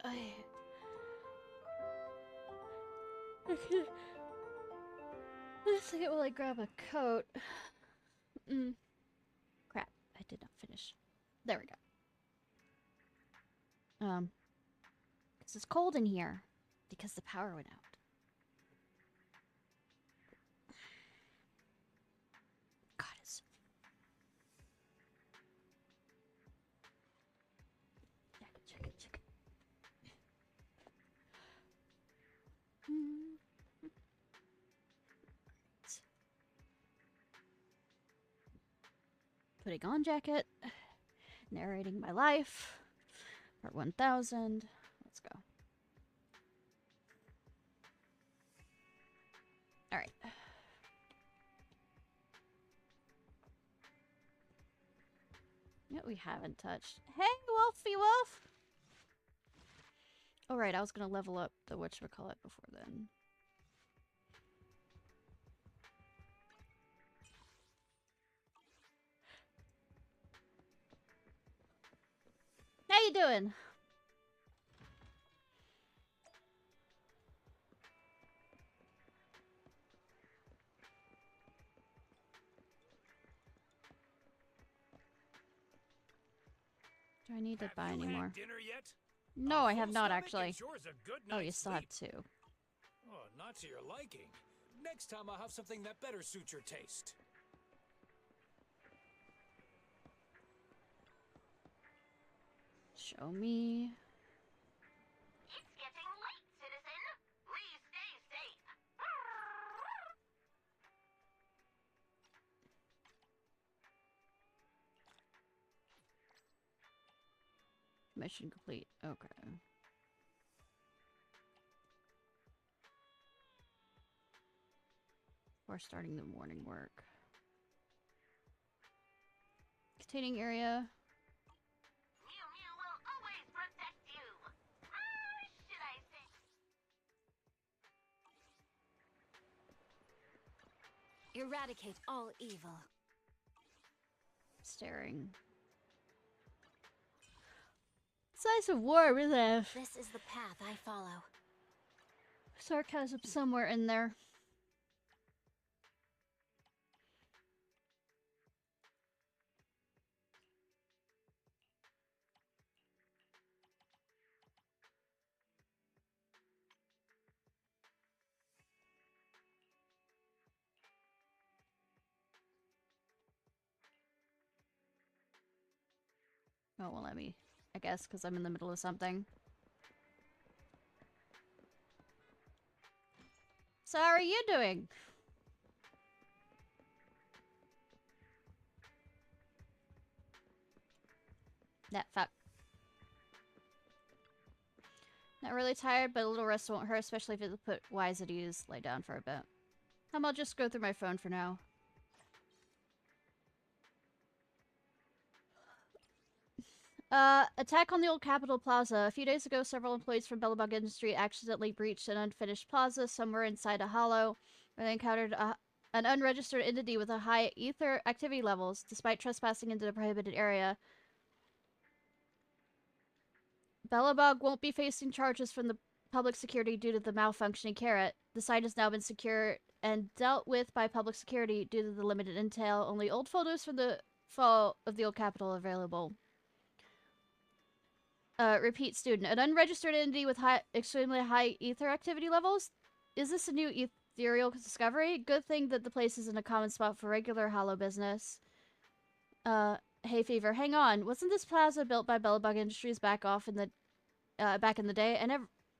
Okay. Let's see while I grab a coat. Crap, I did not finish. There we go. Because it's cold in here. Because the power went out. God, it's... Check it. Putting on jacket. Narrating my life. Part 1000. Let's go. Alright. What we haven't touched. Hey, Wolfie Wolf! Oh, right, I was gonna level up the whatchamacallit before then. How you doing? Do I need to buy any more? No, I have not actually. Oh, you still have 2. Oh, not to your liking. Next time I'll have something that better suits your taste. Show me. It's getting late, citizen. Please stay safe. Mission complete. Okay. Or starting the morning work. Containing area. Mew Mew will always protect you. Should I say? Eradicate all evil. Staring. It's nice and warm, isn't it? This is the path I follow. Sarcasm somewhere in there. Oh, well, let me, I guess, because I'm in the middle of something. So how are you doing? That fuck. Not really tired, but a little rest won't hurt, especially if it put wise at ease. Lay down for a bit. I'll just go through my phone for now. Attack on the old Capitol Plaza. A few days ago, several employees from Bellabug Industry accidentally breached an unfinished plaza somewhere inside a hollow, where they encountered an unregistered entity with a high ether activity levels. Despite trespassing into the prohibited area, Bellabug won't be facing charges from the public security due to the malfunctioning carrot. The site has now been secured and dealt with by public security due to the limited intel. Only old photos from the fall of the old Capitol are available. Repeat student. An unregistered entity with extremely high ether activity levels? Is this a new ethereal discovery? Good thing that the place isn't a common spot for regular hollow business. Hay fever. Hang on. Wasn't this plaza built by Bellabug Industries back in the day?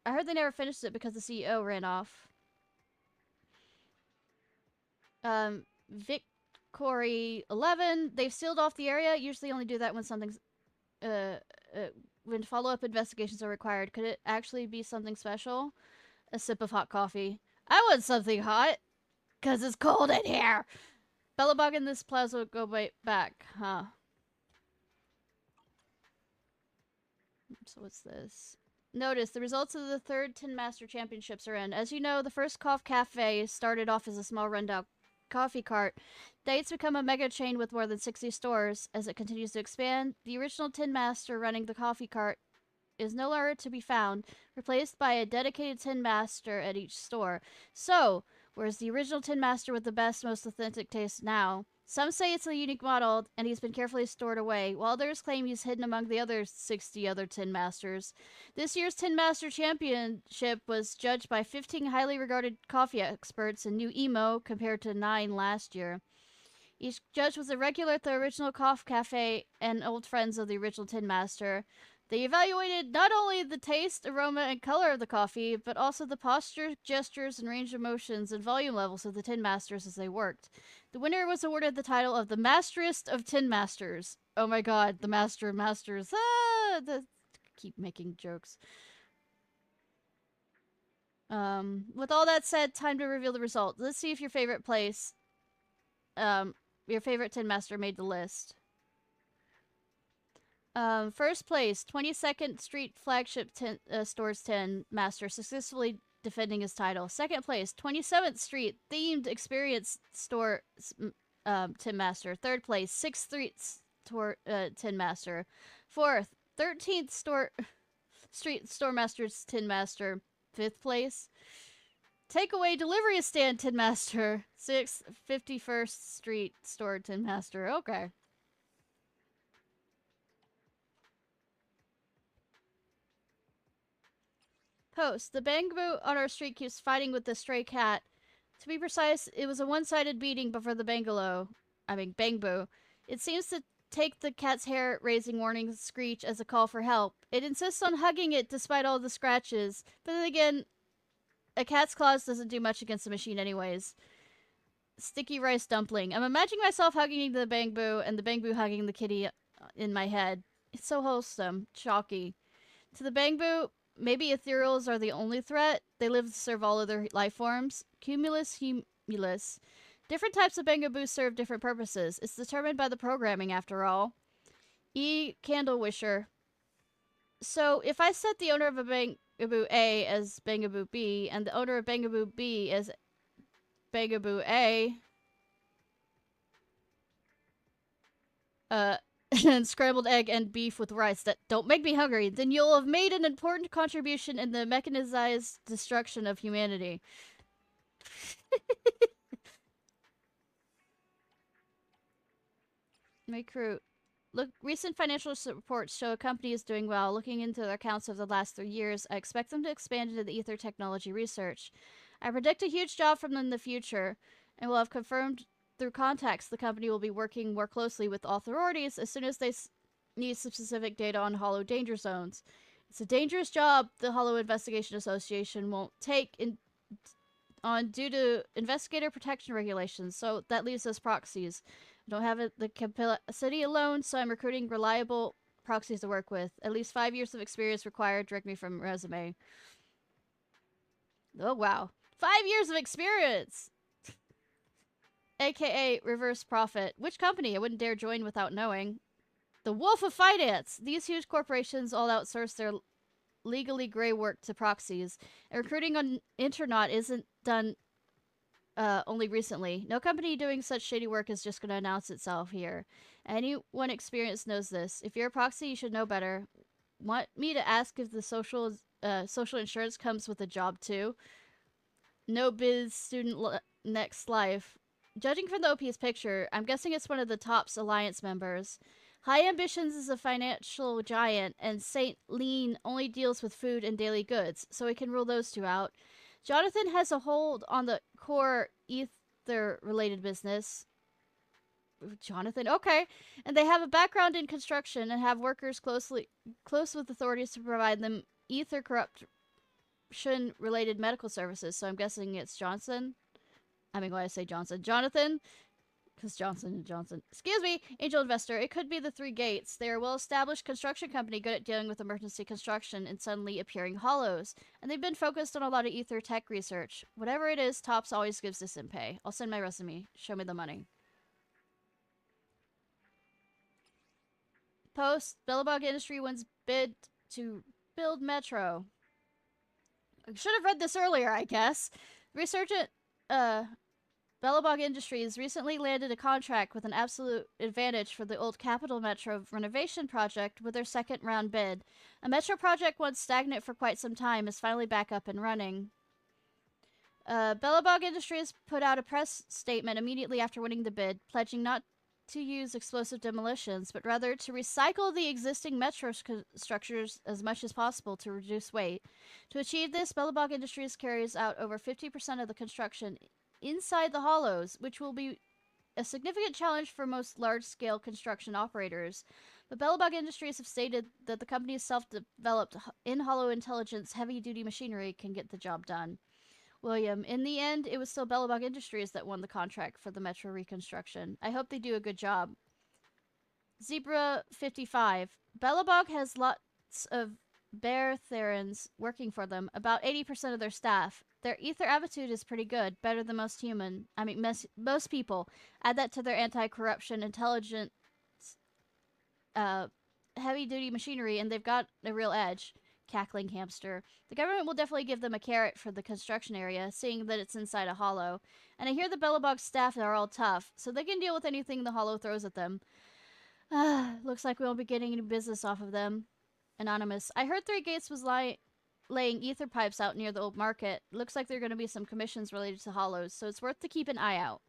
I heard they never finished it because the CEO ran off. Vic 11. They've sealed off the area. Usually only do that when something's when follow-up investigations are required. Could it actually be something special? A sip of hot coffee. I want something hot, because it's cold in here. Bellabug and this plaza would go way back, huh? So what's this? Notice, the results of the 3rd Tin Master Championships are in. As you know, the first Cough Cafe started off as a small rundown coffee cart. It's become a mega chain with more than 60 stores. As it continues to expand, the original Tin Master running the coffee cart is no longer to be found, replaced by a dedicated tin master at each store. So, where's the original tin master with the best, most authentic taste now? Some say it's a unique model, and he's been carefully stored away, while others claim he's hidden among the other 60 other Tin Masters. This year's Tin Master Championship was judged by 15 highly regarded coffee experts in New Emo, compared to 9 last year. Each judge was a regular at the original Coffee Cafe and old friends of the original Tin Master. They evaluated not only the taste, aroma, and color of the coffee, but also the posture, gestures, and range of motions and volume levels of the Tin Masters as they worked. The winner was awarded the title of the Masterest of Tin Masters. Oh my god, the Master of Masters. Keep making jokes. With all that said, time to reveal the result. Let's see if your favorite place, your favorite Tin Master made the list. First place, 22nd Street Flagship Store's Tin Master, successfully defending his title. Second place, 27th Street Themed Experience Store Tin Master. Third place, 6th Street Store Tin Master. Fourth, 13th Street Store Master's Tin Master. Fifth place, Takeaway Delivery Stand Tin Master. 6th, 51st Street Store Tin Master. Okay. Post. The bangaboo on our street keeps fighting with the stray cat. To be precise, it was a one-sided beating before the bangboo. It seems to take the cat's hair-raising warning screech as a call for help. It insists on hugging it despite all the scratches. But then again, a cat's claws doesn't do much against a machine anyways. Sticky rice dumpling. I'm imagining myself hugging the bangaboo and the bangaboo hugging the kitty in my head. It's so wholesome. Chalky. To the bangaboo, maybe ethereals are the only threat. They live to serve all other life forms. Cumulus humulus. Different types of bangaboo serve different purposes. It's determined by the programming, after all. Candle wisher. So, if I set the owner of a bangaboo A as bangaboo B, and the owner of bangaboo B as bangaboo A, and scrambled egg and beef with rice that don't make me hungry, then you'll have made an important contribution in the mechanized destruction of humanity. Recruit. Look, recent financial reports show a company is doing well. Looking into their accounts of the last 3 years, I expect them to expand into the ether technology research. I predict a huge job from them in the future, and will have confirmed through contacts the company will be working more closely with authorities as soon as they need some specific data on hollow danger zones. It's a dangerous job the Hollow Investigation Association won't take on due to investigator protection regulations, so that leaves us proxies. I don't have the capacity alone, so I'm recruiting reliable proxies to work with. At least 5 years of experience required. Direct me from resume. Oh, wow. 5 years of experience! AKA Reverse Profit. Which company? I wouldn't dare join without knowing. The Wolf of Finance! These huge corporations all outsource their legally gray work to proxies. And recruiting on Internet isn't done only recently. No company doing such shady work is just going to announce itself here. Anyone experienced knows this. If you're a proxy, you should know better. Want me to ask if the social insurance comes with a job too? No biz student next life. Judging from the OP's picture, I'm guessing it's one of the TOPS Alliance members. High Ambitions is a financial giant, and Saint Lean only deals with food and daily goods, so we can rule those two out. Jonathan has a hold on the core ether-related business. Jonathan, okay. And they have a background in construction and have workers close with authorities to provide them ether corruption-related medical services, so I'm guessing it's Johnson. I mean, why I say Johnson? Jonathan? Because Johnson. Excuse me, angel investor. It could be the Three Gates. They are a well-established construction company good at dealing with emergency construction and suddenly appearing hollows. And they've been focused on a lot of ether tech research. Whatever it is, TOPS always gives this in pay. I'll send my resume. Show me the money. Post. Billabong Industry wins bid to build metro. I should have read this earlier, I guess. Resurgent, Bellabog Industries recently landed a contract with an absolute advantage for the old Capital Metro renovation project with their second round bid. A metro project once stagnant for quite some time is finally back up and running. Bellabog Industries put out a press statement immediately after winning the bid, pledging not to use explosive demolitions, but rather to recycle the existing metro structures as much as possible to reduce weight. To achieve this, Bellabog Industries carries out over 50% of the construction inside the hollows, which will be a significant challenge for most large-scale construction operators. But Bellabog Industries have stated that the company's self-developed in-hollow intelligence heavy-duty machinery can get the job done. William, in the end, it was still Bellabog Industries that won the contract for the metro reconstruction. I hope they do a good job. Zebra55. Bellabog has lots of Bear Therans working for them, about 80% of their staff. Their ether attitude is pretty good, better than most most people. Add that to their anti-corruption, intelligent, heavy-duty machinery, and they've got a real edge. Cackling hamster. The government will definitely give them a carrot for the construction area, seeing that it's inside a hollow. And I hear the Bellabog staff are all tough, so they can deal with anything the hollow throws at them. Looks like we won't be getting any business off of them. Anonymous. I heard Three Gates was laying ether pipes out near the old market. Looks like there are going to be some commissions related to hollows, so it's worth to keep an eye out.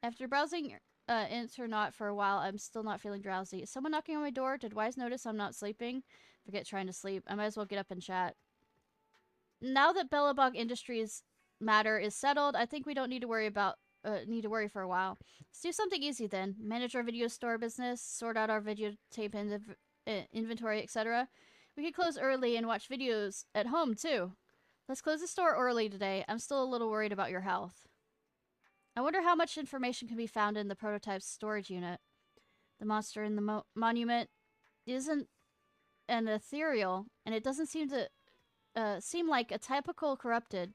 After browsing Internet for a while, I'm still not feeling drowsy. Is someone knocking on my door? Did Wise notice I'm not sleeping? Forget trying to sleep. I might as well get up and chat. Now that Bellabog Industries matter is settled, I think we don't need to worry for a while. Let's do something easy then. Manage our video store business, sort out our videotape inventory, etc. We could close early and watch videos at home too. Let's close the store early today. I'm still a little worried about your health. I wonder how much information can be found in the prototype's storage unit. The monster in the monument isn't an ethereal, and it doesn't seem to seem like a typical corrupted.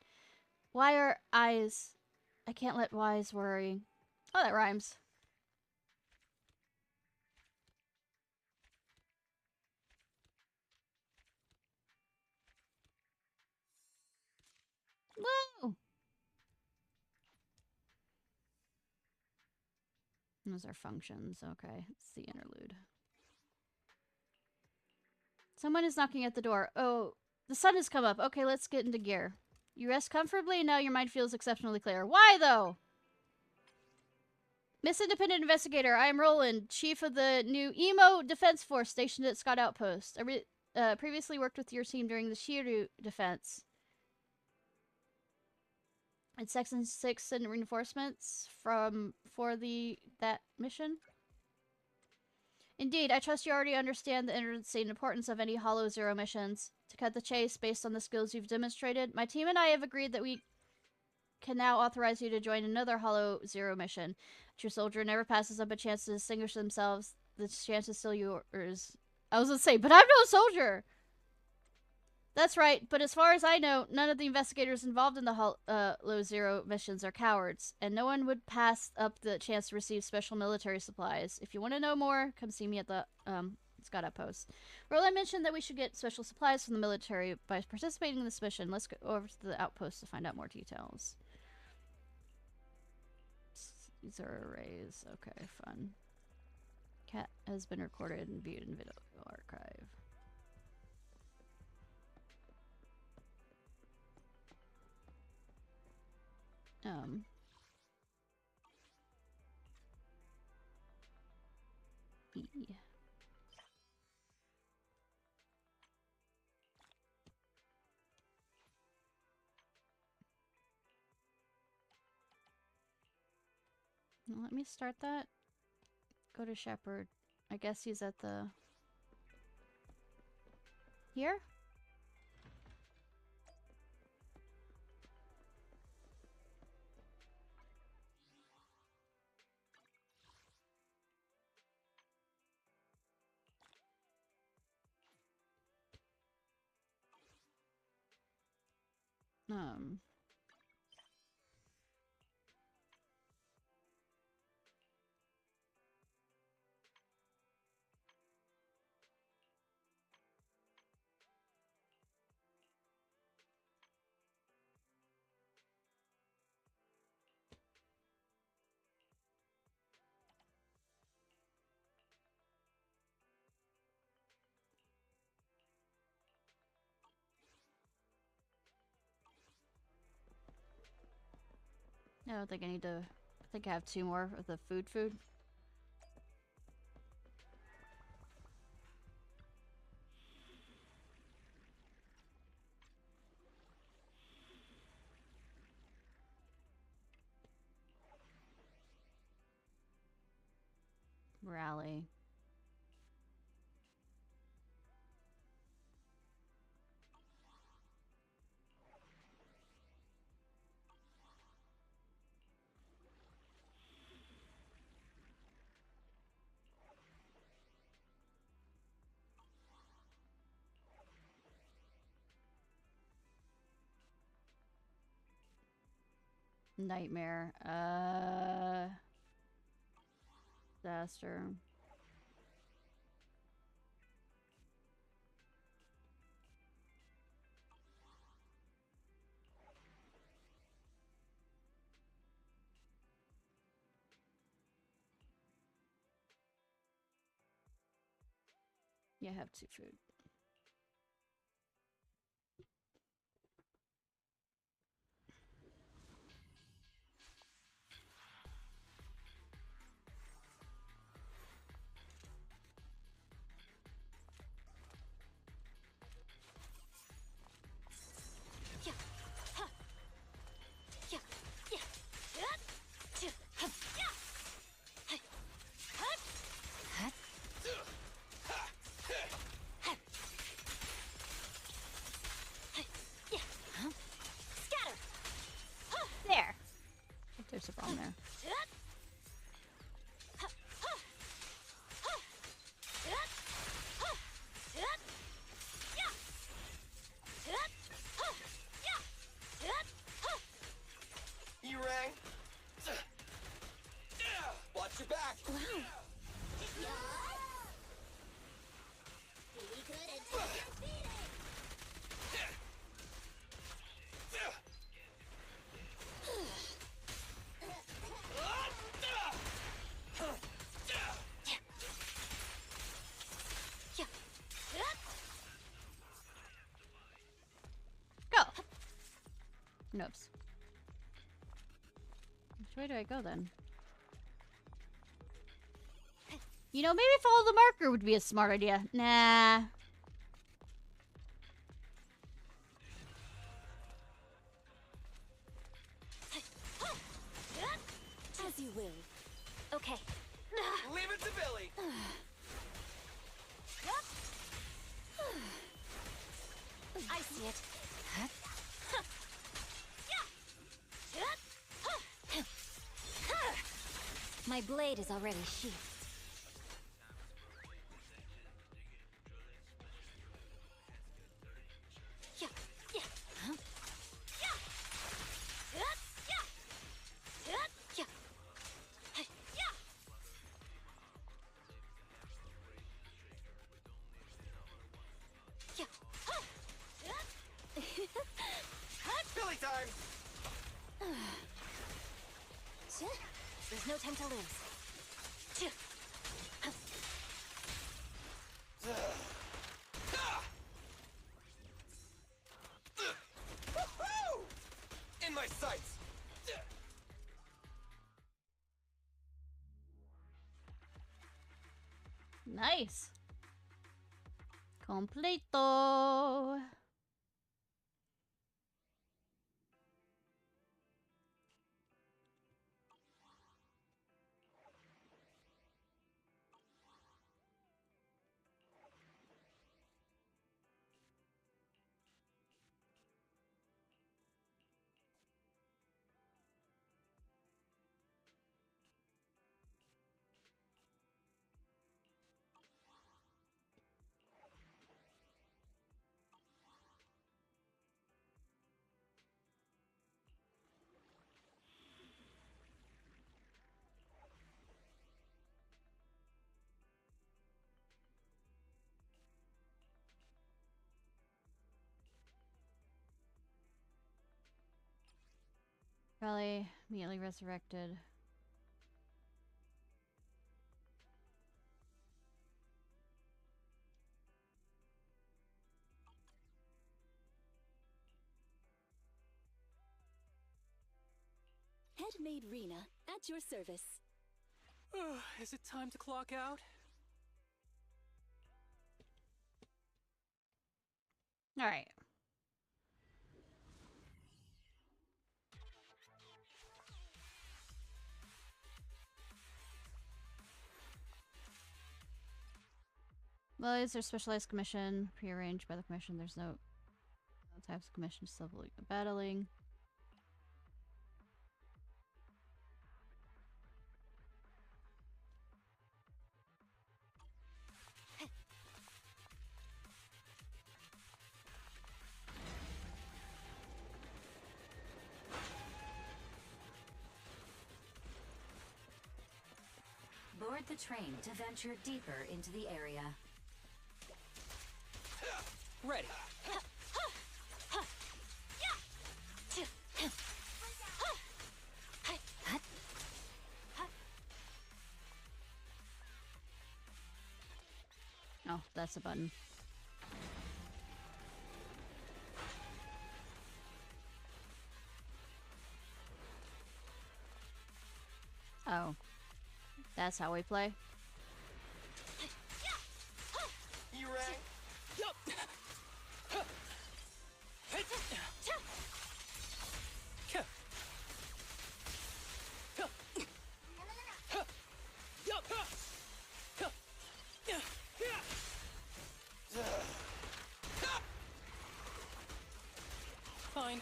Why are eyes? I can't let Wise worry. Oh, that rhymes. Woo! Those are functions. Okay, it's the interlude. Someone is knocking at the door. Oh, the sun has come up. Okay, let's get into gear. You rest comfortably and now your mind feels exceptionally clear. Why, though? Miss Independent Investigator, I am Roland, chief of the new Emo Defense Force stationed at Scott Outpost. I previously worked with your team during the Shiru defense. It's Section 6 and reinforcements for that mission. Indeed, I trust you already understand the intrinsic importance of any Hollow Zero missions. To cut the chase, based on the skills you've demonstrated, my team and I have agreed that we can now authorize you to join another Hollow Zero mission. A true soldier never passes up a chance to distinguish themselves. The chance is still yours. I was gonna say, but I'm no soldier! That's right, but as far as I know, none of the investigators involved in the Hollow Zero missions are cowards, and no one would pass up the chance to receive special military supplies. If you want to know more, come see me at the Scott Outpost. Roland mentioned that we should get special supplies from the military by participating in this mission. Let's go over to the outpost to find out more details. These are arrays. Okay, fun. Cat has been recorded and viewed in video archive. E. Let me start that. Go to Shepherd. I guess he's at the... Here? I don't think I need to. I think I have 2 more of the food. Rally. Nightmare. Disaster. Yeah, I have 2 food. There. There's a problem there. You rang? Watch your back! Wow. Go! Noops. Which way do I go then? You know, maybe follow the marker would be a smart idea. Nah. As you will. Okay. Leave it to Billy! I see it. My blade is already sheathed. Billy time! There's no time to lose. Woohoo! In my sights! Nice. Completo. Probably immediately resurrected. Headmaid Rena, at your service. Is it time to clock out? All right. Well, it's their specialized commission, prearranged by the commission. There's no types of commissions, civil battling. Board the train to venture deeper into the area. Ready. Oh, that's a button. Oh. That's how we play. You rang? Fine.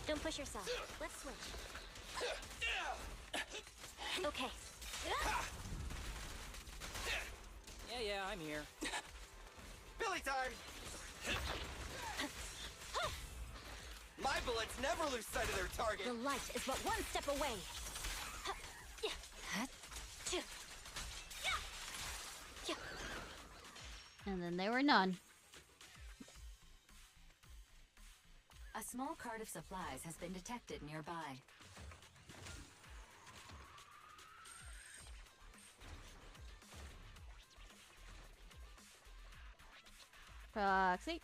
Don't push yourself. Let's switch. Okay. Yeah, I'm here. Billy time! My bullets never lose sight of their target. The light is but one step away. And then there were none. A small cart of supplies has been detected nearby. Proxy.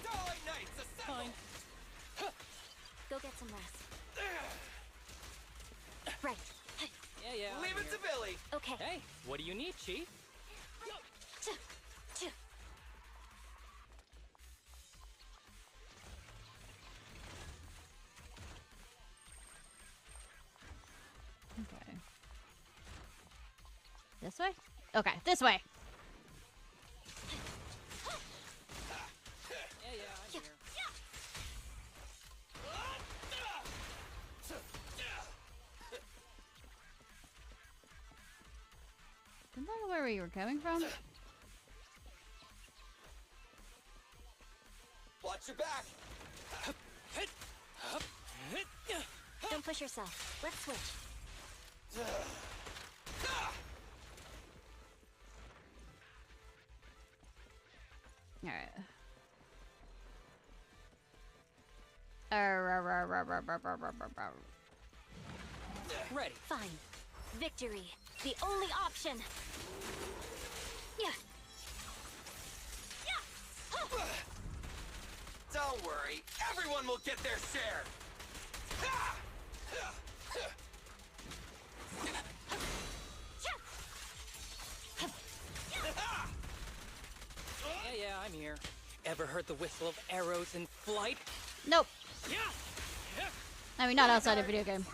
Starlight Knights, assemble! Fine. Go get some rest. Right. Yeah, I'm Leave it here. to Billy! Okay. Hey, what do you need, Chief? Okay. This way? Okay, this way. Yeah, I'm here. Isn't that where we were coming from? Watch your back! Don't push yourself. Let's switch. Alright. Ready. Fine. Victory. The only option. Yeah. Don't worry, everyone will get their share! Yeah, I'm here. Ever heard the whistle of arrows in flight? Nope. Yeah. I mean, not outside a video game.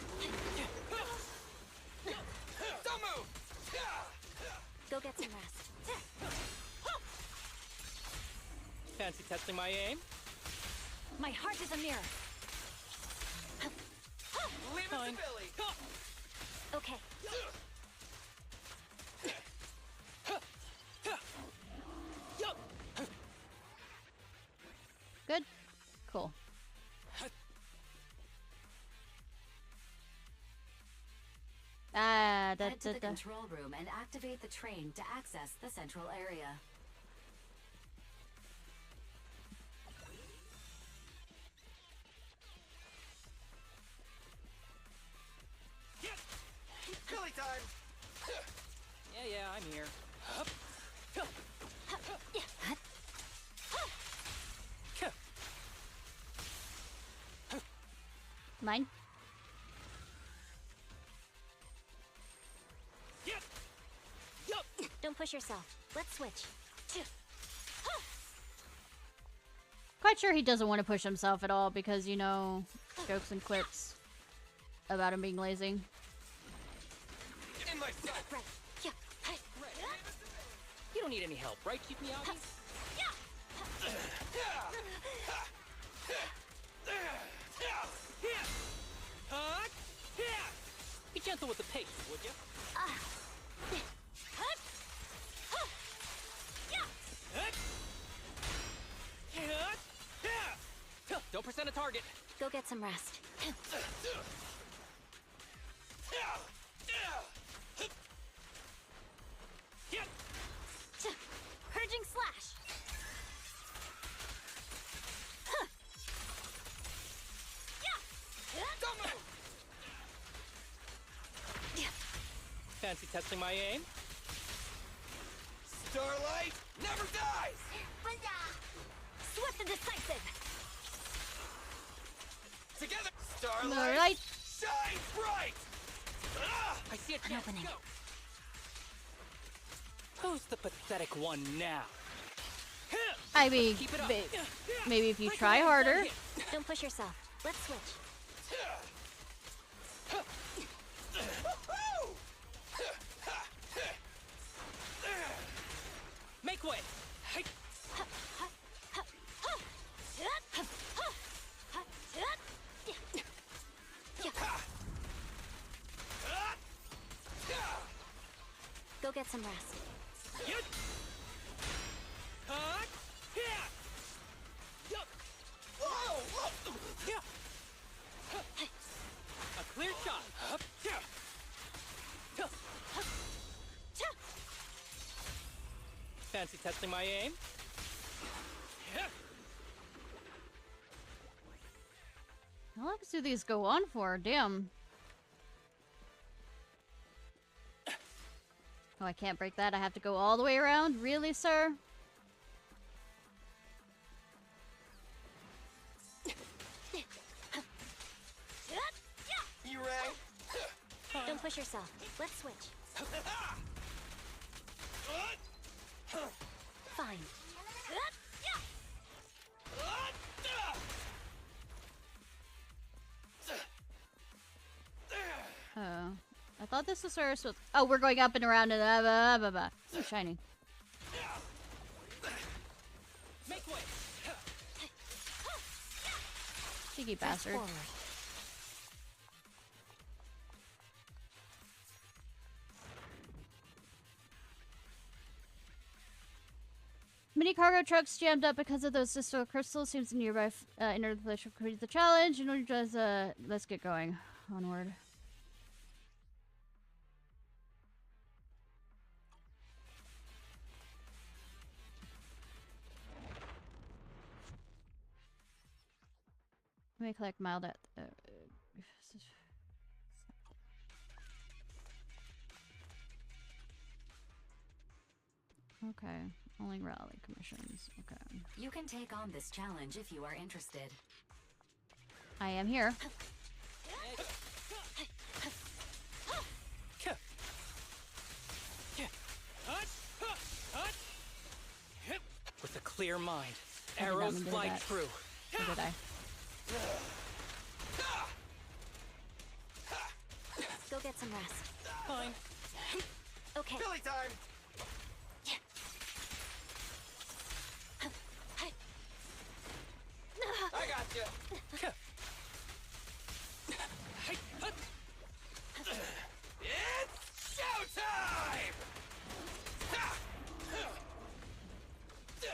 Don't move! Go get some rest. Fancy testing my aim? My heart is a mirror. Leave it Fine. to Billy! Okay. Good? Cool. Head to the control room and activate the train to access the central area. Billy time! Yeah, I'm here. Mine? Don't push yourself. Let's switch. Quite sure he doesn't want to push himself at all because, you know, jokes and quips about him being lazy. In my sight! Right. Yeah. You don't need any help, right, Keep me out? Be gentle with the pace, would you? Don't present a target. Go get some rest. Purging slash. Don't move! Fancy testing my aim? Starlight never dies! Swift and decisive. Together! Starlight Alright. shine bright! I see a An chance. opening. Go. Who's the pathetic one now? I mean, Keep it up. maybe if you try harder. Don't push yourself. Let's switch. Make way. Go get some rest. A clear shot. Fancy testing my aim? How long do these go on for? Damn. Oh, I can't break that. I have to go all the way around? Really, sir? You rang? Don't push yourself. Let's switch. Fine. Oh. I thought this was where so oh, we're going up and around and blah, blah, blah. So shiny. Make way. Cheeky bastard. Forward. Mini cargo trucks jammed up because of those distal crystals. Seems a nearby inner village will complete the challenge. And let's get going. Onward. Let me collect mild at. Okay, only rally commissions. Okay, You can take on this challenge if you are interested. I am here. With a clear mind, I did not arrows mean to do fly that. true. Or did I? Go get some rest. Fine. Okay. Billy time! I got you! It's showtime!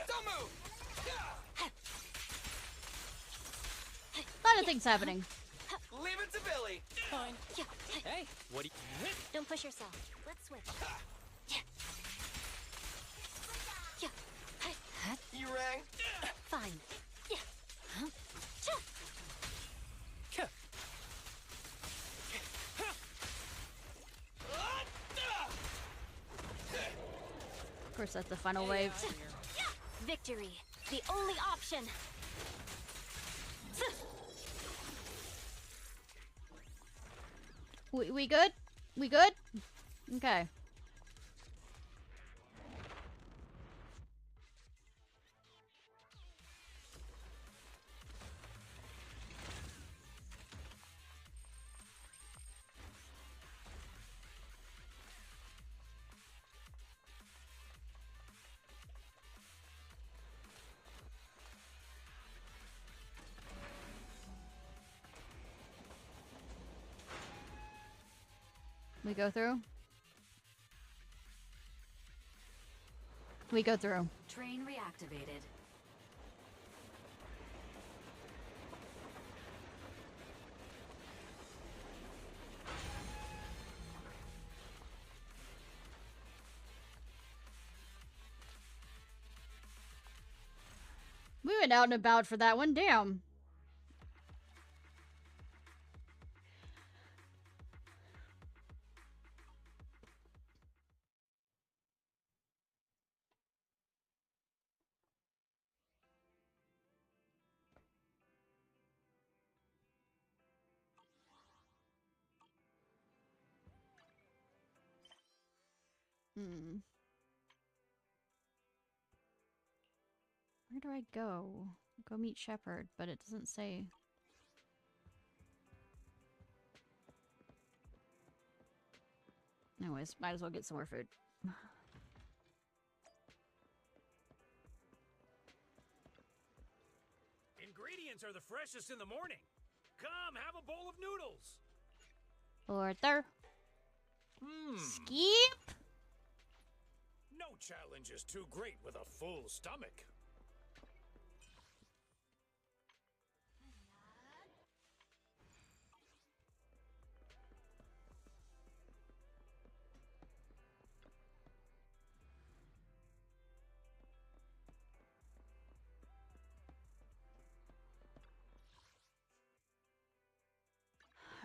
Don't move! A lot of things happening. Leave it to Billy! Fine. Yeah. Hey, what do you... Don't push yourself. Let's switch. Yeah. You rang? Fine. Yeah. course, that's the final wave. Victory, the only option. We good? We good? Okay. We go through? We go through. Train reactivated. We went out and about for that one, damn. Where do I go? Go meet Shepard, but it doesn't say. Anyways, might as well get some more food. Ingredients are the freshest in the morning. Come, have a bowl of noodles. Order. Skip! No challenge is too great with a full stomach.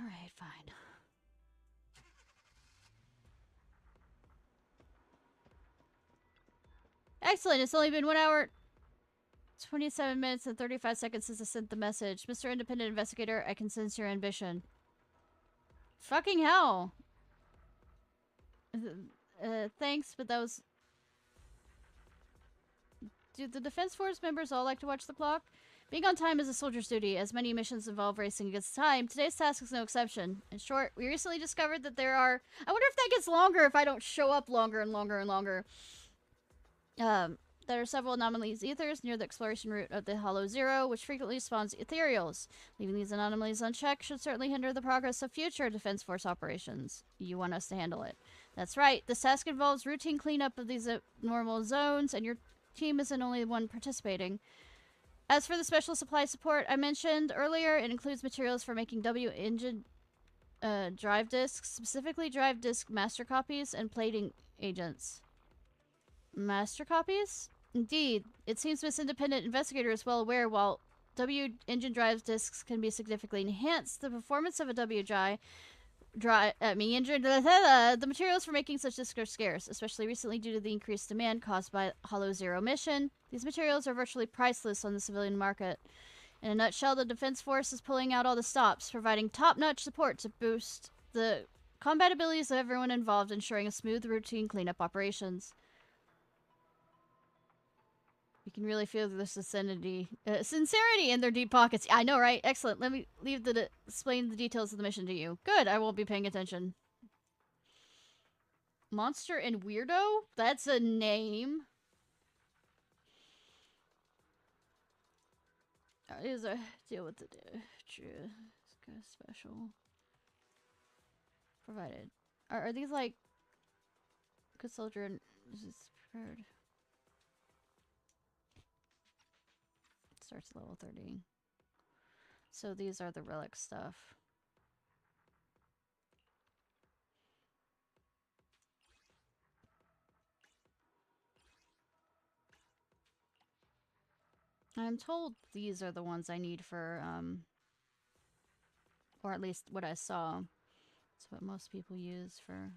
Alright, fine. Excellent, it's only been 1 hour, 27 minutes and 35 seconds since I sent the message. Mr. Independent Investigator, I can sense your ambition. Fucking hell. Thanks, but that was... Do the Defense Force members all like to watch the clock? Being on time is a soldier's duty, as many missions involve racing against time. Today's task is no exception. In short, we recently discovered that there are... I wonder if that gets longer if I don't show up longer and longer and longer. There are several anomalous ethers near the exploration route of the HoyoVerse, which frequently spawns ethereals. Leaving these anomalies unchecked should certainly hinder the progress of future Defense Force operations. You want us to handle it. That's right. This task involves routine cleanup of these abnormal zones, and your team isn't only the one participating. As for the special supply support I mentioned earlier, it includes materials for making W-engine drive disks, specifically drive disk master copies and plating agents. Master copies? Indeed. It seems Miss Independent Investigator is well aware while W-engine drive disks can be significantly enhanced, the performance of a W-drive the materials for making such disks are scarce, especially recently due to the increased demand caused by HoyoVerse mission. These materials are virtually priceless on the civilian market. In a nutshell, the Defense Force is pulling out all the stops, providing top-notch support to boost the combat abilities of everyone involved, ensuring a smooth, routine cleanup operations. You can really feel the sincerity in their deep pockets. I know, right? Excellent. Let me explain the details of the mission to you. Good, I won't be paying attention. Monster and Weirdo? That's a name. Is a deal with the special provided. Are these like good soldier and is this prepared? Starts level 30. So these are the relic stuff. I'm told these are the ones I need for, or at least what I saw. It's what most people use for...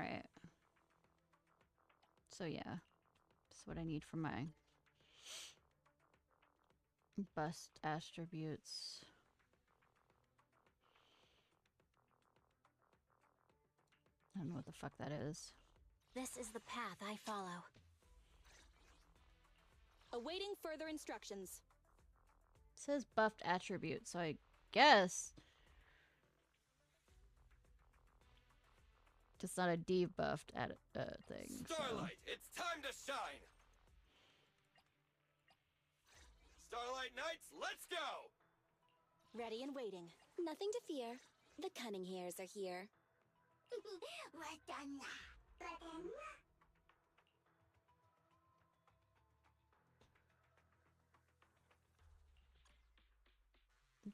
Alright. So yeah. That's what I need for my bust attributes. I don't know what the fuck that is. This is the path I follow. Awaiting further instructions. It says buffed attribute, so I guess it's not a debuffed thing. Starlight, it's time to shine! Starlight Knights, let's go! Ready and waiting. Nothing to fear. The cunning hairs are here.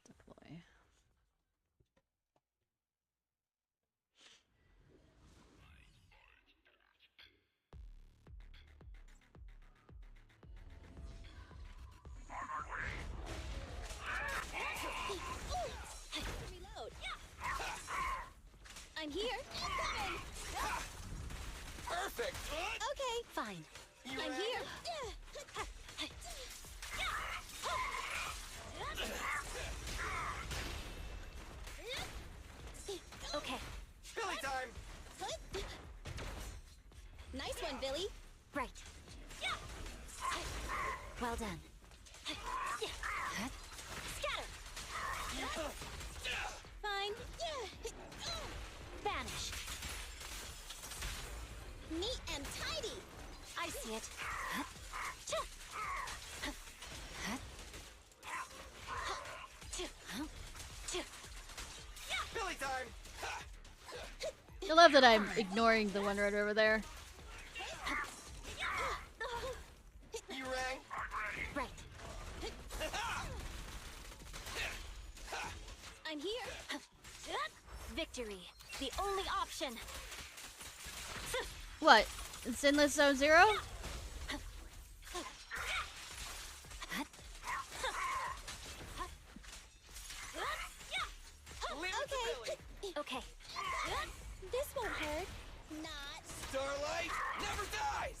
Deploy. Reload. I'm here. Coming. Perfect! Okay. Fine. You I'm ready? here. Okay. Billy time! Nice one, Billy. Right. Well done. Scatter. Fine. Vanish. Neat and tidy. I see it. Billy time! I love that I'm ignoring the one right over there. You rang? Right. I'm here. Victory. The only option. What? Sinless Zone Zero? Leave it to Billy! Okay. This won't hurt. Not. Starlight never dies!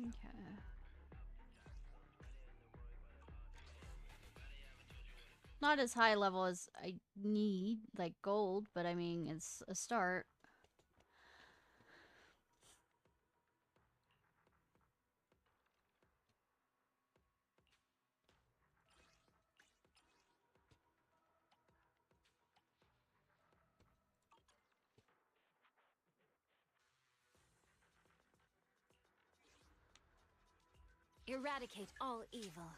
Okay. Not as high level as I need, like gold, but I mean, it's a start. Eradicate all evil.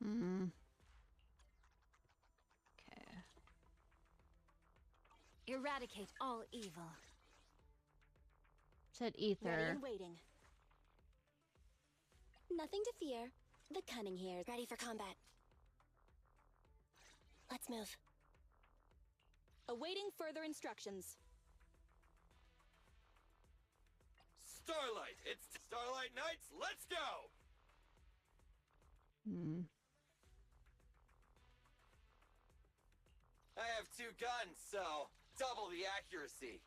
Hmm. Okay. Eradicate all evil. Said Ready ether. and waiting. Nothing to fear. The cunning hairs. Ready for combat. Let's move. Awaiting further instructions. Starlight, it's Starlight Knights, let's go! Hmm. I have 2 guns, so double the accuracy.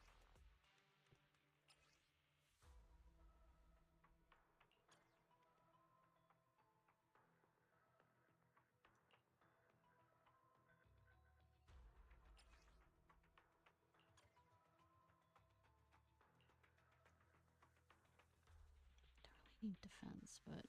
Need defense, but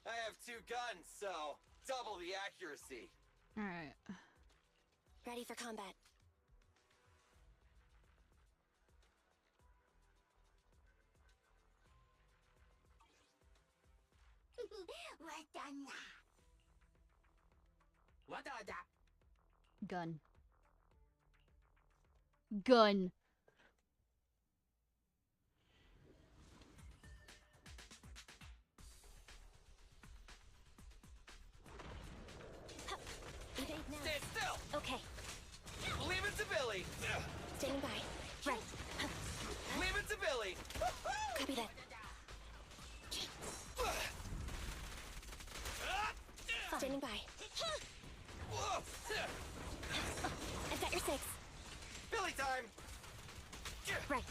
I have 2 guns, so double the accuracy. all right. Ready for combat. Gun. Gun. Evade now. Stand still! Okay, Leave it to Billy! Standing by. right. Leave it to Billy! Copy that. Standing by. I've got your 6. Billy time! Right.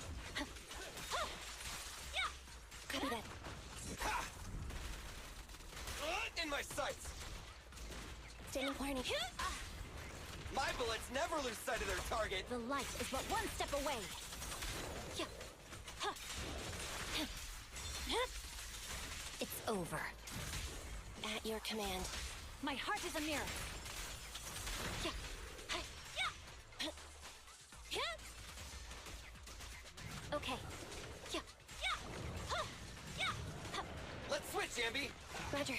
Copy that. In my sights! Standing corner. My bullets never lose sight of their target! The light is but one step away. It's over. At your command. My heart is a mirror. Okay. Let's switch, Ambi! Roger.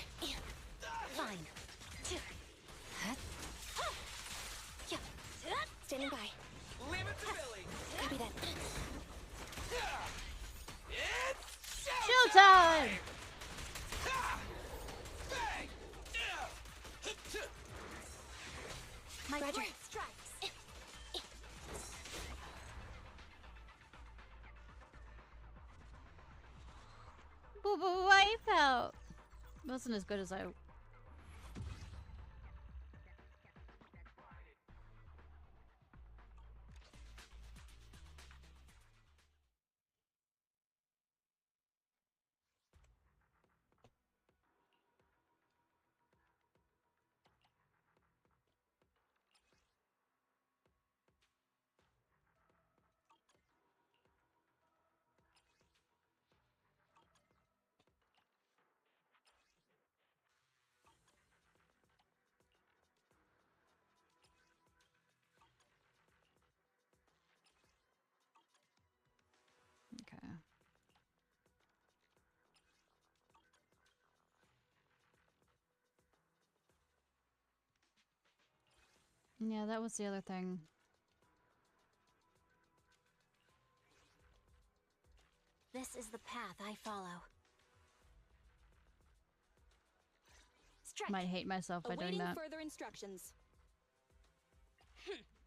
Fine. Standing by. Leave it to Billy! Copy that. It's Showtime! Bang! My Roger. great strikes. Wipe out. Wasn't as good as I. Okay. Yeah, that was the other thing. This is the path I follow. Strike. Might hate myself by doing Awaiting that. further instructions.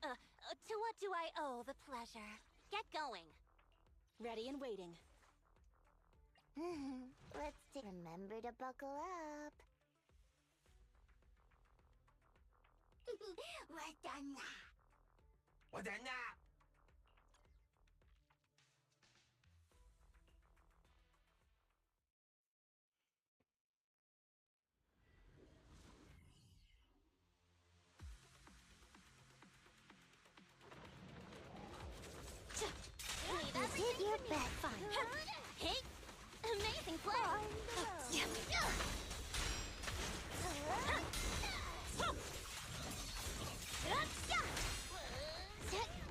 To what do I owe the pleasure? Get going. Ready and waiting. Remember to buckle up. We're done now. Well, then now! Did your bet. Fine. Hey, amazing play.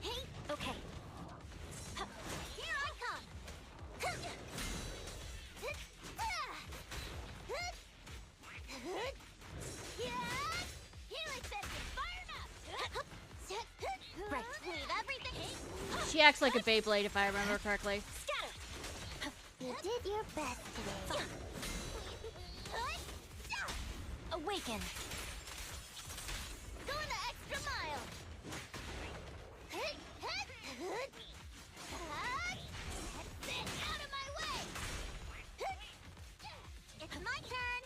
Hey, She acts like a Beyblade, if I remember correctly. Scatter! You did your best today. Awaken! Going the extra mile. Get out of my way. It's my turn.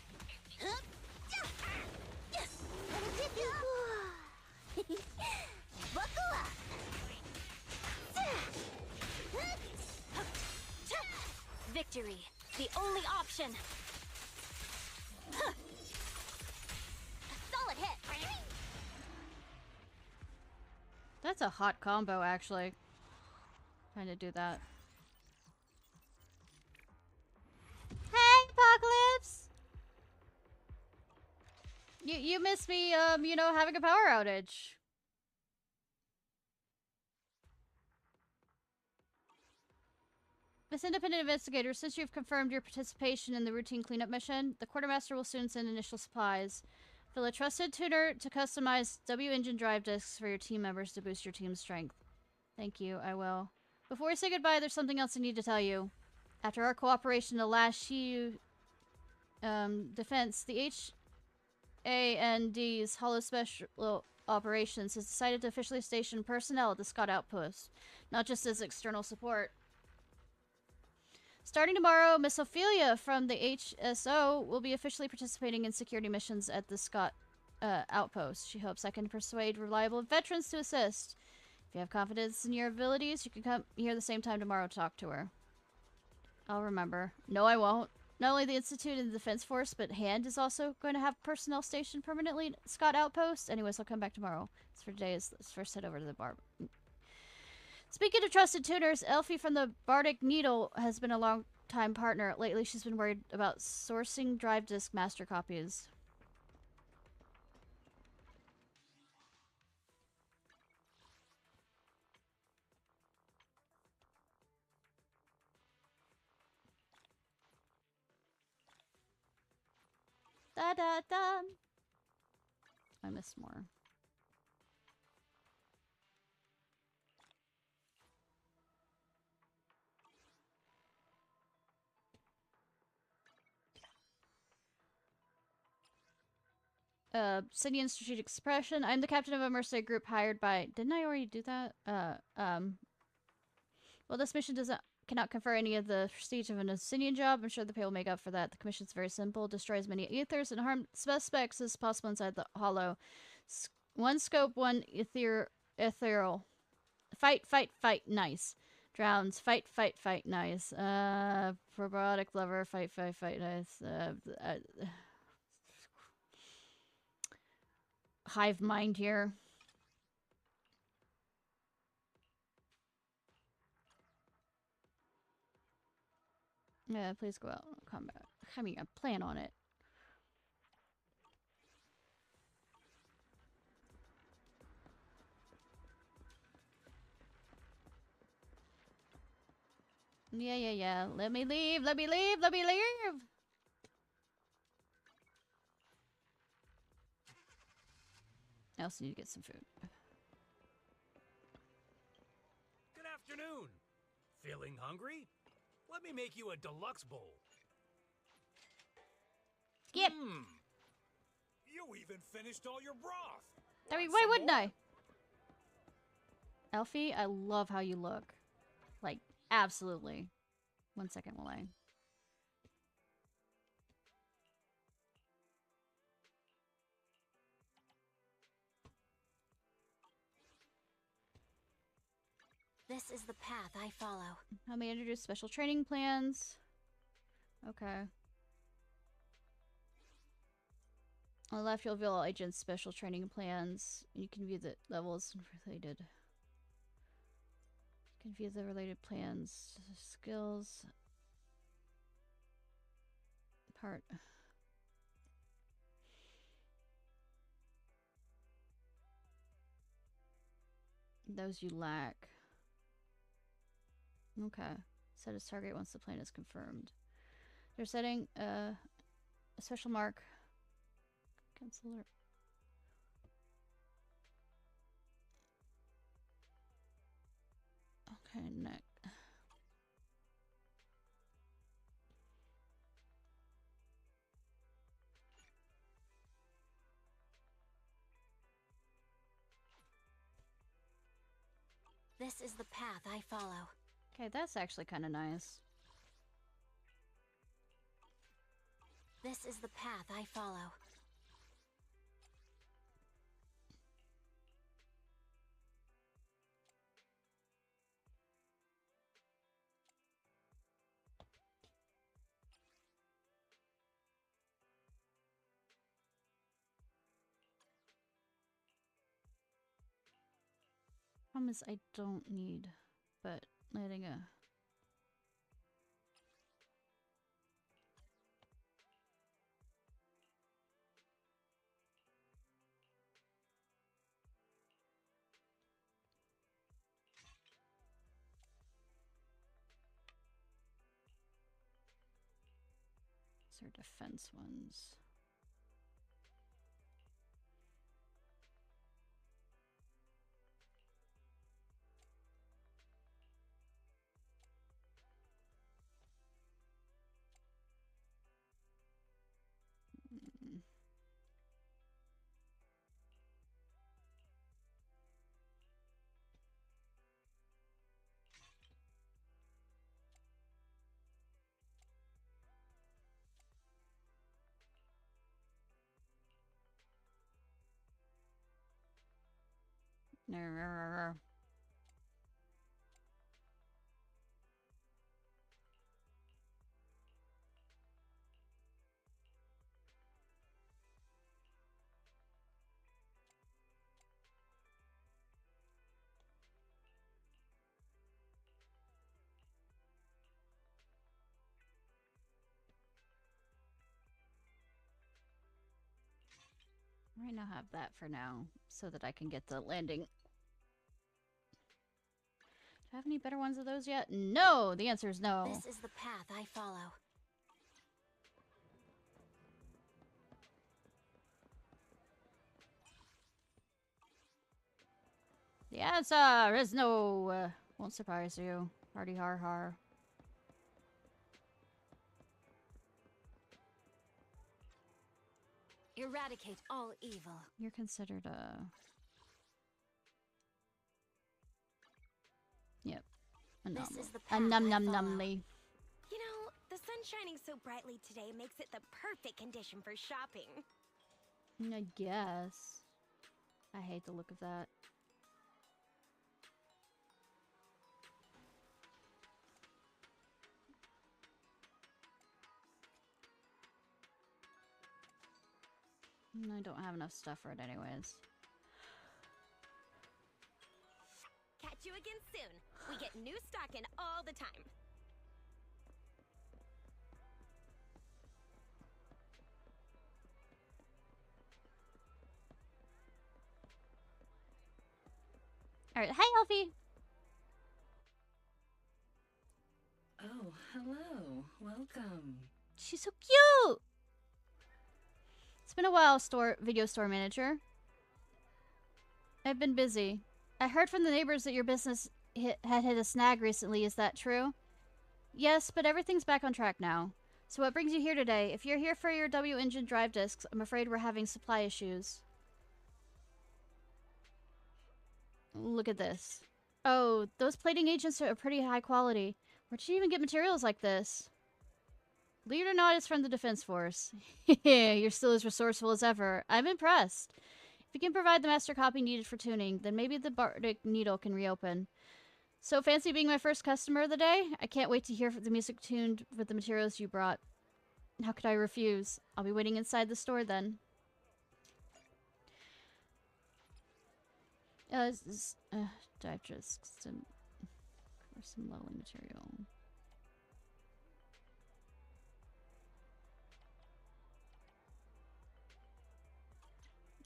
Buckle up. Victory! The only option! Solid hit. That's a hot combo, actually. Trying to do that. Hey, Apocalypse! You missed me, you know, having a power outage. Miss Independent Investigator, since you've confirmed your participation in the routine cleanup mission, the Quartermaster will soon send initial supplies. Fill a trusted tutor to customize W-engine drive discs for your team members to boost your team's strength. Thank you, I will. Before we say goodbye, there's something else I need to tell you. After our cooperation in the last Shiyu defense, the HAND's Hollow Special Operations has decided to officially station personnel at the Scott Outpost, not just as external support. Starting tomorrow, Miss Ophelia from the HSO will be officially participating in security missions at the Scott Outpost. She hopes I can persuade reliable veterans to assist. If you have confidence in your abilities, you can come here the same time tomorrow to talk to her. I'll remember. No, I won't. Not only the Institute and the Defense Force, but HAND is also going to have personnel stationed permanently at Scott Outpost. Anyways, I'll come back tomorrow. As for today, let's first head over to the bar. Speaking of trusted tutors, Elfie from the Bardic Needle has been a long-time partner. Lately, she's been worried about sourcing drive disk master copies. Da-da-da! I missed more. Sinian Strategic Suppression. I'm the captain of a mercenary group hired by... Didn't I already do that? Well, this mission cannot confer any of the prestige of an Sinian job. I'm sure the pay will make up for that. The commission's very simple. Destroy as many ethers and harm suspects as possible inside the hollow. One scope, one ethereal. Fight, fight, fight, nice. Drowns, fight, fight, fight, nice. Probiotic lover, fight, fight, fight, nice. Hive mind here. Yeah, please go out in combat. I mean, I plan on it. Yeah. Let me leave, let me leave, let me leave! I also need to get some food. Good afternoon. Feeling hungry? Let me make you a deluxe bowl. Skip! You even finished all your broth. I mean, Want why some wouldn't more? I? Elfie, I love how you look. Like, absolutely. 1 second while I... This is the path I follow. How may I introduce special training plans? Okay. On the left, you'll view all agents' special training plans. You can view the levels related. You can view the related plans, skills. Part. Those you lack. Okay. Set as target once the plan is confirmed. You're setting a special mark. Cancel alert. Okay, next. This is the path I follow. Okay, that's actually kind of nice. This is the path I follow. Problem is, I don't need, but letting a. These are defense ones. Mm. Right now, have that for now, so that I can get the landing. Do I have any better ones of those yet? No! The answer is no. This is the path I follow. The answer is no. Won't surprise you. Hardy har har. Eradicate all evil. You're considered a... Yep. A This num is the a path num I num follow. numly. You know, the sun shining so brightly today makes it the perfect condition for shopping. I guess. I hate the look of that. I don't have enough stuff for it anyways. Catch you again soon. We get new stock in all the time. Alright, hi Elfie! Oh, hello. Welcome. She's so cute! It's been a while, video store manager. I've been busy. I heard from the neighbors that your business had hit a snag recently. Is that true? Yes, but everything's back on track now. So what brings you here today? If you're here for your W-engine drive discs, I'm afraid we're having supply issues. Look at this. Oh, those plating agents are pretty high quality. Where'd you even get materials like this? Believe it or not, it's from the Defense Force. You're still as resourceful as ever. I'm impressed. If you can provide the master copy needed for tuning, then maybe the Bardic Needle can reopen. So fancy being my first customer of the day? I can't wait to hear the music tuned with the materials you brought. How could I refuse? I'll be waiting inside the store then. Dive discs for some leveling material.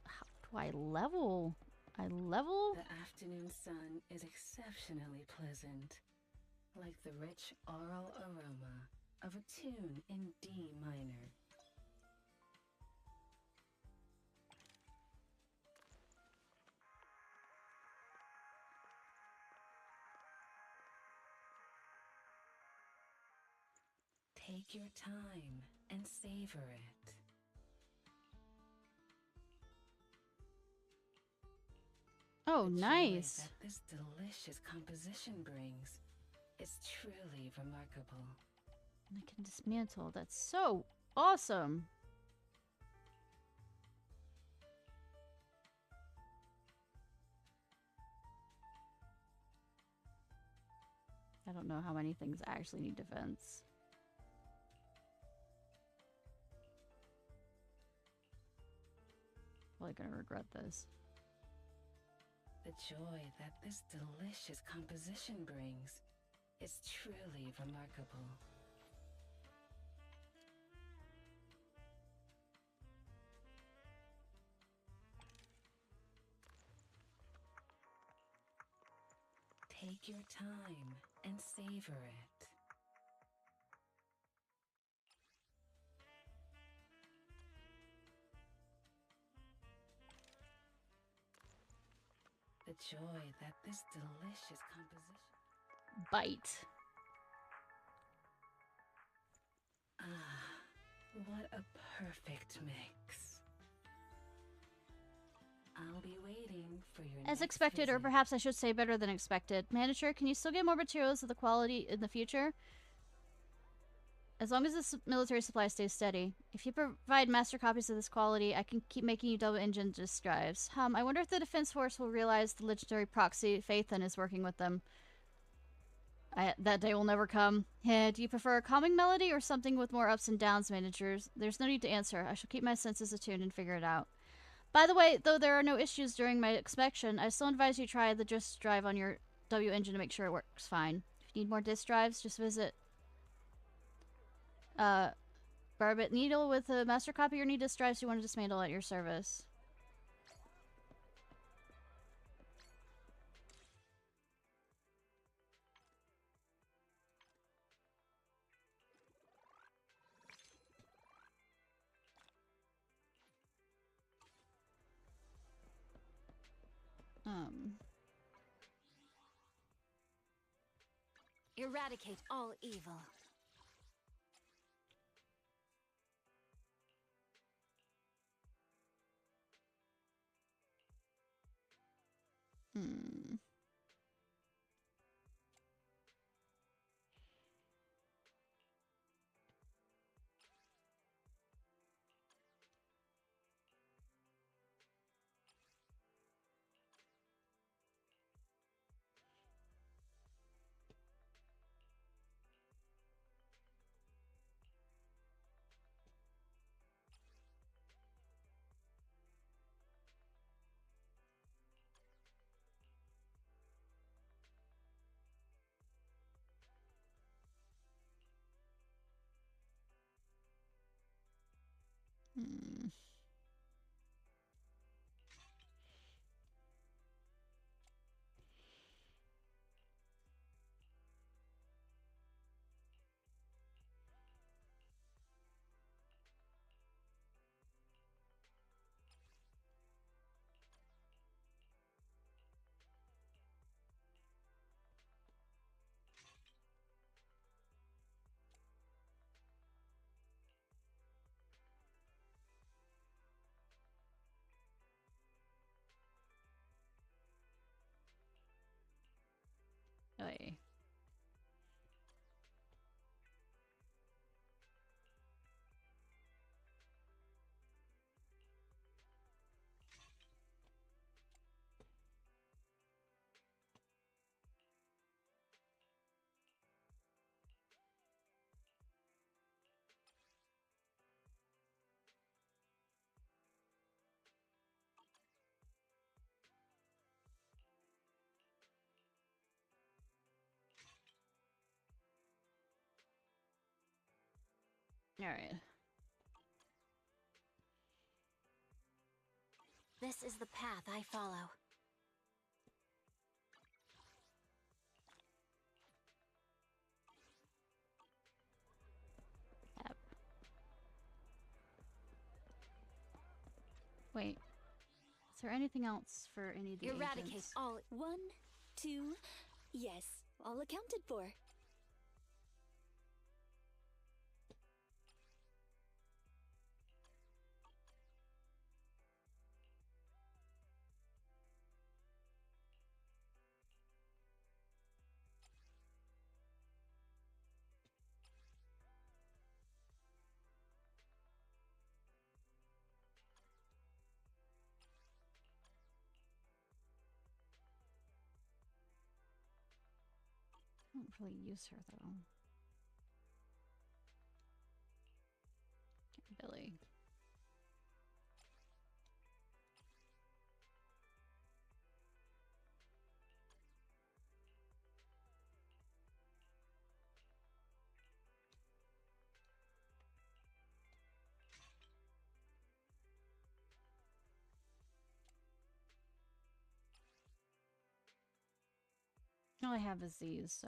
How do I level? I level? The afternoon sun is exceptionally pleasant, like the rich oral aroma of a tune in D minor. Take your time and savor it. Oh, The nice. joy that this delicious composition brings is truly remarkable. And I can dismantle. That's so awesome. I don't know how many things actually need defense. Probably gonna regret this. The joy that this delicious composition brings is truly remarkable. Take your time and savor it. The joy that this delicious composition... Bite. Ah, what a perfect mix. I'll be waiting for your As next expected, or visit. perhaps I should say better than expected. Manager, can you still get more materials of the quality in the future? As long as this military supply stays steady. If you provide master copies of this quality, I can keep making you double-engine disk drives. I wonder if the Defense Force will realize the legendary proxy Phaethon is working with them. That day will never come. Do you prefer a calming melody or something with more ups and downs, managers? There's no need to answer. I shall keep my senses attuned and figure it out. By the way, though there are no issues during my inspection, I still advise you try the disk drive on your W engine to make sure it works fine. If you need more disk drives, just visit Barbet Needle with a master copy or need disk drives you want to dismantle at your service. Eradicate all evil. Hmm. Hmm. Oy. Alright. This is the path I follow. Yep. Wait. Is there anything else for any of the Eradicate agents? all. 1, 2, yes, all accounted for. don't really use her though. Billy. All I have is these, so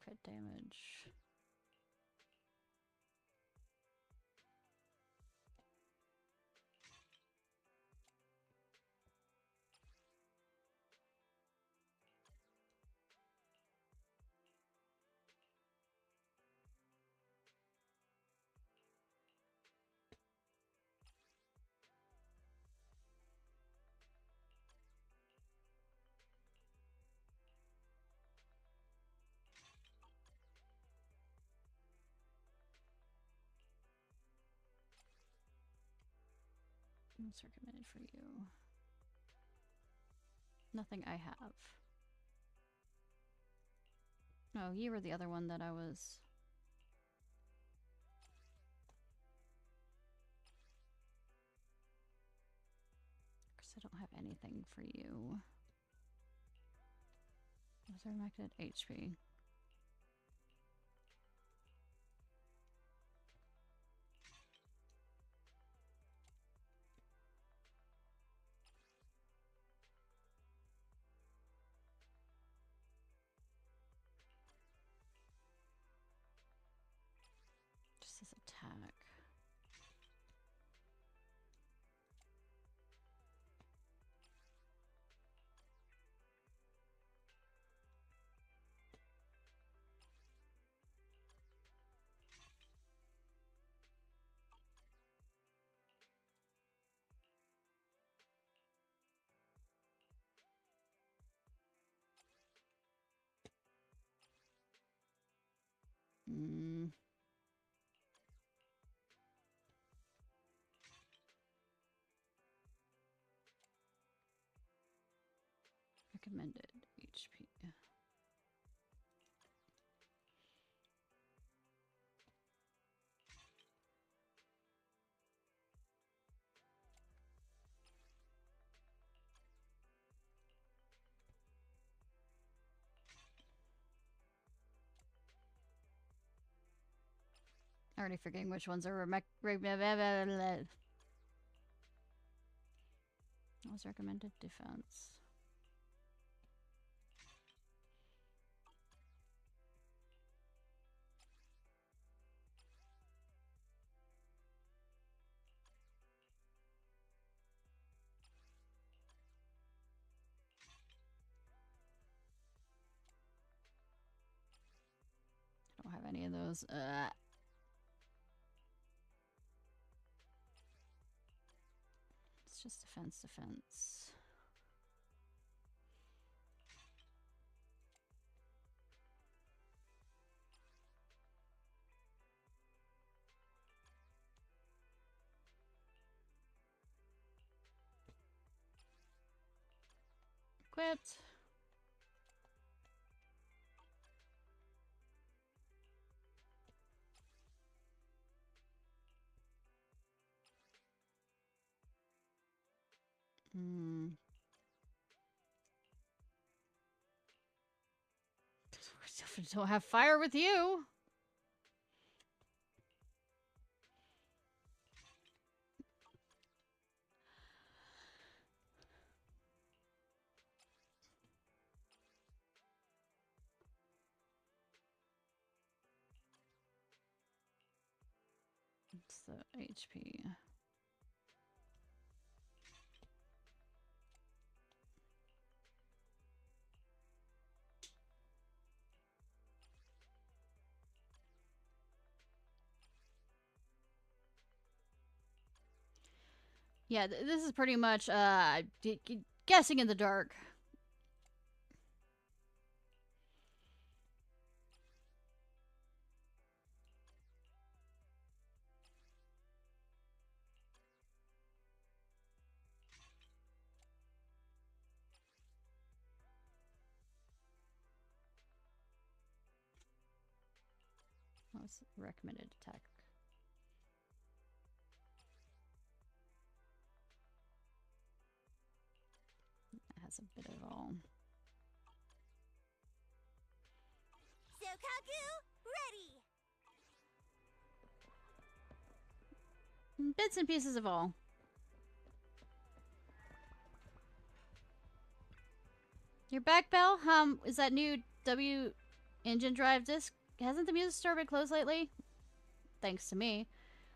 crit damage. What's recommended for you? Nothing I have. Oh, you were the other one that I was... Because I don't have anything for you. Was recommended HP. Just his attack. Mm. Recommended HP. Already forgetting which ones are I was recommended defense. I don't have any of those. It's just defense. Equipped. Don't have fire with you. It's the HP. Yeah, this is pretty much guessing in the dark. What's recommended attack? It has a bit of all. Sokaku, ready! Bits and pieces of all. You're back, Belle? Is that new W engine drive disc? Hasn't the music store been closed lately? Thanks to me.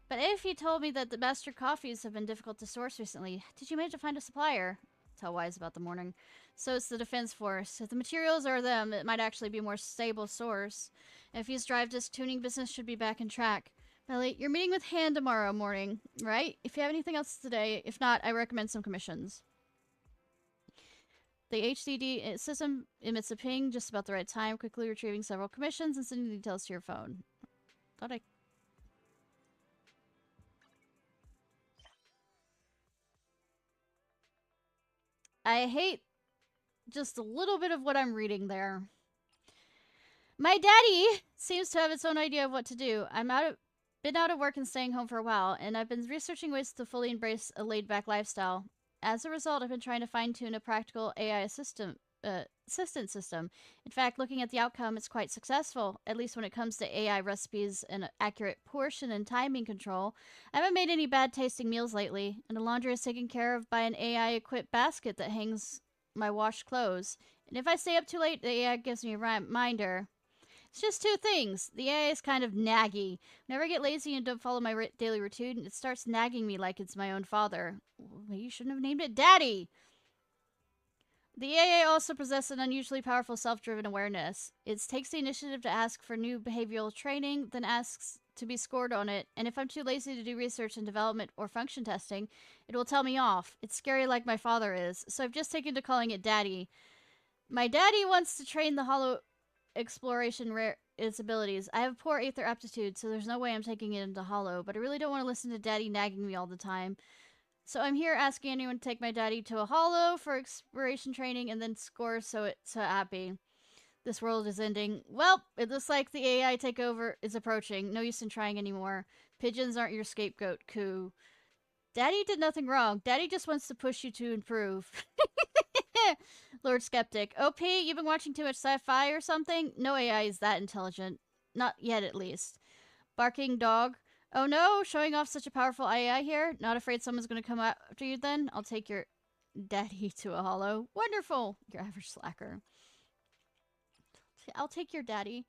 But if you told me that the master coffees have been difficult to source recently, did you manage to find a supplier? Tell Wise about the morning. So it's the Defense Force. If the materials are them, it might actually be a more stable source. If his drive disc tuning business should be back on track. Belly, you're meeting with Han tomorrow morning, right? If you have anything else today, if not, I recommend some commissions. The HDD system emits a ping just about the right time, quickly retrieving several commissions and sending details to your phone. Thought I hate just a little bit of what I'm reading there. My daddy seems to have its own idea of what to do. Been out of work and staying home for a while, and I've been researching ways to fully embrace a laid-back lifestyle. As a result, I've been trying to fine-tune a practical AI assistant system. In fact, looking at the outcome, it's quite successful, at least when it comes to AI recipes and accurate portion and timing control. I haven't made any bad-tasting meals lately, and the laundry is taken care of by an AI-equipped basket that hangs my washed clothes. And if I stay up too late, the AI gives me a reminder. It's just two things. The AI is kind of naggy. Whenever I get lazy and don't follow my daily routine, it starts nagging me like it's my own father. Well, you shouldn't have named it Daddy! The AI also possesses an unusually powerful self-driven awareness. It takes the initiative to ask for new behavioral training, then asks to be scored on it, and if I'm too lazy to do research and development or function testing, it will tell me off. It's scary like my father is, so I've just taken to calling it Daddy. My daddy wants to train the Hollow exploration its abilities. I have poor Aether aptitude, so there's no way I'm taking it into Hollow, but I really don't want to listen to Daddy nagging me all the time. So I'm here asking anyone to take my daddy to a Hollow for exploration training and then score so it's happy. This world is ending. Well, it looks like the AI takeover is approaching. No use in trying anymore. Pigeons aren't your scapegoat, Coo. Daddy did nothing wrong. Daddy just wants to push you to improve. Lord Skeptic. OP, you've been watching too much sci-fi or something? No AI is that intelligent. Not yet, at least. Barking dog. Oh no, showing off such a powerful AI here? Not afraid someone's gonna come after you then? I'll take your daddy to a Hollow. Wonderful! Your average slacker. I'll take your daddy.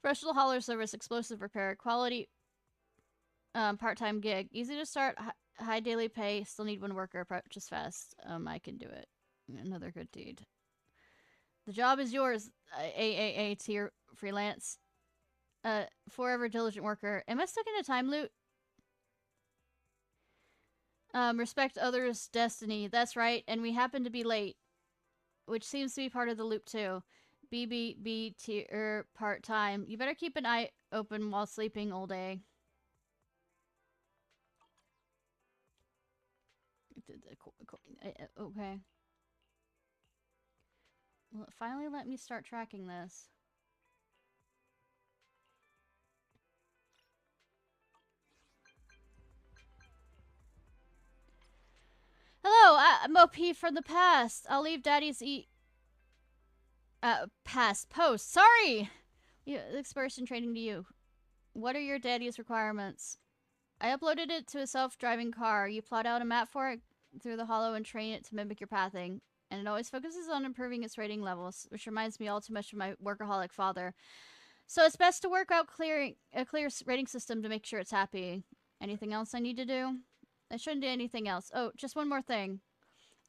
Professional hauler service, explosive repair, quality part-time gig. Easy to start, high daily pay, still need one worker, purchase fast. I can do it. Another good deed. The job is yours, AAA tier freelance. Forever diligent worker. Am I stuck in a time loop? Respect others' destiny. That's right, and we happen to be late. Which seems to be part of the loop too. BBB tier part-time. You better keep an eye open while sleeping all day. Okay. Well, finally let me start tracking this. Hello, I'm OP from the past. I'll leave Daddy's past post. Sorry! Exploration training to you. What are your daddy's requirements? I uploaded it to a self-driving car. You plot out a map for it through the Hollow and train it to mimic your pathing. And it always focuses on improving its rating levels, which reminds me all too much of my workaholic father. So it's best to work out a clear rating system to make sure it's happy. Anything else I need to do? I shouldn't do anything else. Oh, just one more thing.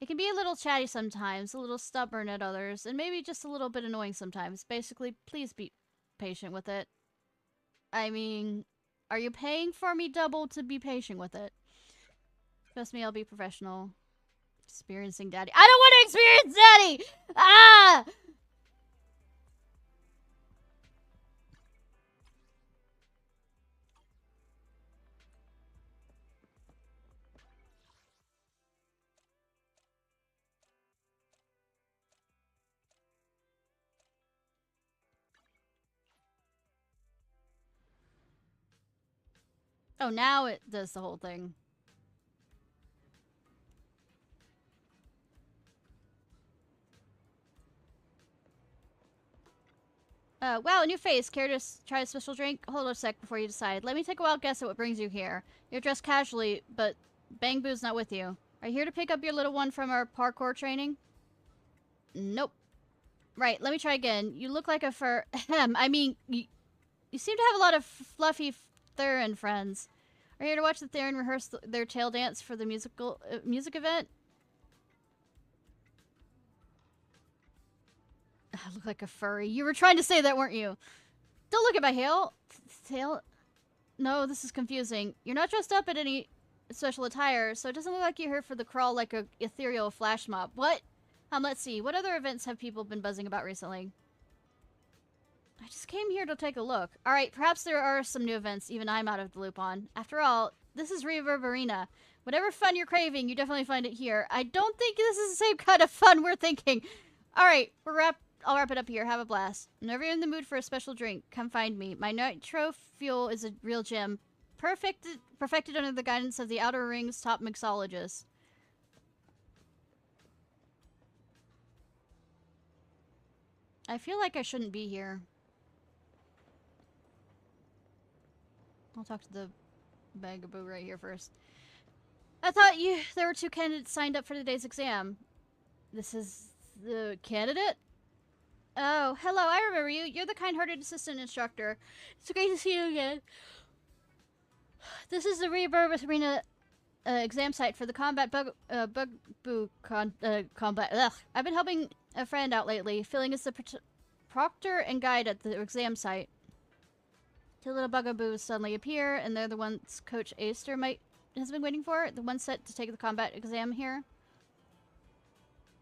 It can be a little chatty sometimes, a little stubborn at others, and maybe just a little bit annoying sometimes. Basically, please be patient with it. I mean, are you paying for me double to be patient with it? Trust me, I'll be professional. Experiencing daddy. I don't want to experience daddy! Ah! Oh, now it does the whole thing. Wow, a new face. Care to try a special drink? Hold on a sec before you decide. Let me take a wild guess at what brings you here. You're dressed casually, but Bang Boo's not with you. Are you here to pick up your little one from our parkour training? Nope. Right, let me try again. You look like a fur... I mean, you seem to have a lot of fluffy Theron friends. Are you here to watch the Theron rehearse their tail dance for the music event? I look like a furry. You were trying to say that, weren't you? Don't look at my tail. No, this is confusing. You're not dressed up in any special attire, so it doesn't look like you're here for the crawl like a ethereal flash mob. What? Let's see. What other events have people been buzzing about recently? I just came here to take a look. Alright, perhaps there are some new events even I'm out of the loop on. After all, this is Reverb Arena. Whatever fun you're craving, you definitely find it here. I don't think this is the same kind of fun we're thinking. Alright, I'll wrap it up here. Have a blast. Whenever you're in the mood for a special drink, come find me. My nitro fuel is a real gem. Perfected under the guidance of the Outer Ring's top mixologist. I feel like I shouldn't be here. I'll talk to the Bagaboo right here first. I thought there were 2 candidates signed up for today's exam. This is the candidate? Oh, hello, I remember you. You're the kind-hearted assistant instructor. It's great to see you again. This is the Reverb Arena exam site for the Bugaboo combat. Ugh. I've been helping a friend out lately, feeling as the proctor and guide at the exam site. 2 little bugaboos suddenly appear, and they're the ones Coach Aster has been waiting for. The ones set to take the combat exam here.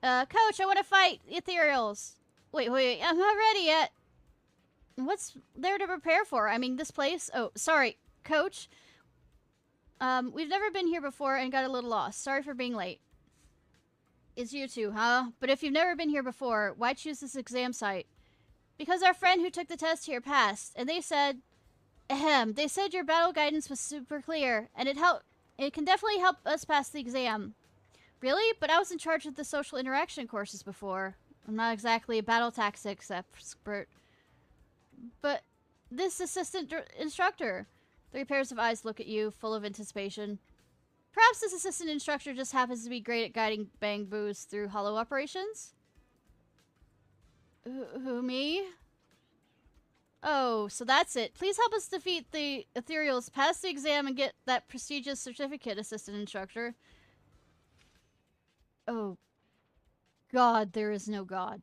Coach, I want to fight ethereals. Wait, I'm not ready yet. What's there to prepare for? I mean, this place... Oh, sorry, Coach. We've never been here before and got a little lost. Sorry for being late. It's you two, huh? But if you've never been here before, why choose this exam site? Because our friend who took the test here passed, and they said... They said your battle guidance was super clear, and it can definitely help us pass the exam. Really? But I was in charge of the social interaction courses before. I'm not exactly a battle tactics expert. But this assistant instructor... 3 pairs of eyes look at you, full of anticipation. Perhaps this assistant instructor just happens to be great at guiding Bang Boos through hollow operations? Who, me? Oh, so that's it. Please help us defeat the ethereals, pass the exam, and get that prestigious certificate, assistant instructor. Oh, God, there is no God.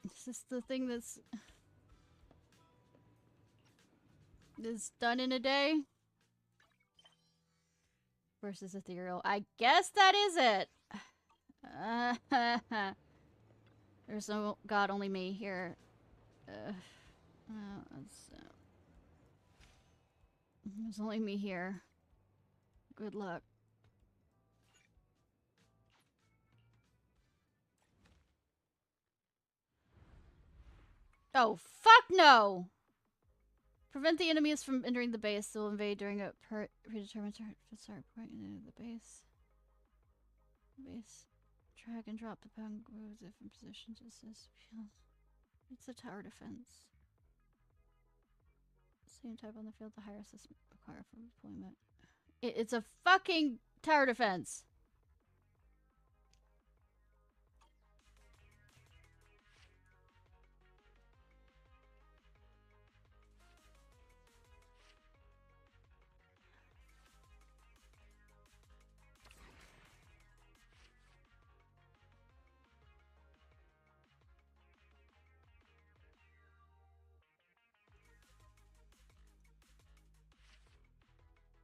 Is this the thing that's done in a day? Versus ethereal. I guess that is it. There's no God, only me here. There's only me here. Good luck. Oh, fuck no! Prevent the enemies from entering the base. They'll invade during a predetermined start point into the base. Drag and drop the pound with different positions. It's a tower defense. Same type on the field. The higher assessment required for deployment. It's a fucking tower defense.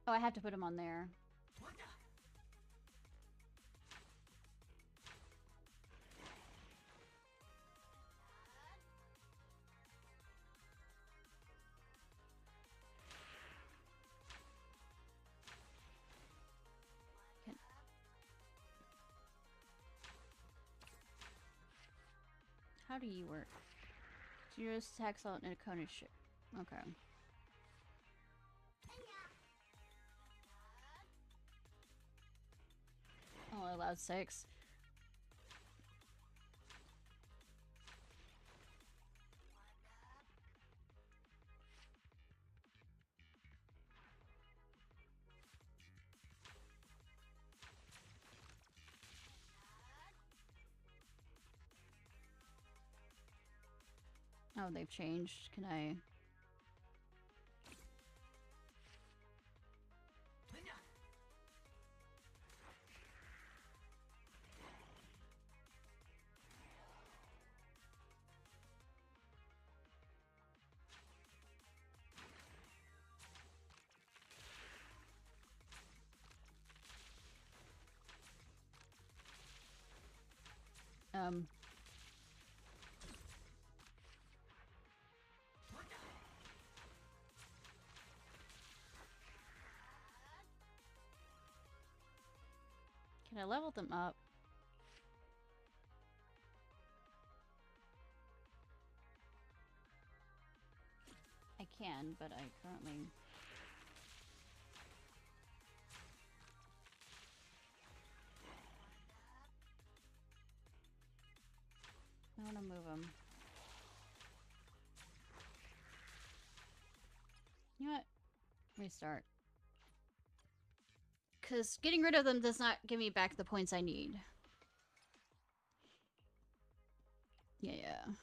Oh, I have to put him on there. How do you work? Zero's attack salt and a cone shit. Okay. Only allowed 6. Oh, they've changed. Can I... Can I level them up? I can, but I currently... I want to move them. You know what? Restart. Because getting rid of them does not give me back the points I need. Yeah, yeah.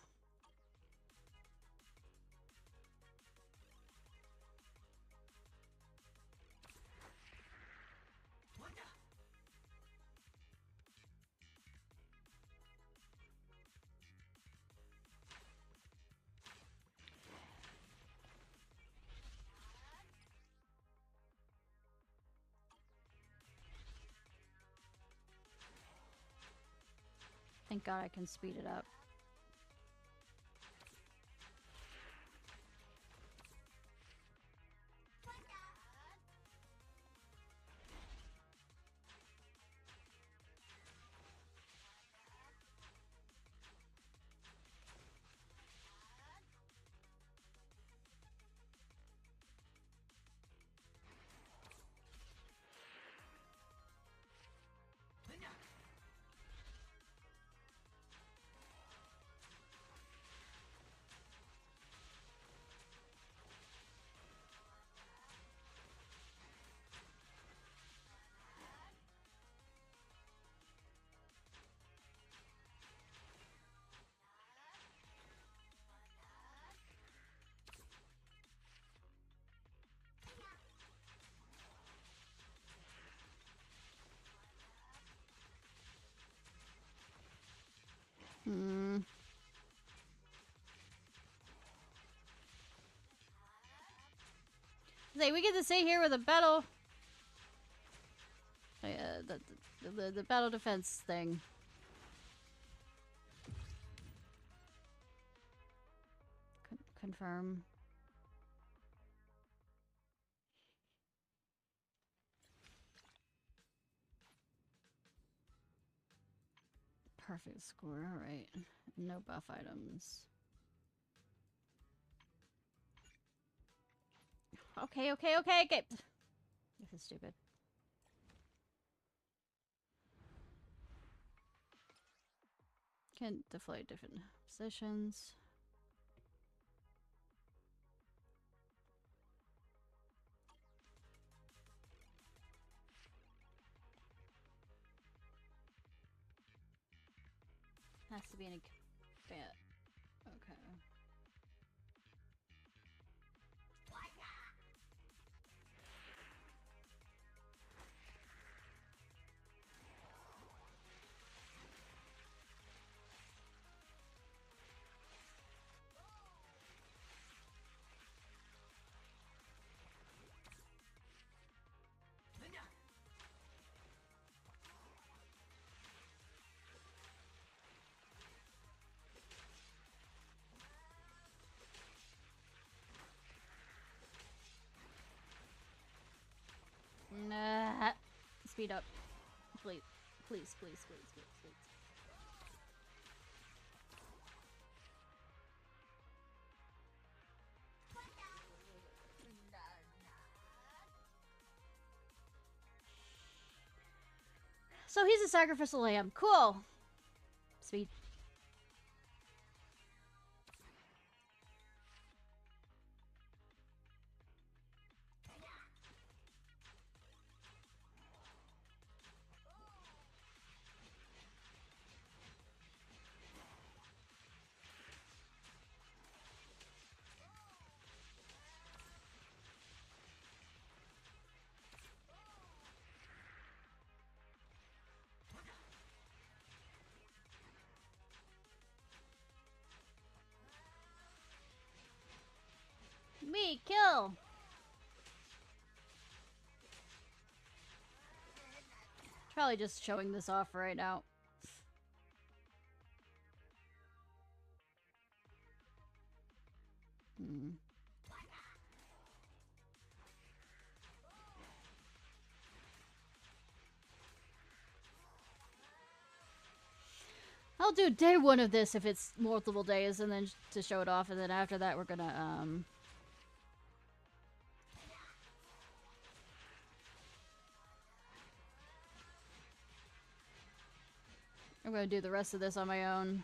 Thank God I can speed it up. Say we get to stay here with a battle. Oh, yeah, the battle defense thing. Confirm. Perfect score. All right. No buff items. Okay. This is stupid. Can deploy different positions. Has to be in a bit. Okay. Nah. Speed up. Please. Please. So he's a sacrificial lamb. Cool. Sweet. Me, kill! Probably just showing this off right now. Hmm. I'll do day one of this if it's multiple days, and then to show it off, and then after that we're gonna, I'm gonna do the rest of this on my own.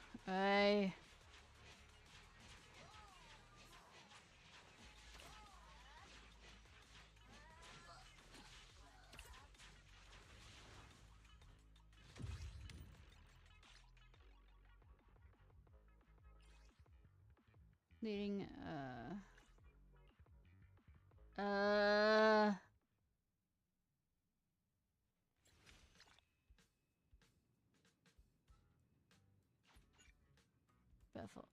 Needing, Bethel.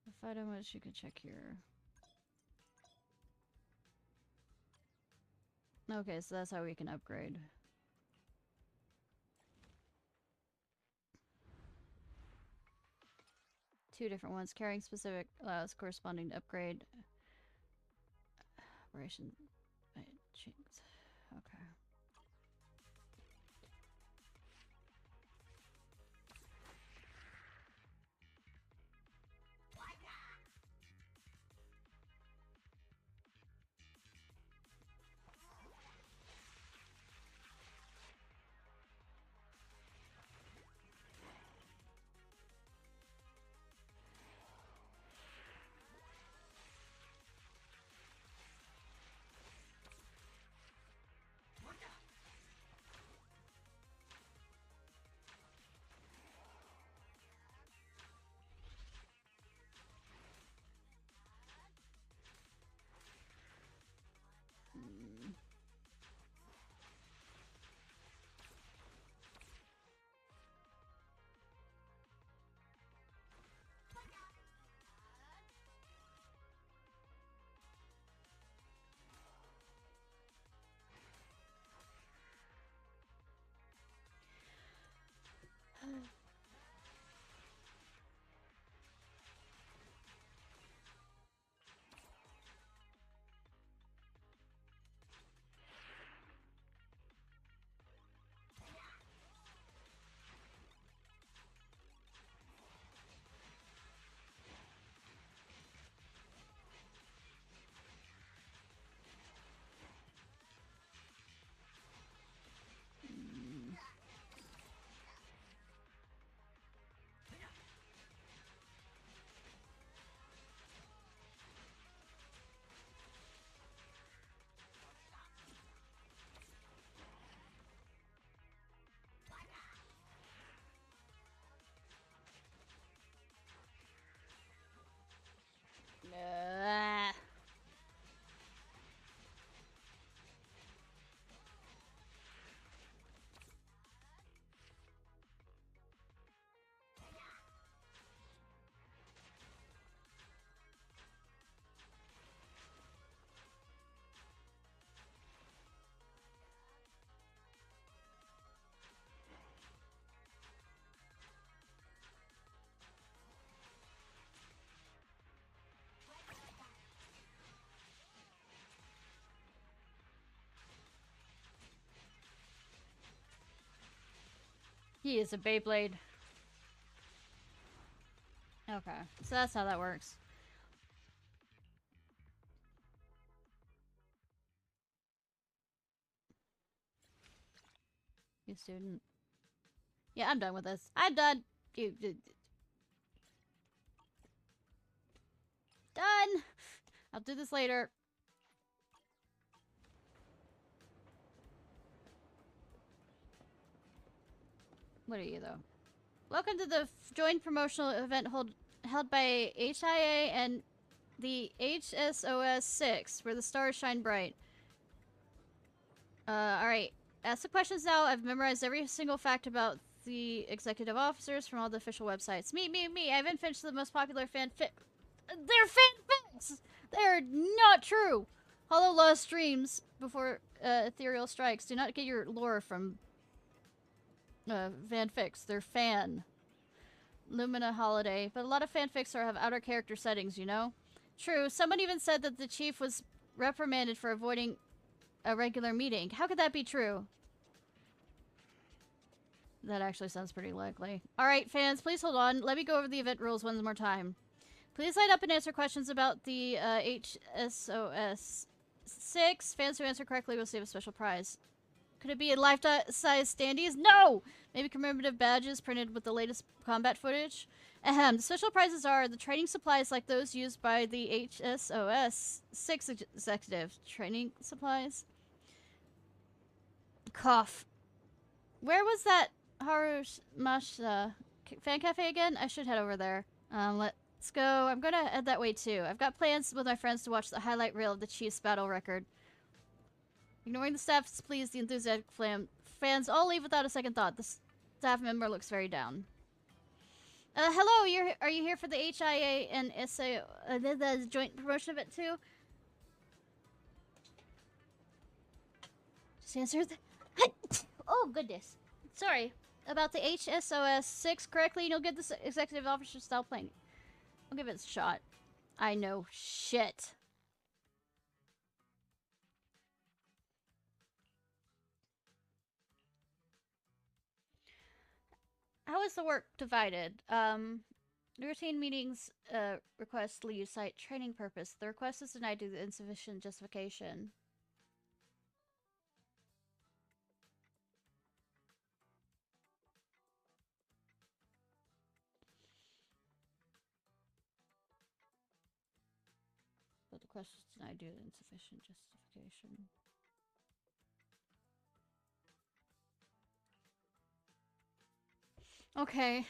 If I don't much, you could check here. Okay, so that's how we can upgrade. Two different ones. Carrying specific allows corresponding to upgrade. Operation. Jinx. Okay. He is a Beyblade. Okay, so that's how that works. You student. Yeah, I'm done with this. I'm done. Done! I'll do this later. What are you, though? Welcome to the joint promotional event held by HIA and the HSOS 6, where the stars shine bright. Alright. Ask the questions now. I've memorized every single fact about the executive officers from all the official websites. Me. I haven't finished the most popular fanfic. They're fanfics! They're not true! Hollow lost streams before ethereal strikes. Do not get your lore from fanfics. They're fan. Lumina Holiday. But a lot of fanfics have outer character settings, you know? True. Someone even said that the chief was reprimanded for avoiding a regular meeting. How could that be true? That actually sounds pretty likely. Alright, fans, please hold on. Let me go over the event rules one more time. Please line up and answer questions about the HSOS 6. Fans who answer correctly will receive a special prize. Could it be a life-size standees? No! Maybe commemorative badges printed with the latest combat footage? Ahem. The special prizes are the training supplies like those used by the HSOS 6 executive. Training supplies? Cough. Where was that Harumasha fan cafe again? I should head over there. Let's go. I'm gonna head that way too. I've got plans with my friends to watch the highlight reel of the Chief's battle record. Ignoring the staff's pleas, the enthusiastic fans all leave without a second thought. The staff member looks very down. Hello, are you here for the HIA and SA, the joint promotion event too? Just answer the... Oh, goodness. Sorry. About the HSOS 6 correctly, you'll get this executive officer style plane. I'll give it a shot. I know shit. How is the work divided? Routine meetings request leave site training purpose. The request is denied due to insufficient justification. But the request is denied due to insufficient justification. Okay.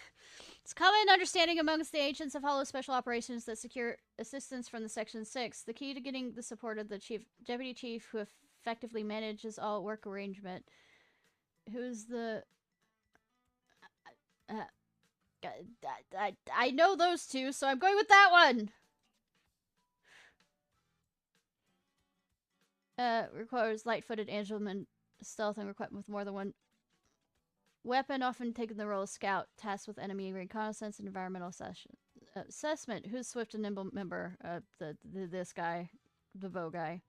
It's common understanding amongst the agents of Hollow Special Operations that secure assistance from the Section 6. The key to getting the support of the Deputy Chief who effectively manages all work arrangement. Who's the... I know those two, so I'm going with that one! Requires light-footed Angelman stealth and equipped with more than one weapon, often taking the role of scout, tasked with enemy reconnaissance and environmental assessment. Who's swift and nimble member? This guy. The bow guy.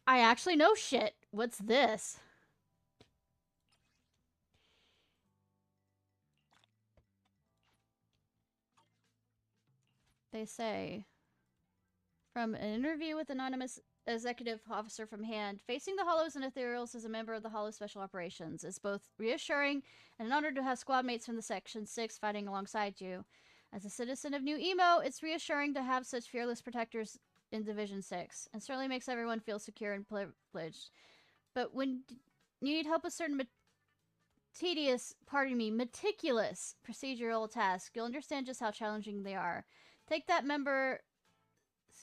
I actually know shit. What's this? They say... From an interview with anonymous executive officer from Hand, facing the Hollows and Ethereals as a member of the Hollow Special Operations is both reassuring and an honor to have squad mates from the Section 6 fighting alongside you. As a citizen of New Emo, it's reassuring to have such fearless protectors in Division 6, and certainly makes everyone feel secure and privileged. But when you need help with certain meticulous procedural tasks, you'll understand just how challenging they are. Take that member...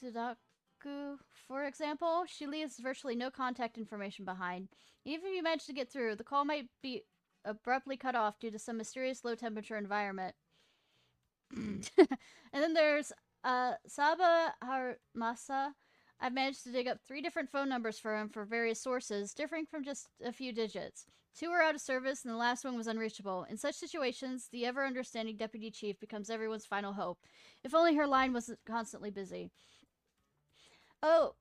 Sudaku, for example. She leaves virtually no contact information behind. Even if you manage to get through, the call might be abruptly cut off due to some mysterious low-temperature environment. And then there's Saba Haramasa. I've managed to dig up 3 different phone numbers for him for various sources, differing from just a few digits. 2 were out of service, and the last one was unreachable. In such situations, the ever-understanding Deputy Chief becomes everyone's final hope. If only her line wasn't constantly busy. Oh,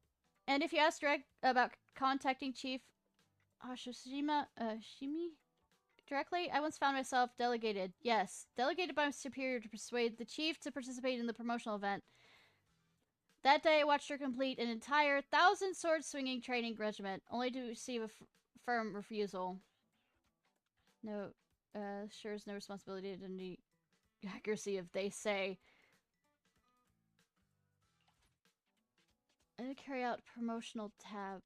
and if you ask direct about contacting Chief Shimi directly, I once found myself delegated. Yes, delegated by my superior to persuade the Chief to participate in the promotional event. That day, I watched her complete an entire 1,000-sword swinging training regiment, only to receive a firm refusal. No, sure is no responsibility to the accuracy of they say. I carry out promotional tab.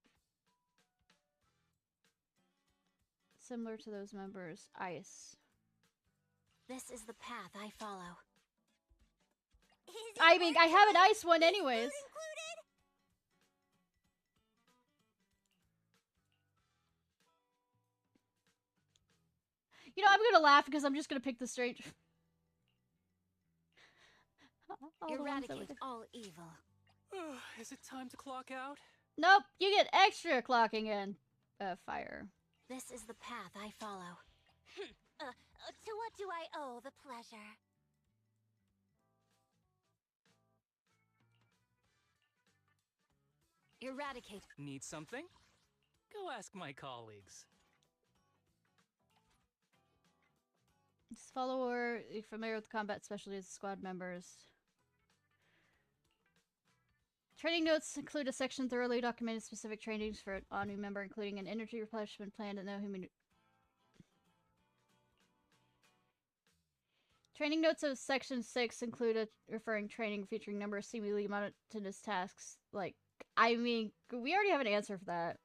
Similar to those members. Ice. This is the path I follow. I mean, I have an ice one anyways. You know, I'm gonna laugh because I'm just gonna pick the strange. Eradicate all evil. Is it time to clock out? Nope, you get extra clocking in. Fire. This is the path I follow. To what do I owe the pleasure? Eradicate. Need something? Go ask my colleagues. This follower, you're familiar with combat specialties, squad members. Training notes include a section thoroughly documented specific trainings for a new member, including an energy replenishment plan to know whom. Training notes of section 6 include a referring training featuring number of seemingly monotonous tasks. Like, I mean, we already have an answer for that.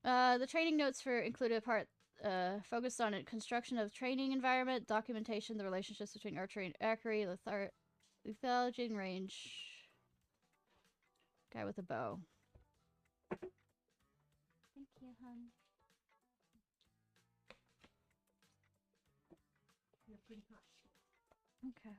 The training notes for include a part focused on a construction of training environment, documentation, the relationships between archery and archery, lethology and range. Guy with a bow. Thank you, hon. You're pretty hot. Okay.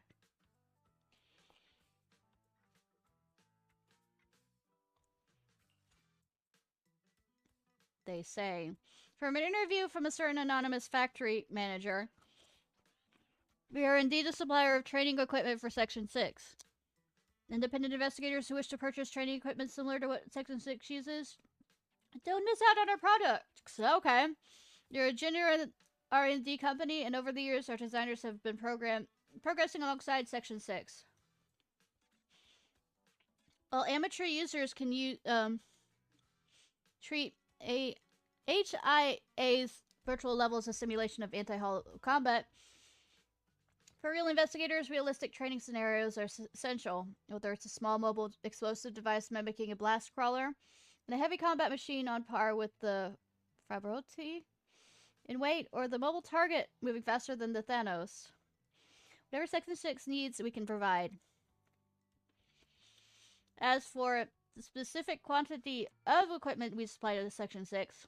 They say. From an interview from a certain anonymous factory manager, we are indeed a supplier of training equipment for Section 6. Independent investigators who wish to purchase training equipment similar to what Section 6 uses, don't miss out on our products. Okay. You're a genuine R&D company, and over the years, our designers have been progressing alongside Section 6. While amateur users can treat HIA's virtual levels of simulation of anti-holo combat, for real investigators, realistic training scenarios are essential, whether it's a small mobile explosive device mimicking a blast crawler, and a heavy combat machine on par with the Fabroti in weight, or the mobile target moving faster than the Thanos. Whatever Section 6 needs, we can provide. As for the specific quantity of equipment we supply to Section 6,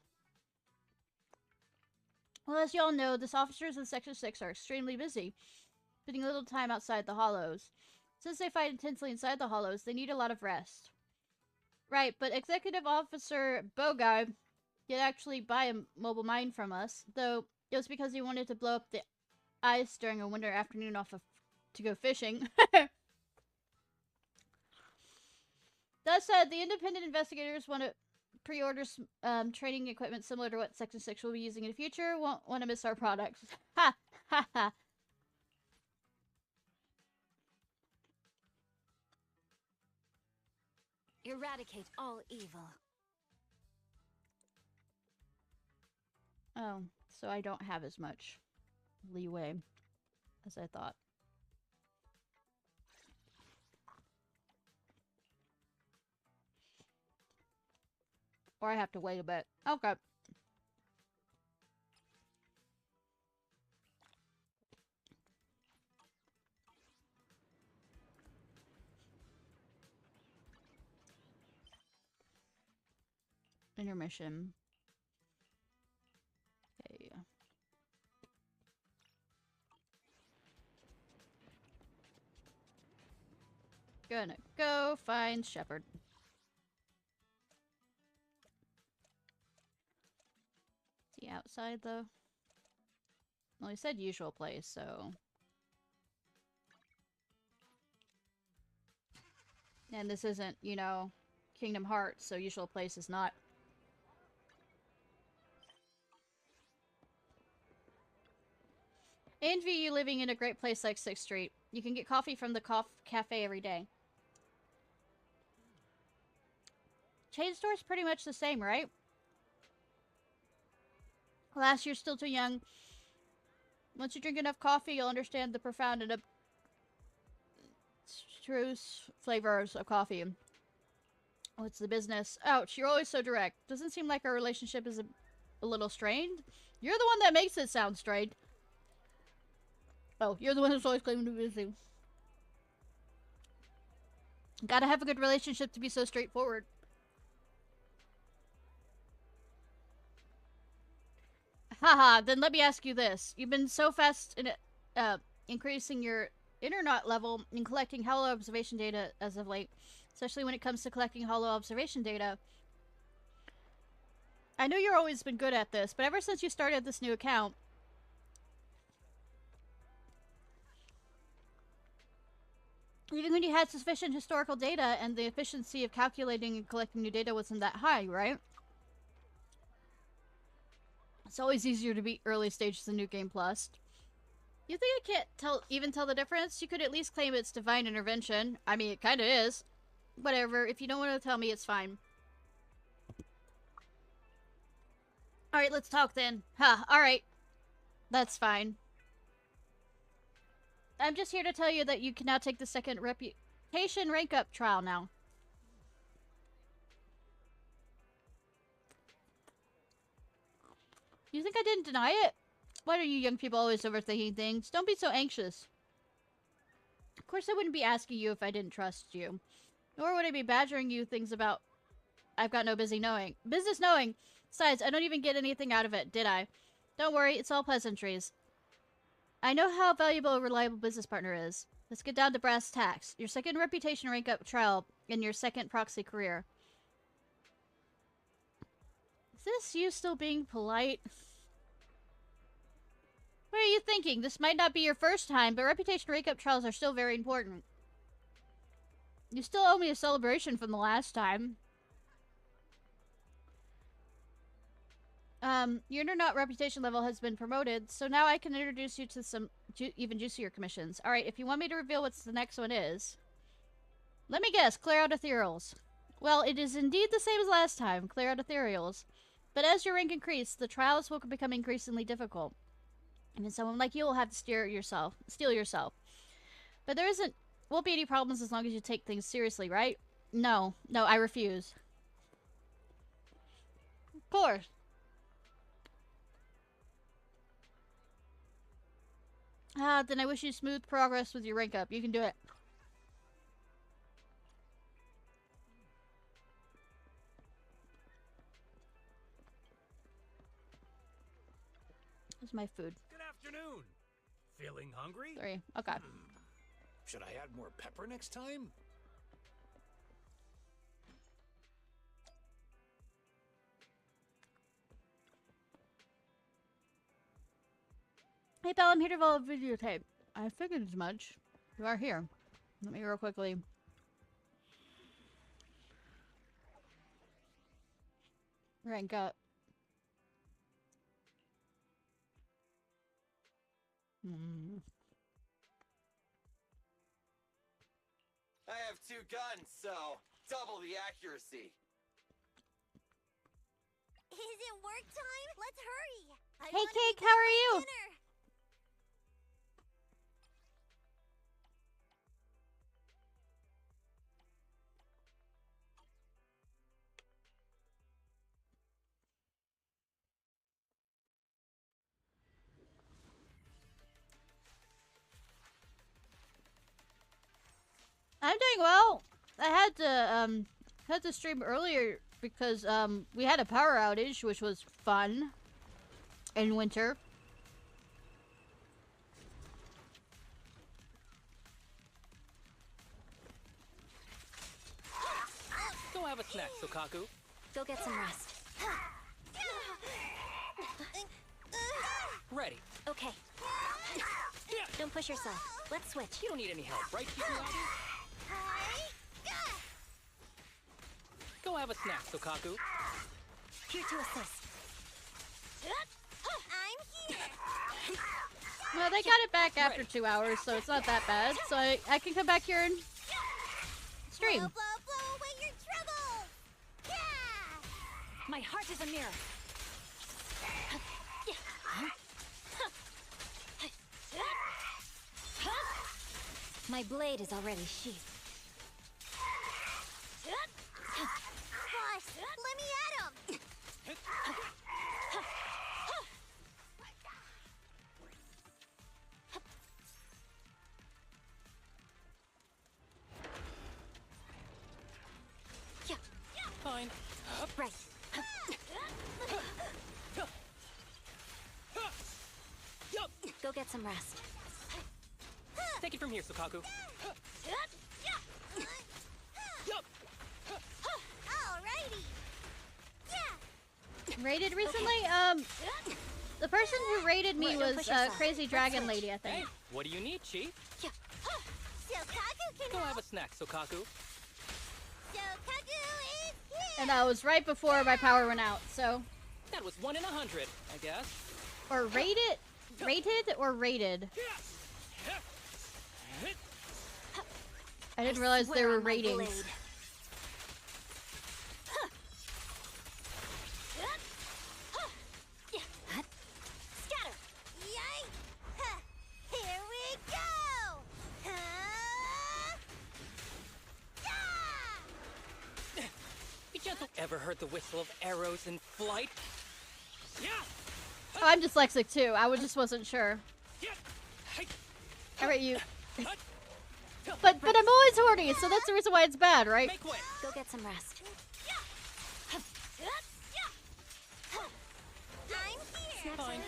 well, as you all know, the officers in Section 6 are extremely busy, spending little time outside the hollows. Since they fight intensely inside the hollows, they need a lot of rest. Right, but Executive Officer Bogai did actually buy a mobile mine from us, though it was because he wanted to blow up the ice during a winter afternoon to go fishing. That said, the independent investigators want to pre-order training equipment similar to what Section 6 will be using in the future. Won't want to miss our products. Ha! Ha ha! Eradicate all evil. Oh, so I don't have as much leeway as I thought. Or I have to wait a bit. Okay. Intermission. Okay. Gonna go find Shepard. Is he outside though? Well, he said usual place, so. And this isn't, you know, Kingdom Hearts, so usual place is not. Envy you living in a great place like 6th Street. You can get coffee from the cafe every day. Chain store's pretty much the same, right? Alas, you're still too young. Once you drink enough coffee, you'll understand the profound and abstruse flavors of coffee. What's the business? Ouch, you're always so direct. Doesn't seem like our relationship is a little strained. You're the one that makes it sound strained. Oh, you're the one who's always claiming to be busy. Gotta have a good relationship to be so straightforward. Haha, then let me ask you this. You've been so fast in increasing your internet level and collecting hollow observation data as of late, especially when it comes to collecting hollow observation data. I know you've always been good at this, but ever since you started this new account, even when you had sufficient historical data and the efficiency of calculating and collecting new data wasn't that high, right? It's always easier to beat early stages of New Game Plus. You think I can't even tell the difference? You could at least claim it's divine intervention. I mean, it kinda is. Whatever, if you don't want to tell me, it's fine. Alright, let's talk then. Huh, alright. That's fine. I'm just here to tell you that you can now take the second reputation rank up trial now. You think I didn't deny it? Why are you young people always overthinking things? Don't be so anxious. Of course I wouldn't be asking you if I didn't trust you. Nor would I be badgering you things about I've got no business knowing. Besides, I don't even get anything out of it, did I? Don't worry, it's all pleasantries. I know how valuable a reliable business partner is. Let's get down to brass tacks. Your second reputation rank up trial in your second proxy career. Is this you still being polite? What are you thinking? This might not be your first time, but reputation rank up trials are still very important. You still owe me a celebration from the last time. Your internet reputation level has been promoted, so now I can introduce you to some even juicier commissions. Alright, if you want me to reveal what the next one is. Let me guess, clear out ethereals. Well, it is indeed the same as last time, clear out ethereals. But as your rank increases, the trials will become increasingly difficult. Even someone like you will have to steel yourself. But won't be any problems as long as you take things seriously, right? No, I refuse. Of course. Then I wish you smooth progress with your rank up. You can do it. Here's my food. Good afternoon. Feeling hungry? Sorry. Okay. Should I add more pepper next time? Hey pal, I'm here to develop a videotape. I figured as much. You are here. Let me real quickly. Rank up. I have 2 guns, so double the accuracy. Is it work time? Let's hurry. I Hey wanna Cake, eat how are you? dinner. I'm doing well. I had to stream earlier because we had a power outage, which was fun in winter. Go have a snack, Sokaku. Go get some rest. Ready. Okay. Don't push yourself. Let's switch. You don't need any help, right, Kikuragi? Go have a snack, Sokaku. Here to assist. I'm here. Well, they got it back after 2 hours, so it's not that bad. So I can come back here and stream. Blow, blow, blow away your troubles! Yeah! My heart is a mirror. My blade is already sheathed. Boss, let me at him! Fine. Right. Go get some rest. Take it from here, Sokaku. Alrighty! Raided recently? The person who raided me Don't was push yourself. Crazy Dragon Lady, I think. Hey, what do you need, Chief? Shokaku can Go help! have a snack, Sokaku. Shokaku is here! And that was right before my power went out, so... That was 1 in 100, I guess. Or raided? Rated or raided? I didn't realize there Swear were on my ratings. blade. Scatter! Yay! Huh. Here we go! Huh? Yeah! Be gentle. Ever heard the whistle of arrows in flight? Yeah. Oh, I'm dyslexic too. I just wasn't sure. Alright, you... But I'm always horny, so that's the reason why it's bad, right? Make way. Go get some rest. I'm here! Fine.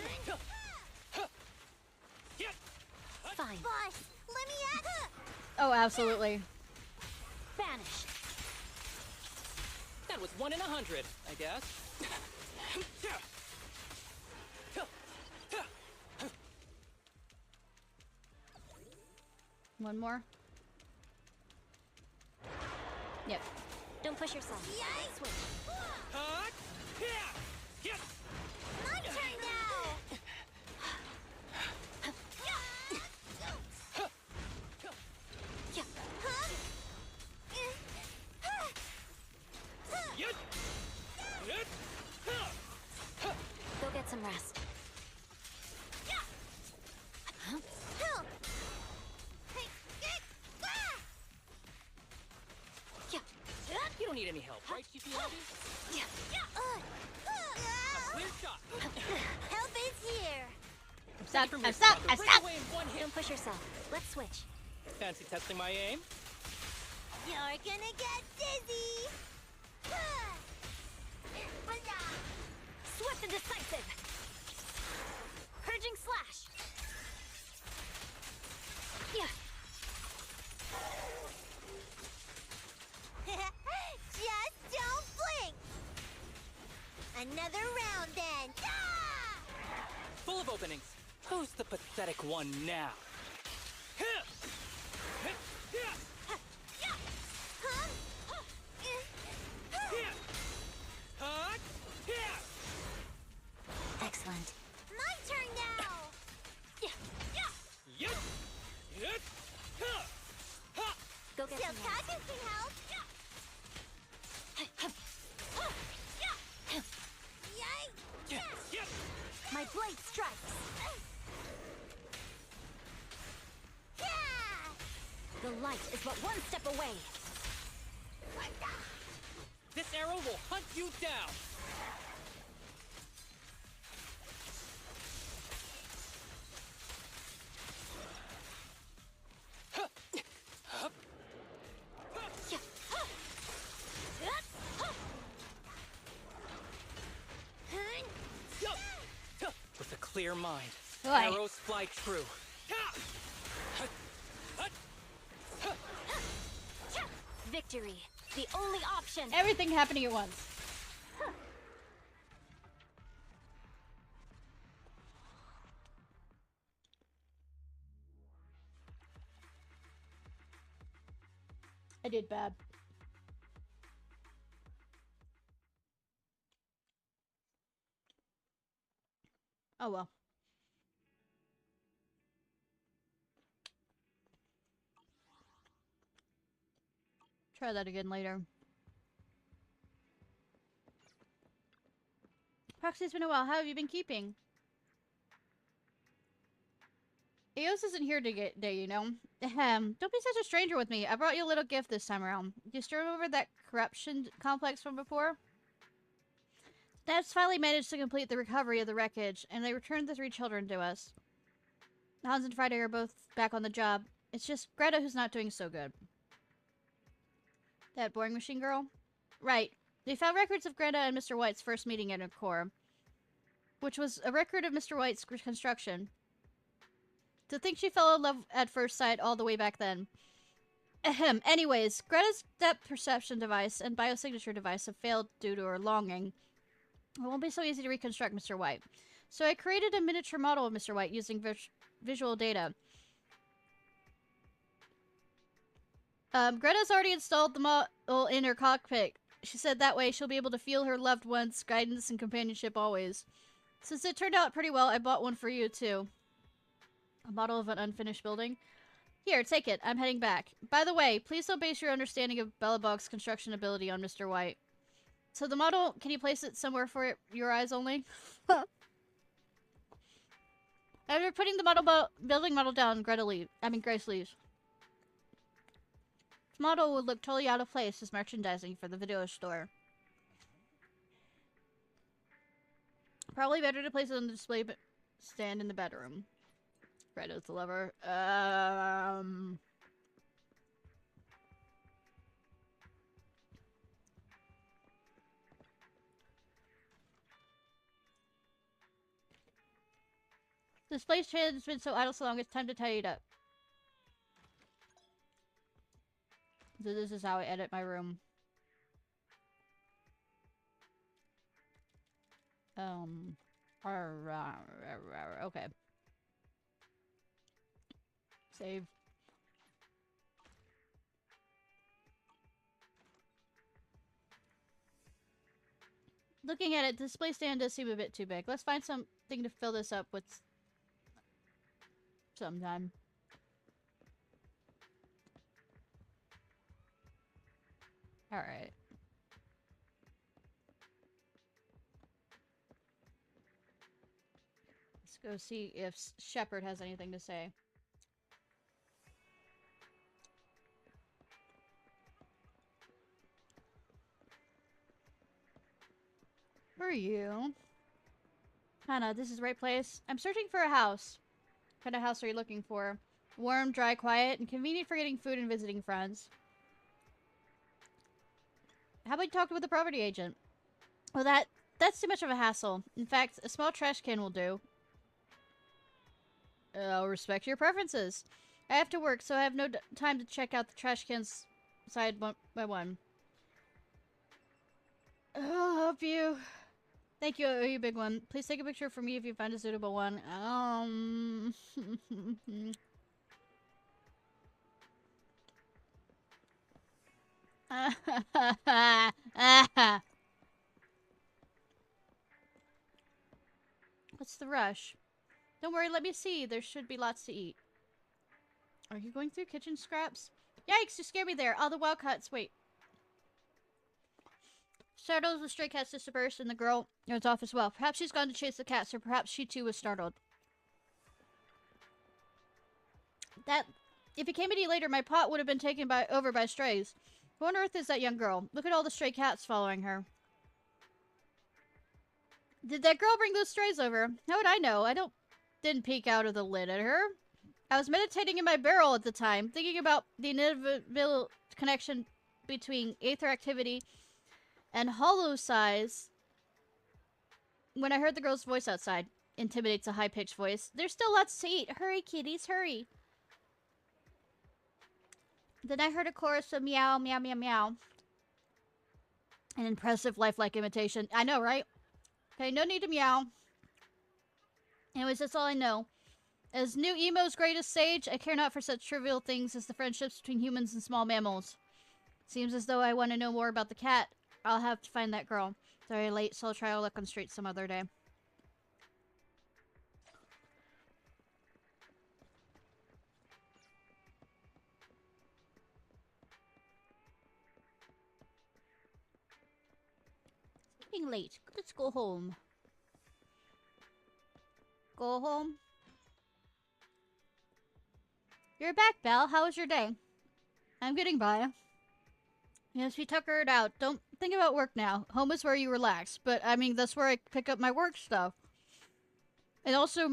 Fine. Boss, let me at him! Oh, absolutely. Banish. That was 1 in 100, I guess. One more. Yep. Don't push yourself. Yay! Switch. My turn now! Go get some rest. You don't need any help, right, Chief Miyagi? A clear shot. Help is here! Stop! From I here, stop! Sokaku. I Break stop! away in one hit. Don't push yourself. Let's switch. Fancy testing my aim? You're gonna get dizzy! Swift and decisive. Purging slash. Yeah. Just don't blink! Another round then! Full of openings. Who's the pathetic one now? Excellent. My turn now! Go get some rest. Shokaku can help! Yay! My blade strikes. The light is but one step away. This arrow will hunt you down. With a clear mind, Boy. arrows fly true. Victory, the only option. Everything happening at once. I did bad. Oh well. try that again later. Proxy, it's been a while. How have you been keeping? Eos isn't here today, you know. Don't be such a stranger with me. I brought you a little gift this time around. Do you still remember that corruption complex from before? Dad's finally managed to complete the recovery of the wreckage, and they returned the 3 children to us. Hans and Friday are both back on the job. It's just Greta who's not doing so good. That boring machine girl? Right. They found records of Greta and Mr. White's first meeting at Core, which was a record of Mr. White's construction. To think she fell in love at first sight all the way back then. Ahem. Anyways, Greta's depth perception device and biosignature device have failed due to her longing. It won't be so easy to reconstruct Mr. White. So I created a miniature model of Mr. White using visual data. Greta's already installed the model in her cockpit. She said that way she'll be able to feel her loved one's guidance and companionship always. Since it turned out pretty well, I bought one for you too. A model of an unfinished building. Here, take it. I'm heading back. By the way, please don't base your understanding of Bellabog's construction ability on Mr. White. So the model, can you place it somewhere for your eyes only? After putting the building model down, Grace leaves. This model would look totally out of place as merchandising for the video store. Probably better to place it on the display stand in the bedroom. Greta's the lover. The display stand has been so idle so long, it's time to tidy it up. So this is how I edit my room. Okay. Save. Looking at it, the display stand does seem a bit too big. Let's find something to fill this up with sometime. Alright. Let's go see if Shepard has anything to say. Who are you? Hannah, this is the right place. I'm searching for a house. What kind of house are you looking for? Warm, dry, quiet, and convenient for getting food and visiting friends. How about you talk with the property agent? Well, that's too much of a hassle. In fact, a small trash can will do. I'll respect your preferences. I have to work, so I have no time to check out the trash cans side one by one. I'll help you. Thank you, you big one. Please take a picture for me if you find a suitable one. What's the rush? Don't worry, let me see. There should be lots to eat. Are you going through kitchen scraps? Yikes, you scared me there. All the wild cuts. Wait. Startled, the stray cats dispersed, and the girl was off as well. Perhaps she's gone to chase the cats, or perhaps she too was startled. If it came any later, my pot would have been taken over by strays. Who on earth is that young girl? Look at all the stray cats following her. Did that girl bring those strays over? How would I know? Didn't peek out of the lid at her. I was meditating in my barrel at the time, thinking about the inevitable connection between aether activity and hollow size when I heard the girl's voice outside. Intimidates a high-pitched voice. There's still lots to eat. Hurry, kitties, hurry. Then I heard a chorus of meow, meow, meow, meow. An impressive lifelike imitation. I know, right? Okay, no need to meow. Anyways, that's all I know. As New Emo's greatest sage, I care not for such trivial things as the friendships between humans and small mammals. Seems as though I want to know more about the cat. I'll have to find that girl. Sorry, late, so I'll try to look on street some other day. getting late. Let's go home. Go home. You're back, Belle. How was your day? I'm getting by. Yes, we tuckered out. Don't think about work now. Home is where you relax. But, I mean, that's where I pick up my work stuff. And also,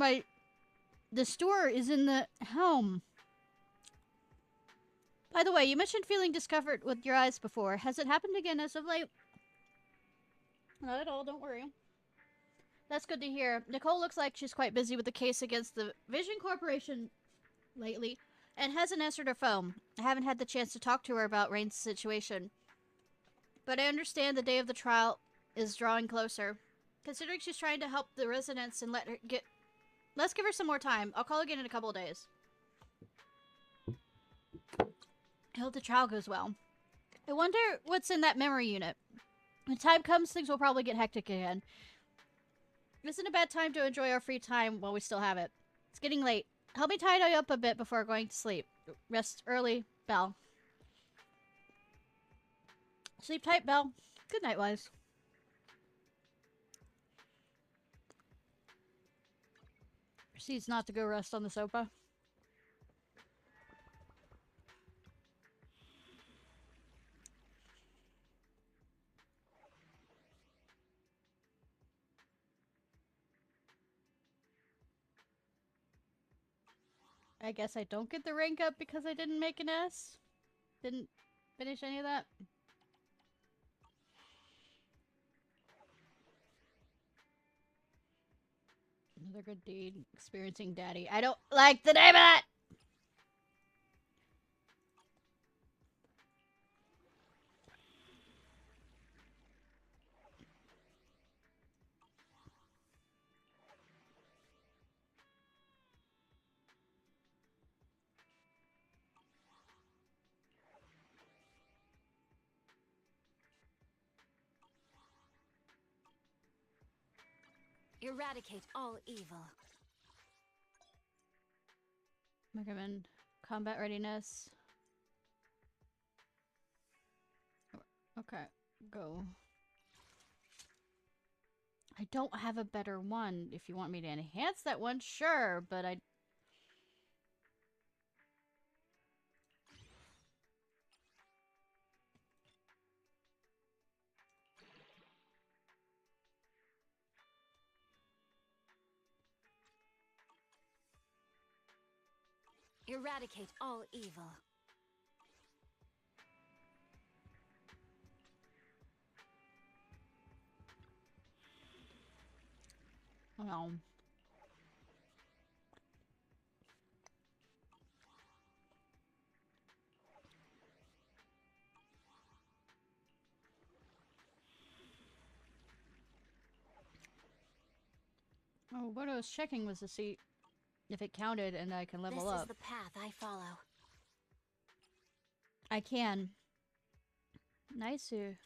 the store is in the home. By the way, you mentioned feeling discomfort with your eyes before. Has it happened again as of late? Not at all, don't worry. That's good to hear. Nicole looks like she's quite busy with the case against the Vision Corporation lately, and hasn't answered her phone. I haven't had the chance to talk to her about Rain's situation. But I understand the day of the trial is drawing closer. Considering she's trying to help the residents and let's give her some more time. I'll call again in a couple of days. I hope the trial goes well. I wonder what's in that memory unit. When time comes, things will probably get hectic again. Isn't a bad time to enjoy our free time while we still have it. It's getting late. Help me tidy up a bit before going to sleep. Rest early, Belle. Sleep tight, Belle. Good night, Wise. Proceeds not to go rest on the sofa. I guess I don't get the rank up because I didn't make an S. Didn't finish any of that. Another good deed. Experiencing daddy. I don't like the name of that! Eradicate all evil. Recommend combat readiness. Okay, go. I don't have a better one. If you want me to enhance that one, sure, but I... Eradicate all evil. Well... Oh, what I was checking was to see if it counted and I can level This up. is the path I follow. I can. Nice. I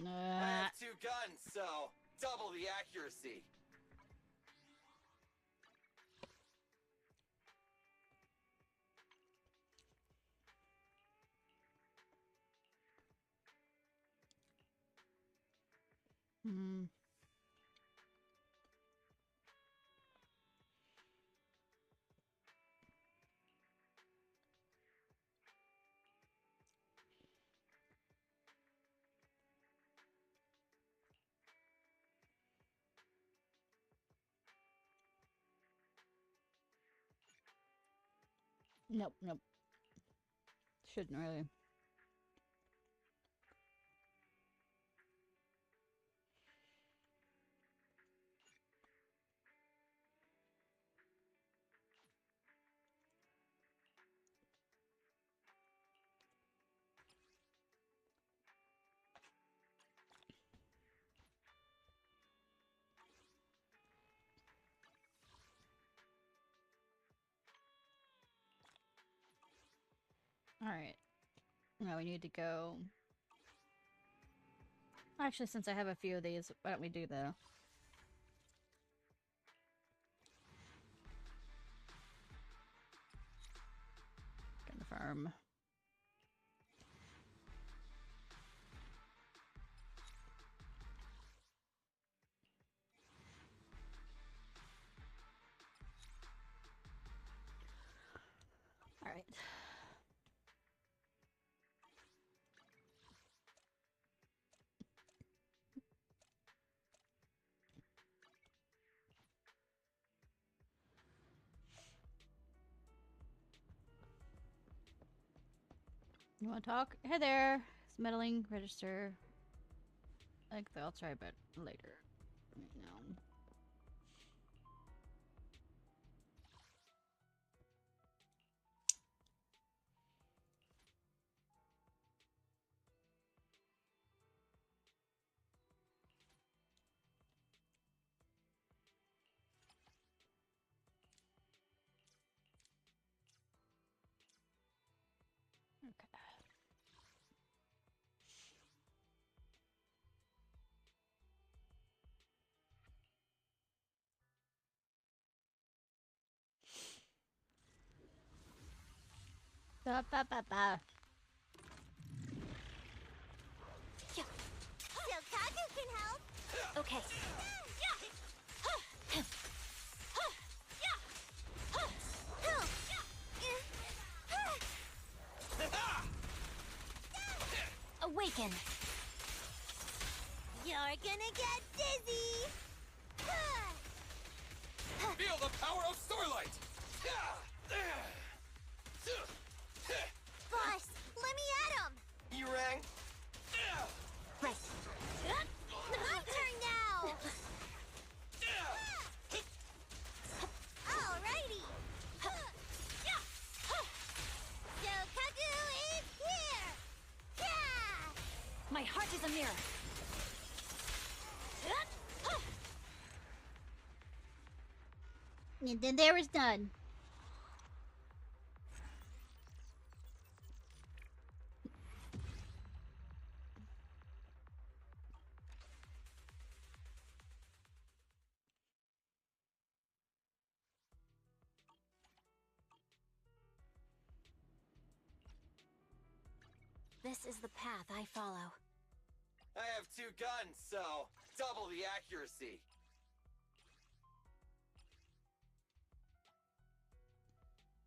have 2 guns, so double the accuracy. Hmm. Nope, nope. Shouldn't really. Alright. Now we need to go... Actually, since I have a few of these, why don't we do the... Confirm. All right. You want to talk? Hey there. It's meddling register. I think I'll try, but later. Right now. Okay. Ba ba ba ba. So Kagu can help. Okay. Awaken. You're gonna get dizzy. Feel the power of Starlight! Boss, let me at him. You rang? Right. My turn now. Alrighty. So Kagu is here. My heart is a mirror. And then there was none. This is the path I follow. I have 2 guns, so double the accuracy.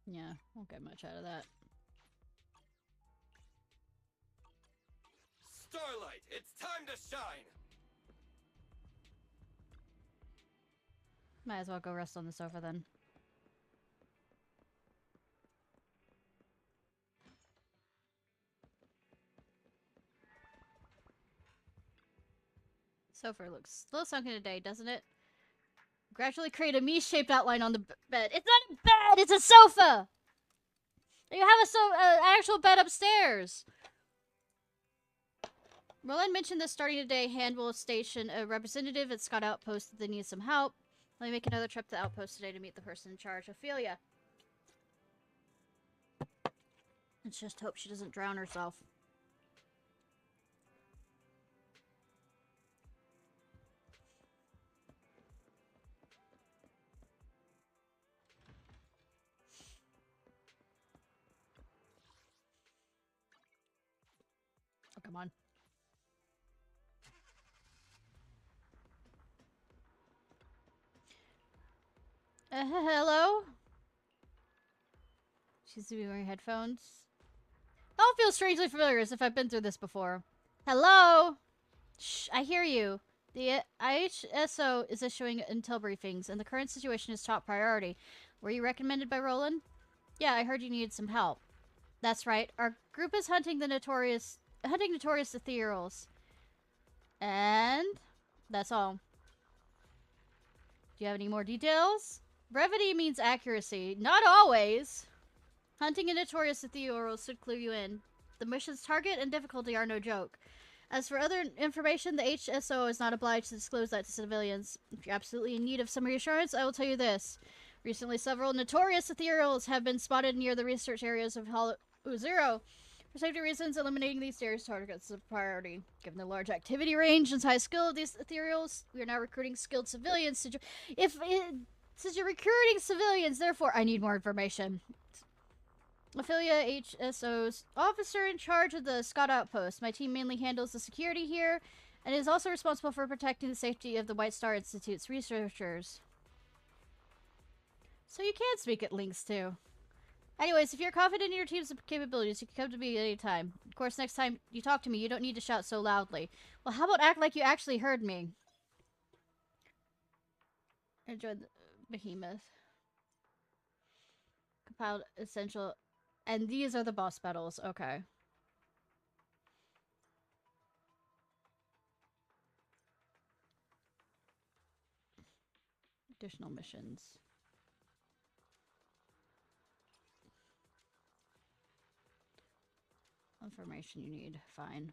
Yeah, won't get much out of that. Starlight, it's time to shine! Might as well go rest on the sofa then. Sofa looks a little sunken today, doesn't it? Gradually create a me-shaped outline on the bed. It's not a bed! It's a sofa! You have actual bed upstairs! Roland mentioned that starting today, Hand will station a representative at Scott Outpost if they need some help. Let me make another trip to the outpost today to meet the person in charge, Ophelia. Let's just hope she doesn't drown herself. Oh, come on. Hello? She's wearing headphones. That feels strangely familiar, as if I've been through this before. Hello? Shh, I hear you. The IHSO is issuing intel briefings, and the current situation is top priority. Were you recommended by Roland? Yeah, I heard you needed some help. That's right. Our group is hunting notorious ethereals. And that's all. Do you have any more details? Brevity means accuracy. Not always. Hunting a notorious ethereals should clue you in. The mission's target and difficulty are no joke. As for other information, the HSO is not obliged to disclose that to civilians. If you're absolutely in need of some reassurance, I will tell you this. Recently, several notorious ethereals have been spotted near the research areas of HoyoVerse. For safety reasons, eliminating these serious targets is a priority. Given the large activity range and high skill of these ethereals, we are now recruiting skilled civilians to since you're recruiting civilians, therefore I need more information. Ophelia HSO's officer in charge of the Scott outpost. My team mainly handles the security here and is also responsible for protecting the safety of the White Star Institute's researchers. So you can speak at links too. Anyways, if you're confident in your team's capabilities, you can come to me anytime. Of course, next time you talk to me, you don't need to shout so loudly. Well, how about act like you actually heard me? Enjoy the behemoth. Compiled essential. And these are the boss battles. Okay. Additional missions. Information you need. Fine.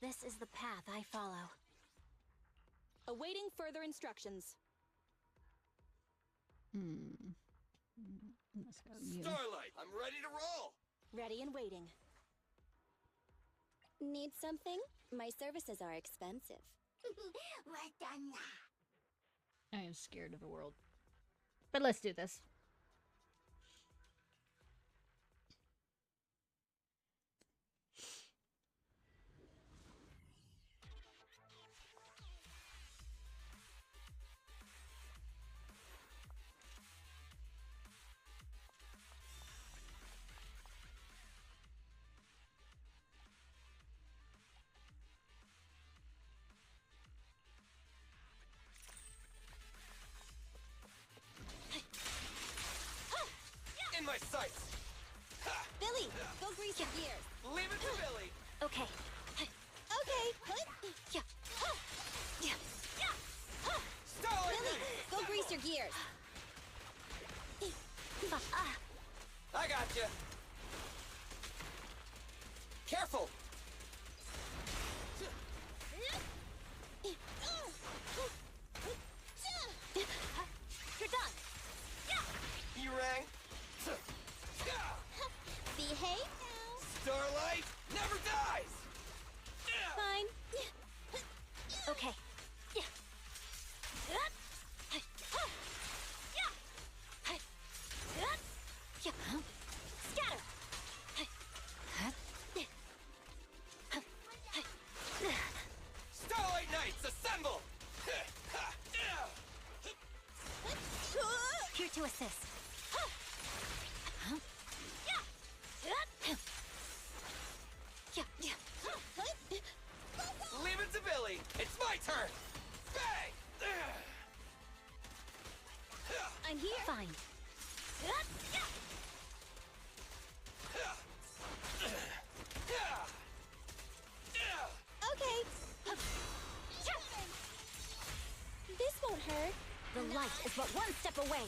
This is the path I follow. Awaiting further instructions. Let's go. You. Starlight, I'm ready to roll. Ready and waiting. Need something? My services are expensive. I am scared of the world. But let's do this. In my sights. Billy, go grease your gears. Leave it to Billy. Okay. Okay. Starlight, Billy, go grease your gears. I got you. Careful. You're done. You rang. Behave now. Starlight never dies. Fine. Okay. Scatter. Starlight Knights, assemble. Here to assist. Leave it to Billy. It's my turn. Bang. I'm here. Fine. Okay. This won't hurt. The light is but one step away.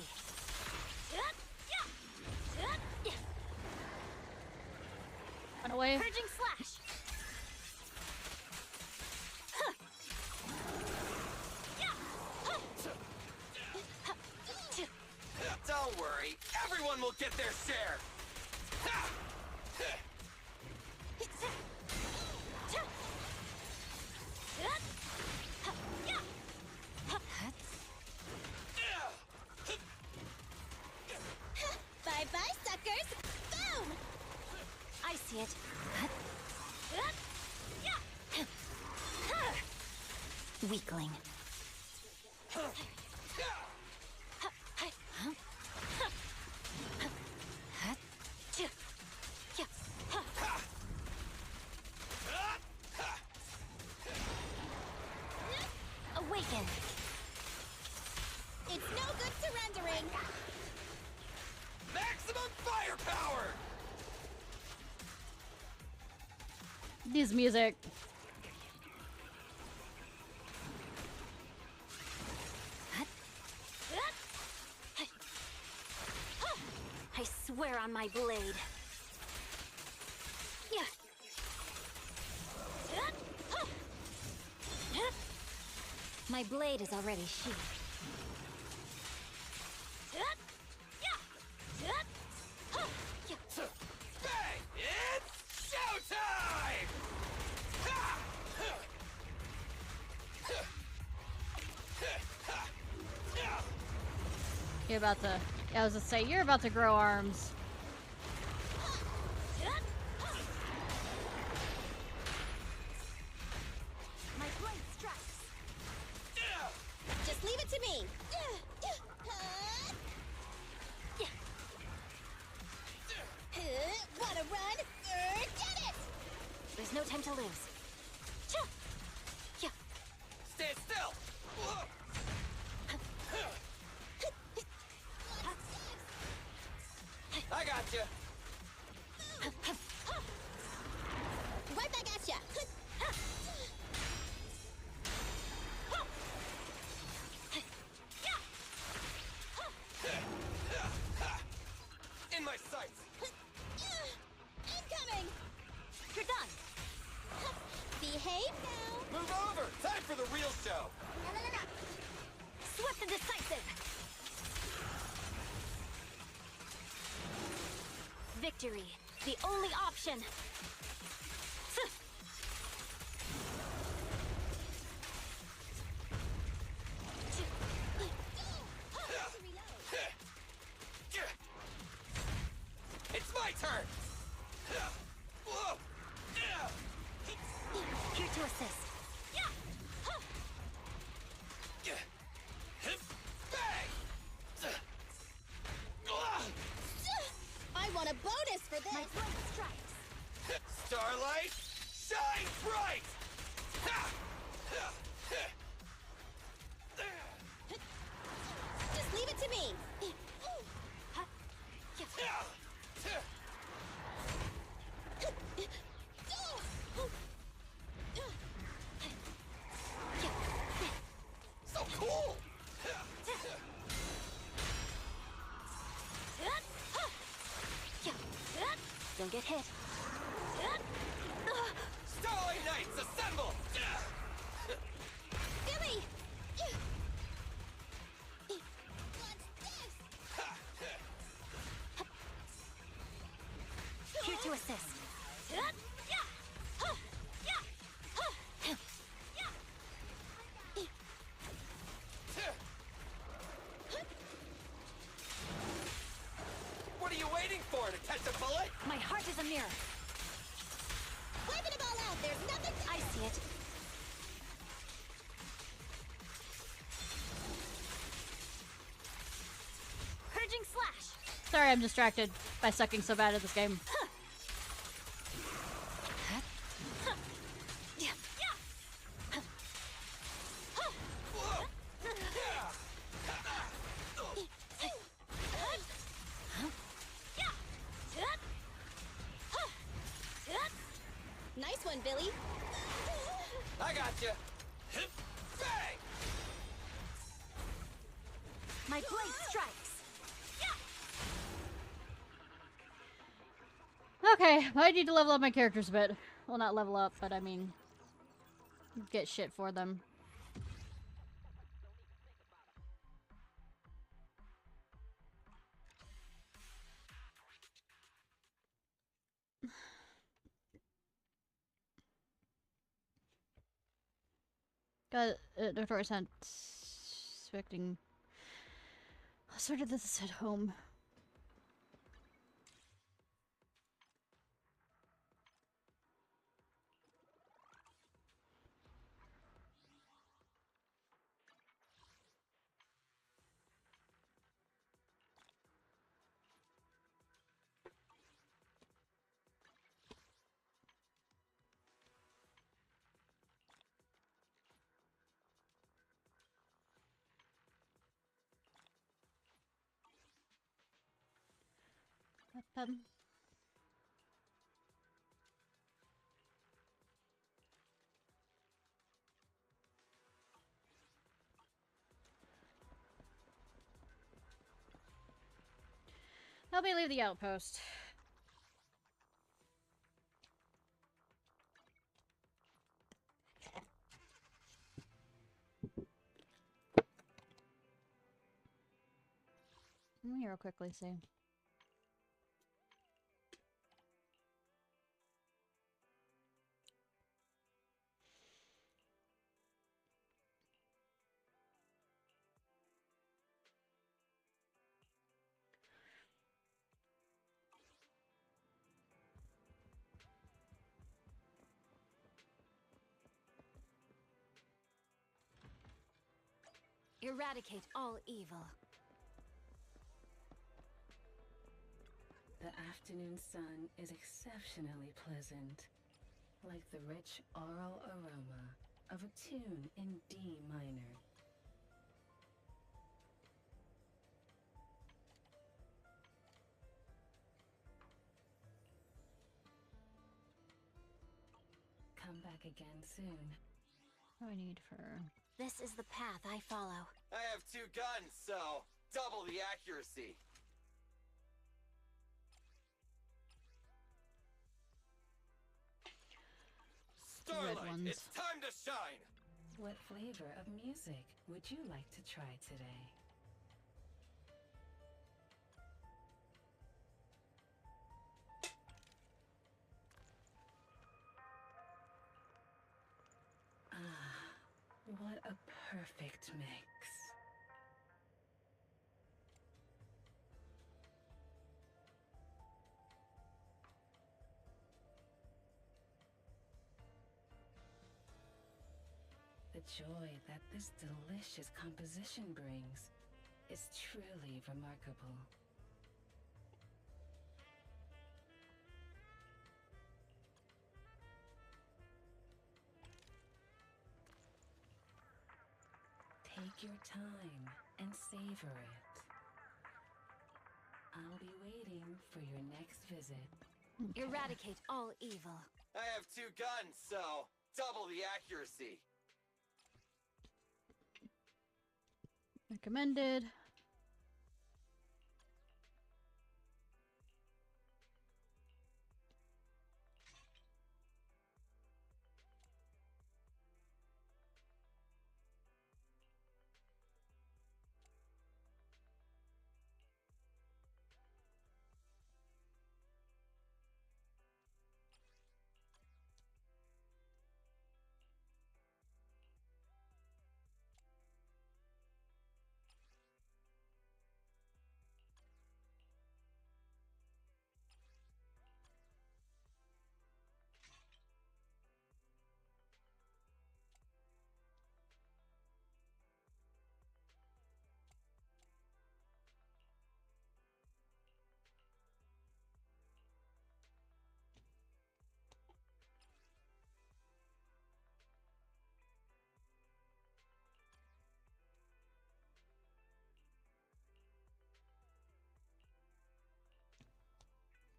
Run away. Purging slash. Don't worry, everyone will get their share. Bye-bye, suckers. Boom! I see it. Weakling. Awaken. It's no good surrendering. Maximum firepower. This music. I swear on my blade. My blade is already sheathed. You're about to... Yeah, I was gonna say, you're about to grow arms. My blade strikes. Just leave it to me. Wanna run? Get it! There's no time to lose. Stand still! I got you. Right back at ya. In my sights. Incoming! You're done. Behave now. Move over. Time for the real show. Swift and decisive. Victory, the only option. It's my turn. Here to assist. I want a bonus for this. My blade strikes. Starlight, shine bright! Just leave it to me. So cool! Don't get hit. Starlight Knights, assemble! Billy! Here to assist. What are you waiting for, to catch a bullet? My heart is a mirror. Wiping them all out. There's nothing. I see it. Purging slash. Sorry, I'm distracted by sucking so bad at this game. Nice one, Billy. I got you. Bang! My blade strikes. Okay, I need to level up my characters a bit. Well, not level up, but I mean... get shit for them. Got Dr. Sent expecting. I sorted this at home. Help me leave the outpost. Let me real quickly see. Eradicate all evil. The afternoon sun is exceptionally pleasant, like the rich oral aroma of a tune in D minor. Come back again soon. What do I need for... This is the path I follow. I have 2 guns, so double the accuracy. Starlight, it's time to shine! What flavor of music would you like to try today? Ah, what a perfect mix. The joy that this delicious composition brings is truly remarkable. Take your time and savor it. I'll be waiting for your next visit. Okay. Eradicate all evil. I have 2 guns, so double the accuracy. Recommended.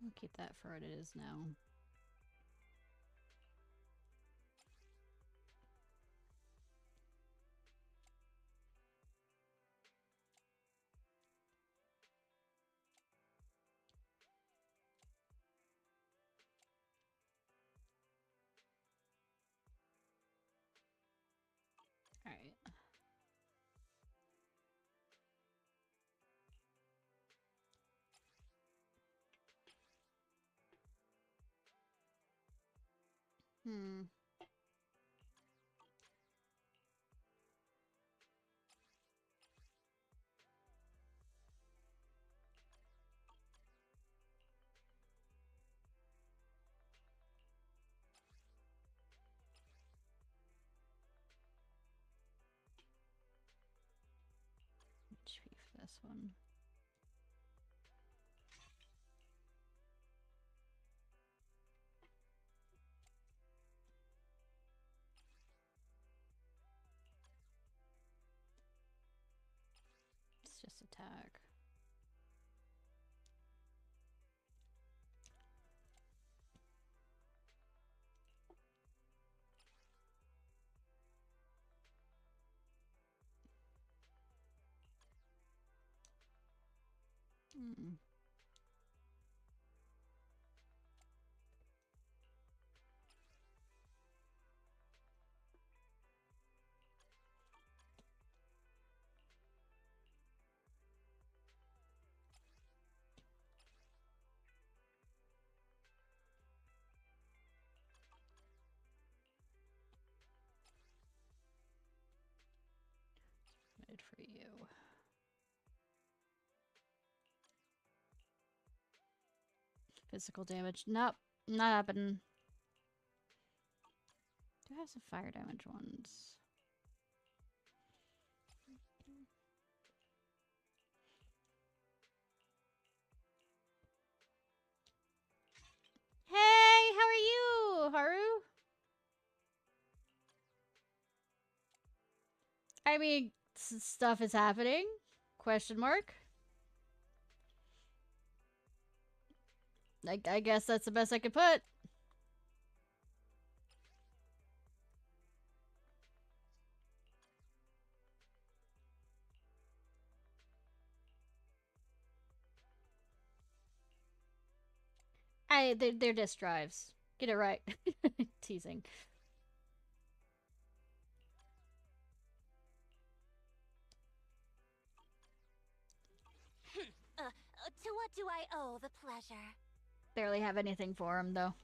We'll keep that for what it is now. All right. Hmm. HP for this one. It's just attack. Hmm. Made for you. Physical damage. Nope. Not happening. Do have some fire damage ones. I mean, stuff is happening? Question mark? I guess that's the best I could put. They're disk drives. Get it right. Teasing. To what do I owe the pleasure? Barely have anything for him, though.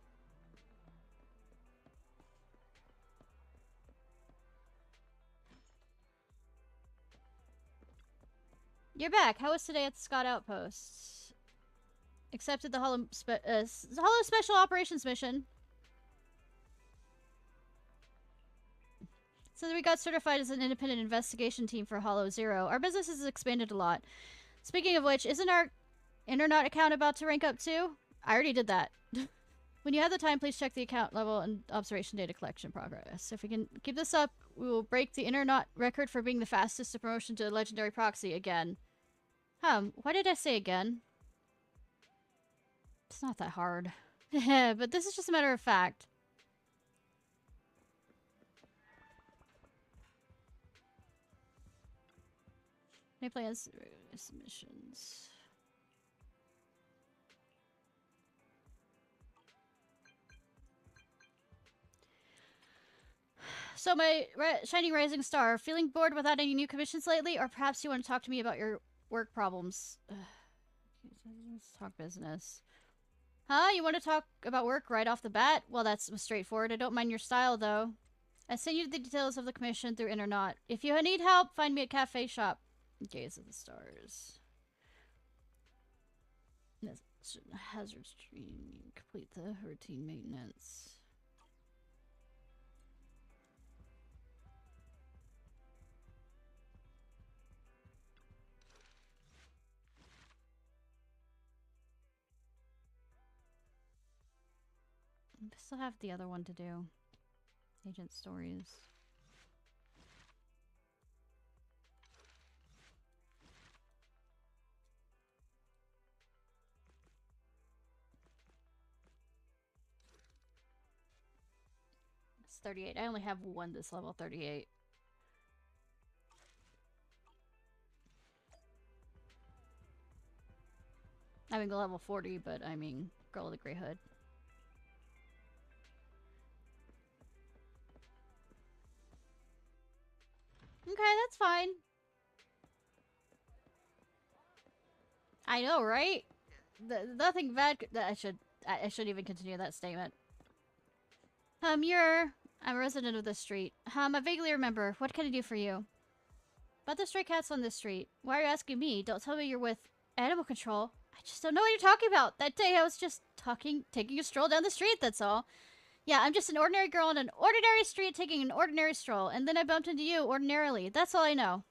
You're back. How was today at the Scott Outpost? Accepted the Hollow Special Operations mission. So we got certified as an independent investigation team for HoyoVerse. Our business has expanded a lot. Speaking of which, isn't our Internet account about to rank up too? I already did that. When you have the time, please check the account level and observation data collection progress. If we can keep this up, we will break the Internet record for being the fastest to promotion to a legendary proxy again. Why did I say again? It's not that hard. But this is just a matter of fact. Any plans? Submissions. So my shining rising star, feeling bored without any new commissions lately? Or perhaps you want to talk to me about your work problems? Let's talk business. Huh? You want to talk about work right off the bat? Well, that's straightforward. I don't mind your style, though. I send you the details of the commission through Internet. If you need help, find me at Cafe Shop. Gaze at the stars. Hazard stream. Complete the routine maintenance. I still have the other one to do. Agent stories. It's 38. I only have one this level, 38. I mean, level 40, but I mean, girl with a gray hood. Okay, that's fine. I know, right? Nothing bad. I shouldn't even continue that statement. I'm a resident of this street. I vaguely remember. What can I do for you? About the stray cats on this street. Why are you asking me? Don't tell me you're with animal control. I just don't know what you're talking about. That day I was just taking a stroll down the street, that's all. Yeah, I'm just an ordinary girl on an ordinary street taking an ordinary stroll, and then I bumped into you ordinarily. That's all I know.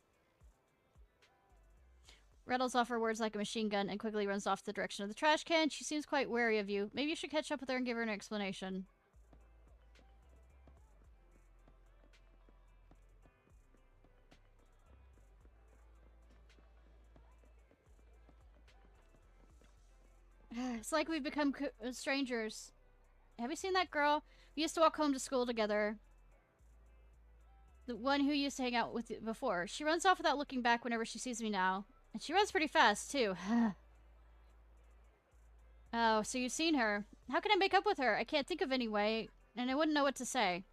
Rattles off her words like a machine gun and quickly runs off the direction of the trash can. She seems quite wary of you. Maybe you should catch up with her and give her an explanation. It's like we've become strangers. Have you seen that girl? We used to walk home to school together. The one who used to hang out with you before. She runs off without looking back whenever she sees me now. And she runs pretty fast, too. Oh, so you've seen her. How can I make up with her? I can't think of any way, and I wouldn't know what to say.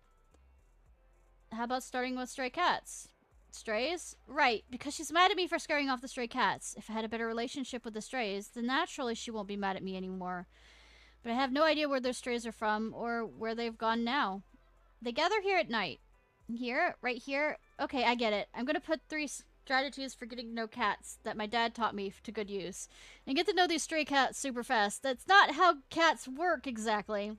How about starting with stray cats? Strays? Right, because she's mad at me for scaring off the stray cats. If I had a better relationship with the strays, then naturally she won't be mad at me anymore. But I have no idea where those strays are from, or where they've gone now. They gather here at night. Here? Right here? Okay, I get it. I'm gonna put 3 strategies for getting to know cats that my dad taught me to good use. And get to know these stray cats super fast. That's not how cats work exactly.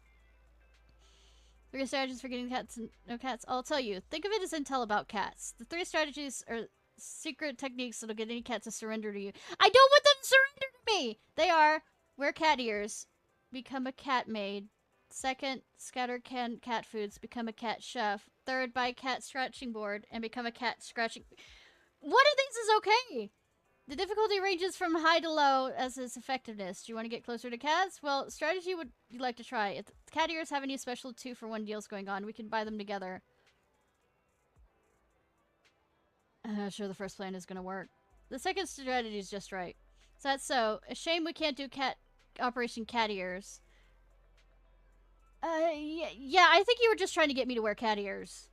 3 strategies for getting cats and no cats. I'll tell you. Think of it as intel about cats. The 3 strategies are secret techniques that'll get any cat to surrender to you. I don't want them to surrender to me! They are, wear cat ears, become a cat maid, Second, scatter canned cat foods, become a cat chef. Third, buy a cat scratching board and become a cat scratching... One of these is okay! The difficulty ranges from high to low as its effectiveness. Do you want to get closer to cats? Well, strategy would you like to try? If cat ears have any special 2-for-1 deals going on, we can buy them together. I'm not sure the first plan is going to work. The second strategy is just right. Is that so? A shame we can't do Operation Cat Ears. Yeah, I think you were just trying to get me to wear cat ears.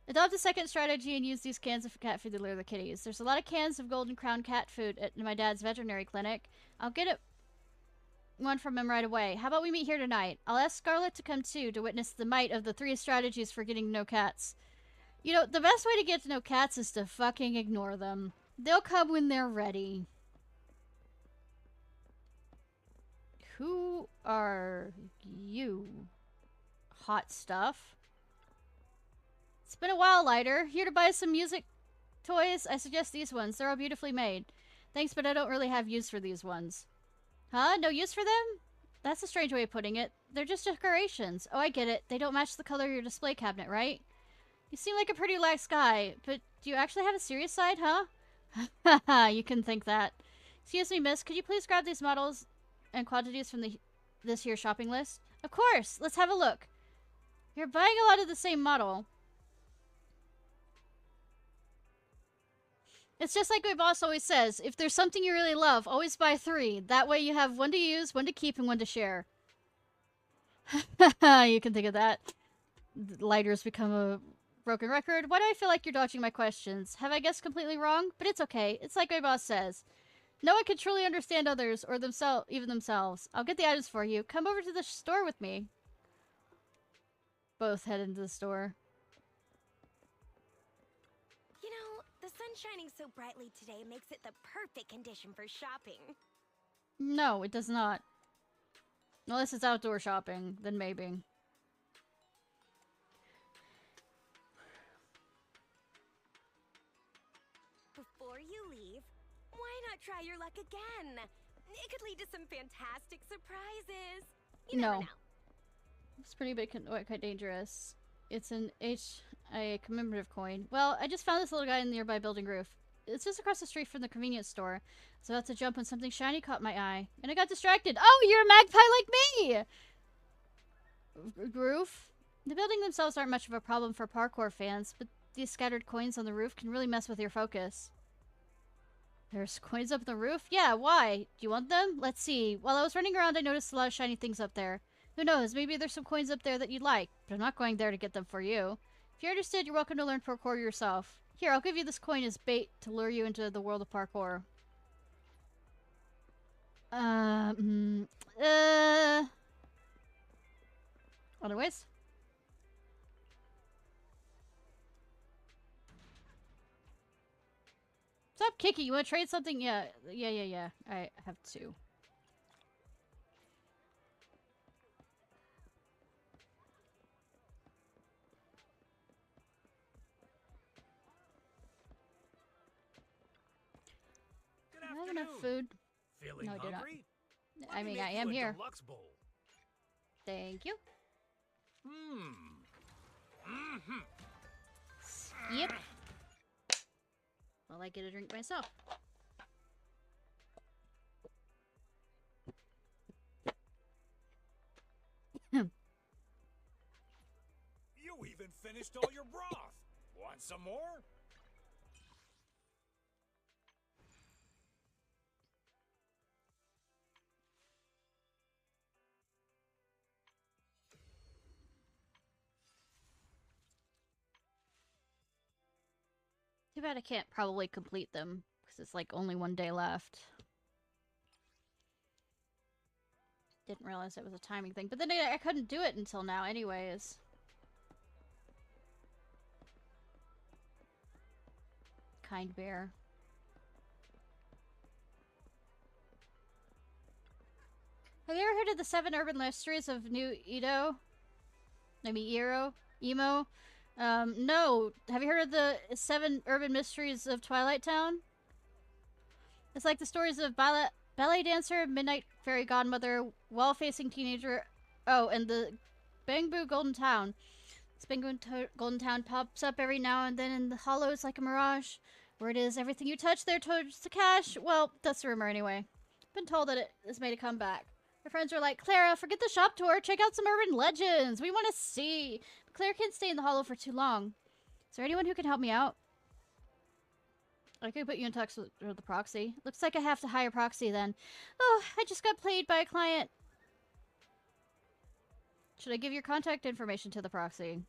Adopt a second strategy and use these cans of cat food to lure the kitties. There's a lot of cans of Golden Crown cat food at my dad's veterinary clinic. I'll get one from him right away. How about we meet here tonight? I'll ask Scarlet to come too to witness the might of the 3 strategies for getting to know cats. You know, the best way to get to know cats is to fucking ignore them. They'll come when they're ready. Who are you? Hot stuff. It's been a while, Lighter. Here to buy some music toys? I suggest these ones. They're all beautifully made. Thanks, but I don't really have use for these ones. Huh? No use for them? That's a strange way of putting it. They're just decorations. Oh, I get it. They don't match the color of your display cabinet, right? You seem like a pretty lax guy, but do you actually have a serious side, huh? Haha, you can think that. Excuse me, miss. Could you please grab these models and quantities from this here shopping list? Of course! Let's have a look. You're buying a lot of the same model. It's just like my boss always says, if there's something you really love, always buy 3. That way you have one to use, one to keep, and one to share. You can think of that. Lighter's become a broken record. Why do I feel like you're dodging my questions? Have I guessed completely wrong? But it's okay. It's like my boss says. No one can truly understand others, or even themselves. I'll get the items for you. Come over to the store with me. Both head into the store. You know, the sun shining so brightly today makes it the perfect condition for shopping. No, it does not. Unless it's outdoor shopping, then maybe. Before you leave, why not try your luck again? It could lead to some fantastic surprises. You never know. It's pretty big, quite dangerous. It's an a commemorative coin. Well, I just found this little guy in the nearby building roof. It's just across the street from the convenience store. I was about to jump when something shiny caught my eye, and I got distracted. Oh, you're a magpie like me! Roof? The buildings themselves aren't much of a problem for parkour fans, but these scattered coins on the roof can really mess with your focus. There's coins up the roof? Yeah, why? Do you want them? Let's see. While I was running around, I noticed a lot of shiny things up there. Who knows, maybe there's some coins up there that you'd like, but I'm not going there to get them for you. If you're interested, you're welcome to learn parkour yourself. Here, I'll give you this coin as bait to lure you into the world of parkour. Otherwise? Stop kicking. You want to trade something? Yeah. I have 2. I have enough food. Feeling No, I do not. hungry? I mean, I Make am you a here. deluxe bowl. Thank you. Yep. Well, I get a drink myself. You even finished all your broth. Want some more? Too bad I can't probably complete them, because it's like only 1 day left. Didn't realize it was a timing thing, but then I couldn't do it until now anyways. Kind bear. Have you ever heard of the 7 urban mysteries of New Edo? I mean, Emo? No. Have you heard of the 7 urban mysteries of Twilight Town? It's like the stories of ballet dancer, midnight fairy godmother, wall-facing teenager, oh, and the Bangbu Golden Town. This Golden Town pops up every now and then in the hollows like a mirage. Word is, everything you touch there turns to cash. Well, that's the rumor anyway. Been told that it has made a comeback. My friends are like, Clara, forget the shop tour. Check out some urban legends. We want to see. But Claire can't stay in the hollow for too long. Is there anyone who can help me out? I could put you in touch with the proxy. Looks like I have to hire proxy then. Oh, I just got played by a client. Should I give your contact information to the proxy?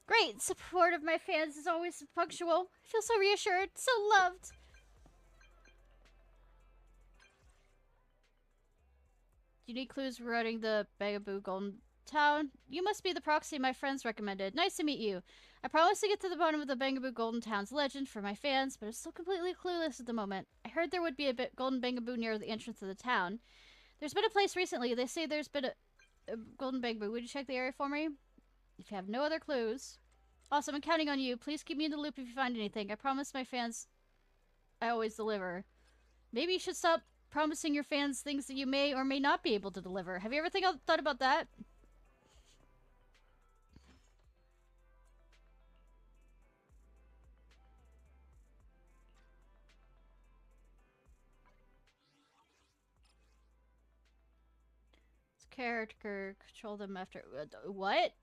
Great! Support of my fans is always punctual. I feel so reassured, so loved. Do you need clues regarding the Bangaboo Golden Town? You must be the proxy my friends recommended. Nice to meet you. I promised to get to the bottom of the Bangaboo Golden Town's legend for my fans, but I'm still completely clueless at the moment. I heard there would be a golden Bangaboo near the entrance of the town. There's been a place recently. They say there's been a golden Bangaboo. Would you check the area for me? If you have no other clues. Awesome, I'm counting on you. Please keep me in the loop if you find anything. I promise my fans I always deliver. Maybe you should stop promising your fans things that you may or may not be able to deliver. Have you ever thought about that? Character control them after what?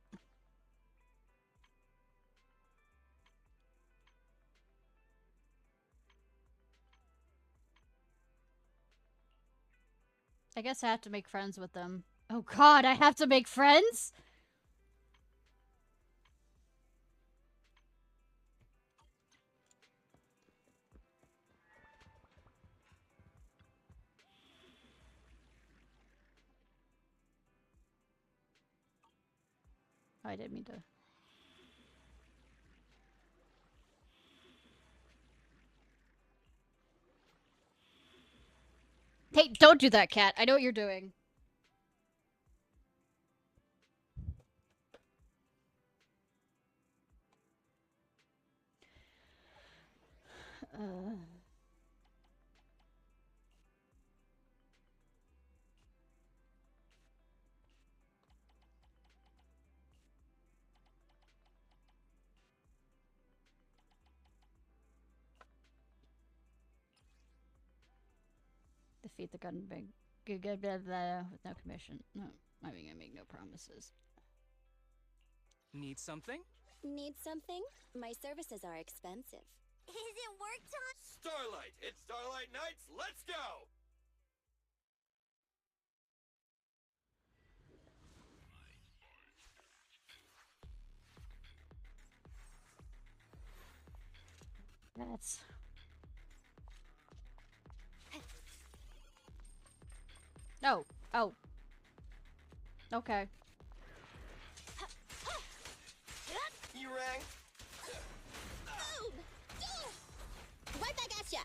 I guess I have to make friends with them. Oh god, I have to make friends? Oh, I didn't mean to. Hey, don't do that, cat. I know what you're doing. Defeat the gun big with no commission. No, I mean, I make no promises. Need something? Need something? My services are expensive. Is it work time? Starlight! It's Starlight Nights! Let's go! That's... Oh. Oh. Okay. You rang? Right back at ya!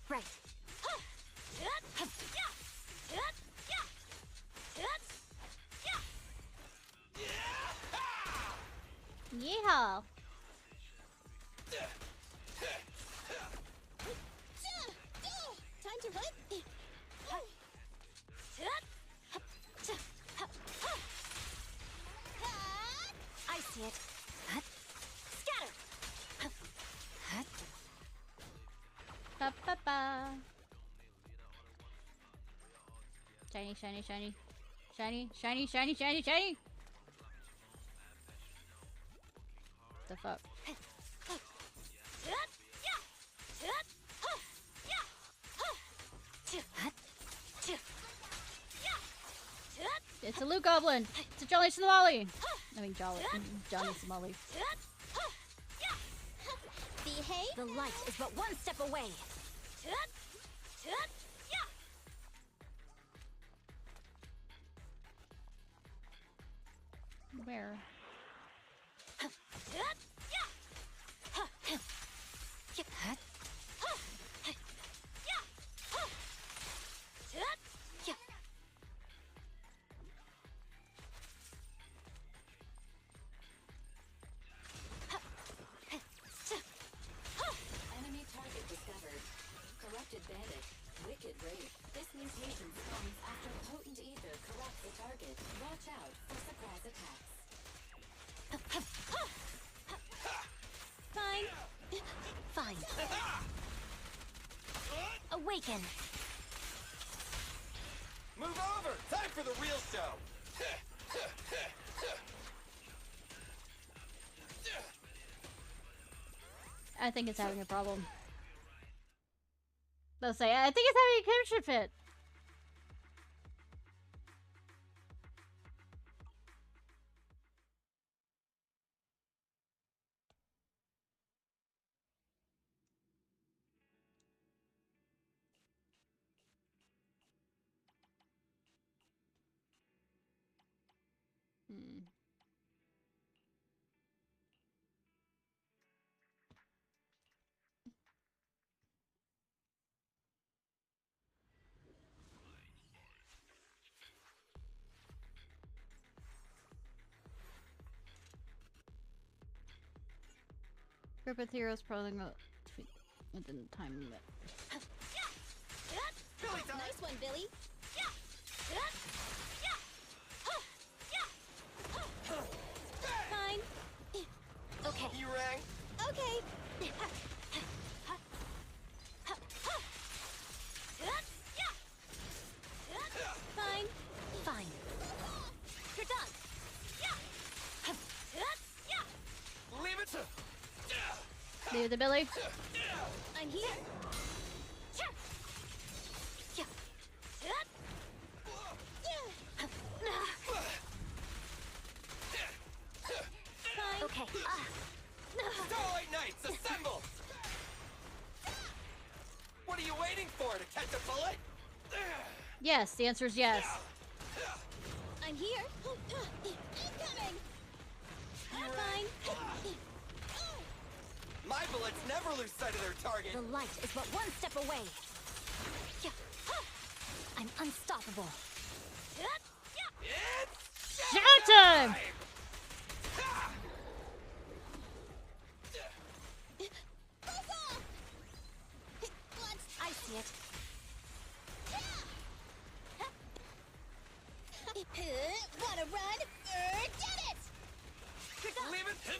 Right. Yeehaw! Time to run! I see it. Scatter! Ba ba ba. Shiny, shiny, shiny. Shiny, shiny, shiny, shiny, shiny! The fuck? It's a loot goblin! It's a Jolly Somali! I mean Johnny Somali. Behave! The light is but one step away. Where? Enemy target discovered. Corrupted bandit. Wicked raid. This mutation awaken. Move over! Time for the real show! I think it's having a problem. Let's say, I think it's having a connection fit. Hmm. Group of heroes probably within the time limit. Nice one, Billy. Fine. Okay. You rang? Okay. Fine. Fine. You're done. Leave it to... Leave the Billy. I'm here. Fine. Okay. Starlight Knights, assemble! What are you waiting for, to catch a bullet? Yes, the answer is yes. I'm here. Incoming. Fine. My bullets never lose sight of their target. The light is but one step away. I'm unstoppable. It's Showtime! I see it. Wanna run? Get it! Leave it.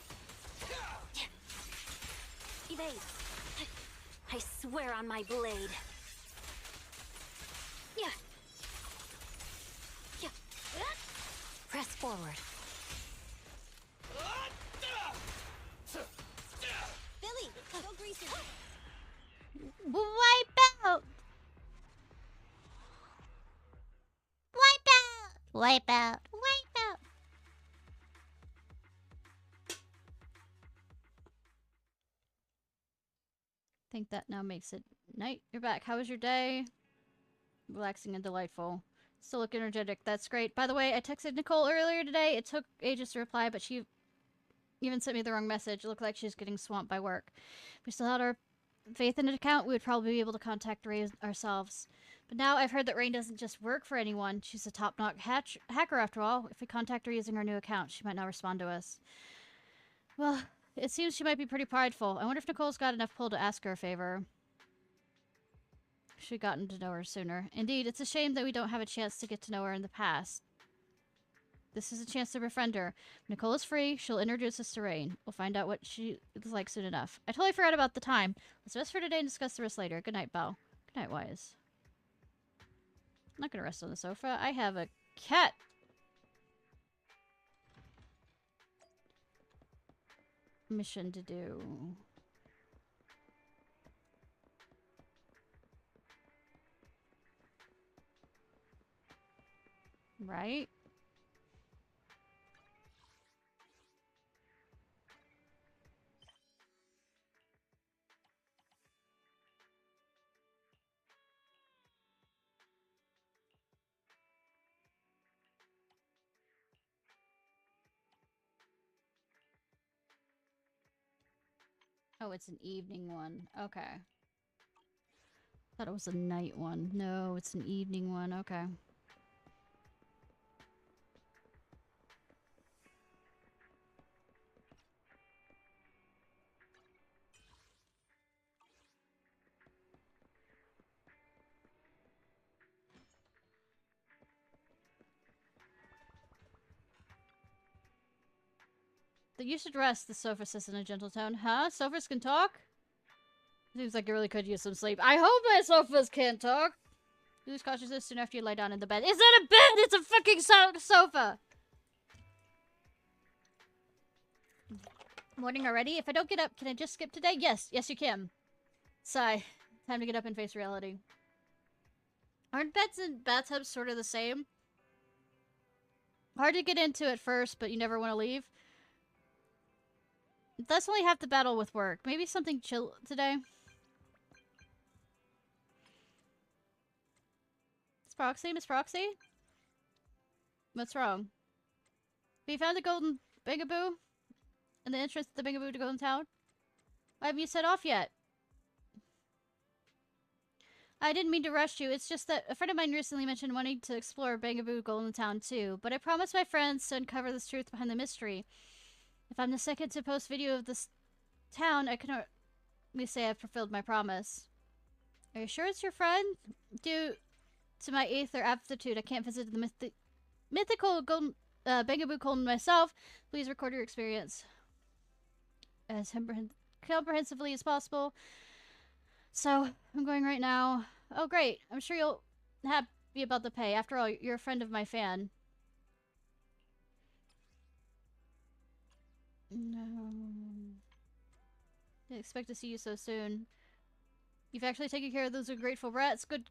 Evade. I swear on my blade. Yeah. Yeah. Press forward. Billy, go greasy. Wipe out! Wipe out! Wipe out! Wipe out! Think that now makes it night. You're back. How was your day? Relaxing and delightful. Still look energetic. That's great. By the way, I texted Nicole earlier today. It took ages to reply, but she even sent me the wrong message. It looked like she's getting swamped by work. If we still had our faith in an account, we would probably be able to contact Ray ourselves. But now I've heard that Rain doesn't just work for anyone. She's a top-notch hacker after all. If we contact her using our new account, she might not respond to us. Well, it seems she might be pretty prideful. I wonder if Nicole's got enough pull to ask her a favor. Should have gotten to know her sooner. Indeed, it's a shame that we don't have a chance to get to know her in the past. This is a chance to befriend her. If Nicole is free, she'll introduce us to Rain. We'll find out what she is like soon enough. I totally forgot about the time. Let's rest for today and discuss the rest later. Good night, Belle. Good night, Wise. I'm not gonna rest on the sofa. I have a cat. Mission to do. Right? Oh, it's an evening one. Okay. Thought it was a night one. No, it's an evening one. Okay. You should rest, the sofa says in a gentle tone. Huh? Sofas can talk? Seems like you really could use some sleep. I hope my sofas can't talk. Lose consciousness soon after you lie down in the bed. It's not a bed! It's a fucking sofa! Morning already? If I don't get up, can I just skip today? Yes. Yes, you can. Sigh. Time to get up and face reality. Aren't beds and bathtubs sort of the same? Hard to get into at first, but you never want to leave. That's only half the battle with work. Maybe something chill today. Miss Proxy? Miss Proxy? What's wrong? We found the golden bangaboo? And the entrance to the bangaboo to Golden Town? Why haven't you set off yet? I didn't mean to rush you. It's just that a friend of mine recently mentioned wanting to explore Bangaboo Golden Town too. But I promised my friends to uncover the truth behind the mystery. If I'm the second to post video of this town, I can only say I've fulfilled my promise. Are you sure it's your friend? Due to my aether aptitude, I can't visit the mythical golden, Bangaboo Golden myself. Please record your experience as comprehensively as possible. So, I'm going right now. Oh, great. I'm sure you'll be happy about the pay. After all, you're a friend of my fan. No. Didn't expect to see you so soon. You've actually taken care of those ungrateful rats. Good.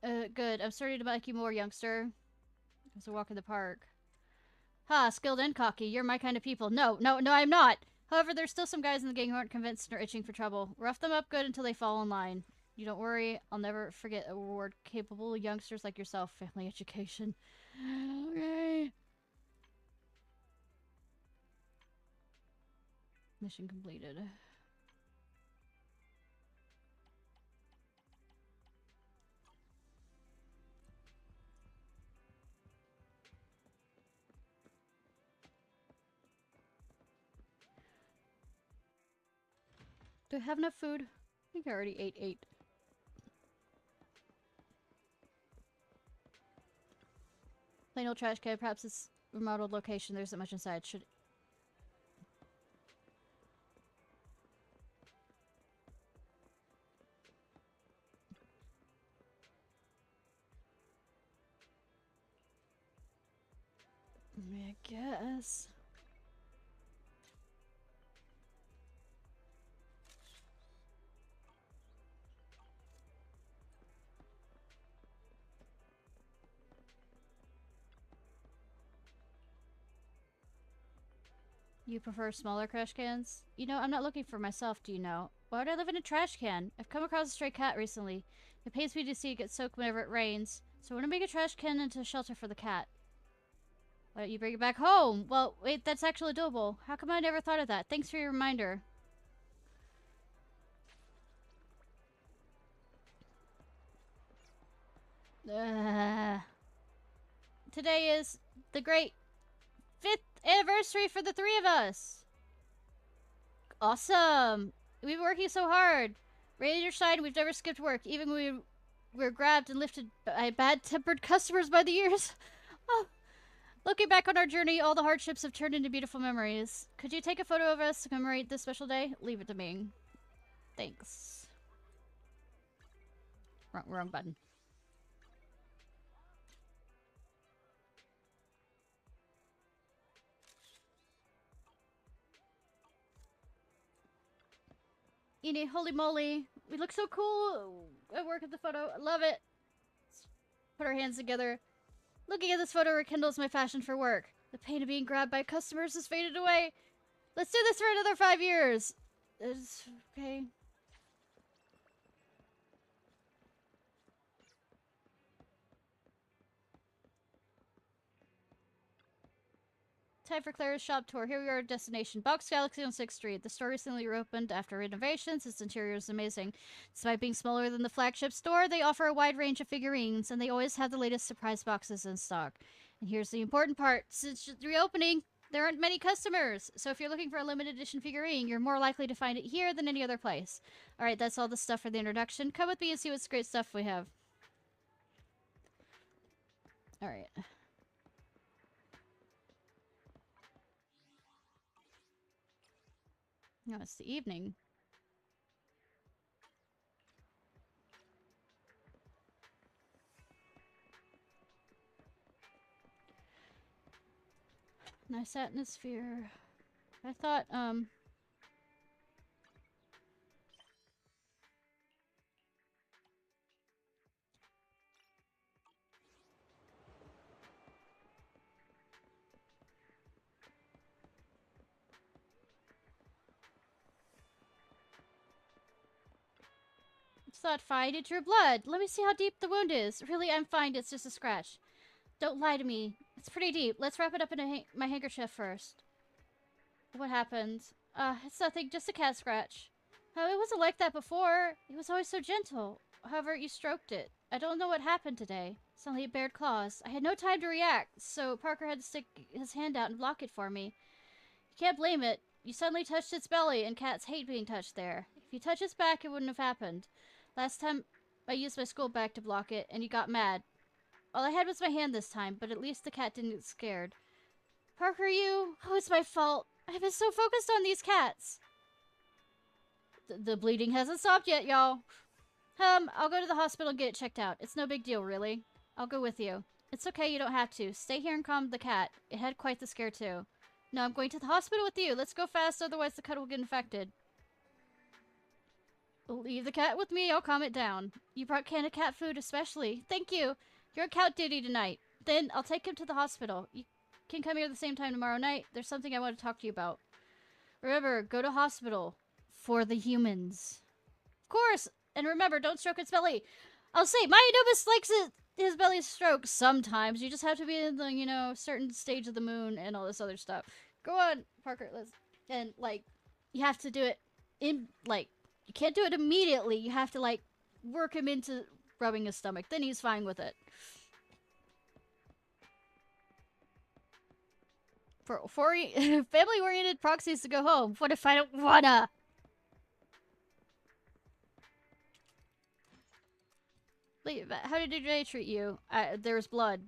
Good. I'm starting to like you more, youngster. As a walk in the park. Ha, skilled and cocky. You're my kind of people. No, I'm not. However, there's still some guys in the gang who aren't convinced and are itching for trouble. Rough them up good until they fall in line. You don't worry, I'll never forget a reward capable youngsters like yourself. Family education. Okay. Mission completed. Do I have enough food? I think I already ate 8. Plain old trash can. Perhaps it's remodeled location. There isn't much inside. Should... I guess. You prefer smaller trash cans? You know, I'm not looking for myself, do you know? Why would I live in a trash can? I've come across a stray cat recently. It pains me to see it get soaked whenever it rains. So I want to make a trash can into a shelter for the cat. Why don't you bring it back home? Well, wait, that's actually doable. How come I never thought of that? Thanks for your reminder. Today is the great 5th anniversary for the 3 of us. Awesome. We've been working so hard. Rain or shine, we've never skipped work, even when we were grabbed and lifted by bad-tempered customers by the ears. Oh. Looking back on our journey, all the hardships have turned into beautiful memories. Could you take a photo of us to commemorate this special day? Leave it to me. Thanks. Wrong button. Ine, holy moly. We look so cool at work at the photo. I love it. Let's put our hands together. Looking at this photo rekindles my passion for work. The pain of being grabbed by customers has faded away. Let's do this for another 5 years. It's okay. Time for Claire's shop tour. Here we are at destination. Box Galaxy on 6th Street. The store recently reopened after renovations. Its interior is amazing. Despite being smaller than the flagship store, they offer a wide range of figurines, and they always have the latest surprise boxes in stock. And here's the important part. Since the reopening, there aren't many customers. So if you're looking for a limited edition figurine, you're more likely to find it here than any other place. Alright, that's all the stuff for the introduction. Come with me and see what great stuff we have. Alright. No, it's the evening. Nice atmosphere. I thought, It's not fine. It's your blood. Let me see how deep the wound is. Really, I'm fine. It's just a scratch. Don't lie to me. It's pretty deep. Let's wrap it up in my handkerchief first. What happened? It's nothing. Just a cat scratch. Oh, it wasn't like that before. It was always so gentle. However, you stroked it. I don't know what happened today. Suddenly it bared claws. I had no time to react, so Parker had to stick his hand out and block it for me. You can't blame it. You suddenly touched its belly, and cats hate being touched there. If you touch its back, it wouldn't have happened. Last time, I used my school bag to block it, and you got mad. All I had was my hand this time, but at least the cat didn't get scared. Parker, you... Oh, it's my fault. I've been so focused on these cats. The bleeding hasn't stopped yet, y'all. I'll go to the hospital and get it checked out. It's no big deal, really. I'll go with you. It's okay, you don't have to. Stay here and calm the cat. It had quite the scare, too. No, I'm going to the hospital with you. Let's go fast, otherwise the cat will get infected. Leave the cat with me, I'll calm it down. You brought canned cat food especially. Thank you. You're on cat duty tonight. Then, I'll take him to the hospital. You can come here at the same time tomorrow night. There's something I want to talk to you about. Remember, go to hospital. For the humans. Of course! And remember, don't stroke its belly. I'll say, my Anubis likes his belly stroked sometimes. You just have to be in the, you know, certain stage of the moon and all this other stuff. Go on, Parker. And, like, you have to do it in, like, you can't do it immediately. You have to, like, work him into rubbing his stomach. Then he's fine with it. For family-oriented proxies to go home. What if I don't wanna? Wait, how did today treat you? There was blood.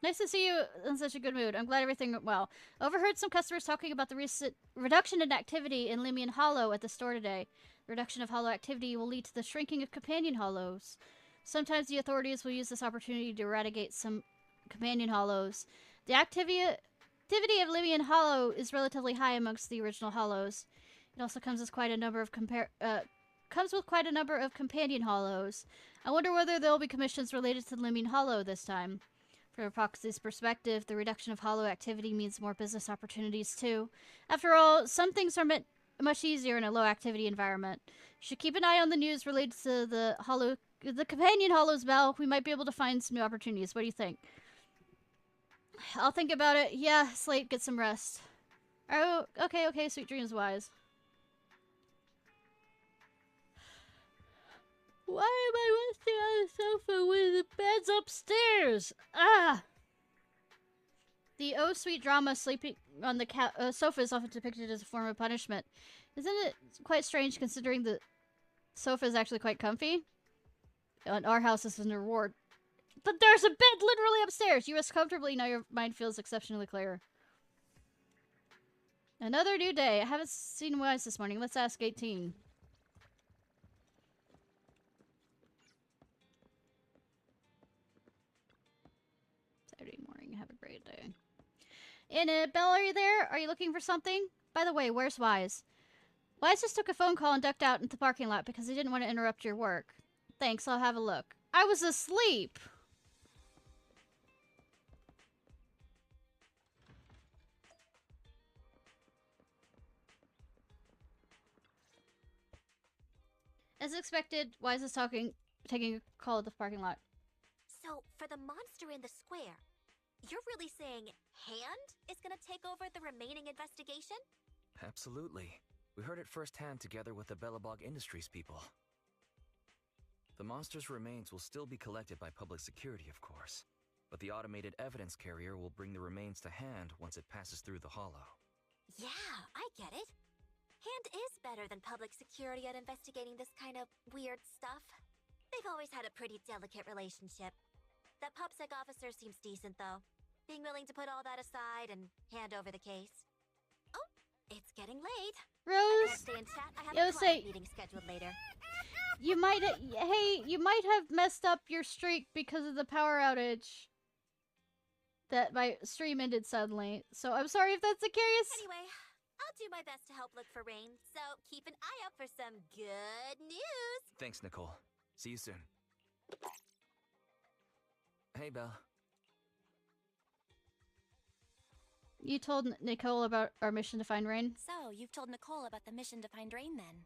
Nice to see you in such a good mood. I'm glad everything went well. Overheard some customers talking about the recent reduction in activity in Limian Hollow at the store today. The reduction of hollow activity will lead to the shrinking of companion hollows. Sometimes the authorities will use this opportunity to eradicate some companion hollows. The activity of Limian Hollow is relatively high amongst the original hollows. It also comes with quite a number of companion hollows. I wonder whether there will be commissions related to Limian Hollow this time. From Proxy's perspective, the reduction of hollow activity means more business opportunities too. After all, some things are much easier in a low-activity environment. You should keep an eye on the news related to the companion hollows, Belle. We might be able to find some new opportunities. What do you think? I'll think about it. Yeah, Slate, get some rest. Oh, okay, sweet dreams, Wise. Why am I resting on the sofa when the bed's upstairs? Ah! The oh sweet drama sleeping on the sofa is often depicted as a form of punishment. Isn't it quite strange considering the sofa is actually quite comfy? In our house, this is a reward. But there's a bed literally upstairs! You rest comfortably, now your mind feels exceptionally clear. Another new day. I haven't seen Wise this morning. Let's ask 18. Saturday morning. Have a great day. Belle, are you there? Are you looking for something? By the way, where's Wise? Wise just took a phone call and ducked out into the parking lot because he didn't want to interrupt your work. Thanks, I'll have a look. I was asleep! As expected, Wise is taking a call at the parking lot. So, for the monster in the square, you're really saying Hand is gonna take over the remaining investigation? Absolutely. We heard it firsthand together with the Bellabog Industries people. The monster's remains will still be collected by public security, of course. But the automated evidence carrier will bring the remains to Hand once it passes through the hollow. Yeah, I get it. Hand is better than public security at investigating this kind of weird stuff. They've always had a pretty delicate relationship. That PubSec officer seems decent, though. Being willing to put all that aside and hand over the case. Oh, it's getting late. Rose, I can't stay and chat. I have a client meeting scheduled later. You might have messed up your streak because of the power outage. that my stream ended suddenly. So I'm sorry if that's the case. Anyway, I'll do my best to help look for rain, so keep an eye out for some good news. Thanks, Nicole. See you soon. Hey, Belle. You told Nicole about our mission to find rain? So, you've told Nicole about the mission to find rain then?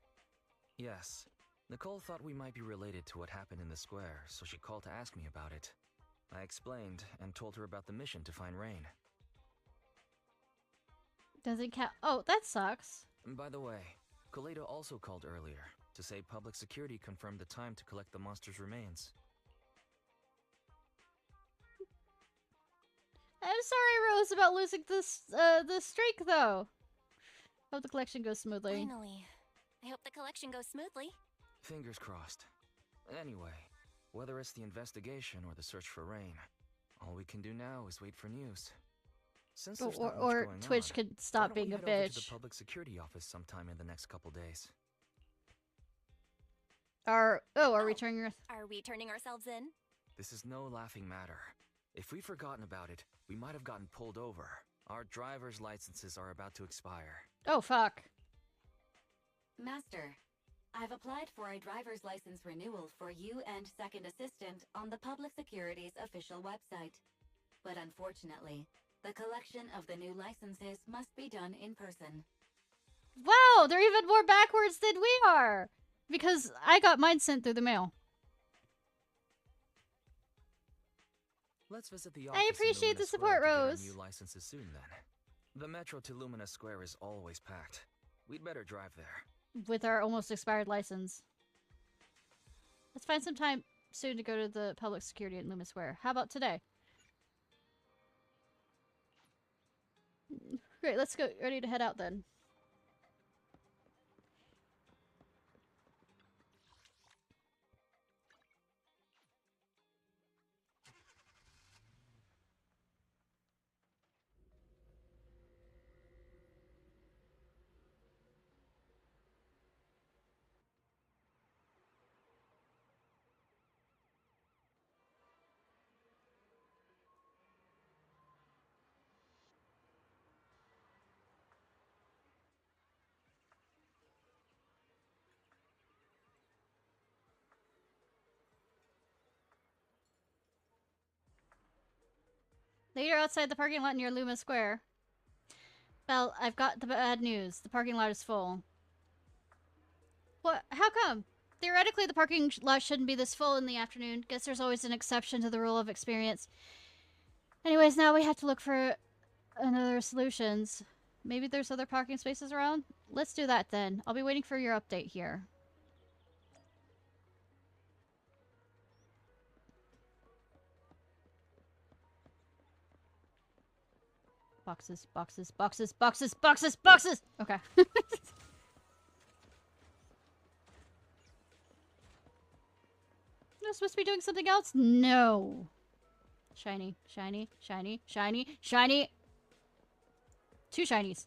Yes. Nicole thought we might be related to what happened in the square, so she called to ask me about it. I explained and told her about the mission to find rain. Doesn't count. Oh, that sucks. By the way, Kaleido also called earlier to say public security confirmed the time to collect the monster's remains. I'm sorry, Rose, about losing this streak, though. Hope the collection goes smoothly. Finally. I hope the collection goes smoothly. Fingers crossed. Anyway, whether it's the investigation or the search for rain, all we can do now is wait for news. Since there's not much Or going Twitch on, could why stop don't being we a head over to bitch. the public security office sometime in the next couple days. Are we turning our... Are we turning ourselves in? This is no laughing matter. If we've forgotten about it, we might have gotten pulled over. Our driver's licenses are about to expire. Oh, fuck. Master, I've applied for a driver's license renewal for you and second assistant on the Public Security's official website. But unfortunately, the collection of the new licenses must be done in person. Wow, they're even more backwards than we are! Because I got mine sent through the mail. Let's visit the office. I appreciate the support, Rose. New licenses soon, then. The metro to Lumina Square is always packed. We'd better drive there. With our almost expired license. Let's find some time soon to go to the public security at Luma Square. How about today? Great, let's go. Ready to head out then. Later outside the parking lot near Luma Square. Well, I've got the bad news. The parking lot is full. What? How come? Theoretically, the parking lot shouldn't be this full in the afternoon. Guess there's always an exception to the rule of experience. Anyways, now we have to look for another solutions. Maybe there's other parking spaces around? Let's do that then. I'll be waiting for your update here. Boxes, boxes, boxes, boxes, boxes, boxes! Okay. I'm supposed to be doing something else? No. Shiny, shiny, shiny, shiny, shiny! 2 shinies.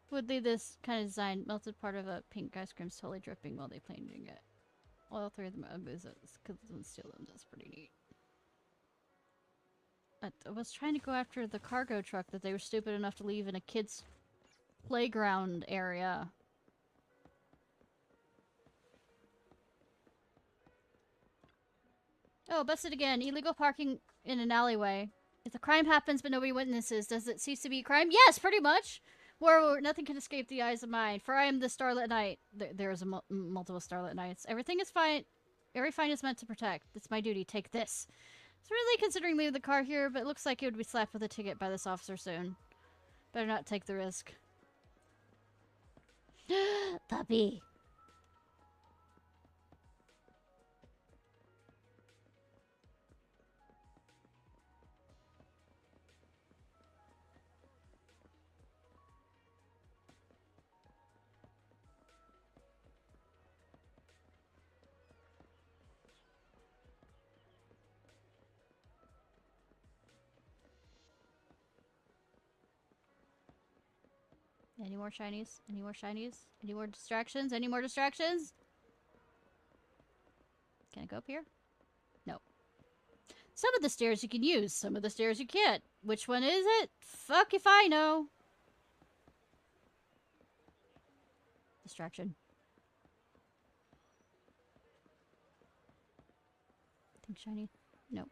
Would leave this kind of design. Melted part of a pink ice cream's totally dripping while they painting it. All 3 of them are because doesn't steal them. That's pretty neat. I was trying to go after the cargo truck that they were stupid enough to leave in a kid's playground area. Oh, busted again. Illegal parking in an alleyway. If a crime happens but nobody witnesses, does it cease to be a crime? Yes, pretty much! Where nothing can escape the eyes of mine, for I am the Starlit Knight. There is multiple Starlit Knights. Everything is fine. Every fine is meant to protect. It's my duty. Take this. I was really considering leaving the car here, but it looks like it would be slapped with a ticket by this officer soon. Better not take the risk. Puppy. Any more shinies? Any more shinies? Any more distractions? Any more distractions? Can I go up here? No. Some of the stairs you can use, some of the stairs you can't. Which one is it? Fuck if I know. Distraction. Think shiny? No.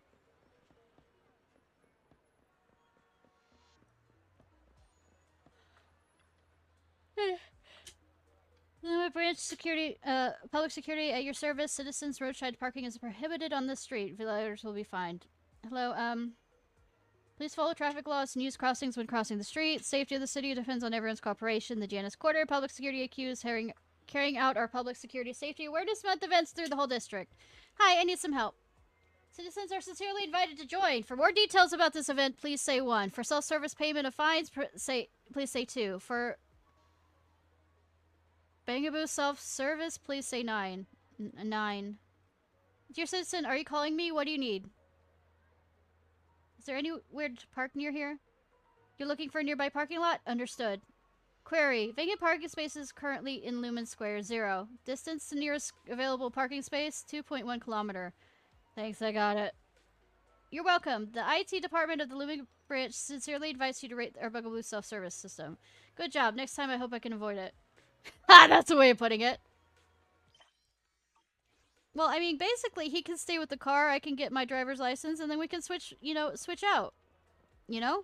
Branch security, public security at your service. Citizens, roadside parking is prohibited on this street. Violators will be fined. Hello, please follow traffic laws and use crossings when crossing the street. Safety of the city depends on everyone's cooperation. The Janus Quarter, public security accused carrying out our public security safety awareness month events through the whole district. Hi, I need some help. Citizens are sincerely invited to join. For more details about this event, please say 1. For self-service payment of fines, please say 2. For Bangaboo self-service, please say 9. 9. Dear citizen, are you calling me? What do you need? Is there anywhere to park near here? You're looking for a nearby parking lot? Understood. Query. Vacant parking spaces currently in Lumen Square. 0. Distance to nearest available parking space, 2.1 kilometer. Thanks, I got it. You're welcome. The IT department of the Lumen branch sincerely invites you to rate our Bugaboo self-service system. Good job. Next time I hope I can avoid it. Ha! That's a way of putting it. Well, I mean, basically, he can stay with the car, I can get my driver's license, and then we can switch, you know, switch out. You know?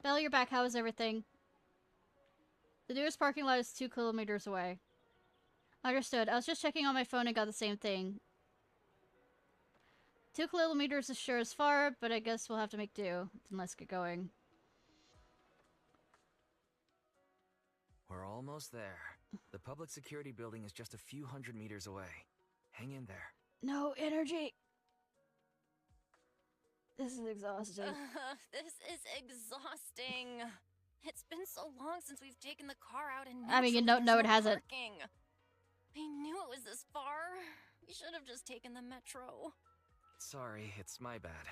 Belle, you're back. How is everything? The nearest parking lot is 2 kilometers away. Understood. I was just checking on my phone and got the same thing. 2 kilometers is sure as far, but I guess we'll have to make do. Then let's get going. We're almost there. The public security building is just a few hundred meters away. Hang in there. No energy. This is exhausting. This is exhausting. It's been so long since we've taken the car out and I mean, no, it hasn't. Parking. I knew it was this far. We should have just taken the metro. Sorry, it's my bad.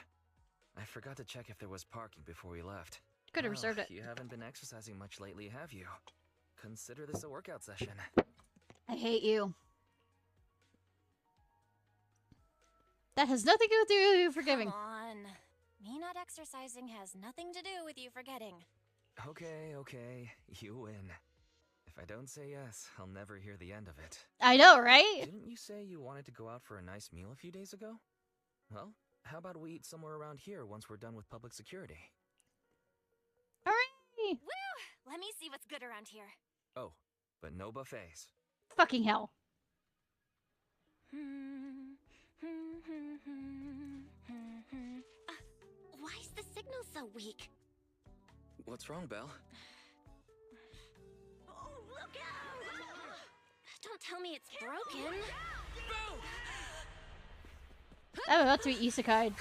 I forgot to check if there was parking before we left. Could have reserved it. You haven't been exercising much lately, have you? Consider this a workout session. I hate you. That has nothing to do with you forgiving. Come on. Me not exercising has nothing to do with you forgetting. Okay. You win. If I don't say yes, I'll never hear the end of it. I know, right? Didn't you say you wanted to go out for a nice meal a few days ago? Well, how about we eat somewhere around here once we're done with public security? Alright! Woo! Let me see what's good around here. Oh, but no buffets. Fucking hell. Why is the signal so weak? What's wrong, Belle? Oh, look out! Don't tell me it's broken. I'm about to be isekai'd.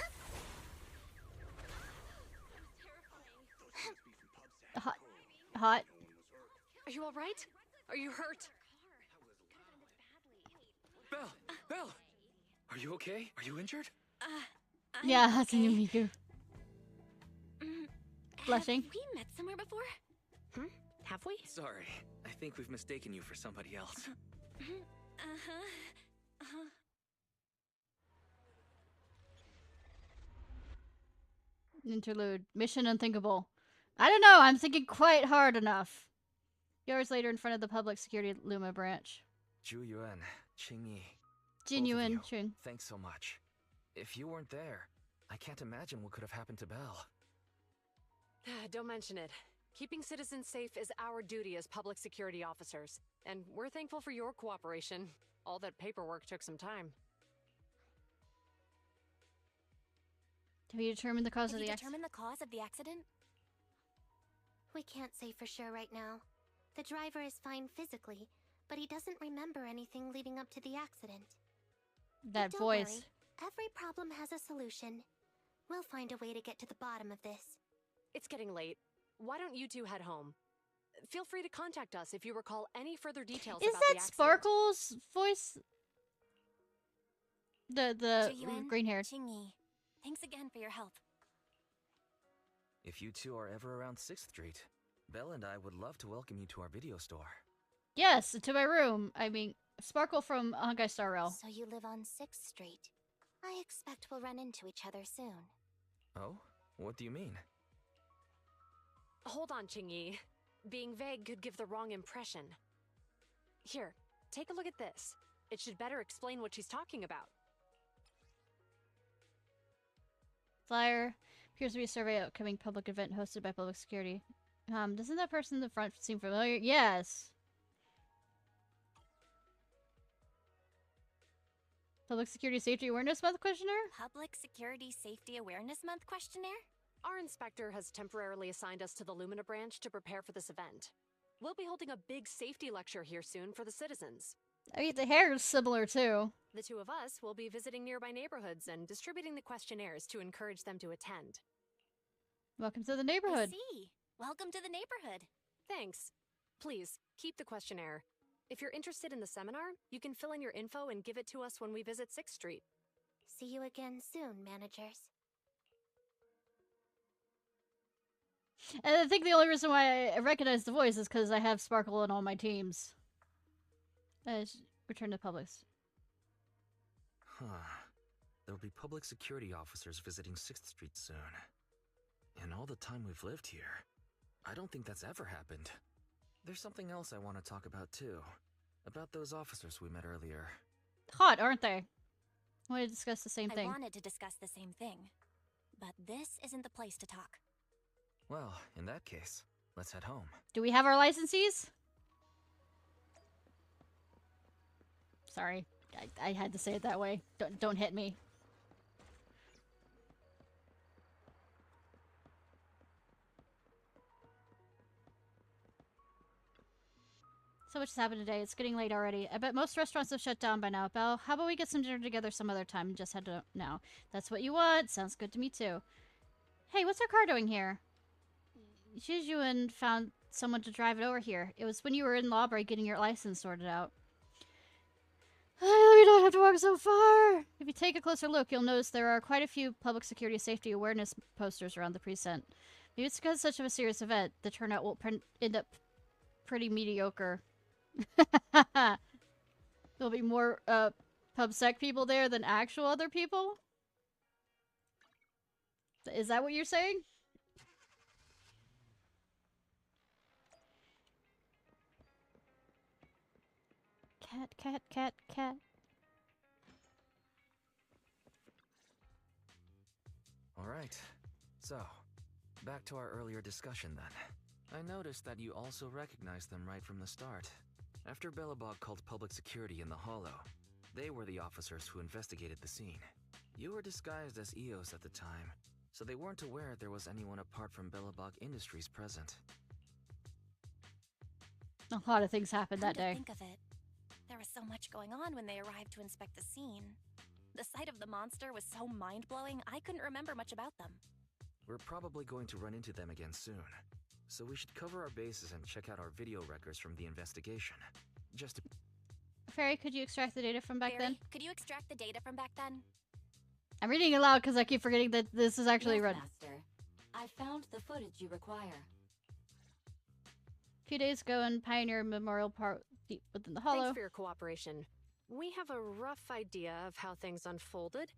Hot. Are you alright? Are you hurt? Belle! Are you okay? Are you injured? Yeah, that's a new Miku. Blushing. Have we met somewhere before? Have we? Sorry, I think we've mistaken you for somebody else. Interlude. Mission unthinkable. I don't know, I'm thinking quite hard enough. Hours later in front of the public security Luma branch. Yuan, Qingyi. Yuan, Ching. Thanks so much. If you weren't there, I can't imagine what could have happened to Belle. Don't mention it. Keeping citizens safe is our duty as public security officers, and we're thankful for your cooperation. All that paperwork took some time. Have you determined the cause of the accident? Determined the cause of the accident? We can't say for sure right now. The driver is fine physically, but he doesn't remember anything leading up to the accident. That Don't voice. worry. Every problem has a solution. We'll find a way to get to the bottom of this. It's getting late. Why don't you two head home? Feel free to contact us if you recall any further details Is about the that accident. Sparkle's voice? The Yuan, green hair. Qingyi. Thanks again for your help. If you two are ever around 6th Street, Belle and I would love to welcome you to our video store. Yes, to my room. I mean, Sparkle from Honkai Star Rail. So you live on 6th Street. I expect we'll run into each other soon. Oh? What do you mean? Hold on, Qingyi. Being vague could give the wrong impression. Here, take a look at this. It should better explain what she's talking about. Flyer appears to be a survey upcoming public event hosted by public security. Doesn't that person in the front seem familiar? Yes. Public Security Safety Awareness Month questionnaire? Public Security Safety Awareness Month questionnaire? Our inspector has temporarily assigned us to the Lumina branch to prepare for this event. We'll be holding a big safety lecture here soon for the citizens. I mean, the hair is similar too. The two of us will be visiting nearby neighborhoods and distributing the questionnaires to encourage them to attend. Welcome to the neighborhood. I see. Welcome to the neighborhood. Thanks. Please, keep the questionnaire. If you're interested in the seminar, you can fill in your info and give it to us when we visit 6th Street. See you again soon, managers. And I think the only reason why I recognize the voice is because I have Sparkle in all my teams. Return to Publix. Huh. There'll be public security officers visiting 6th Street soon. In all the time we've lived here, I don't think that's ever happened. There's something else I want to talk about too. About those officers we met earlier. Hot, aren't they? I want to discuss the same thing. I wanted to discuss the same thing. But this isn't the place to talk. Well, in that case, let's head home. Do we have our licensees? Sorry, I had to say it that way. Don't hit me. So much has happened today. It's getting late already. I bet most restaurants have shut down by now. Belle, how about we get some dinner together some other time and just head to now? That's what you want. Sounds good to me too. Hey, what's our car doing here? Yuan found someone to drive it over here. It was when you were in Lawbreak getting your license sorted out. We don't have to walk so far. If you take a closer look, you'll notice there are quite a few public security safety awareness posters around the precinct. Maybe it's because it's such of a serious event, the turnout will end up pretty mediocre. There'll be more PubSec people there than actual other people? Is that what you're saying? Cat, cat, cat, cat. Alright, so, back to our earlier discussion then. I noticed that you also recognized them right from the start. After Belobog called public security in the Hollow, they were the officers who investigated the scene. You were disguised as EOS at the time, so they weren't aware there was anyone apart from Belobog Industries present. A lot of things happened that day. Think of it. There was so much going on when they arrived to inspect the scene. The sight of the monster was so mind-blowing, I couldn't remember much about them. We're probably going to run into them again soon, so we should cover our bases and check out our video records from the investigation. Just to... Fairy, could you extract the data from back then? Could you extract the data from back then? I'm reading it loud because I keep forgetting that this is actually Yes, read. Master. I found the footage you require. A few days ago in Pioneer Memorial Park deep within the Hollow. Thanks for your cooperation. We have a rough idea of how things unfolded.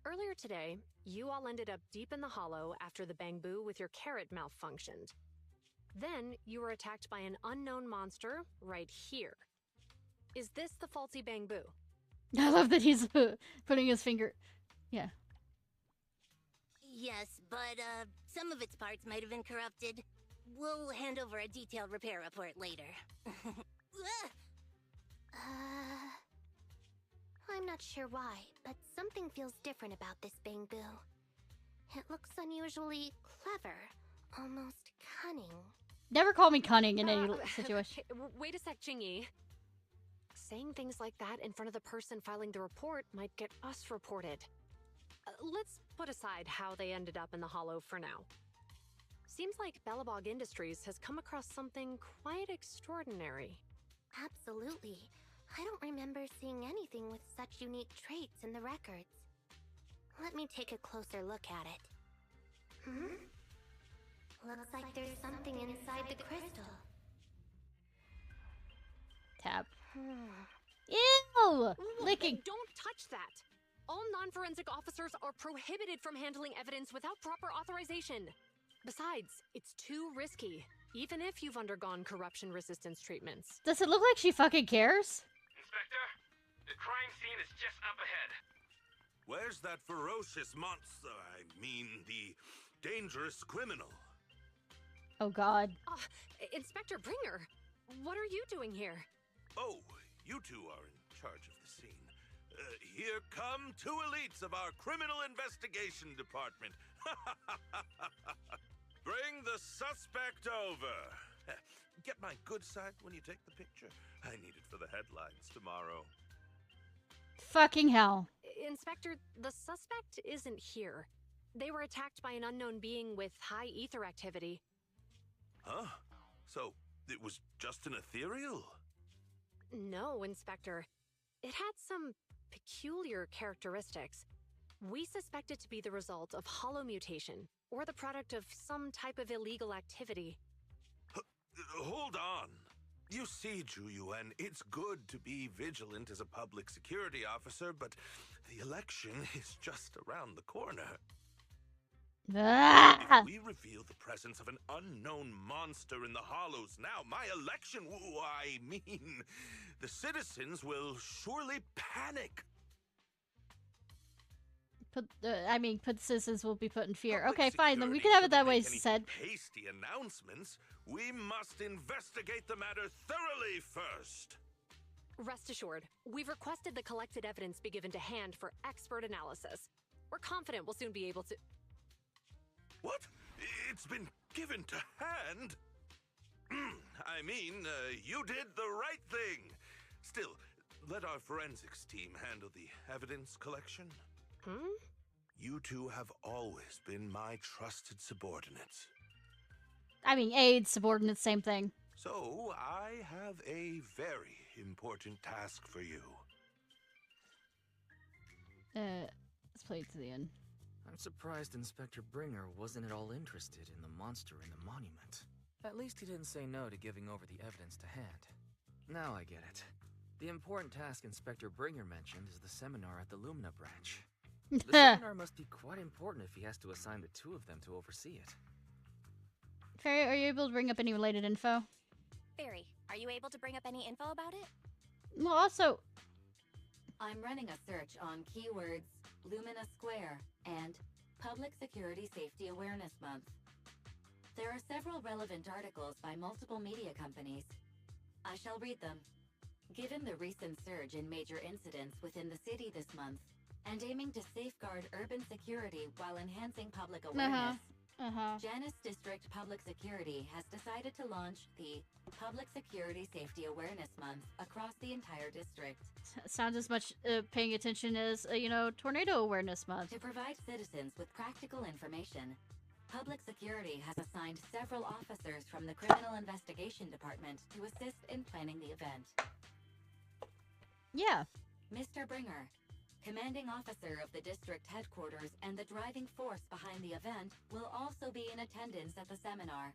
Earlier today, you all ended up deep in the Hollow after the Bangbu with your carrot malfunctioned. Then, you were attacked by an unknown monster right here. Is this the faulty Bangbu? I love that he's putting his finger... Yeah. Yes, but some of its parts might have been corrupted. We'll hand over a detailed repair report later. I'm not sure why, but something feels different about this Bangbu. It looks unusually clever, almost cunning. Never call me cunning in any situation. Wait a sec, Qingyi. Saying things like that in front of the person filing the report might get us reported. Let's put aside how they ended up in the Hollow for now. Seems like Belobog Industries has come across something quite extraordinary. Absolutely. I don't remember seeing anything with such unique traits in the records. Let me take a closer look at it. Looks like there's something inside the crystal. Tab. Ew! Licking. Don't touch that! All non-forensic officers are prohibited from handling evidence without proper authorization. Besides, it's too risky, even if you've undergone corruption resistance treatments. Does it look like she fucking cares? Inspector, the crime scene is just up ahead. Where's that ferocious monster? I mean, the dangerous criminal. Oh god. Inspector Bringer, what are you doing here? Oh, you two are in charge of the scene. Here come two elites of our criminal investigation department. Bring the suspect over. Get my good side when you take the picture. I need it for the headlines tomorrow. Fucking hell. Inspector, the suspect isn't here. They were attacked by an unknown being with high ether activity. Huh? So, it was just an ethereal? No, Inspector. It had some peculiar characteristics. We suspect it to be the result of hollow mutation, or the product of some type of illegal activity. Hold on. You see, Yuan, it's good to be vigilant as a public security officer, but the election is just around the corner. Ah! If we reveal the presence of an unknown monster in the hollows now, my election, I mean, the citizens will surely panic. Citizens will be put in fear. Okay, fine, then we can have it that way, said. Hasty announcements. We must investigate the matter thoroughly first. Rest assured, we've requested the collected evidence be given to hand for expert analysis. We're confident we'll soon be able to... What? It's been given to hand? I mean, you did the right thing. Still, let our forensics team handle the evidence collection. You two have always been my trusted subordinates. I mean, aides, subordinates, same thing. So, I have a very important task for you. Let's play it to the end. I'm surprised Inspector Bringer wasn't at all interested in the monster in the monument. At least he didn't say no to giving over the evidence to hand. Now I get it. The important task Inspector Bringer mentioned is the seminar at the Lumina branch. The seminar must be quite important if he has to assign the two of them to oversee it. Fairy, are you able to bring up any related info? Fairy, are you able to bring up any info about it? Well, also... I'm running a search on keywords Lumina Square and Public Security Safety Awareness Month. There are several relevant articles by multiple media companies. I shall read them. Given the recent surge in major incidents within the city this month, and aiming to safeguard urban security while enhancing public awareness, Janus District Public Security has decided to launch the Public Security Safety Awareness Month across the entire district. Sounds as much paying attention as, Tornado Awareness Month. To provide citizens with practical information, Public Security has assigned several officers from the Criminal Investigation Department to assist in planning the event. Yeah. Mr. Bringer, commanding officer of the district headquarters and the driving force behind the event, will also be in attendance at the seminar,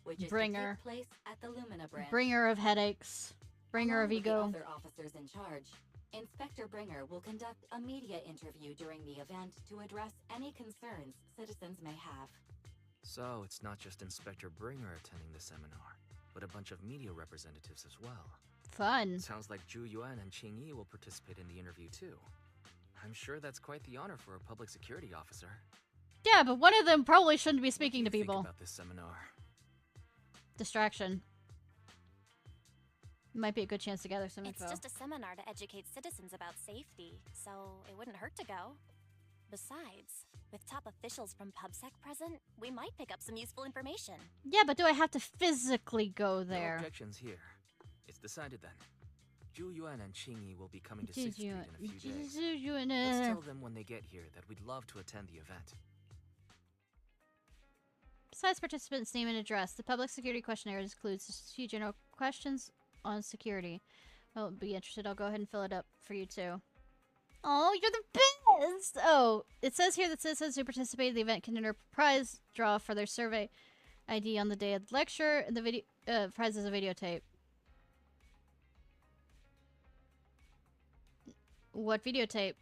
which is to take place at the Lumina branch. Bringer of headaches. Bringer of ego. With the other officers in charge, Inspector Bringer will conduct a media interview during the event to address any concerns citizens may have. So it's not just Inspector Bringer attending the seminar, but a bunch of media representatives as well. Fun. Sounds like Yuan and Qingyi will participate in the interview too. I'm sure that's quite the honor for a public security officer. Yeah, but one of them probably shouldn't be speaking to Think people. about this seminar. Distraction. Might be a good chance to gather some info. It's just a seminar to educate citizens about safety, so it wouldn't hurt to go. Besides, with top officials from PubSec present, we might pick up some useful information. Yeah, but do I have to physically go there? No objections here. It's decided then. Yuan and Qingyi will be coming to 6th Street in a few days. Let's tell them when they get here that we'd love to attend the event. Besides participants' name and address, the public security questionnaire includes a few general questions on security. I'll be interested. I'll go ahead and fill it up for you too. Oh, you're the It says here that citizens who participate in the event can enter a prize draw for their survey ID on the day of the lecture, and the video prize is a videotape. What videotape?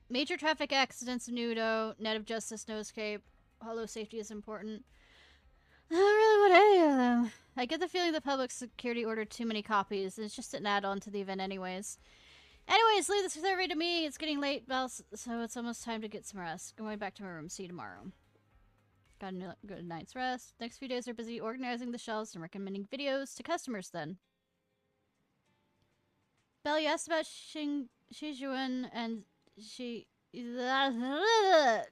Major traffic accidents of Nudo, Net of Justice, No Escape, Hollow Safety is important. I don't really want any of them. I get the feeling the public security ordered too many copies, and it's just an add-on to the event anyways. Anyways, leave the survey to me. It's getting late, Belle, so it's almost time to get some rest. Going back to my room. See you tomorrow. Got a good night's rest. Next few days are busy organizing the shelves and recommending videos to customers then. Belle, you asked about Yuan and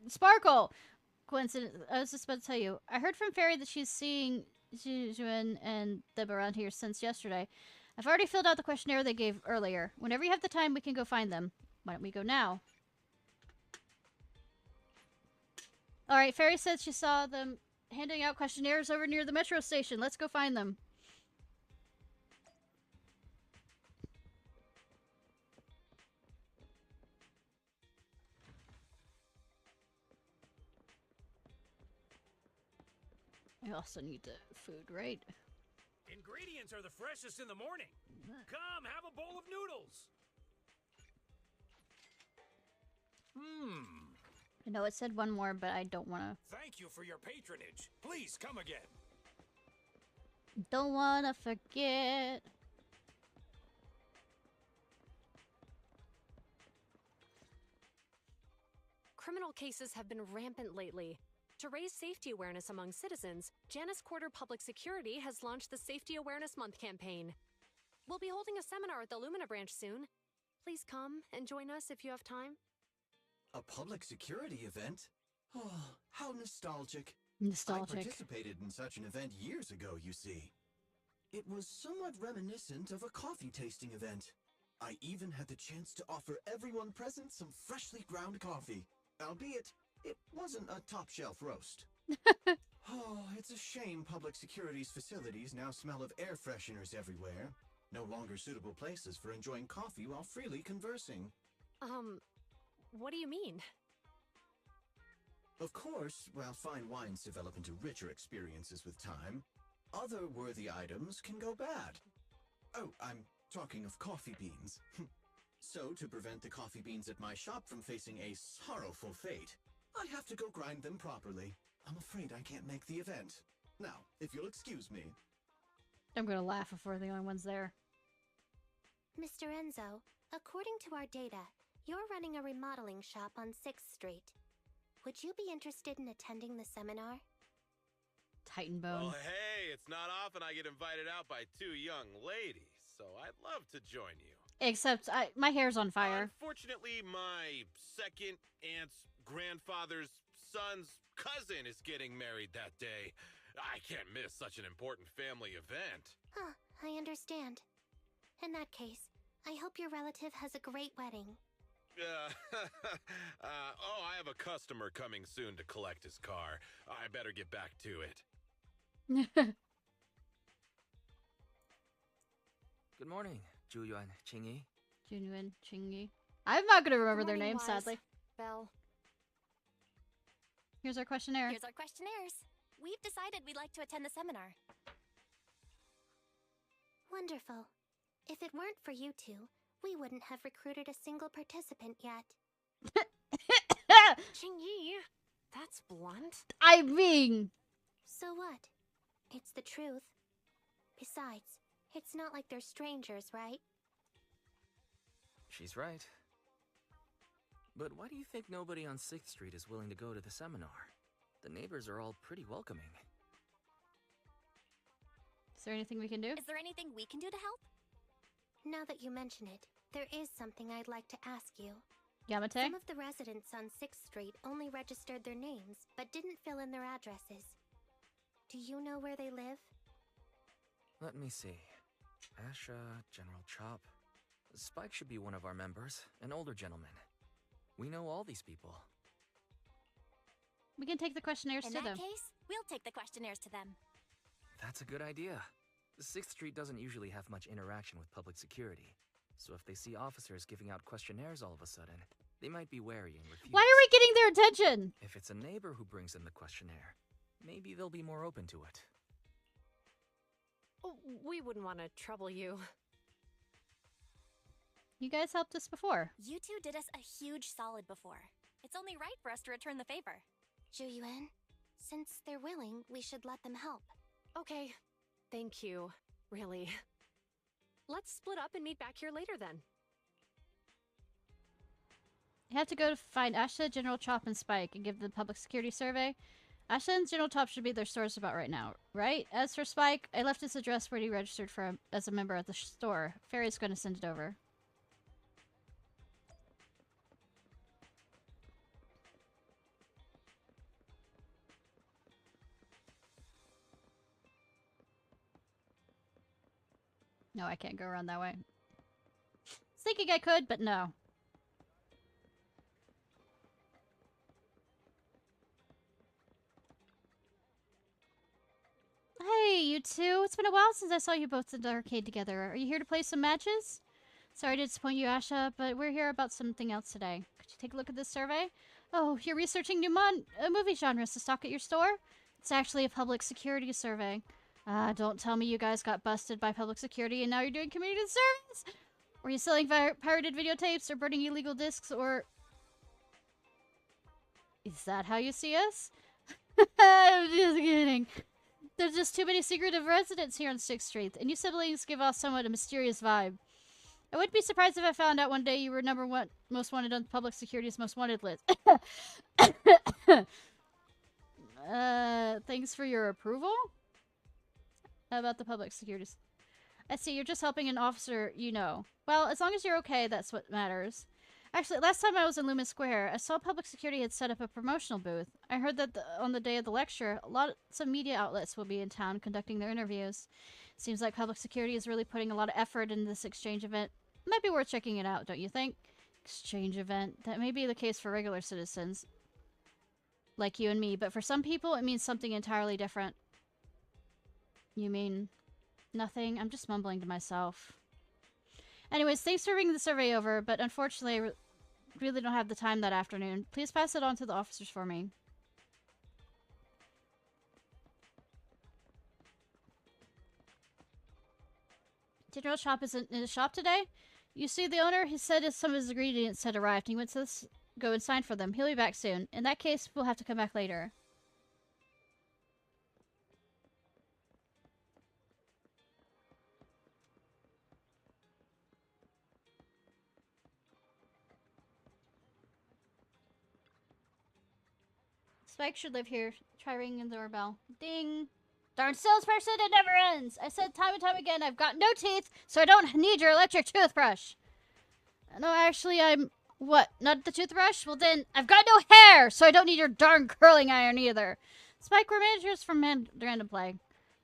Sparkle. Coincidence. I was just about to tell you. I heard from Fairy that she's seeing Yuan and them around here since yesterday. I've already filled out the questionnaire they gave earlier. Whenever you have the time, we can go find them. Why don't we go now? Alright, Fairy said she saw them handing out questionnaires over near the metro station. Let's go find them. I also need the food, right? Ingredients are the freshest in the morning. Come, have a bowl of noodles. I know it said one more, but I don't want to. Thank you for your patronage. Please come again. Don't want to forget. Criminal cases have been rampant lately. To raise safety awareness among citizens, Janus Quarter Public Security has launched the Safety Awareness Month campaign. We'll be holding a seminar at the Lumina branch soon. Please come and join us if you have time. A public security event? Oh, how nostalgic. Nostalgic. I participated in such an event years ago, you see. It was somewhat reminiscent of a coffee tasting event. I even had the chance to offer everyone present some freshly ground coffee, albeit it wasn't a top-shelf roast. Oh, it's a shame public security's facilities now smell of air fresheners everywhere. No longer suitable places for enjoying coffee while freely conversing. What do you mean? Of course, while fine wines develop into richer experiences with time, other worthy items can go bad. Oh, I'm talking of coffee beans. So, to prevent the coffee beans at my shop from facing a sorrowful fate, I have to go grind them properly. I'm afraid I can't make the event. Now, if you'll excuse me. I'm gonna laugh if we're the only ones there. Mr. Enzo, according to our data, you're running a remodeling shop on 6th Street. Would you be interested in attending the seminar? Titan bone. Well, hey, it's not often I get invited out by two young ladies, so I'd love to join you. Except my hair's on fire. Unfortunately, my second aunt's grandfather's son's cousin is getting married that day. I can't miss such an important family event. Huh, I understand. In that case, I hope your relative has a great wedding. Oh, I have a customer coming soon to collect his car. I better get back to it. Good morning, Yuan, Qingyi. Yuan, Qingyi. I'm not gonna remember their names, Wise. sadly. Belle. Here's our questionnaire. Here's our questionnaires. We've decided we'd like to attend the seminar. Wonderful. If it weren't for you two, we wouldn't have recruited a single participant yet. Qingyi, that's blunt. I mean... So what? It's the truth. Besides, it's not like they're strangers, right? She's right. But why do you think nobody on 6th Street is willing to go to the seminar? The neighbors are all pretty welcoming. Is there anything we can do? Is there anything we can do to help? Now that you mention it, there is something I'd like to ask you. Yamate? Some of the residents on 6th Street only registered their names, but didn't fill in their addresses. Do you know where they live? Let me see. Asha, General Chop. Spike should be one of our members, an older gentleman. We know all these people. We can take the questionnaires In to that them. case, we'll take the questionnaires to them. That's a good idea. 6th Street doesn't usually have much interaction with public security. So if they see officers giving out questionnaires all of a sudden, They might be wary and refuse. Why are we getting their attention? If it's a neighbor who brings in the questionnaire, maybe they'll be more open to it. We wouldn't want to trouble you. You guys helped us before. You two did us a huge solid before. It's only right for us to return the favor. Yuan, since they're willing, we should let them help. Okay. Thank you. Really. Let's split up and meet back here later then. You have to go to find Asha, General Chop, and Spike and give the public security survey. Asha and General Chop should be their stores about right now, right? As for Spike, I left his address where he registered for as a member at the store. Fairy's going to send it over. No, I can't go around that way. I was thinking I could, but no. Hey, you two. It's been a while since I saw you both at the arcade together. Are you here to play some matches? Sorry to disappoint you, Asha, but we're here about something else today. Could you take a look at this survey? Oh, you're researching new movie genres to stock at your store? It's actually a public security survey. Don't tell me you guys got busted by public security and now you're doing community service? Were you selling pirated videotapes or burning illegal discs or... Is that how you see us? I'm just kidding. There's just too many secretive residents here on 6th Street, and you siblings give off somewhat a mysterious vibe. I wouldn't be surprised if I found out one day you were number one most wanted on public security's most wanted list. Thanks for your approval? How about the public security? I see, you're just helping an officer you know. Well, as long as you're okay, that's what matters. Actually, last time I was in Lumen Square, I saw public security had set up a promotional booth. I heard that on the day of the lecture, lots of media outlets will be in town conducting their interviews. Seems like public security is really putting a lot of effort into this exchange event. Might be worth checking it out, don't you think? Exchange event. That may be the case for regular citizens. Like you and me, but for some people, it means something entirely different. You mean nothing? I'm just mumbling to myself. Anyways, thanks for bringing the survey over, but unfortunately, I really don't have the time that afternoon. Please pass it on to the officers for me. General Shop isn't in his shop today? You see the owner? He said some of his ingredients had arrived. He went to go and sign for them. He'll be back soon. In that case, we'll have to come back later. Spike should live here. Try ringing the doorbell. Ding! Darn salesperson, it never ends! I said time and time again, I've got no teeth, so I don't need your electric toothbrush. No, actually, I'm... What? Not the toothbrush? Well then, I've got no hair, so I don't need your darn curling iron either. Spike, we're managers from Random Play.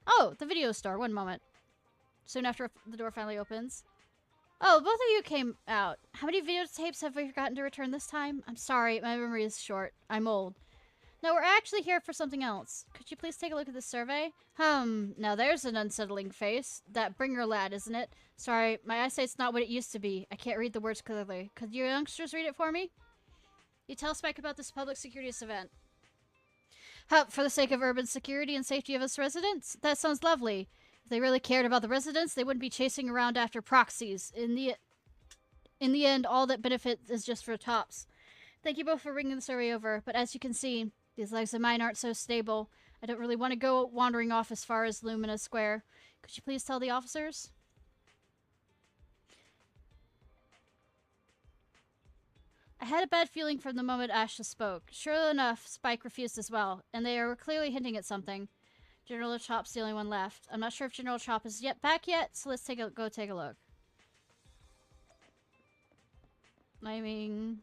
Oh, the video store. One moment. Soon after the door finally opens. Oh, both of you came out. How many videotapes have we forgotten to return this time? I'm sorry, my memory is short. I'm old. No, we're actually here for something else. Could you please take a look at this survey? Now there's an unsettling face. That bringer lad, isn't it? Sorry, my eyesight's not what it used to be. I can't read the words clearly. Could you youngsters read it for me? You tell Spike about this public security event. For the sake of urban security and safety of us residents? That sounds lovely. If they really cared about the residents, they wouldn't be chasing around after proxies. In the end, all that benefits is just for tops. Thank you both for bringing the survey over, but as you can see, these legs of mine aren't so stable. I don't really want to go wandering off as far as Lumina Square. Could you please tell the officers? I had a bad feeling from the moment Asha spoke. Sure enough, Spike refused as well, and they were clearly hinting at something. General Chop's the only one left. I'm not sure if General Chop is back yet, so let's go take a look. I mean...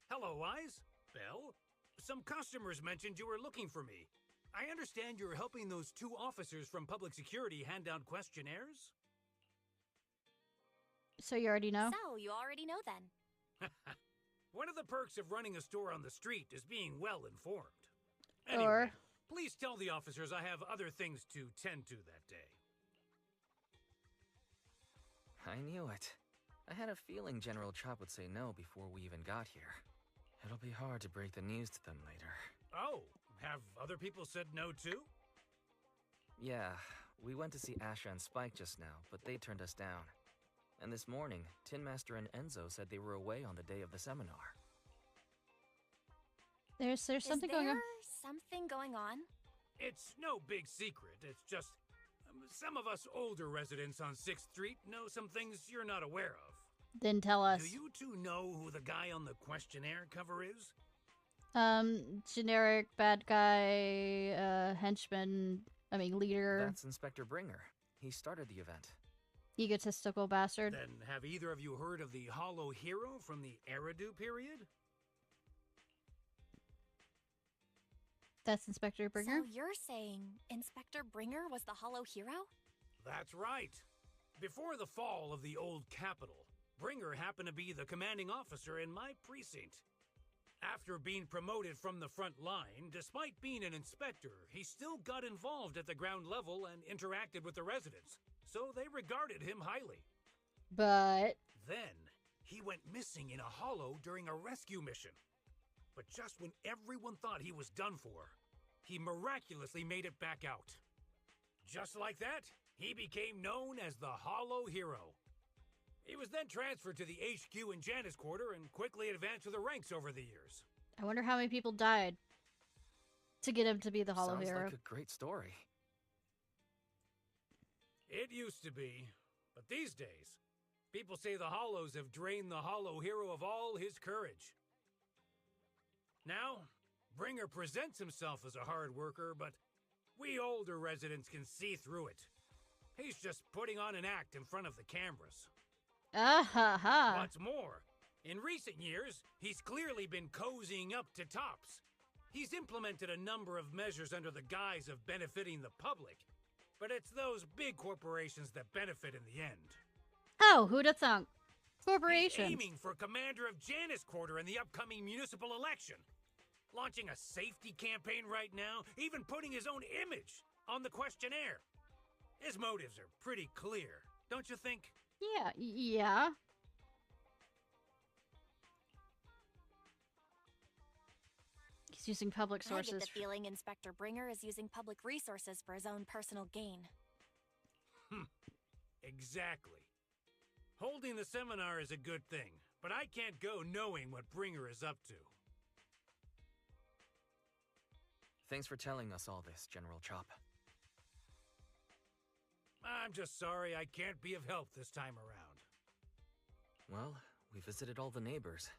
Hello, Eyes. Belle? Some customers mentioned you were looking for me. I understand you're helping those two officers from public security hand out questionnaires? So you already know? So, you already know then. One of the perks of running a store on the street is being well informed. Or... Please tell the officers I have other things to tend to that day. I knew it. I had a feeling General Chop would say no before we even got here. It'll be hard to break the news to them later. Oh, have other people said no too? Yeah, we went to see Asha and Spike just now, but they turned us down. And this morning, Tin Master and Enzo said they were away on the day of the seminar. There's something going on. Something going on? It's no big secret. It's just some of us older residents on 6th Street know some things you're not aware of. Didn't tell us. Do you two know who the guy on the questionnaire cover is? Generic bad guy, henchman, leader. That's Inspector Bringer. He started the event. Egotistical bastard. Then have either of you heard of the Hollow Hero from the Eridu period? That's Inspector Bringer? So you're saying Inspector Bringer was the Hollow Hero? That's right. Before the fall of the old capital, Bringer happened to be the commanding officer in my precinct. After being promoted from the front line, despite being an inspector, he still got involved at the ground level and interacted with the residents, so they regarded him highly. But Then, he went missing in a hollow during a rescue mission. But just when everyone thought he was done for, he miraculously made it back out. Just like that, he became known as the Hollow Hero. He was then transferred to the HQ in Janus Quarter and quickly advanced to the ranks over the years. I wonder how many people died to get him to be the Hollow Sounds Hero. like a great story. It used to be, but these days, people say the Hollows have drained the Hollow Hero of all his courage. Now, Bringer presents himself as a hard worker, but we older residents can see through it. He's just putting on an act in front of the cameras. What's more, in recent years, he's clearly been cozying up to Tops. He's implemented a number of measures under the guise of benefiting the public, but it's those big corporations that benefit in the end. Oh, who'da thunk? Corporations. He's aiming for commander of Janus Quarter in the upcoming municipal election. Launching a safety campaign right now, even putting his own image on the questionnaire. His motives are pretty clear, don't you think? Yeah. He's using public sources. I get the feeling Inspector Bringer is using public resources for his own personal gain. Exactly. Holding the seminar is a good thing, but I can't go knowing what Bringer is up to. Thanks for telling us all this, General Chop. I'm just sorry I can't be of help this time around. Well, we visited all the neighbors.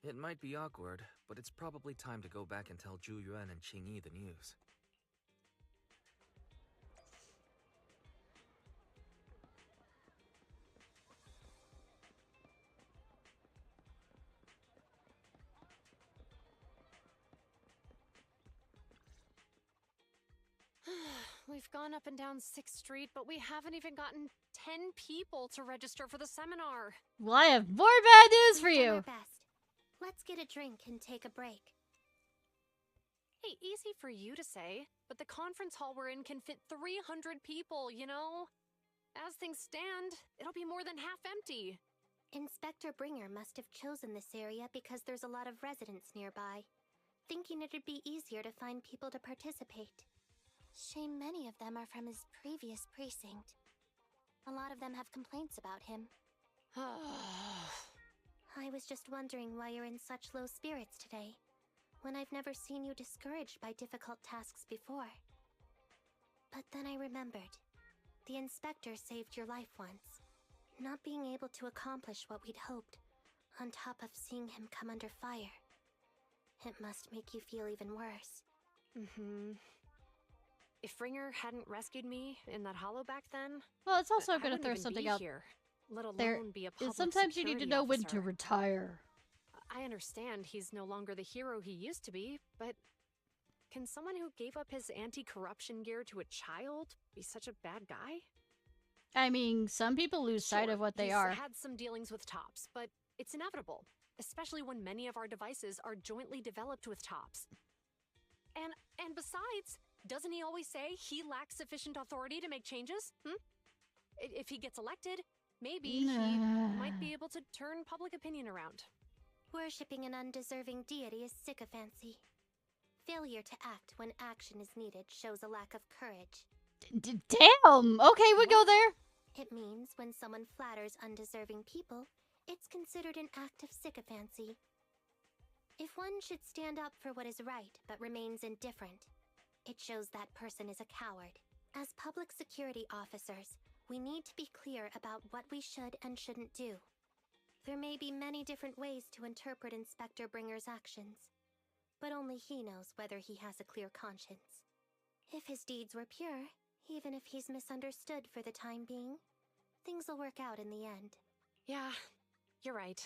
It might be awkward, but it's probably time to go back and tell Yuan and Qingyi the news. We've gone up and down 6th Street, but we haven't even gotten 10 people to register for the seminar. Well, I have more bad news for We've done you. our best. Let's get a drink and take a break. Hey, easy for you to say, but the conference hall we're in can fit 300 people, you know? As things stand, it'll be more than half empty. Inspector Bringer must have chosen this area because there's a lot of residents nearby, thinking it'd be easier to find people to participate. Shame many of them are from his previous precinct. A lot of them have complaints about him. I was just wondering why you're in such low spirits today, when I've never seen you discouraged by difficult tasks before. But then I remembered. The inspector saved your life once. Not being able to accomplish what we'd hoped, on top of seeing him come under fire. It must make you feel even worse. If Bringer hadn't rescued me in that hollow back then, Well, it's also I going to wouldn't throw even something be out here, let alone there. be a public Sometimes you need to security know when to officer. retire. I understand he's no longer the hero he used to be, but can someone who gave up his anti-corruption gear to a child be such a bad guy? I mean, some people lose sight of what they he's are. had some dealings with Tops, but it's inevitable, especially when many of our devices are jointly developed with Tops. And And besides, doesn't he always say he lacks sufficient authority to make changes? If he gets elected, maybe he might be able to turn public opinion around. Worshipping an undeserving deity is sycophancy. Failure to act when action is needed shows a lack of courage. Damn! Okay, we go there. It means when someone flatters undeserving people, it's considered an act of sycophancy. If one should stand up for what is right but remains indifferent, it shows that person is a coward. As public security officers, we need to be clear about what we should and shouldn't do. There may be many different ways to interpret Inspector Bringer's actions, but only he knows whether he has a clear conscience. If his deeds were pure, even if he's misunderstood for the time being, things will work out in the end. Yeah, you're right.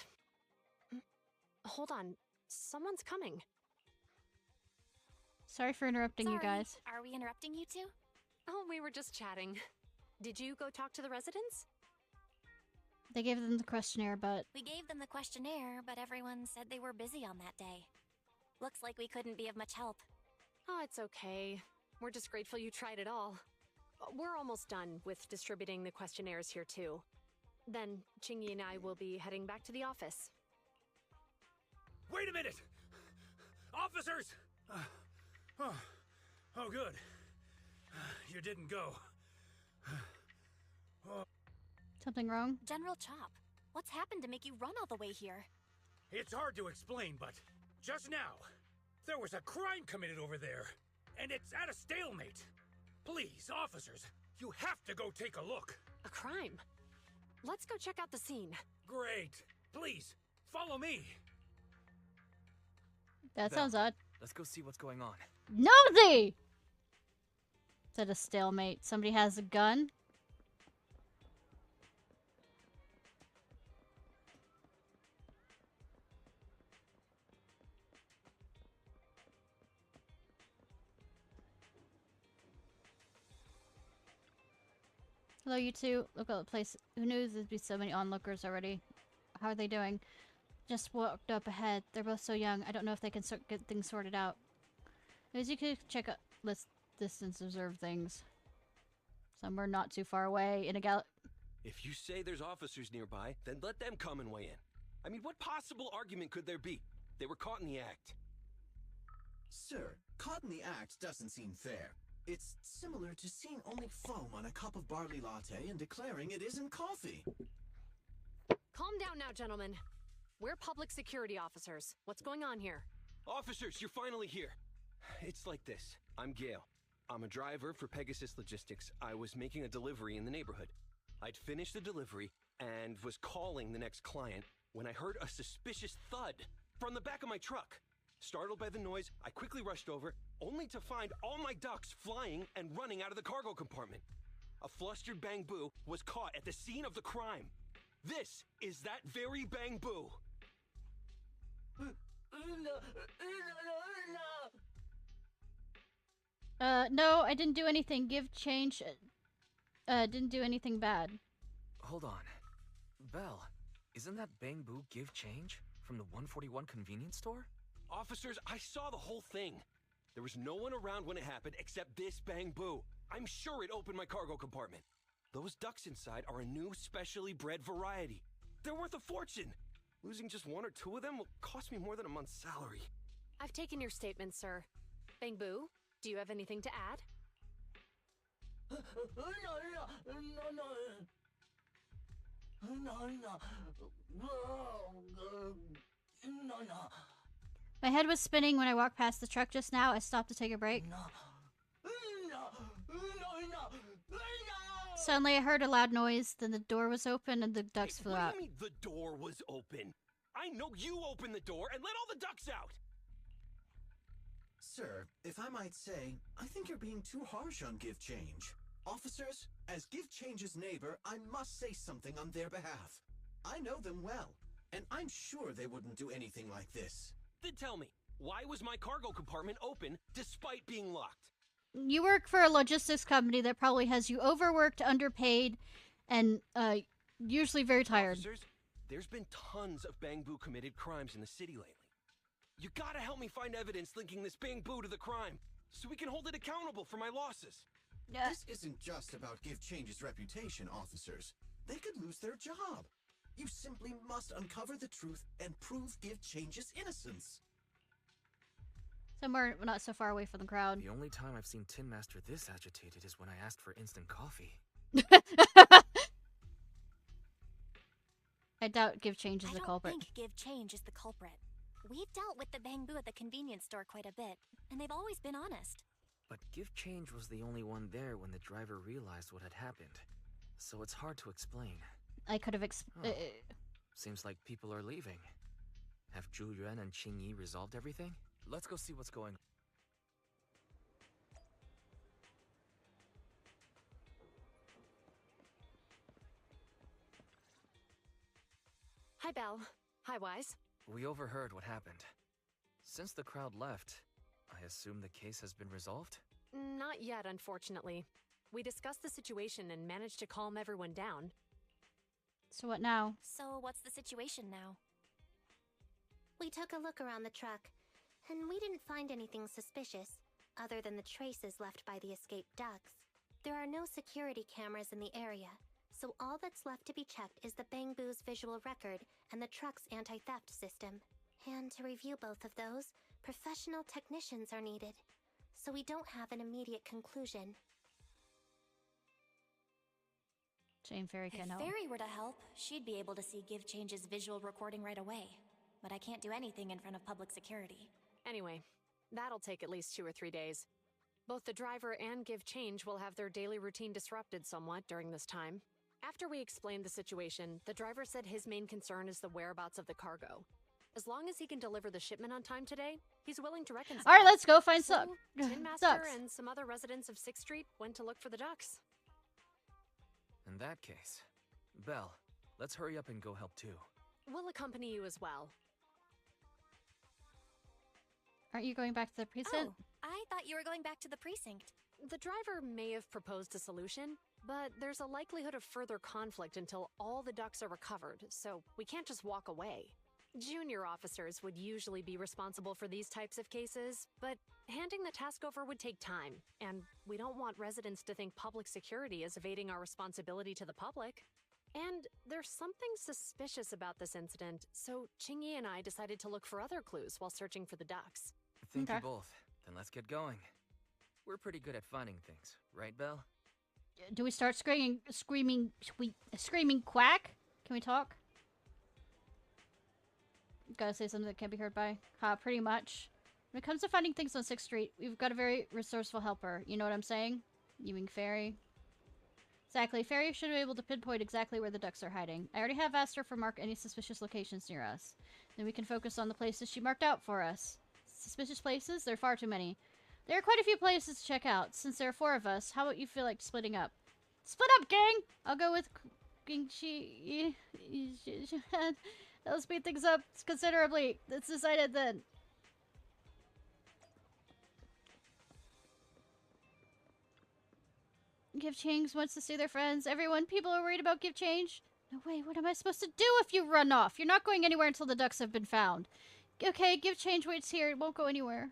Hold on. Someone's coming. Sorry for interrupting you guys. Are we interrupting you two? Oh, we were just chatting. Did you go talk to the residents? They gave them the questionnaire, but... We gave them the questionnaire, but everyone said they were busy on that day. Looks like we couldn't be of much help. Oh, it's okay. We're just grateful you tried it all. We're almost done with distributing the questionnaires here, too. Then, Qingyi and I will be heading back to the office. Wait a minute! Officers! Oh, good. You didn't go. Something wrong? General Chop, what's happened to make you run all the way here? It's hard to explain, but just now, there was a crime committed over there, and it's at a stalemate. Please, officers, you have to go take a look. A crime? Let's go check out the scene. Great. Please, follow me. That sounds odd. Let's go see what's going on. Nosy! It's at a stalemate. Somebody has a gun? Hello, you two. Look at the place. Who knew there'd be so many onlookers already? How are they doing? Just walked up ahead. They're both so young. I don't know if they can get things sorted out. As you could check out let's distance observe things. Somewhere not too far away in a If you say there's officers nearby, then let them come and weigh in. I mean, what possible argument could there be? They were caught in the act. Sir, caught in the act doesn't seem fair. It's similar to seeing only foam on a cup of barley latte and declaring it isn't coffee. Calm down now, gentlemen. We're public security officers. What's going on here? Officers, you're finally here. It's like this. I'm Gale. I'm a driver for Pegasus Logistics. I was making a delivery in the neighborhood. I'd finished the delivery and was calling the next client when I heard a suspicious thud from the back of my truck. Startled by the noise, I quickly rushed over, only to find all my ducks flying and running out of the cargo compartment. A flustered Bang Boo was caught at the scene of the crime. This is that very Bang Boo. No, I didn't do anything. Give change. Didn't do anything bad. Hold on. Belle, isn't that Bang Boo give change from the 141 convenience store? Officers, I saw the whole thing. There was no one around when it happened except this Bang Boo. I'm sure it opened my cargo compartment. Those ducks inside are a new specially bred variety. They're worth a fortune. Losing just one or two of them will cost me more than a month's salary. I've taken your statement, sir. Bang Boo, do you have anything to add? My head was spinning when I walked past the truck just now. I stopped to take a break. Suddenly I heard a loud noise, then the door was open and the ducks flew out. What do you mean the door was open? I know you opened the door and let all the ducks out! Sir, if I might say, I think you're being too harsh on Give Change. Officers, as Give Change's neighbor, I must say something on their behalf. I know them well, and I'm sure they wouldn't do anything like this. Then tell me, why was my cargo compartment open despite being locked? You work for a logistics company that probably has you overworked, underpaid, and usually very tired. Officers, there's been tons of Bang Boo committed crimes in the city lately. You gotta help me find evidence linking this Bang Boo to the crime. so we can hold it accountable for my losses. This isn't just about Give Change's reputation, officers. They could lose their job. You simply must uncover the truth and prove Give Change's innocence. Somewhere not so far away from the crowd. The only time I've seen Tin Master this agitated is when I asked for instant coffee. I doubt Give Change is the culprit. I don't think Give Change is the culprit. We've dealt with the Bangbu at the convenience store quite a bit, and they've always been honest. But Give Change was the only one there when the driver realized what had happened. So it's hard to explain. I could have Seems like people are leaving. Have Zhu Yuan and Qingyi resolved everything? Let's go see what's going on. Hi, Belle. Hi, Wise. We overheard what happened. Since the crowd left, I assume the case has been resolved? Not yet, unfortunately. We discussed the situation and managed to calm everyone down. So what now? So what's the situation now? We took a look around the truck, and we didn't find anything suspicious, other than the traces left by the escaped ducks. There are no security cameras in the area, so all that's left to be checked is the Bangbu's visual record and the truck's anti-theft system. And to review both of those, professional technicians are needed, so we don't have an immediate conclusion. Jane Fairy can help. If Fairy were to help, she'd be able to see Give Change's visual recording right away. But I can't do anything in front of public security. Anyway, that'll take at least 2 or 3 days. Both the driver and Give Change will have their daily routine disrupted somewhat during this time. After we explained the situation, the driver said his main concern is the whereabouts of the cargo. As long as he can deliver the shipment on time today, he's willing to reconcile. Alright, let's go find some Tin Master ducks. and some other residents of 6th Street went to look for the ducks. In that case, Belle, let's hurry up and go help too. We'll accompany you as well. Aren't you going back to the precinct? Oh, I thought you were going back to the precinct. The driver may have proposed a solution, but there's a likelihood of further conflict until all the ducks are recovered, so we can't just walk away. Junior officers would usually be responsible for these types of cases, but handing the task over would take time, and we don't want residents to think public security is evading our responsibility to the public. And there's something suspicious about this incident, so Qingyi and I decided to look for other clues while searching for the ducks. Thank you both. Then let's get going. We're pretty good at finding things, right, Belle? Do we start screaming quack? Can we talk? Gotta say something that can't be heard by. Pretty much. When it comes to finding things on 6th Street, we've got a very resourceful helper. You know what I'm saying? You mean Fairy? Exactly. Fairy should be able to pinpoint exactly where the ducks are hiding. I already have asked her for mark any suspicious locations near us. Then we can focus on the places she marked out for us. Suspicious places? There are far too many. There are quite a few places to check out. Since there are 4 of us, how about you feel like splitting up? Split up, gang! I'll go with Qingyi. That'll speed things up considerably. It's decided then. Give Change wants to see their friends. Everyone, people are worried about Give Change. No way, what am I supposed to do if you run off? You're not going anywhere until the ducks have been found. Okay, Give Change waits here. It won't go anywhere.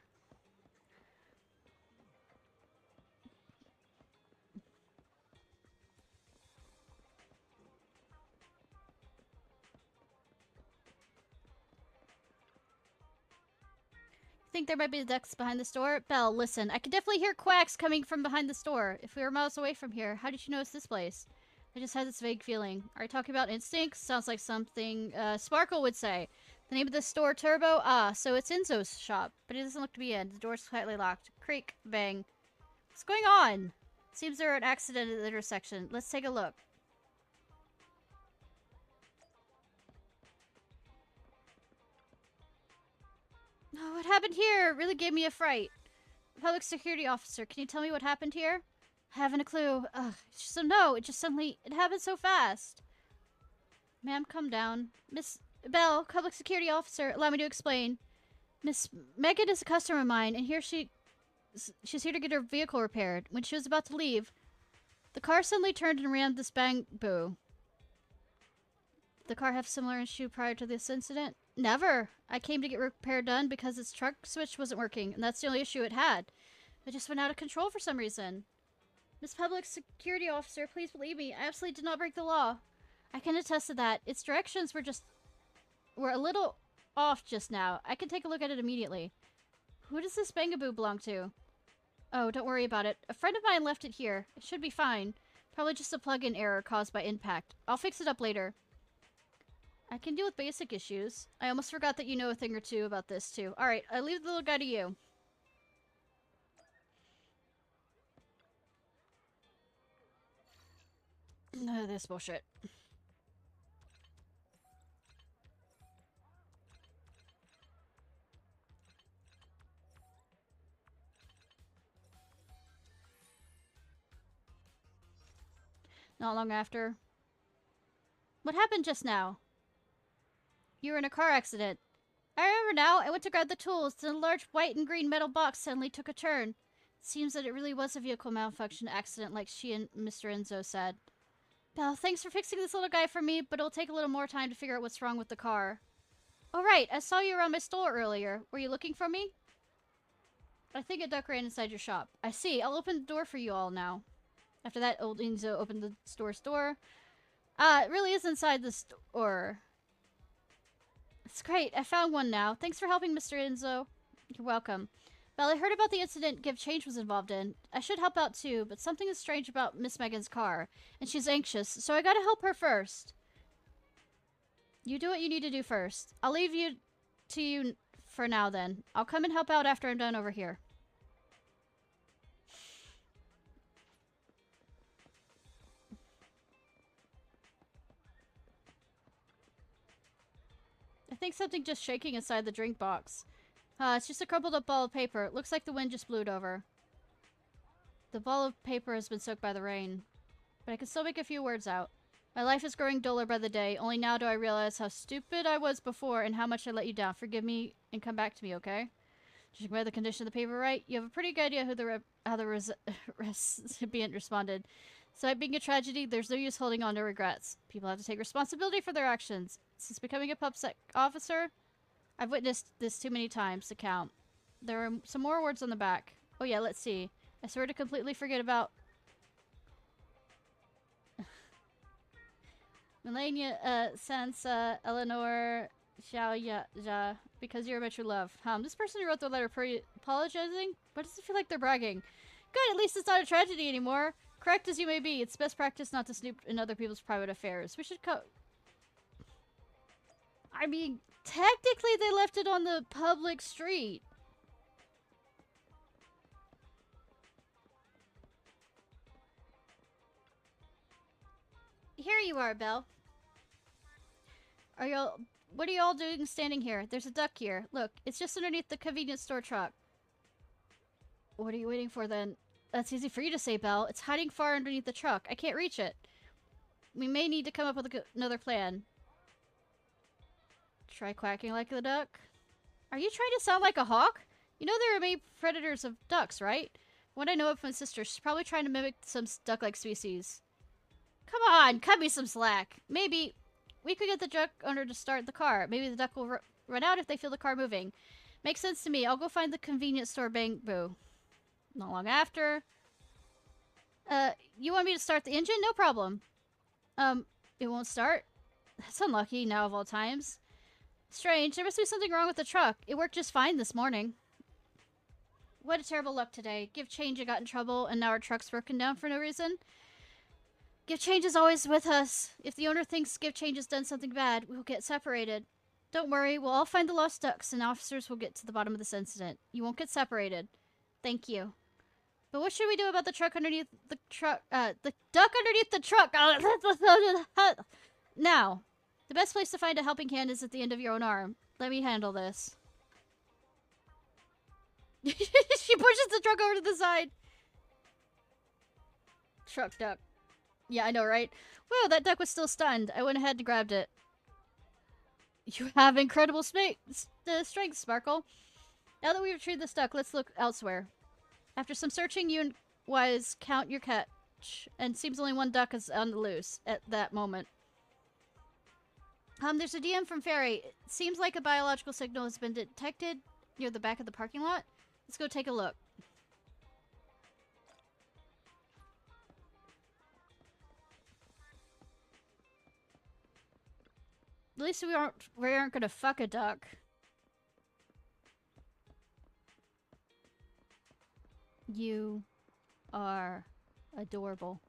Think there might be ducks behind the store? Belle, listen, I can definitely hear quacks coming from behind the store. If we were miles away from here, how did you notice this place? I just had this vague feeling. Are you talking about instincts? Sounds like something Sparkle would say. The name of the store, Turbo? Ah, so it's Enzo's shop, but it doesn't look to be in. The door's slightly locked. Creak, bang. What's going on? Seems there are an accident at the intersection. Let's take a look. Oh, what happened here? It really gave me a fright. Public security officer, can you tell me what happened here? I haven't a clue. Ugh, so no, it just suddenly, it happened so fast. Ma'am, calm down. Miss Belle, public security officer, allow me to explain. Miss Megan is a customer of mine, and she's here to get her vehicle repaired. When she was about to leave, the car suddenly turned and ran this Bangbu. Did the car have similar issue prior to this incident? Never. I came to get repair done because its truck switch wasn't working, and that's the only issue it had. It just went out of control for some reason. Miss Public Security Officer, please believe me. I absolutely did not break the law. I can attest to that. Its directions were a little off just now. I can take a look at it immediately. Who does this bangaboo belong to? Oh, don't worry about it. A friend of mine left it here. It should be fine. Probably just a plug-in error caused by impact. I'll fix it up later. I can deal with basic issues. I almost forgot that you know a thing or two about this, too. Alright, I leave the little guy to you. This bullshit. Not long after. What happened just now? You were in a car accident. I remember now. I went to grab the tools, then a large white and green metal box suddenly took a turn. It seems that it really was a vehicle malfunction accident like she and Mr. Enzo said. Belle, thanks for fixing this little guy for me, but it'll take a little more time to figure out what's wrong with the car. Oh right, I saw you around my store earlier. Were you looking for me? I think a duck ran inside your shop. I see. I'll open the door for you all now. After that, old Enzo opened the store's door. It really is inside the store. It's great. I found one now. Thanks for helping, Mr. Enzo. You're welcome. Well, I heard about the incident Give Change was involved in. I should help out too, but something is strange about Miss Megan's car, and she's anxious, so I gotta help her first. You do what you need to do first. I'll leave you to you for now then. I'll come and help out after I'm done over here. I think something just shaking inside the drink box. It's just a crumpled up ball of paper. It looks like the wind just blew it over. The ball of paper has been soaked by the rain. But I can still make a few words out. My life is growing duller by the day. Only now do I realize how stupid I was before and how much I let you down. Forgive me and come back to me, okay? Did you read the condition of the paper right? You have a pretty good idea how the recipient responded. So it being a tragedy, there's no use holding on to regrets. People have to take responsibility for their actions. Since becoming a PubSec officer, I've witnessed this too many times to count. There are some more words on the back. Oh yeah, let's see. I swear to completely forget about Melania, Sansa, Eleanor, Xiao, because you're my true love. This person who wrote the letter apologizing? Why does it feel like they're bragging? Good, at least it's not a tragedy anymore. Correct as you may be, it's best practice not to snoop in other people's private affairs. We should I mean, technically they left it on the public street. Here you are, Belle. What are y'all doing standing here? There's a duck here. Look, it's just underneath the convenience store truck. What are you waiting for then? That's easy for you to say, Belle. It's hiding far underneath the truck. I can't reach it. We may need to come up with another plan. Try quacking like the duck? Are you trying to sound like a hawk? You know there are many predators of ducks, right? What I know of my sister, she's probably trying to mimic some duck-like species. Come on, cut me some slack. Maybe we could get the duck owner to start the car. Maybe the duck will run out if they feel the car moving. Makes sense to me. I'll go find the convenience store bamboo. Not long after. You want me to start the engine? No problem. It won't start? That's unlucky, now of all times. Strange, there must be something wrong with the truck. It worked just fine this morning. What a terrible luck today. Give Change got in trouble, and now our truck's broken down for no reason. Give Change is always with us. If the owner thinks Give Change has done something bad, we'll get separated. Don't worry, we'll all find the lost ducks, and officers will get to the bottom of this incident. You won't get separated. Thank you. But what should we do about the truck underneath the truck? The duck underneath the truck! Now, the best place to find a helping hand is at the end of your own arm. Let me handle this. She pushes the truck over to the side. Truck duck. Yeah, I know, right? Whoa, that duck was still stunned. I went ahead and grabbed it. You have incredible strength, Sparkle. Now that we've retrieved this duck, let's look elsewhere. After some searching, you and Wise count your catch, and seems only one duck is on the loose at that moment. There's a DM from Fairy. It seems like a biological signal has been detected near the back of the parking lot. Let's go take a look. At least we aren't gonna fuck a duck. You are adorable.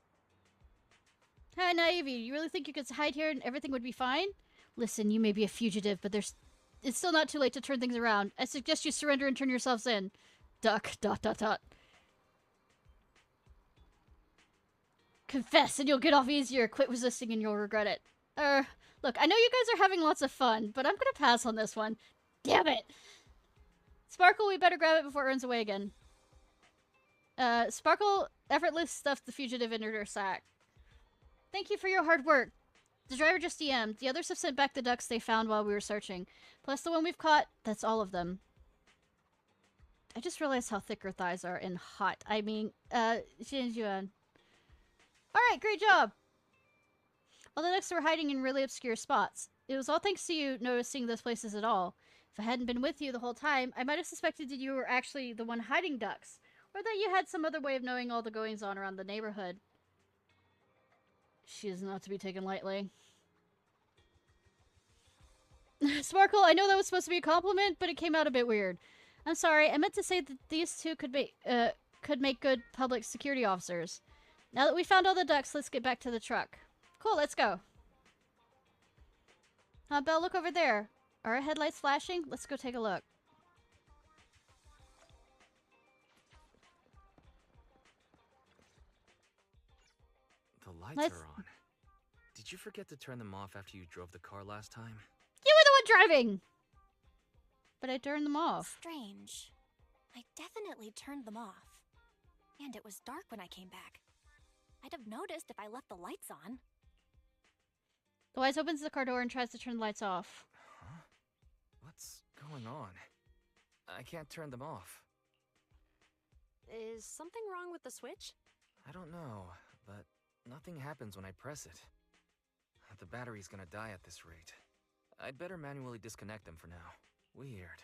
Hi, Naivy. You really think you could hide here and everything would be fine? Listen, you may be a fugitive, but it's still not too late to turn things around. I suggest you surrender and turn yourselves in. Duck. ... Confess and you'll get off easier. Quit resisting and you'll regret it. Look, I know you guys are having lots of fun, but I'm gonna pass on this one. Damn it! Sparkle, we better grab it before it runs away again. Sparkle effortless stuffed the fugitive into her sack. Thank you for your hard work. The driver just DM'd. The others have sent back the ducks they found while we were searching. Plus the one we've caught, that's all of them. I just realized how thick her thighs are and hot. I mean, Yuan. Alright, great job! All the ducks were hiding in really obscure spots. It was all thanks to you noticing those places at all. If I hadn't been with you the whole time, I might have suspected that you were actually the one hiding ducks. Or that you had some other way of knowing all the goings-on around the neighborhood. She is not to be taken lightly. Sparkle, I know that was supposed to be a compliment, but it came out a bit weird. I'm sorry, I meant to say that these two could make good public security officers. Now that we found all the ducks, let's get back to the truck. Cool, let's go. Belle, look over there. Are our headlights flashing? Let's go take a look. The lights are on. Did you forget to turn them off after you drove the car last time? You were the one driving! But I turned them off. Strange. I definitely turned them off. And it was dark when I came back. I'd have noticed if I left the lights on. The Wise opens the car door and tries to turn the lights off. Huh? What's going on? I can't turn them off. Is something wrong with the switch? I don't know, but nothing happens when I press it. The battery's gonna die at this rate. I'd better manually disconnect them for now. Weird.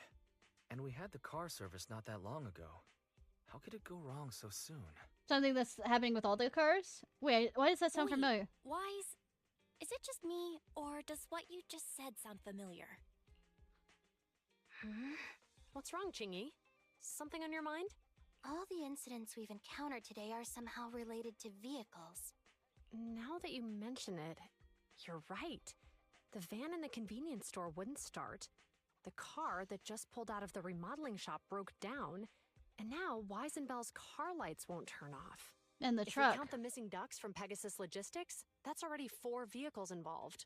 And we had the car service not that long ago. How could it go wrong so soon? Something that's happening with all the cars? Wait, why does that sound familiar? Wise, is it just me, or does what you just said sound familiar? What's wrong, Qingyi? Something on your mind? All the incidents we've encountered today are somehow related to vehicles. Now that you mention it, you're right. The van in the convenience store wouldn't start. The car that just pulled out of the remodeling shop broke down. And now Wise and Belle's car lights won't turn off. And the If truck. we count the missing ducks from Pegasus Logistics, that's already 4 vehicles involved.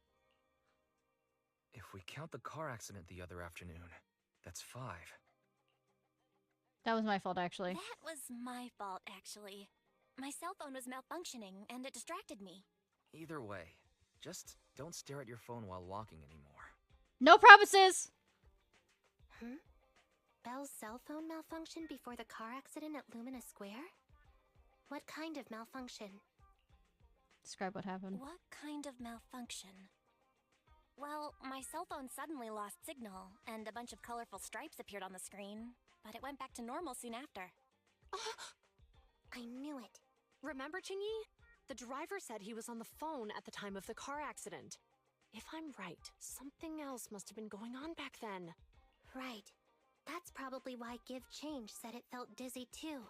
If we count the car accident the other afternoon, that's 5. That was my fault, actually. That was my fault, actually. My cell phone was malfunctioning, and it distracted me. Either way, just don't stare at your phone while walking anymore. No promises! Belle's cell phone malfunctioned before the car accident at Lumina Square? What kind of malfunction? Describe what happened. What kind of malfunction? Well, my cell phone suddenly lost signal, and a bunch of colorful stripes appeared on the screen, but it went back to normal soon after. I knew it. Remember, Qingyi? The driver said he was on the phone at the time of the car accident. If I'm right, something else must have been going on back then. Right. That's probably why Give Change said it felt dizzy too.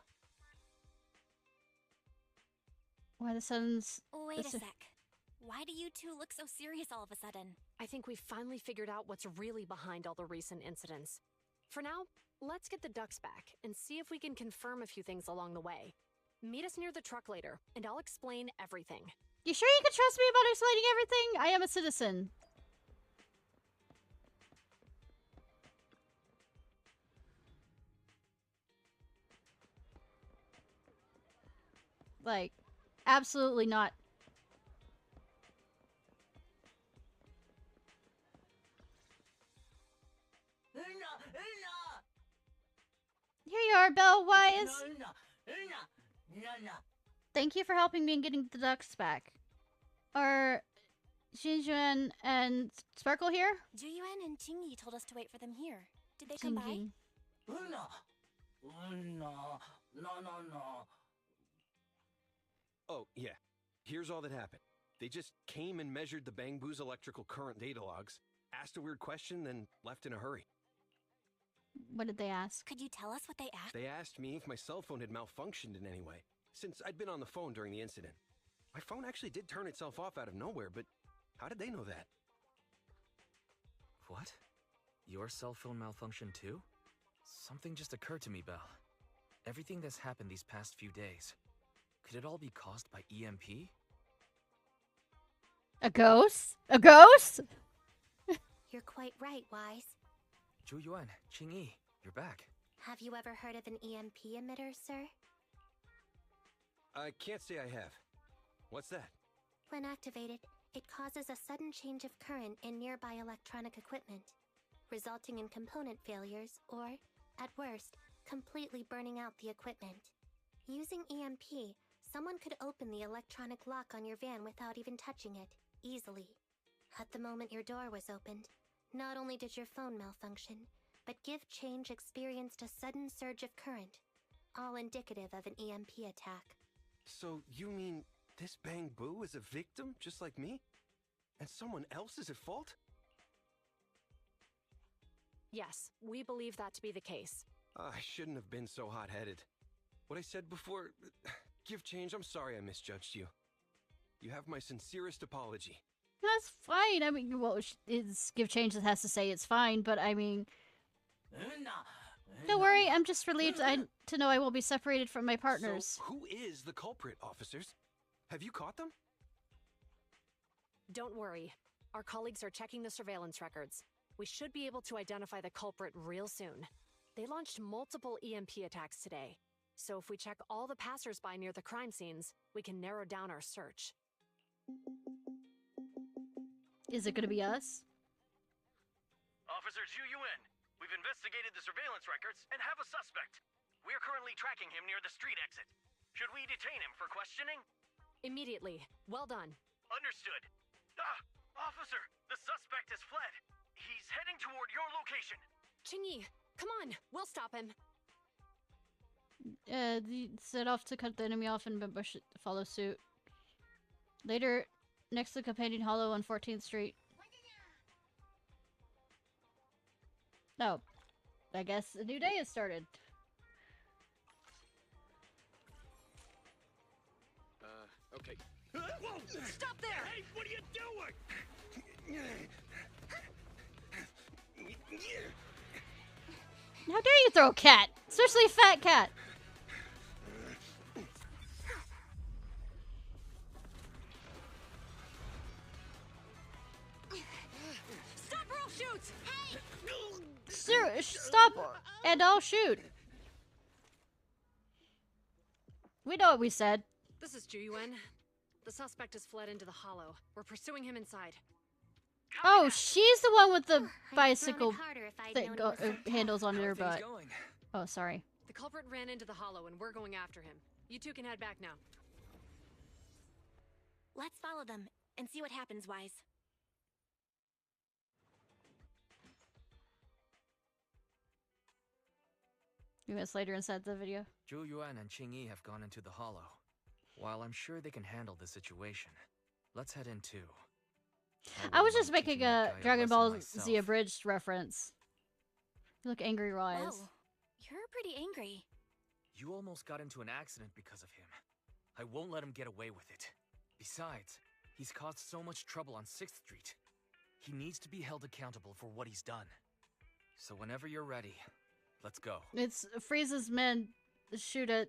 Why the sun's... Wait a sec. Why do you two look so serious all of a sudden? I think we've finally figured out what's really behind all the recent incidents. For now, let's get the ducks back and see if we can confirm a few things along the way. Meet us near the truck later, and I'll explain everything. You sure you can trust me about explaining everything? I am a citizen. Like, absolutely not. Here you are, Belle Wise. Thank you for helping me in getting the ducks back. Are Yuan and Sparkle here? Yuan and Qingyi told us to wait for them here. Did they come by? Oh, yeah. Here's all that happened. They just came and measured the Bangbu's electrical current data logs, asked a weird question, then left in a hurry. What did they ask? Could you tell us what they asked? They asked me if my cell phone had malfunctioned in any way, since I'd been on the phone during the incident. My phone actually did turn itself off out of nowhere, but how did they know that? What? Your cell phone malfunctioned too? Something just occurred to me, Belle. Everything that's happened these past few days, could it all be caused by EMP? A ghost? A ghost? You're quite right, Wise. Yuan, Qingyi, you're back. Have you ever heard of an EMP emitter, sir? I can't say I have. What's that? When activated, it causes a sudden change of current in nearby electronic equipment, resulting in component failures or, at worst, completely burning out the equipment. Using EMP, someone could open the electronic lock on your van without even touching it, easily. At the moment your door was opened, not only did your phone malfunction, but Give Change experienced a sudden surge of current, all indicative of an EMP attack. So you mean this Bang Boo is a victim, just like me? And someone else is at fault? Yes, we believe that to be the case. I shouldn't have been so hot-headed. What I said before... Give Change, I'm sorry I misjudged you. You have my sincerest apology. That's fine. I mean, well, it's Give Change that has to say it's fine, but I mean... Don't worry, I'm just relieved to know I will be separated from my partners. So, who is the culprit, officers? Have you caught them? Don't worry. Our colleagues are checking the surveillance records. We should be able to identify the culprit real soon. They launched multiple EMP attacks today. So if we check all the passers-by near the crime scenes, we can narrow down our search. Is it gonna be us? Officers Yuan, we've investigated the surveillance records and have a suspect. We're currently tracking him near the street exit. Should we detain him for questioning? Immediately. Well done. Understood. Officer, the suspect has fled. He's heading toward your location. Qingyi, come on, we'll stop him. Set off to cut the enemy off and Bush follow suit. Later, next to Companion Hollow on 14th Street. No. I guess a new day has started. Okay. Whoa! Stop there! Hey, what are you doing? How dare you throw a cat? Especially a fat cat. Stop or I'll shoot! Hey! Sir, stop and I'll shoot. We know what we said. This is Yuan. The suspect has fled into the hollow. We're pursuing him inside. Oh, she's the one with the bicycle thing handles on her butt. Oh, sorry. The culprit ran into the hollow and we're going after him. You two can head back now. Let's follow them and see what happens, Wise. A few minutes later inside the video. Yuan and Qingyi have gone into the hollow. While I'm sure they can handle the situation, let's head in too. I was just making a Dragon Ball Z abridged reference. You look angry, Wise. Whoa, you're pretty angry. You almost got into an accident because of him. I won't let him get away with it. Besides, he's caused so much trouble on 6th Street. He needs to be held accountable for what he's done. So whenever you're ready, let's go. It's Frieza's men shoot at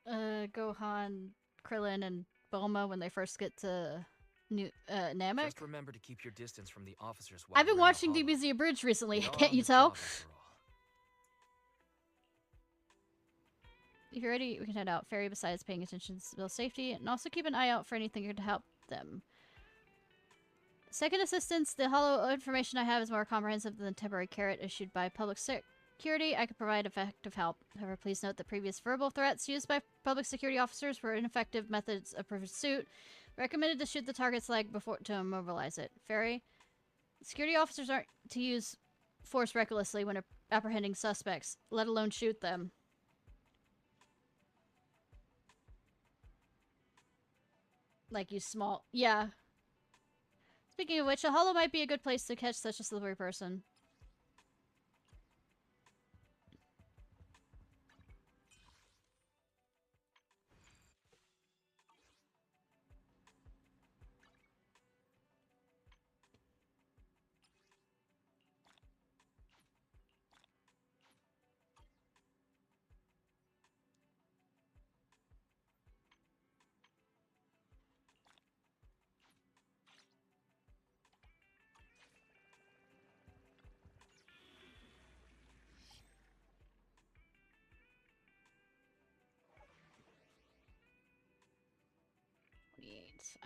Gohan, Krillin, and Bulma when they first get to Namek. Just remember to keep your distance from the officers. I've been watching DBZ Abridged recently. Can't you tell? If you're ready, we can head out. Ferry, besides paying attention to civil safety, and also keep an eye out for anything to help them. Second assistance, the hollow information I have is more comprehensive than the temporary carrot issued by public security. I could provide effective help. However, please note that previous verbal threats used by public security officers were ineffective methods of pursuit. Recommended to shoot the target's leg before to immobilize it. Ferry, security officers aren't to use force recklessly when apprehending suspects, let alone shoot them. Like you small... Yeah. Speaking of which, a hollow might be a good place to catch such a slippery person.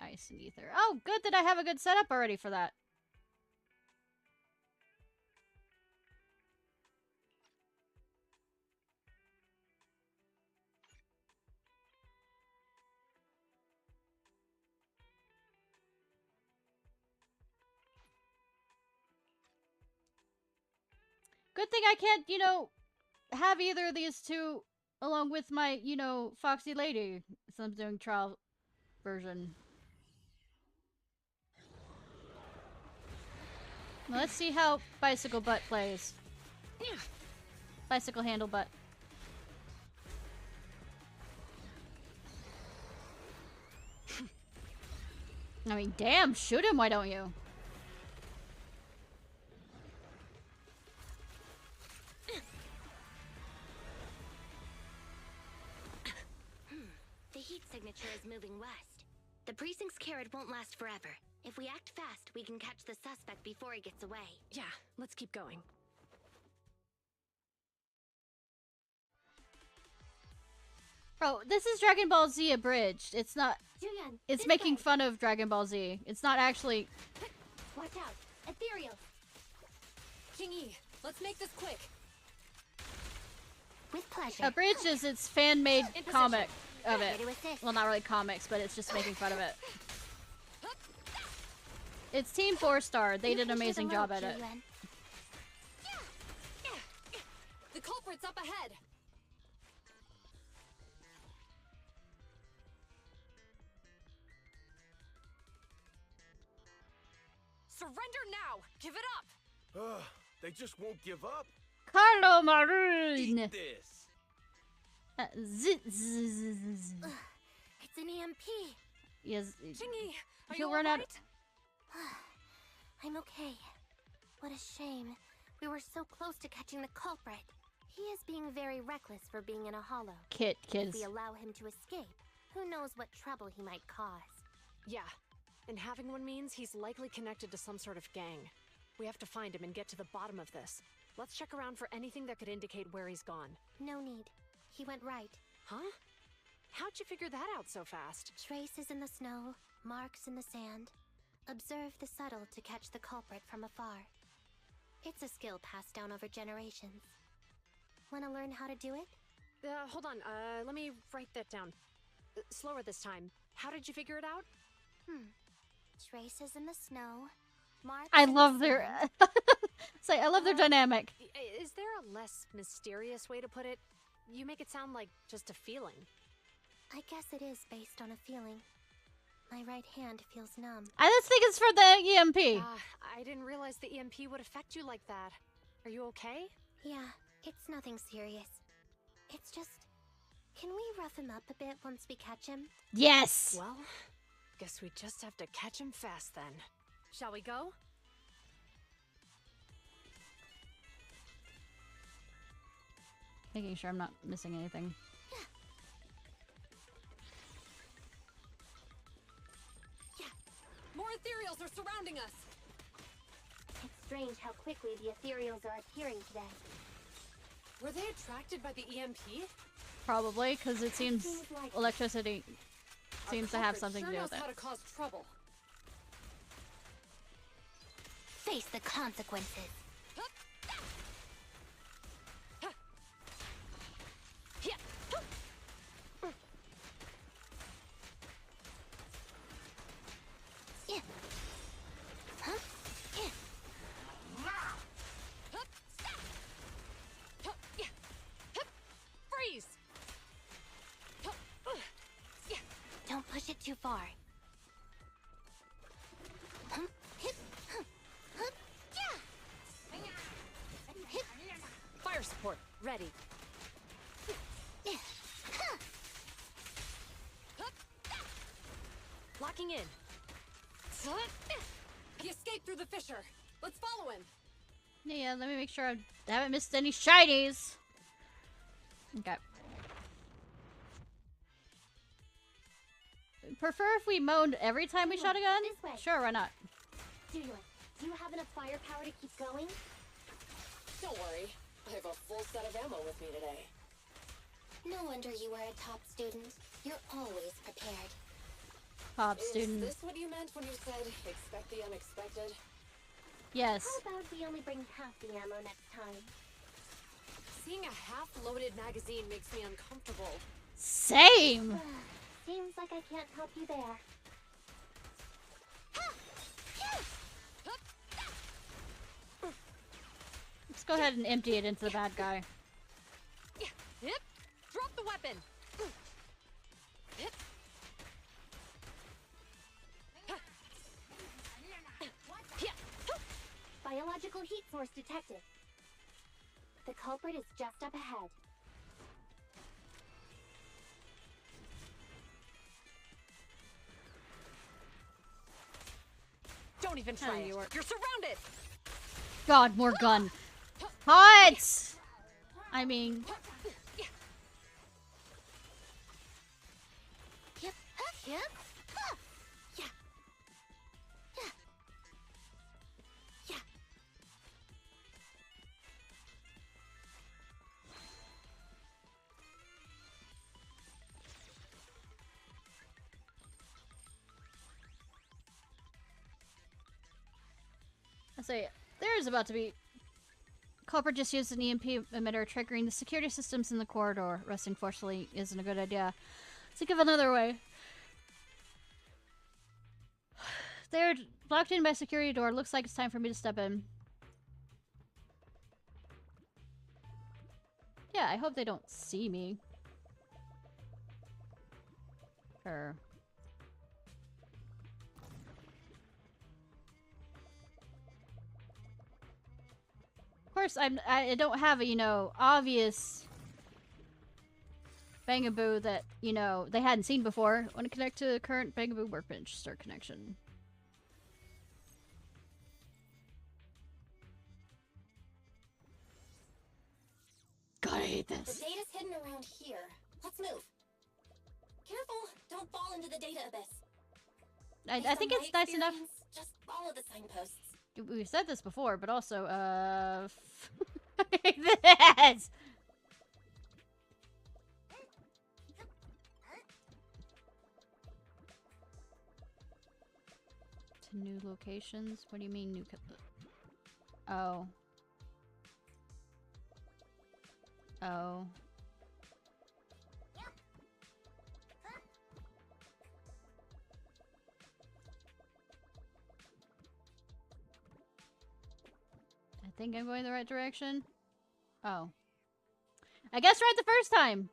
Ice and ether. Oh, good that I have a good setup already for that. Good thing I can't, you know, have either of these two along with my, you know, foxy lady. So I'm doing trial version. Let's see how bicycle butt plays. Bicycle handle butt. I mean, damn, shoot him, why don't you? The heat signature is moving west. The precinct's carrot won't last forever. If we act fast, we can catch the suspect before he gets away. Yeah, let's keep going. Bro, this is Dragon Ball Z abridged. It's not... Yuan, it's this making way. fun of Dragon Ball Z. It's not actually... Watch out! Ethereal! Qingyi, let's make this quick. With pleasure. Abridged is its fan-made comic of it. Ready to assist. Well, not really comics, but it's just making fun of it. It's Team 4-Star. They did an amazing job at it. The culprit's up ahead. Surrender now! Give it up! They just won't give up. Carlo Maroon! Eat this. It's an EMP. Yes. Qingyi, are He'll you run all out. right? I'm okay. What a shame. We were so close to catching the culprit. He is being very reckless for being in a hollow. Kids. If we allow him to escape, who knows what trouble he might cause. Yeah, and having one means he's likely connected to some sort of gang. We have to find him and get to the bottom of this. Let's check around for anything that could indicate where he's gone. No need. He went right. Huh? How'd you figure that out so fast? Traces in the snow, marks in the sand. Observe the subtle to catch the culprit from afar. It's a skill passed down over generations. Want to learn how to do it? Hold on, let me write that down. Slower this time. How did you figure it out? Traces in the snow, marks I in love the their... sand. I love their dynamic. Is there a less mysterious way to put it? You make it sound like just a feeling. I guess it is based on a feeling. My right hand feels numb. I just think it's for the EMP. I didn't realize the EMP would affect you like that. Are you okay? Yeah, it's nothing serious. It's just... Can we rough him up a bit once we catch him? Yes! Well, guess we just have to catch him fast then. Shall we go? Making sure I'm not missing anything. More ethereals are surrounding us! It's strange how quickly the ethereals are appearing today. Were they attracted by the EMP? Probably, because it seems like electricity seems to have something to do with it. How to cause trouble. Face the consequences. Freeze! Don't push it too far. teleport. Ready. Locking in. He escaped through the fissure. Let's follow him. Yeah, let me make sure I haven't missed any shinies. Okay. Prefer if we moaned every time we shot a gun? This way. Sure, why not? Do you have enough firepower to keep going? Don't worry. I have a full set of ammo with me today. No wonder you are a top student. You're always prepared. Top student. Is this what you meant when you said expect the unexpected? Yes. How about we only bring half the ammo next time? Seeing a half-loaded magazine makes me uncomfortable. Same! Seems like I can't help you there. Let's go ahead and empty it into the bad guy. Yep. Drop the weapon. Yep. Biological heat source detected. The culprit is just up ahead. Don't even try it. You're surrounded. God, more gun. Hot! I mean... Yep. Yep. Yeah. Yeah. I say, there's about to be... Culprit just used an EMP emitter, triggering the security systems in the corridor. Resting forcefully isn't a good idea. Think of another way. They're blocked in by a security door. Looks like it's time for me to step in. Yeah, I hope they don't see me. Or... Of course, I don't have a, you know, obvious Bangaboo that, you know, they hadn't seen before. Want to connect to the current Bangaboo workbench. Start connection. God, I hate this. The data's hidden around here. Let's move. Careful, don't fall into the data abyss. I think it's nice enough. Just follow the signposts. We've said this before, but also, I hate this! To new locations? What do you mean new? Oh. Oh. I think I'm going the right direction. Oh. I guess right the first time!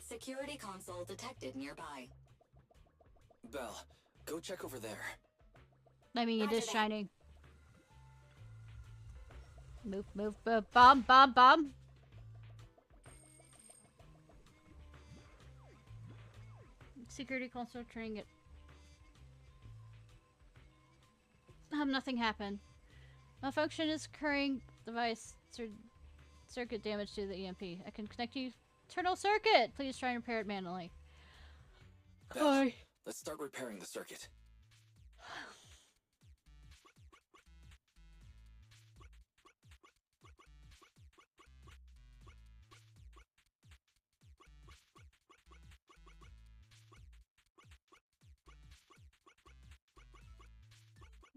Security console detected nearby. Belle, go check over there. I mean, it is shining. Move, move, bomb, bomb, bomb. Security console turning it. Nothing happened. Malfunction is occurring. Device circuit damage to the EMP. I can connect you. Internal circuit. Please try and repair it manually. Belle, let's start repairing the circuit.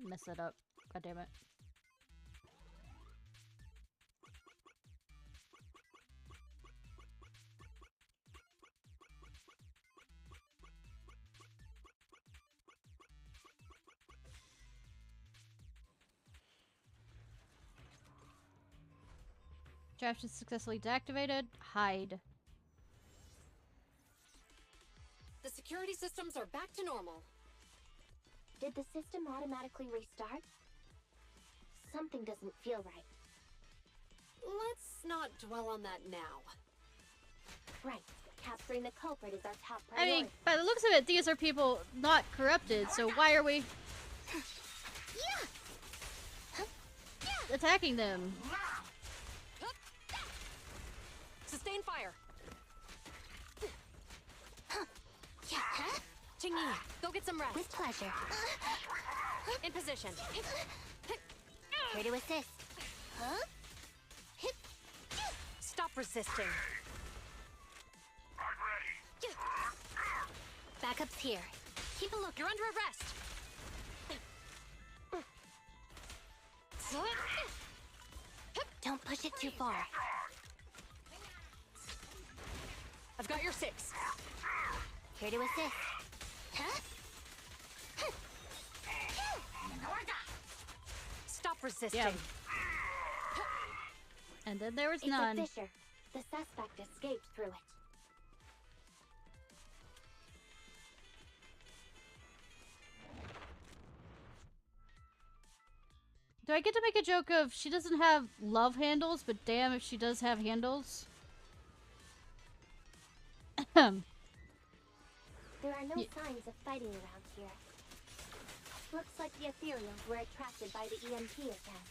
Mess it up. God damn it. Contraption successfully deactivated. Hide. The security systems are back to normal. Did the system automatically restart? Something doesn't feel right. Let's not dwell on that now. Right. Capturing the culprit is our top priority. I mean, by the looks of it, these are people not corrupted, so why are we attacking them? Sustain fire. Qingyi, go get some rest. With pleasure. In position. Here to assist. Huh? Stop resisting. Backup's here. Keep a look. You're under arrest. Don't push it too far. I've got your 6. Here to assist. Stop resisting. Yeah. And then there was none. It's a fissure. The suspect escaped through it. Do I get to make a joke of she doesn't have love handles, but damn if she does have handles? There are no signs of fighting around here. Looks like the ethereals were attracted by the EMP again.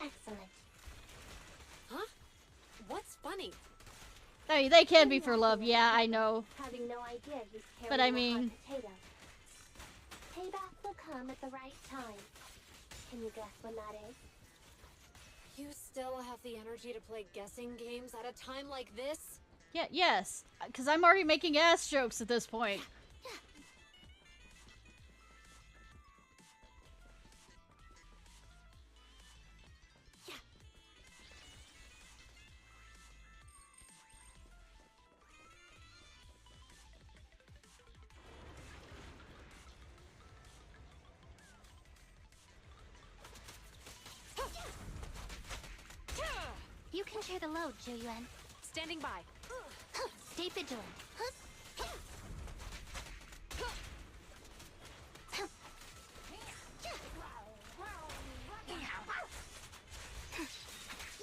Excellent. Huh? What's funny? I mean, they can be for love, yeah, I know. Having no idea he's carrying But I a mean, hot potato. Payback will come at the right time. Can you guess when that is? You still have the energy to play guessing games at a time like this? yeah, yes, because I'm already making ass jokes at this point. You can share the load, Yuan. Standing by. Stay vigilant.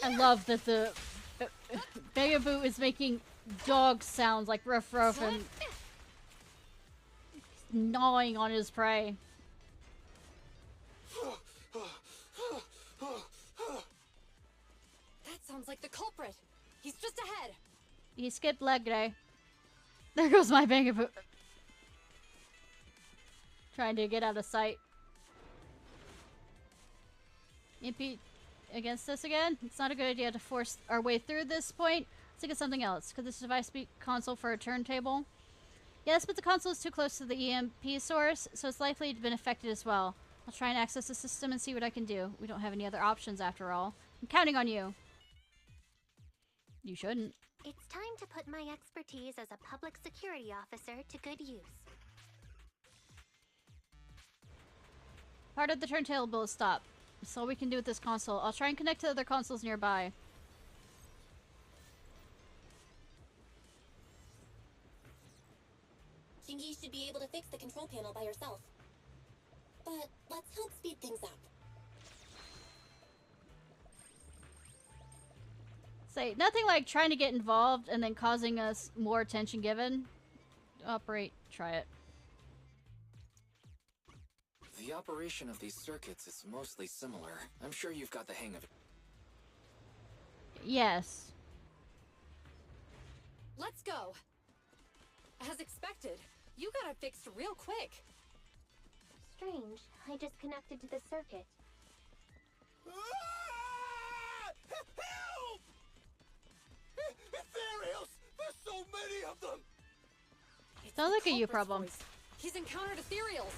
I love that the Bagaboo is making dog sounds like ruff ruff and gnawing on his prey. That sounds like the culprit. He's just ahead. He skipped leg day. There goes my Bagaboo. Trying to get out of sight. Impede against us again? It's not a good idea to force our way through this point. Let's think of something else. Could this device be console for a turntable? Yes, but the console is too close to the EMP source, so it's likely to have been affected as well. I'll try and access the system and see what I can do. We don't have any other options after all. I'm counting on you. You shouldn't. It's time to put my expertise as a public security officer to good use. Part of the turntable is stopped. That's all we can do with this console. I'll try and connect to other consoles nearby. Qingyi should be able to fix the control panel by herself. But let's help speed things up. Say, nothing like trying to get involved and then causing us more attention given. Operate, try it. The operation of these circuits is mostly similar. I'm sure you've got the hang of it. Yes. Let's go. As expected, you got it fixed real quick. Strange. I just connected to the circuit. Help! Ethereals! There's so many of them! Sounds like a you problem. Voice. He's encountered ethereals.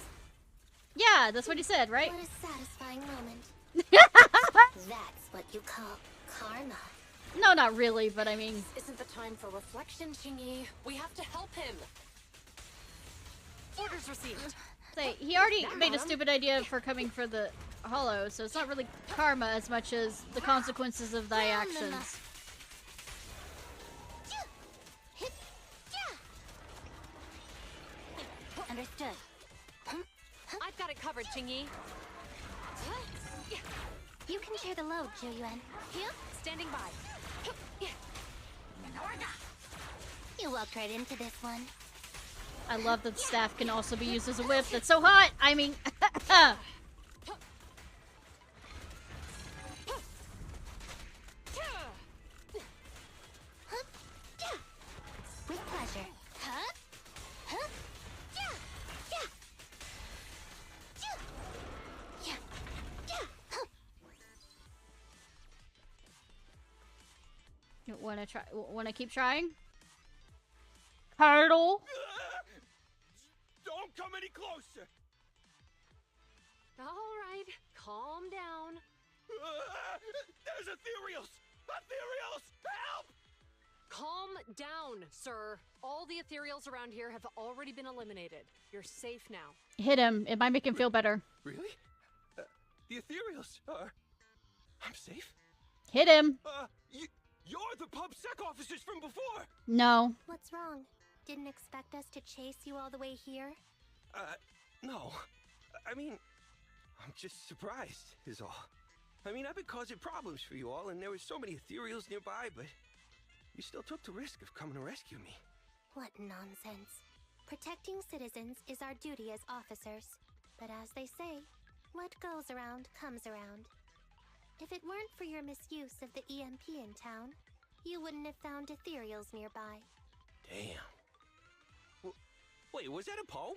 Yeah, that's what he said, right? What a satisfying moment. That's what you call karma. No, not really, but I mean... This isn't the time for reflection, Qingyi. We have to help him. Orders received. Say, he already made a stupid idea for coming for the hollow, so it's not really karma as much as the consequences of thy actions. Understood. I've got it covered, Qingyi. You can share the load, Yuan. Standing by. You walked right into this one. I love that the staff can also be used as a whip. That's so hot! I mean... With pleasure. Wanna keep trying? Hurdle. Don't come any closer. All right, calm down. There's ethereals! Ethereals! Help! Calm down, sir. All the ethereals around here have already been eliminated. You're safe now. Hit him. It might make him feel better. Really? The ethereals are... I'm safe? Hit him. You're the PubSec officers from before! No. What's wrong? Didn't expect us to chase you all the way here? No. I mean, I'm just surprised, is all. I mean, I've been causing problems for you all, and there were so many ethereals nearby, but you still took the risk of coming to rescue me. What nonsense. Protecting citizens is our duty as officers. But as they say, what goes around comes around. If it weren't for your misuse of the EMP in town, you wouldn't have found ethereals nearby. Damn. Wait, was that a poem?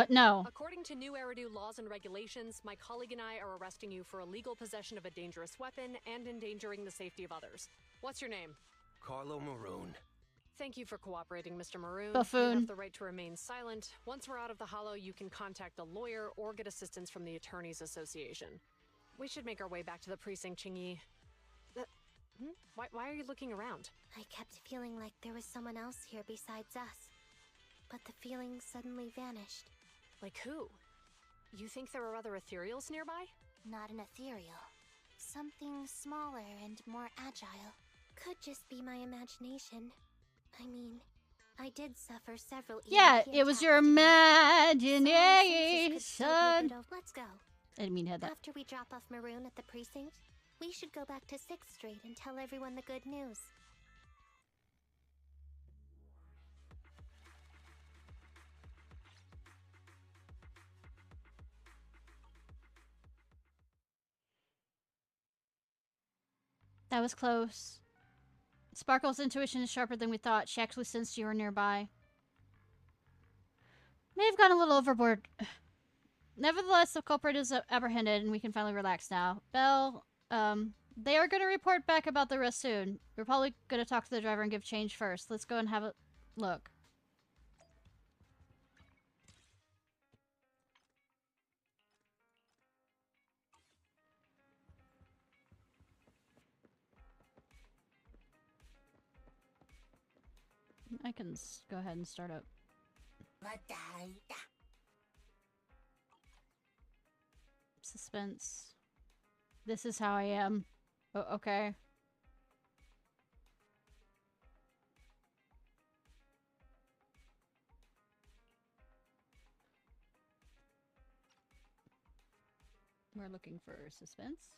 No. According to new Eridu laws and regulations, my colleague and I are arresting you for illegal possession of a dangerous weapon and endangering the safety of others. What's your name? Carlo Maroon. Thank you for cooperating, Mr. Maroon. Buffoon. You have the right to remain silent. Once we're out of the hollow, you can contact a lawyer or get assistance from the Attorneys Association. We should make our way back to the precinct, Qingyi. Why are you looking around? I kept feeling like there was someone else here besides us. But the feeling suddenly vanished. Like who? You think there are other ethereals nearby? Not an ethereal. Something smaller and more agile. Could just be my imagination. I mean, I did suffer several Yeah, EMP it was your attacks. imagination. Let's go. I didn't mean to have that. After we drop off Maroon at the precinct, we should go back to 6th Street and tell everyone the good news. That was close. Sparkle's intuition is sharper than we thought. She actually sensed you were nearby. May have gone a little overboard. Nevertheless, the culprit is apprehended and we can finally relax now. Belle, they are going to report back about the rest soon. We're probably going to talk to the driver and give change first. Let's go and have a look. I can go ahead and start up. Suspense. This is how I am. Oh, okay. We're looking for suspense.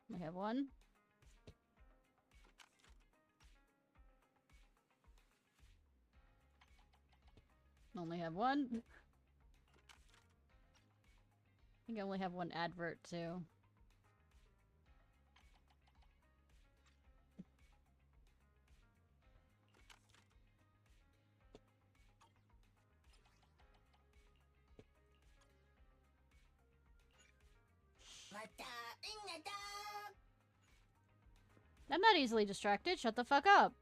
We have one. Only have one. I think I only have one advert too. I'm not easily distracted. Shut the fuck up.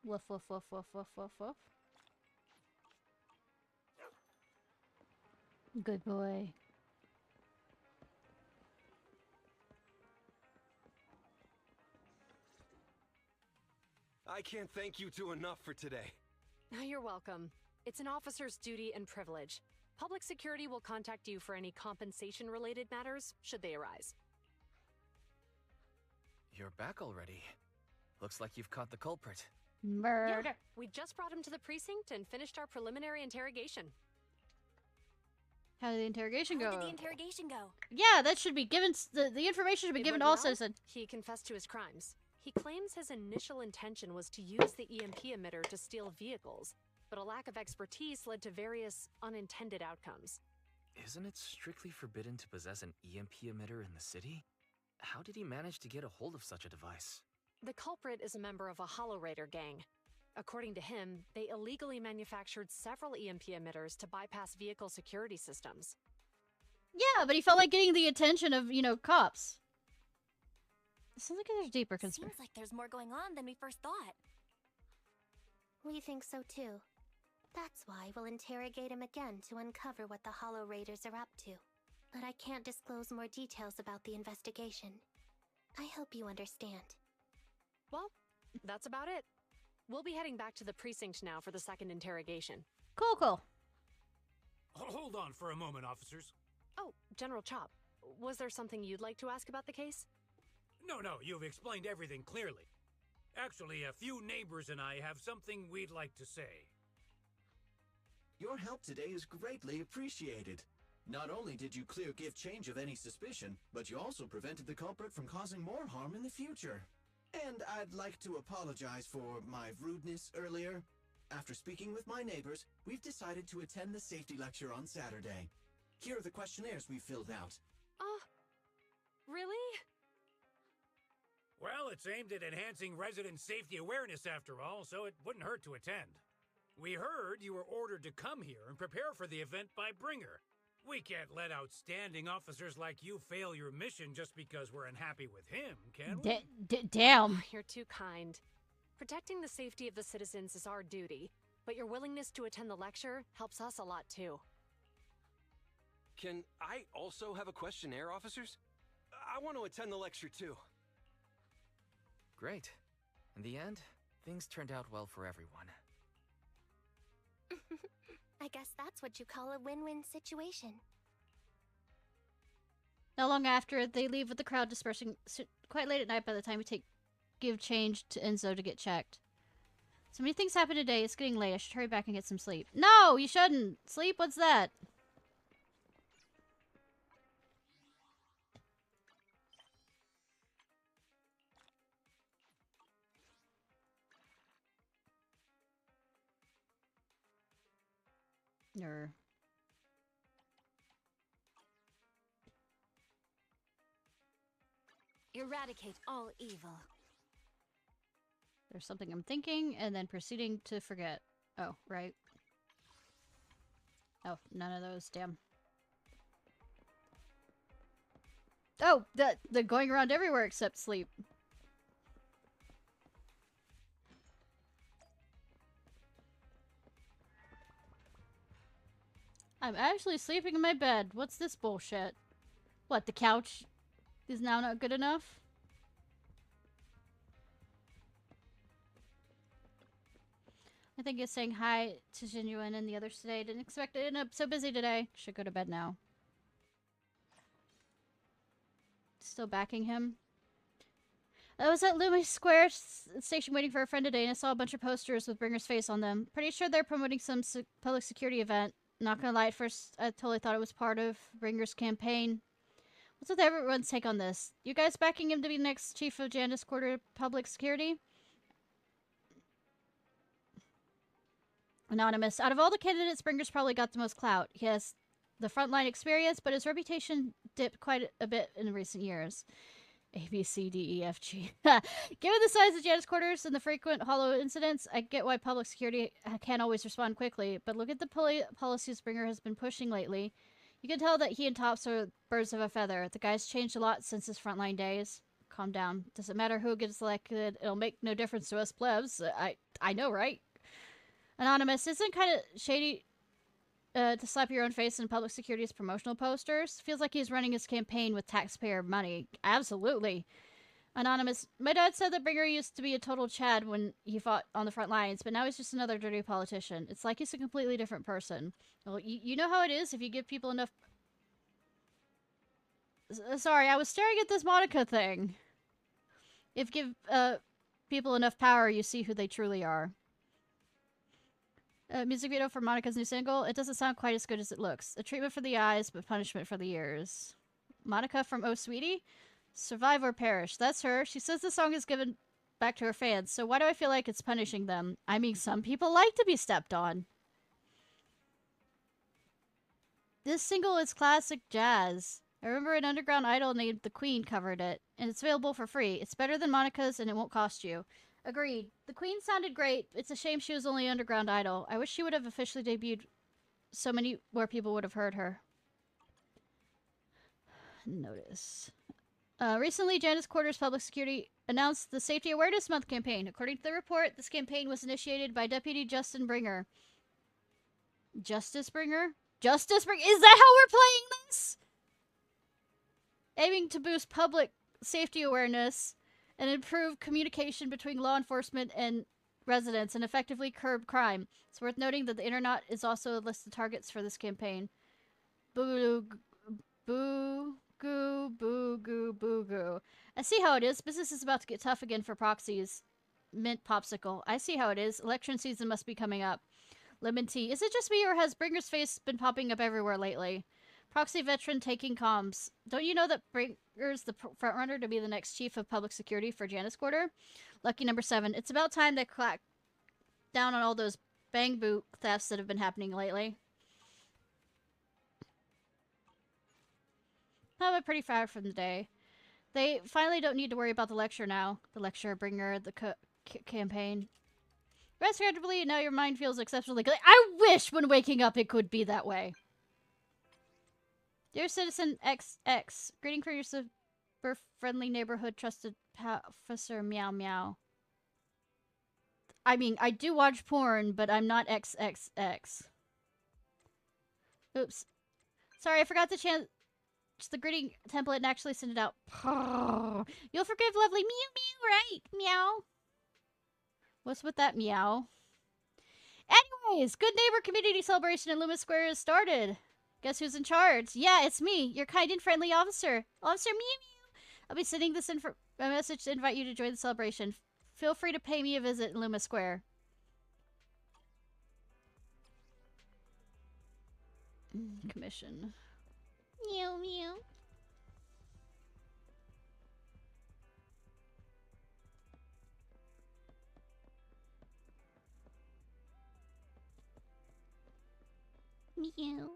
Woof, woof, woof, woof, woof, woof, woof. Good boy. I can't thank you two enough for today. You're welcome. It's an officer's duty and privilege. Public security will contact you for any compensation-related matters, should they arise. You're back already. Looks like you've caught the culprit. Murder. Yeah, we just brought him to the precinct and finished our preliminary interrogation. How did the interrogation go? How did the interrogation go? Yeah, that should be given. The information should be given to all citizens. He confessed to his crimes. He claims his initial intention was to use the EMP emitter to steal vehicles, but a lack of expertise led to various unintended outcomes. Isn't it strictly forbidden to possess an EMP emitter in the city? How did he manage to get a hold of such a device? The culprit is a member of a Hollow Raider gang. According to him, they illegally manufactured several EMP emitters to bypass vehicle security systems. Yeah, but he felt like getting the attention of, you know, cops. Sounds like there's deeper concern. Seems like there's more going on than we first thought. We think so too. That's why we'll interrogate him again to uncover what the Hollow Raiders are up to. But I can't disclose more details about the investigation. I hope you understand. Well, that's about it. We'll be heading back to the precinct now for the second interrogation. Cool, cool. Hold on for a moment, officers. Oh, General Chop, was there something you'd like to ask about the case? No, you've explained everything clearly. Actually, a few neighbors and I have something we'd like to say. Your help today is greatly appreciated. Not only did you clear Give Change of any suspicion, but you also prevented the culprit from causing more harm in the future. And I'd like to apologize for my rudeness earlier. After speaking with my neighbors, we've decided to attend the safety lecture on Saturday. Here are the questionnaires we filled out. Really? Well, it's aimed at enhancing resident safety awareness after all, so it wouldn't hurt to attend. We heard you were ordered to come here and prepare for the event by Bringer. We can't let outstanding officers like you fail your mission just because we're unhappy with him, can we? Damn. You're too kind. Protecting the safety of the citizens is our duty, but your willingness to attend the lecture helps us a lot too. Can I also have a questionnaire, officers? I want to attend the lecture too. Great. In the end, things turned out well for everyone. I guess that's what you call a win-win situation. Not long after, they leave with the crowd dispersing quite late at night by the time we give change to Enzo to get checked. So many things happen today, it's getting late. I should hurry back and get some sleep. No, you shouldn't! Sleep? What's that? Eradicate all evil. There's something I'm thinking, and then proceeding to forget. Oh, right. Oh, none of those, damn. Oh, the going around everywhere except sleep. I'm actually sleeping in my bed. What's this bullshit? What, the couch is now not good enough? I think it's saying hi to Yuan and the others today. Didn't expect it. I'm so busy today. Should go to bed now. Still backing him. I was at Loomis Square station waiting for a friend today and I saw a bunch of posters with Bringer's face on them. Pretty sure they're promoting some public security event. Not gonna lie, at first I totally thought it was part of Bringer's campaign. What's with everyone's take on this? You guys backing him to be next chief of Janus Quarter Public Security? Anonymous. Out of all the candidates, Bringer's probably got the most clout. He has the frontline experience, but his reputation dipped quite a bit in recent years. A, B, C, D, E, F, G. Given the size of Janus Quarters and the frequent hollow incidents, I get why public security can't always respond quickly, but look at the policies Bringer has been pushing lately. You can tell that he and Tops are birds of a feather. The guy's changed a lot since his frontline days. Calm down. Doesn't matter who gets elected. It'll make no difference to us plebs. I know, right? Anonymous, isn't kind of shady to slap your own face in public security's promotional posters? Feels like he's running his campaign with taxpayer money. Absolutely. Anonymous. My dad said that Bringer used to be a total Chad when he fought on the front lines, but now he's just another dirty politician. It's like he's a completely different person. Well, you know how it is if you give people enough... Sorry, I was staring at this Monica thing. If give people enough power, you see who they truly are. Music video for Monica's new single. It doesn't sound quite as good as it looks. A treatment for the eyes, but punishment for the ears. Monica from Oh Sweetie? Survive or perish. That's her. She says the song is given back to her fans, so why do I feel like it's punishing them? I mean, some people like to be stepped on. This single is classic jazz. I remember an underground idol named The Queen covered it, and it's available for free. It's better than Monica's, and it won't cost you. Agreed. The Queen sounded great. It's a shame she was only underground idol. I wish she would have officially debuted so many more people would have heard her. Notice. Recently, Janus Quarters Public Security announced the Safety Awareness Month campaign. According to the report, this campaign was initiated by Deputy Justin Bringer. Justice Bringer? Justice Bringer? Is that how we're playing this? Aiming to boost public safety awareness and improve communication between law enforcement and residents and effectively curb crime. It's worth noting that the internet is also a list of targets for this campaign. Boo goo, boo goo. I see how it is. Business is about to get tough again for proxies. Mint popsicle. I see how it is. Election season must be coming up. Lemon tea. Is it just me or has Bringer's face been popping up everywhere lately? Proxy veteran taking comms. Don't you know that Bringer's the frontrunner to be the next chief of public security for Janus Quarter? Lucky number 7. It's about time they crack down on all those bang boot thefts that have been happening lately. I'm pretty far from the day. They finally don't need to worry about the lecture now. The lecture, Bringer, the campaign. Rest comfortably, now your mind feels exceptionally good. I wish when waking up it could be that way. Dear Citizen XX, greeting for your super friendly neighborhood trusted officer Meow Meow. I mean, I do watch porn, but I'm not XXX. Oops. Sorry, I forgot to change the greeting template and actually send it out. You'll forgive lovely Meow Meow, right? Meow. What's with that meow? Anyways, good neighbor community celebration in Loomis Square has started. Guess who's in charge? Yeah, it's me, your kind and friendly officer. Officer Meow Meow. I'll be sending this a message to invite you to join the celebration. Feel free to pay me a visit in Loomis Square. Commission. Meow meow. Meow.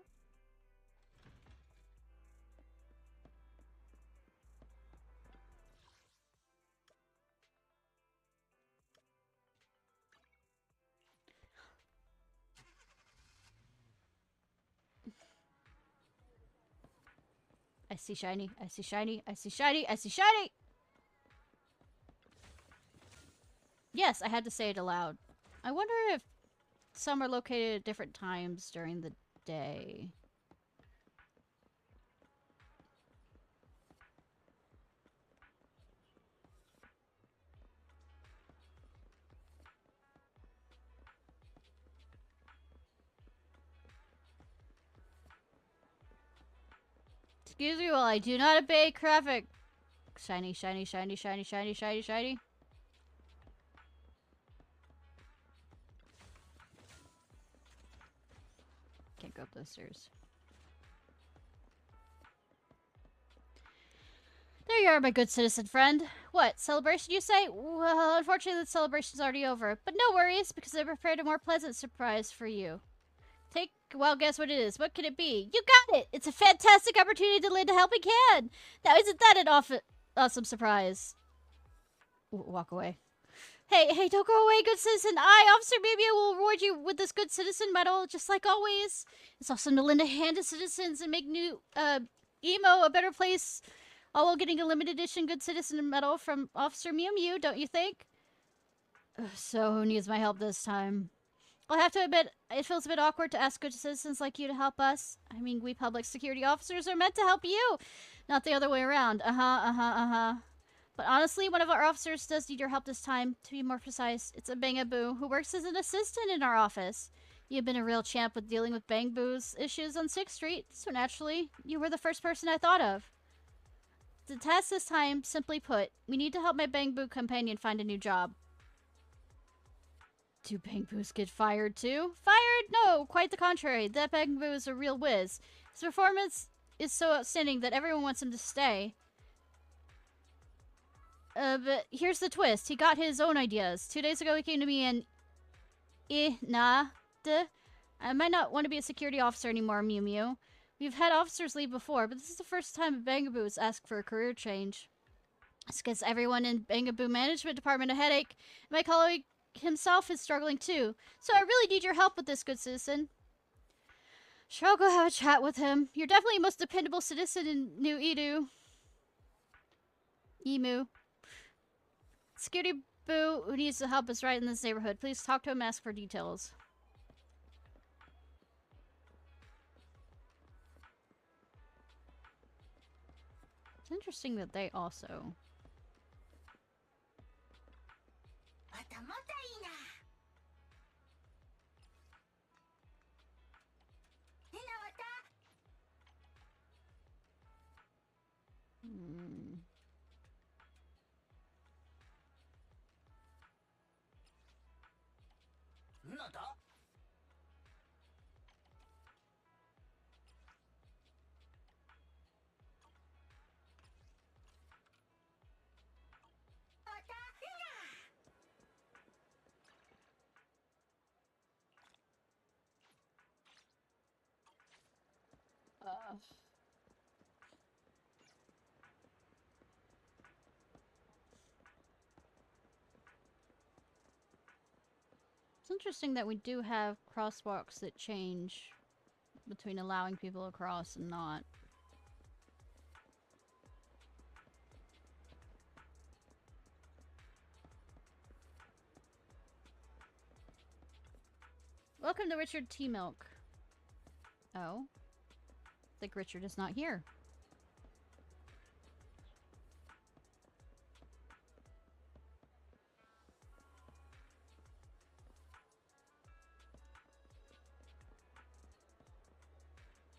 I see shiny, I see shiny, I see shiny, I see shiny! Yes, I had to say it aloud. I wonder if some are located at different times during the day. Excuse me while I do not obey traffic. Shiny, shiny, shiny, shiny, shiny, shiny, shiny. Can't go up those stairs. There you are, my good citizen friend. What, celebration you say? Well, unfortunately the celebration's already over. But no worries, because I prepared a more pleasant surprise for you. Well, guess what it is. What could it be? You got it! It's a fantastic opportunity to lend a helping hand! Now, isn't that an awesome surprise? Walk away. Hey, don't go away, good citizen. Officer Maybe I will reward you with this good citizen medal, just like always. It's awesome to lend a hand to citizens and make new, Emo a better place, all while getting a limited edition good citizen medal from Officer Mew Mew, don't you think? So, who needs my help this time? I'll have to admit, it feels a bit awkward to ask good citizens like you to help us. I mean, we public security officers are meant to help you, not the other way around. But honestly, one of our officers does need your help this time. To be more precise, it's a Bangaboo who works as an assistant in our office. You've been a real champ with dealing with Bangaboo's issues on 6th Street, so naturally, you were the first person I thought of. The task this time, simply put, we need to help my Bangaboo companion find a new job. Do Bangaboos get fired too? Fired? No, quite the contrary. That Bangaboo is a real whiz. His performance is so outstanding that everyone wants him to stay. But here's the twist. He got his own ideas. 2 days ago, he came to me and... I might not want to be a security officer anymore, Mew Mew. We've had officers leave before, but this is the first time a Bangaboo has asked for a career change. This gives everyone in Bangaboo Management Department a headache. My colleague himself is struggling too. So I really need your help with this, good citizen. Sure, I'll go have a chat with him. You're definitely the most dependable citizen in New Emu. Security Boo who needs the help is right in this neighborhood. Please talk to him, ask for details. It's interesting that they also... It's interesting that we do have crosswalks that change between allowing people across and not. Welcome to Richard T. Milk. Oh. I think Richard is not here.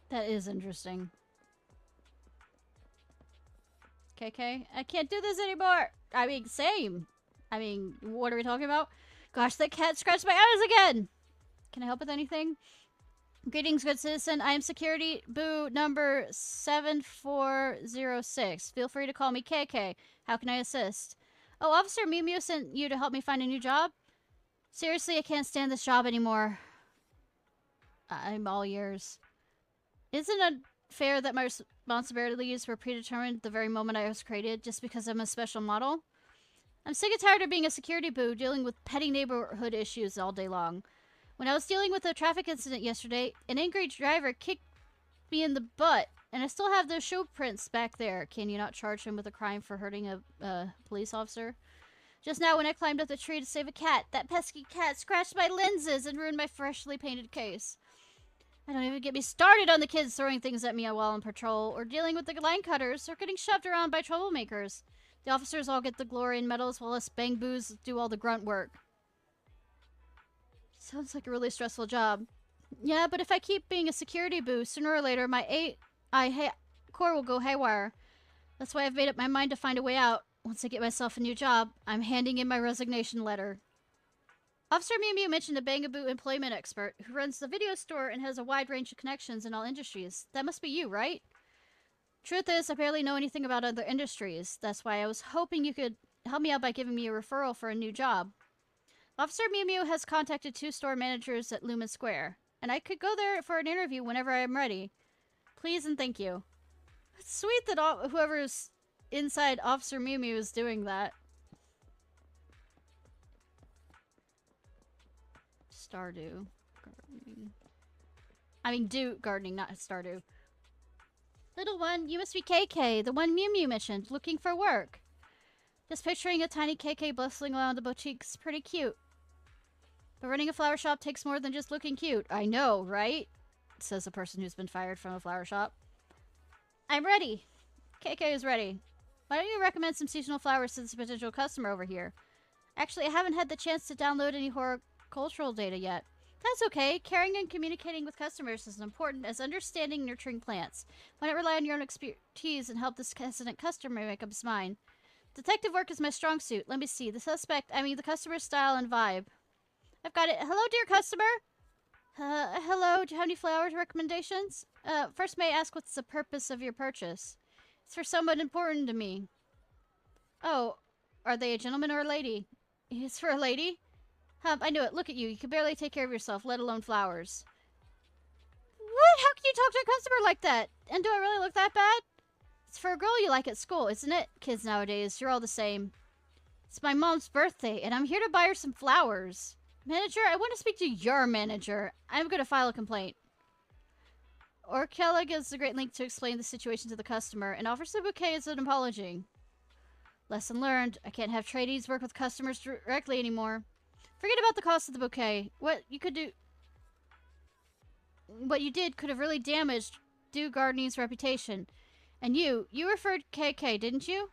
That is interesting. KK, I can't do this anymore! I mean, same! I mean, what are we talking about? Gosh, that cat scratched my eyes again! Can I help with anything? Greetings, good citizen. I am security boo number 7406. Feel free to call me KK. How can I assist? Oh, Officer Mew Mew sent you to help me find a new job? Seriously, I can't stand this job anymore. I'm all ears. Isn't it fair that my responsibilities were predetermined the very moment I was created just because I'm a special model? I'm sick and tired of being a security boo dealing with petty neighborhood issues all day long. When I was dealing with a traffic incident yesterday, an angry driver kicked me in the butt, and I still have those shoe prints back there. Can you not charge him with a crime for hurting a police officer? Just now when I climbed up the tree to save a cat, that pesky cat scratched my lenses and ruined my freshly painted case. I don't even get me started on the kids throwing things at me while on patrol, or dealing with the line cutters, or getting shoved around by troublemakers. The officers all get the glory and medals while us bang-boos do all the grunt work. Sounds like a really stressful job. Yeah, but if I keep being a security boo, sooner or later my core will go haywire. That's why I've made up my mind to find a way out. Once I get myself a new job, I'm handing in my resignation letter. Officer Mew Mew mentioned a Bangaboo employment expert who runs the video store and has a wide range of connections in all industries. That must be you, right? Truth is, I barely know anything about other industries. That's why I was hoping you could help me out by giving me a referral for a new job. Officer Mew Mew has contacted 2 store managers at Lumen Square, and I could go there for an interview whenever I am ready. Please and thank you. It's sweet that whoever's inside Officer Mew Mew is doing that. Stardew. Gardening. I mean, gardening, not Stardew. Little one, you must be KK, the one Mew Mew mentioned, looking for work. Just picturing a tiny KK bustling around the boutique's pretty cute. But running a flower shop takes more than just looking cute. I know, right? Says the person who's been fired from a flower shop. I'm ready. KK is ready. Why don't you recommend some seasonal flowers to this potential customer over here? Actually, I haven't had the chance to download any horticultural data yet. That's okay. Caring and communicating with customers is as important as understanding and nurturing plants. Why not rely on your own expertise and help this hesitant customer make up his mind? Detective work is my strong suit. Let me see. The customer's style and vibe. I've got it. Hello, dear customer. Hello. Do you have any flowers recommendations? First, may I ask what's the purpose of your purchase? It's for someone important to me. Oh, are they a gentleman or a lady? It's for a lady? I knew it. Look at you. You can barely take care of yourself, let alone flowers. What? How can you talk to a customer like that? And do I really look that bad? It's for a girl you like at school, isn't it? Kids nowadays, you're all the same. It's my mom's birthday, and I'm here to buy her some flowers. Manager, I want to speak to your manager. I'm going to file a complaint. Orkella gives a great link to explain the situation to the customer and offers the bouquet as an apology. Lesson learned. I can't have tradies work with customers directly anymore. Forget about the cost of the bouquet. What you did could have really damaged Do Gardening's reputation. And you referred KK, didn't you?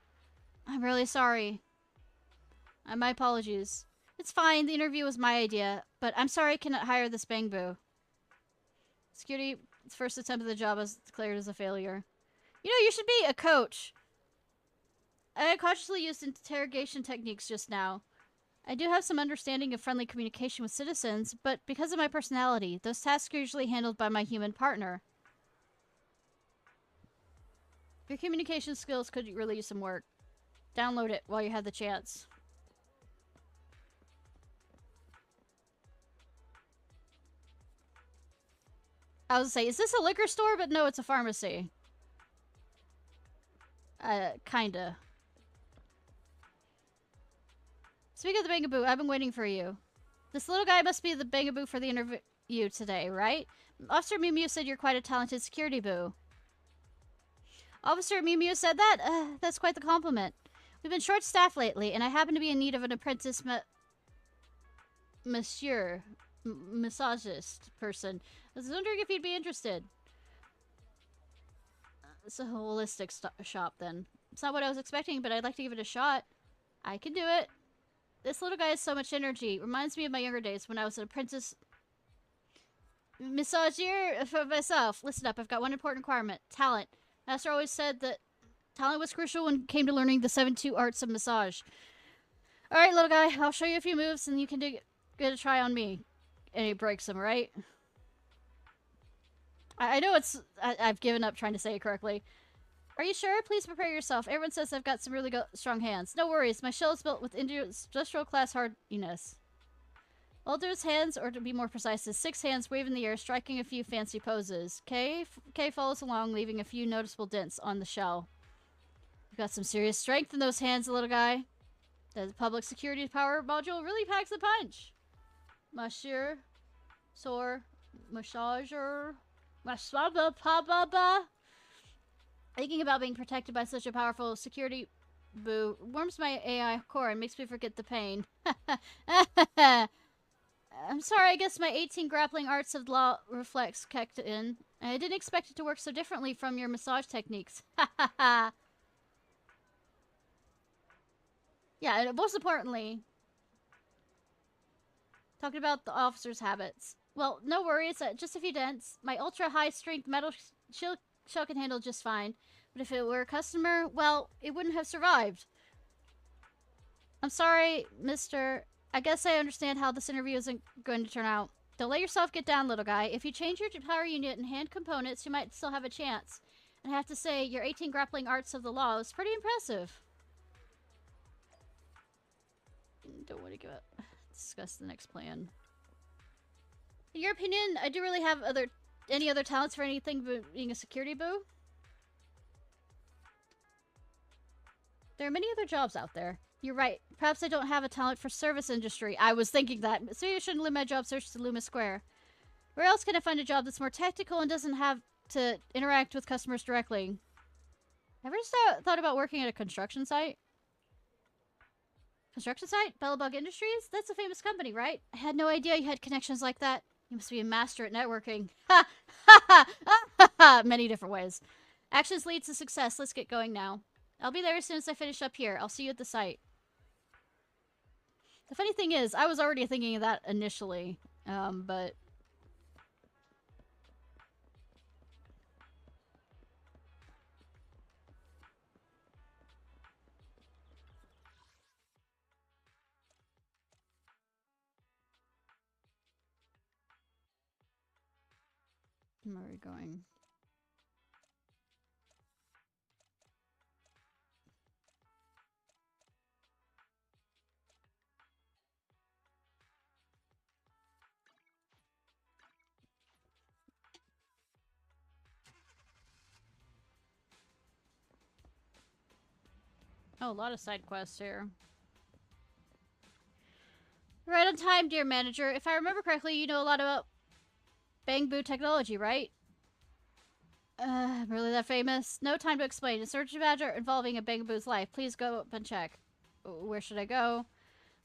I'm really sorry. My apologies. It's fine, the interview was my idea, but I'm sorry I cannot hire this bangbu. Security's first attempt at the job was declared as a failure. You know, you should be a coach. I consciously used interrogation techniques just now. I do have some understanding of friendly communication with citizens, but because of my personality, those tasks are usually handled by my human partner. Your communication skills could really use some work. Download it while you have the chance. I was gonna say, is this a liquor store? But no, it's a pharmacy. Kinda. Speaking of the bangaboo, I've been waiting for you. This little guy must be the bangaboo for the interview today, right? Officer Mew Mew said you're quite a talented security boo. Officer Mew Mew said that? That's quite the compliment. We've been short-staffed lately, and I happen to be in need of an apprentice massagist person. I was wondering if you'd be interested. It's a holistic shop, then. It's not what I was expecting, but I'd like to give it a shot. I can do it. This little guy has so much energy. Reminds me of my younger days when I was an apprentice massager for myself. Listen up, I've got one important requirement. Talent. Master always said that talent was crucial when it came to learning the 7-2 arts of massage. Alright, little guy, I'll show you a few moves and you can get a try on me. And he breaks them, right? I know it's... I've given up trying to say it correctly. Are you sure? Please prepare yourself. Everyone says I've got some really strong hands. No worries, my shell is built with industrial class hardiness. I'll do his hands, or to be more precise, his 6 hands wave in the air, striking a few fancy poses. K follows along, leaving a few noticeable dents on the shell. You've got some serious strength in those hands, little guy. The public security power module really packs a punch. Monsieur, Sor, Massager, Masaba, Pababa. Thinking about being protected by such a powerful security boo warms my AI core and makes me forget the pain. I'm sorry, I guess my 18 grappling arts of law reflex kicked in. I didn't expect it to work so differently from your massage techniques. Yeah, and most importantly, talking about the officer's habits. Well, no worries, just a few dents. My ultra-high-strength metal shell can handle just fine. But if it were a customer, well, it wouldn't have survived. I'm sorry, mister. I guess I understand how this interview isn't going to turn out. Don't let yourself get down, little guy. If you change your power unit and hand components, you might still have a chance. And I have to say, your 18 grappling arts of the law is pretty impressive. Don't want to give up. Discuss the next plan. In your opinion, I do really have any other talents for anything but being a security boo? There are many other jobs out there. You're right. Perhaps I don't have a talent for service industry. I was thinking that. So you shouldn't limit my job search to Loomis Square. Where else can I find a job that's more tactical and doesn't have to interact with customers directly? Ever thought about working at a construction site? Construction site? Bellabug Industries? That's a famous company, right? I had no idea you had connections like that. You must be a master at networking. Ha! Ha ha! Ha ha! Many different ways. Actions lead to success. Let's get going now. I'll be there as soon as I finish up here. I'll see you at the site. The funny thing is, I was already thinking of that initially, but... Where are we going? Oh, a lot of side quests here. Right on time, dear manager. If I remember correctly, you know a lot about Bangbu technology, right? Really that famous? No time to explain. A search matter involving a Bangbu's life. Please go up and check. Where should I go?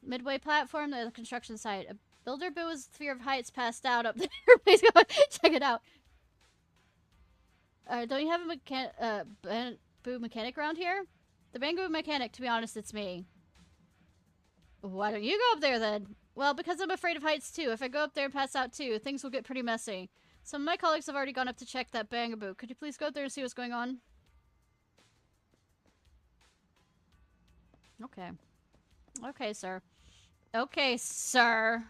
Midway platform, the construction site. A builder boo with fear of heights passed out up there. Please go check it out. Don't you have a Bangbu mechanic around here? The Bangbu mechanic, to be honest, it's me. Why don't you go up there then? Well, because I'm afraid of heights too. If I go up there and pass out too, things will get pretty messy. Some of my colleagues have already gone up to check that Bangaboo. Could you please go up there and see what's going on? Okay. Okay, sir. Okay, sir.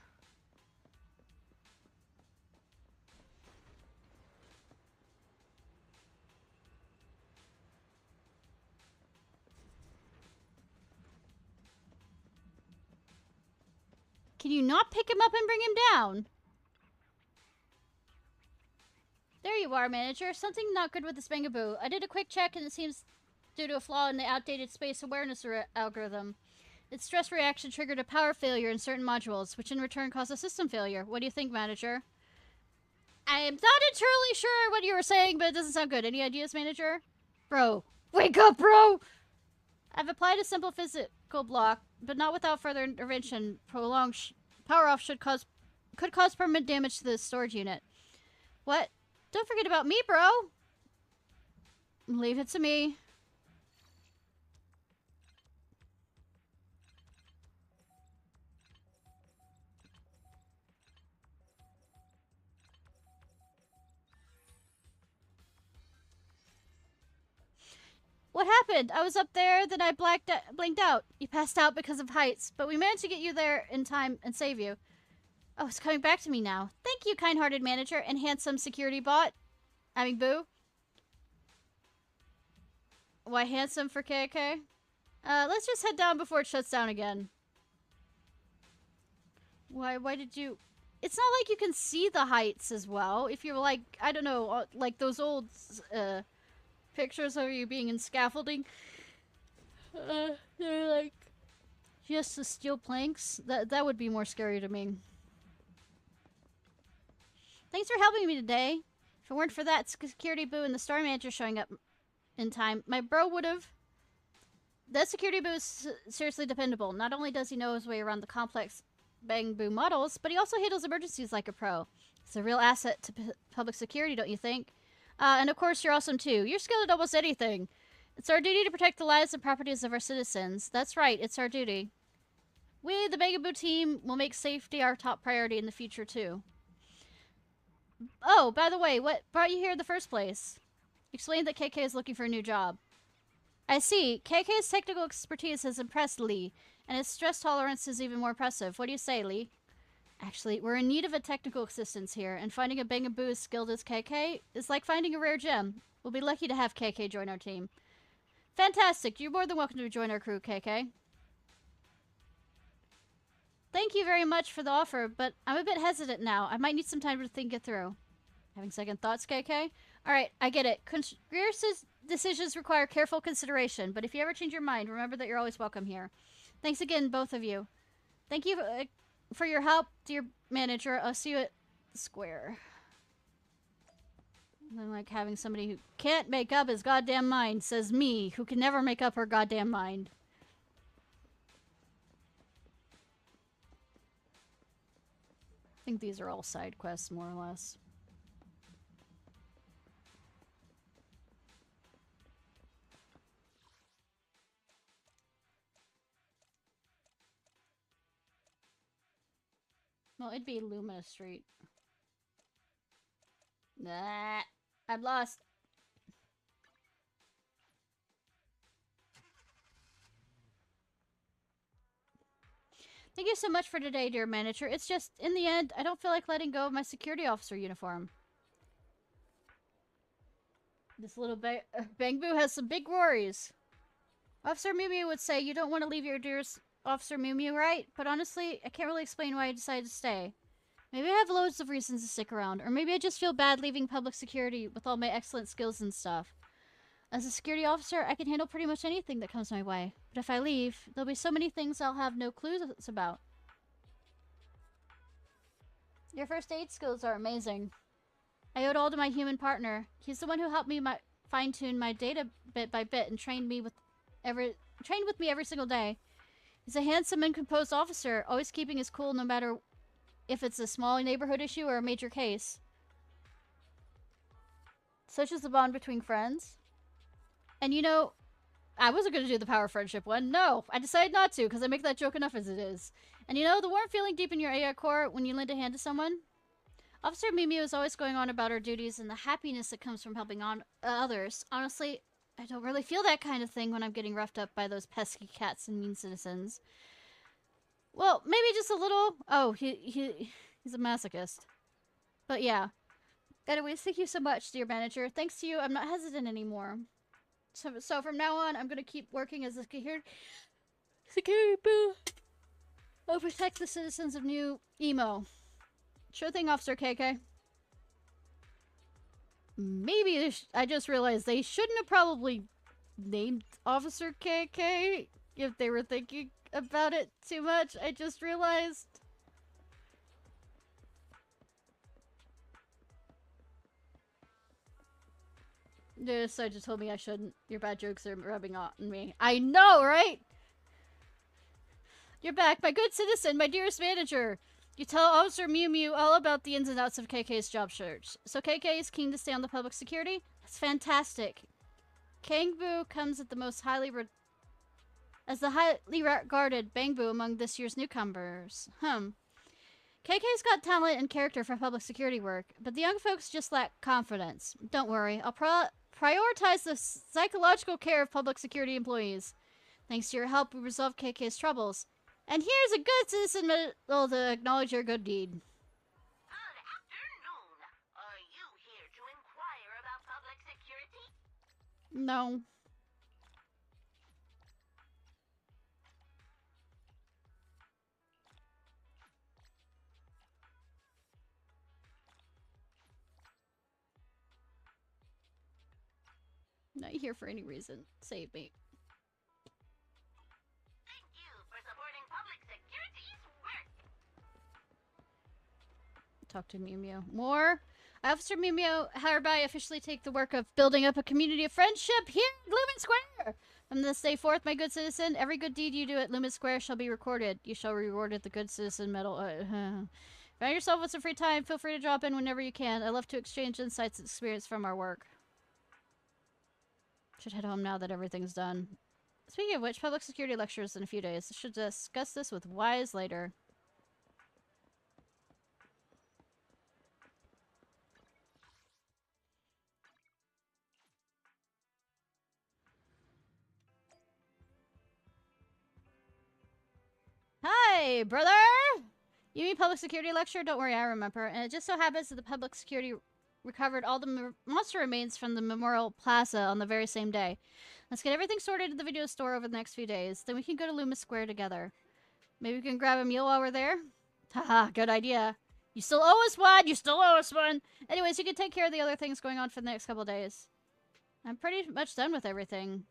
Can you not pick him up and bring him down? There you are, manager. Something not good with this Bangaboo. I did a quick check and it seems due to a flaw in the outdated space awareness algorithm. Its stress reaction triggered a power failure in certain modules, which in return caused a system failure. What do you think, manager? I am not entirely sure what you were saying, but it doesn't sound good. Any ideas, manager? Bro. Wake up, bro! I've applied a simple physical block, but not without further intervention. Prolonged power off could cause permanent damage to the storage unit. What? Don't forget about me, bro! Leave it to me. What happened? I was up there, then I blinked out. You passed out because of heights, but we managed to get you there in time and save you. Oh, it's coming back to me now. Thank you, kind-hearted manager and handsome security bot. I mean, boo. Why handsome for KK? Let's just head down before it shuts down again. Why did you... It's not like you can see the heights as well. If you're like, I don't know, like those old, pictures of you being in scaffolding. They're like just the steel planks. That would be more scary to me. Thanks for helping me today. If it weren't for that security boo and the store manager showing up in time, my bro would have... That security boo is seriously dependable. Not only does he know his way around the complex Bangbu models, but he also handles emergencies like a pro. It's a real asset to public security, don't you think? And of course, you're awesome too. You're skilled at almost anything. It's our duty to protect the lives and properties of our citizens. That's right, it's our duty. We, the Bangaboo team, will make safety our top priority in the future too. Oh, by the way, what brought you here in the first place? Explain that KK is looking for a new job. I see. KK's technical expertise has impressed Lee, and his stress tolerance is even more impressive. What do you say, Lee? Actually, we're in need of a technical assistance here, and finding a Bangaboo as skilled as KK is like finding a rare gem. We'll be lucky to have KK join our team. Fantastic. You're more than welcome to join our crew, KK. Thank you very much for the offer, but I'm a bit hesitant now. I might need some time to think it through. Having second thoughts, KK? Alright, I get it. Career decisions require careful consideration, but if you ever change your mind, remember that you're always welcome here. Thanks again, both of you. Thank you for your help, dear manager. I'll see you at the square. I'm like having somebody who can't make up his goddamn mind, says me, who can never make up her goddamn mind. I think these are all side quests, more or less. Well, it'd be Lumina Street. Nah, I'm lost. Thank you so much for today, dear manager. It's just, in the end, I don't feel like letting go of my security officer uniform. This little Bangbu has some big worries. Officer Mew Mew would say you don't want to leave your dearest Officer Mew Mew, right? But honestly, I can't really explain why I decided to stay. Maybe I have loads of reasons to stick around, or maybe I just feel bad leaving public security with all my excellent skills and stuff. As a security officer, I can handle pretty much anything that comes my way. But if I leave, there'll be so many things I'll have no clues about. Your first aid skills are amazing. I owe it all to my human partner. He's the one who helped me fine-tune my data bit by bit and trained with me every single day. He's a handsome and composed officer, always keeping his cool no matter if it's a small neighborhood issue or a major case. Such is the bond between friends. And you know, I wasn't going to do the power friendship one. No, I decided not to because I make that joke enough as it is. And you know, the warm feeling deep in your AI core when you lend a hand to someone? Officer Mimi is always going on about her duties and the happiness that comes from helping on others. Honestly, I don't really feel that kind of thing when I'm getting roughed up by those pesky cats and mean citizens. Well, maybe just a little. Oh, he's a masochist. But yeah. Anyways, thank you so much, dear manager. Thanks to you, I'm not hesitant anymore. So from now on, I'm gonna keep working as a security boo. I'll protect the citizens of New Emo. Sure thing, Officer KK. Maybe I just realized they shouldn't have probably named Officer KK if they were thinking about it too much. I just realized. So just told me I shouldn't. Your bad jokes are rubbing on me. I know, right? You're back, my good citizen, my dearest manager. You tell Officer Mew Mew all about the ins and outs of KK's job search. So KK is keen to stay on the public security? That's fantastic. Kangbu comes at the most highly regarded Bangbu among this year's newcomers. KK's got talent and character for public security work, but the young folks just lack confidence. Don't worry, I'll prioritize the psychological care of public security employees. Thanks to your help, we resolved KK's troubles. And here's a good citizen medal to acknowledge your good deed. Good afternoon. Are you here to inquire about public security? No. Not here for any reason. Save me. Thank you for supporting public security's work. Talk to Mew Mew. More? Officer Mew Mew hereby officially take the work of building up a community of friendship here at Lumen Square. From this day forth, my good citizen, every good deed you do at Lumen Square shall be recorded. You shall be rewarded the good citizen medal. Find yourself with some free time. Feel free to drop in whenever you can. I love to exchange insights and experience from our work. Should head home now that everything's done. Speaking of which, public security lectures in a few days. Should discuss this with Wise later. Hi, brother! You mean public security lecture? Don't worry, I remember. And it just so happens that the public security recovered all the monster remains from the Memorial Plaza on the very same day. Let's get everything sorted in the video store over the next few days. Then we can go to Loomis Square together. Maybe we can grab a meal while we're there? Haha, good idea. You still owe us one! You still owe us one! Anyways, you can take care of the other things going on for the next couple days. I'm pretty much done with everything.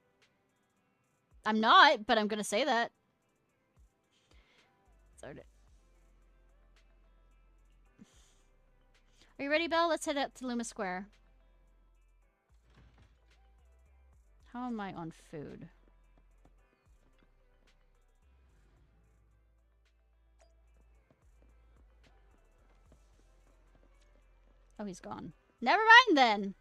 I'm not, but I'm gonna say that. Sorted. Are you ready, Belle? Let's head up to Loomis Square. How am I on food? Oh, he's gone. Never mind then!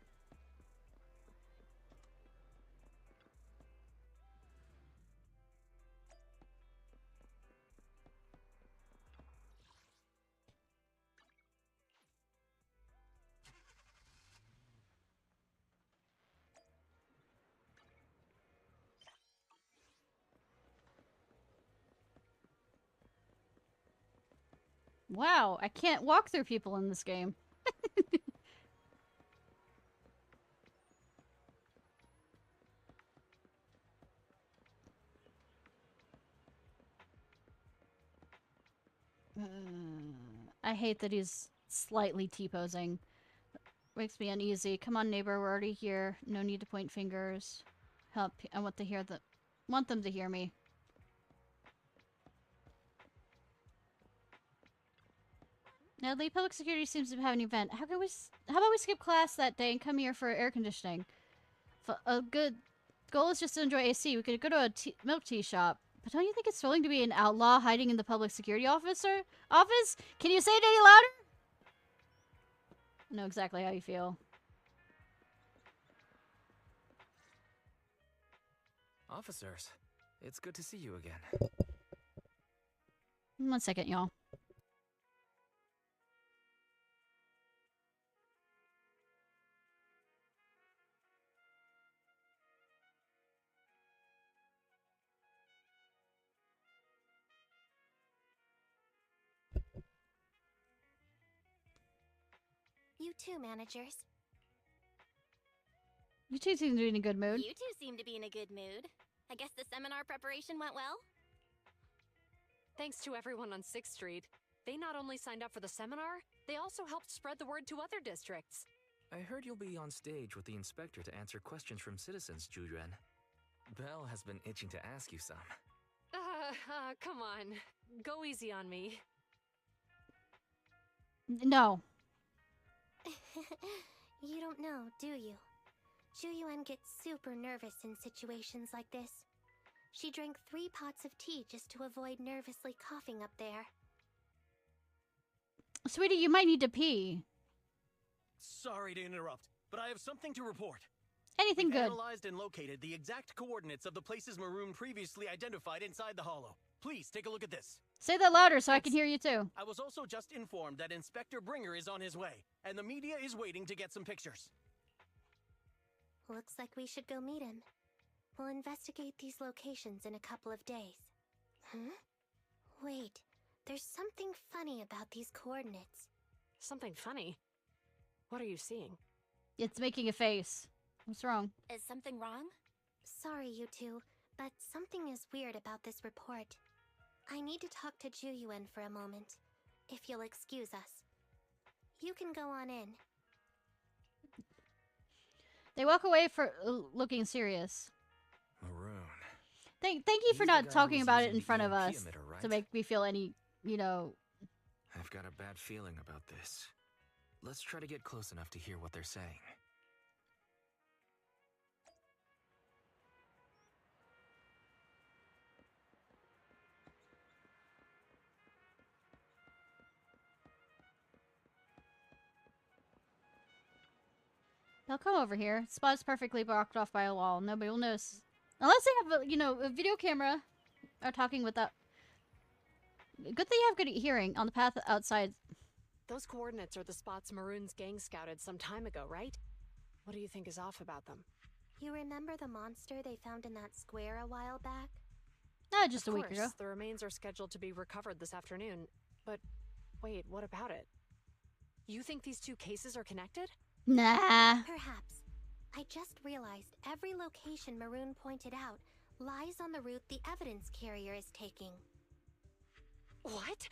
Wow, I can't walk through people in this game. I hate that he's slightly T-posing. Makes me uneasy. Come on, neighbor, we're already here. No need to point fingers. Help! I want them to hear me. Now, the public security seems to have an event. How about we skip class that day and come here for air conditioning? A good goal is just to enjoy AC. We could go to a milk tea shop. But don't you think it's thrilling to be an outlaw hiding in the public security office? Can you say it any louder? I know exactly how you feel. Officers, it's good to see you again. 1 second, y'all. You too, managers. You two seem to be in a good mood. You two seem to be in a good mood. I guess the seminar preparation went well? Thanks to everyone on 6th Street. They not only signed up for the seminar, they also helped spread the word to other districts. I heard you'll be on stage with the inspector to answer questions from citizens, Yuan. Belle has been itching to ask you some. Come on. Go easy on me. No. You don't know, do you? Yuan gets super nervous in situations like this. She drank 3 pots of tea just to avoid nervously coughing up there. Sweetie, you might need to pee. Sorry to interrupt, but I have something to report. Anything We've good. Analyzed and located the exact coordinates of the places Maroon previously identified inside the hollow. Please take a look at this. Say that louder so I can hear you too. I was also just informed that Inspector Bringer is on his way, and the media is waiting to get some pictures. Looks like we should go meet him. We'll investigate these locations in a couple of days. Huh? Wait, there's something funny about these coordinates. Something funny? What are you seeing? It's making a face. What's wrong? Is something wrong? Sorry, you two, but something is weird about this report. I need to talk to Yuan for a moment, if you'll excuse us. You can go on in. They walk away for looking serious. Maroon. Thank you for not talking about it in front of us emitter, right? to make me feel any, you know. I've got a bad feeling about this. Let's try to get close enough to hear what they're saying. They'll come over here. Spot's perfectly blocked off by a wall. Nobody will notice. Unless they have, a video camera. Or talking with that. Good thing you have good hearing on the path outside. Those coordinates are the spots Maroon's gang scouted some time ago, right? What do you think is off about them? You remember the monster they found in that square a while back? Just a week ago. The remains are scheduled to be recovered this afternoon. But wait, what about it? You think these two cases are connected? Nah. Perhaps. I just realized every location Maroon pointed out lies on the route the evidence carrier is taking. What?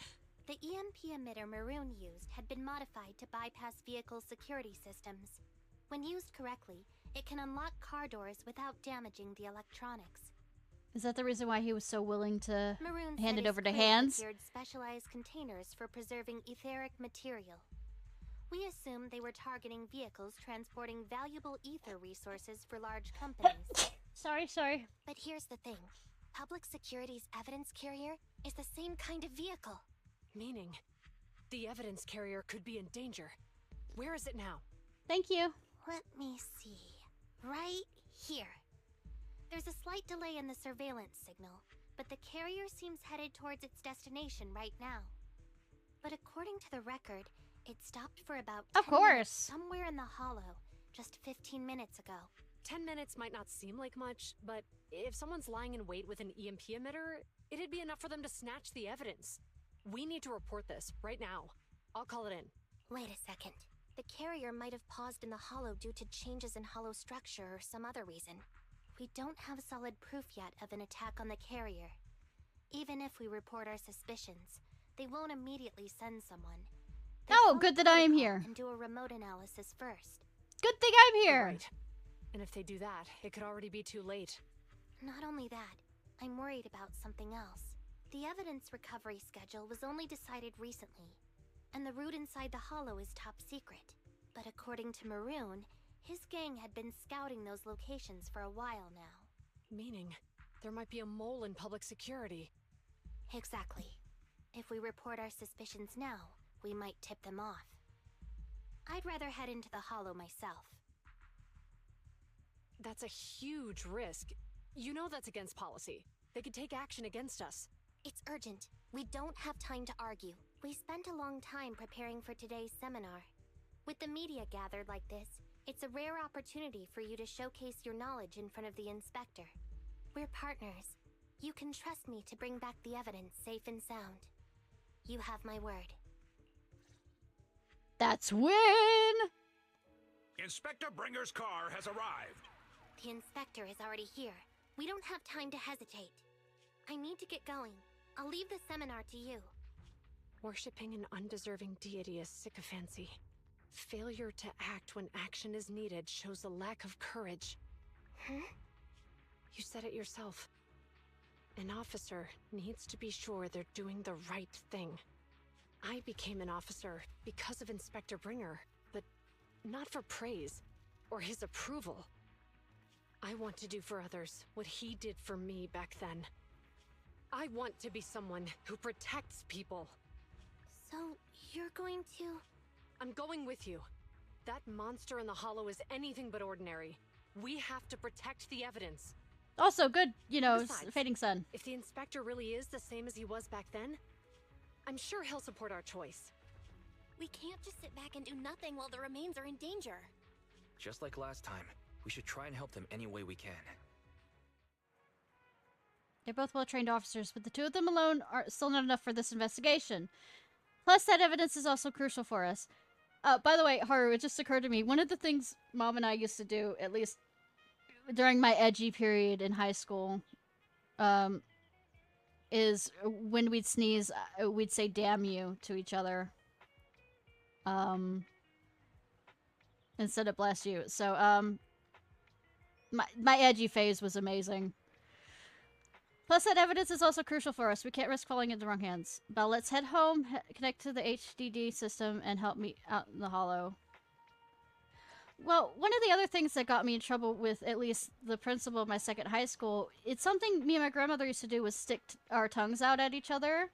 The EMP emitter Maroon used had been modified to bypass vehicle security systems. When used correctly, it can unlock car doors without damaging the electronics. Is that the reason why he was so willing to Maroon hand said it over to his crew Hands? secured specialized containers for preserving etheric material. We assumed they were targeting vehicles transporting valuable ether resources for large companies. Sorry. But here's the thing. Public Security's evidence carrier is the same kind of vehicle. Meaning, the evidence carrier could be in danger. Where is it now? Thank you. Let me see. Right here. There's a slight delay in the surveillance signal, but the carrier seems headed towards its destination right now. But according to the record, it stopped for about 10 minutes somewhere in the hollow, just 15 minutes ago. 10 minutes might not seem like much, but if someone's lying in wait with an EMP emitter, it'd be enough for them to snatch the evidence. We need to report this right now. I'll call it in. Wait a second. The carrier might have paused in the hollow due to changes in hollow structure or some other reason. We don't have solid proof yet of an attack on the carrier. Even if we report our suspicions, they won't immediately send someone. Oh, good that I am here. And do a remote analysis first. Good thing I'm here. Right. And if they do that, it could already be too late. Not only that, I'm worried about something else. The evidence recovery schedule was only decided recently, and the route inside the hollow is top secret. But according to Maroon, his gang had been scouting those locations for a while now. Meaning, there might be a mole in public security. Exactly. If we report our suspicions now, we might tip them off. I'd rather head into the hollow myself. That's a huge risk. You know that's against policy. They could take action against us. It's urgent. We don't have time to argue. We spent a long time preparing for today's seminar. With the media gathered like this, it's a rare opportunity for you to showcase your knowledge in front of the inspector. We're partners. You can trust me to bring back the evidence safe and sound. You have my word. That's win! Inspector Bringer's car has arrived. The inspector is already here. We don't have time to hesitate. I need to get going. I'll leave the seminar to you. Worshipping an undeserving deity is sycophancy. Failure to act when action is needed shows a lack of courage. Huh? You said it yourself. An officer needs to be sure they're doing the right thing. I became an officer because of Inspector Bringer, but not for praise or his approval. I want to do for others what he did for me back then. I want to be someone who protects people. So, you're going to... I'm going with you. That monster in the hollow is anything but ordinary. We have to protect the evidence. Also, good, you know, Besides, Fading Sun. If the inspector really is the same as he was back then, I'm sure he'll support our choice. We can't just sit back and do nothing while the remains are in danger. Just like last time, we should try and help them any way we can. They're both well-trained officers, but the two of them alone are still not enough for this investigation. Plus, that evidence is also crucial for us. By the way, Haru, it just occurred to me, one of the things Mom and I used to do, at least during my edgy period in high school, is when we'd sneeze, we'd say "damn you" to each other. Instead of "bless you." So, my edgy phase was amazing. Plus, that evidence is also crucial for us. We can't risk falling into the wrong hands. But let's head home, connect to the HDD system, and help me out in the hollow. Well, one of the other things that got me in trouble with at least the principal of my second high school, it's something me and my grandmother used to do, was stick our tongues out at each other.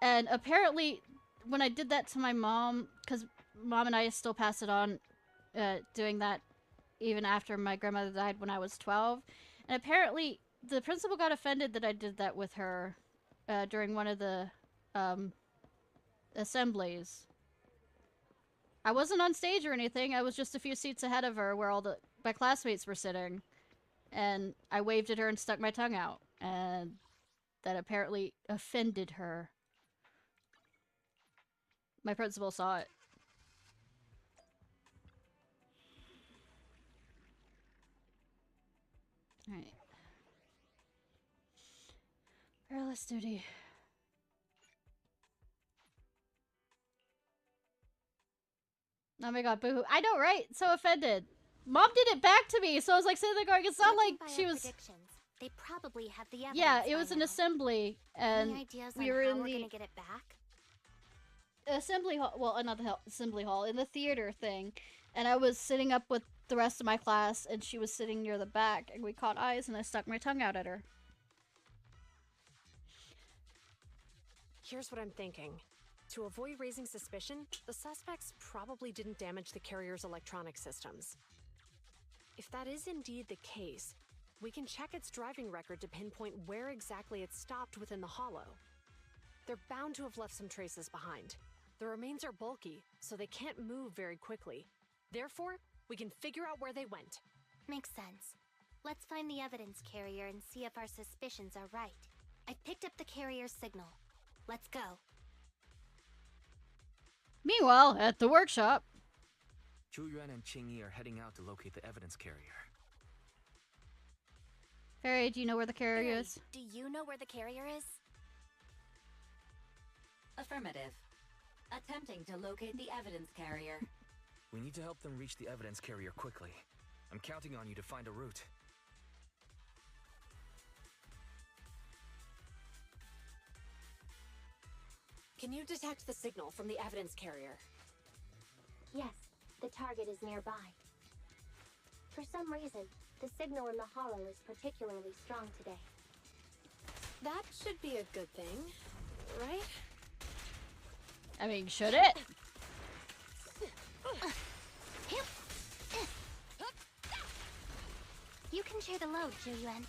And apparently, when I did that to my mom, because Mom and I still pass it on, doing that even after my grandmother died when I was 12. And apparently, the principal got offended that I did that with her during one of the assemblies. I wasn't on stage or anything. I was just a few seats ahead of her where all my classmates were sitting. And I waved at her and stuck my tongue out. And that apparently offended her. My principal saw it. Alright. Perilous duty. Oh my god, boo-hoo. I know, right? So offended. Mom did it back to me, so I was like sitting there going, it's not like she was... They probably have the evidence. Yeah, it was an assembly, and Any ideas we on were how in we're the gonna get it back? assembly hall, well, not the assembly hall, in the theater thing, and I was sitting up with the rest of my class, and she was sitting near the back, and we caught eyes, and I stuck my tongue out at her. Here's what I'm thinking. To avoid raising suspicion, the suspects probably didn't damage the carrier's electronic systems. If that is indeed the case, we can check its driving record to pinpoint where exactly it stopped within the hollow. They're bound to have left some traces behind. The remains are bulky, so they can't move very quickly. Therefore, we can figure out where they went. Makes sense. Let's find the evidence carrier and see if our suspicions are right. I picked up the carrier's signal. Let's go. Meanwhile, at the workshop, Yuan and Qingyi are heading out to locate the evidence carrier. Fairy, do you know where the carrier is? Do you know where the carrier is? Affirmative. Attempting to locate the evidence carrier. We need to help them reach the evidence carrier quickly. I'm counting on you to find a route. Can you detect the signal from the evidence carrier? Yes, the target is nearby. For some reason, the signal in the hollow is particularly strong today. That should be a good thing, right? I mean, should it? You can share the load, Yuan.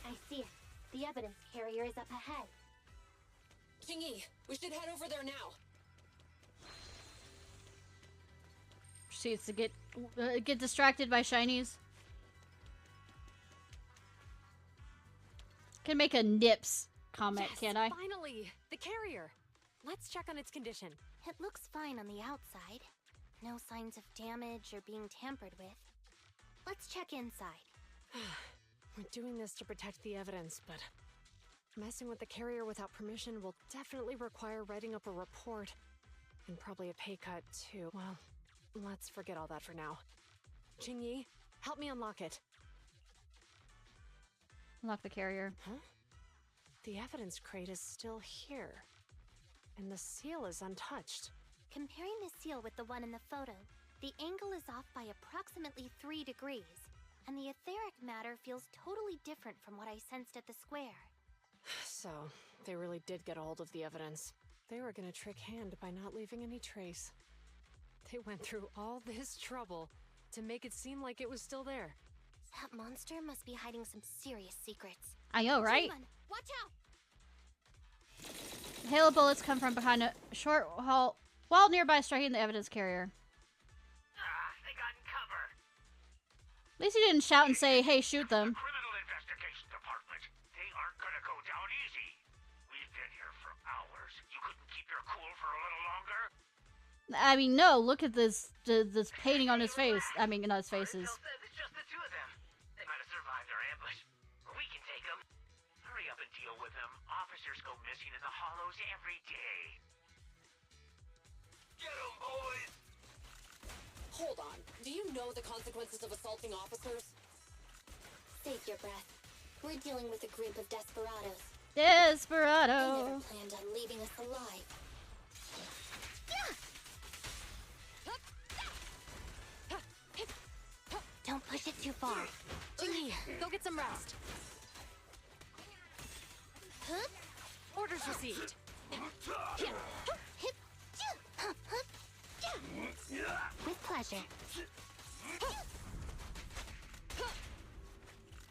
I see it. The evidence carrier is up ahead. Qingyi, we should head over there now. Proceeds to get distracted by shinies. Can make a nips comment, Yes, can't I? Finally, the carrier. Let's check on its condition. It looks fine on the outside. No signs of damage or being tampered with. Let's check inside. We're doing this to protect the evidence, but messing with the carrier without permission will definitely require writing up a report. And probably a pay cut, too. Well, let's forget all that for now. Qingyi, help me unlock it. Unlock the carrier. Huh? The evidence crate is still here. And the seal is untouched. Comparing the seal with the one in the photo, the angle is off by approximately 3 degrees. And the etheric matter feels totally different from what I sensed at the square. So, they really did get a hold of the evidence. They were gonna trick Hand by not leaving any trace. They went through all this trouble to make it seem like it was still there. That monster must be hiding some serious secrets. I know, right? Someone, watch out! Hail of bullets come from behind a short wall nearby, striking the evidence carrier. They got in cover. At least he didn't shout and say, hey, shoot them. Criminal Investigation Department. They aren't gonna go down easy. We've been here for hours. You couldn't keep your cool for a little longer? I mean, no, look at this painting on his face. I mean, not his faces. It's just the two of them. They might have survived our ambush. We can take them. Hurry up and deal with them. Officers go missing in the hollows every day. Get them, boys! Hold on. Do you know the consequences of assaulting officers? Save your breath. We're dealing with a group of desperados. Desperado! They never planned on leaving us alive. Don't push it too far. Qingyi, go get some rest. Orders received. With pleasure.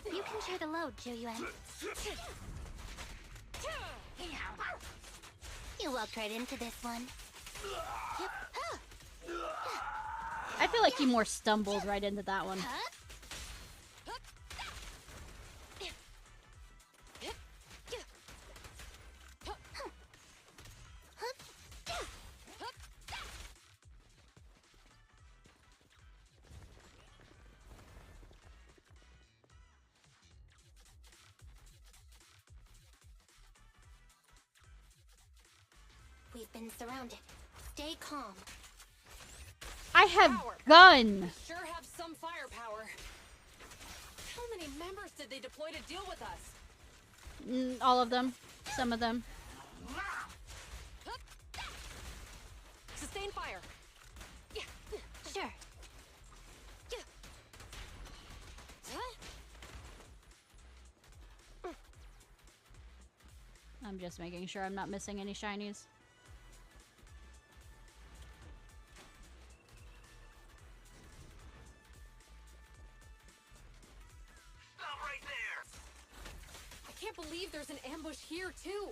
You can share the load, Yuan. You walked right into this one. I feel like he more stumbled right into that one. We've been surrounded. Stay calm. I have gun! Sure have some firepower. How many members did they deploy to deal with us? All of them. Some of them. Sustain fire. Sure. I'm just making sure I'm not missing any shinies. Stop right there! I can't believe there's an ambush here, too.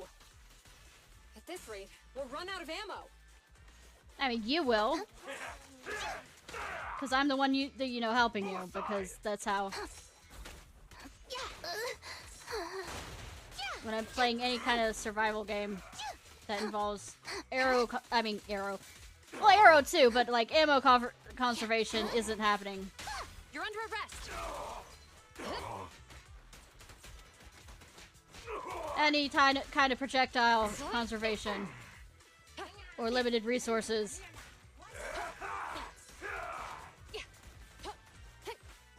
At this rate, we'll run out of ammo. I mean, you will. Because I'm the one you know helping you, because that's how when I'm playing any kind of survival game that involves arrow. Well, arrow too, but like ammo conservation isn't happening. You're under arrest. Any kind of projectile conservation or limited resources.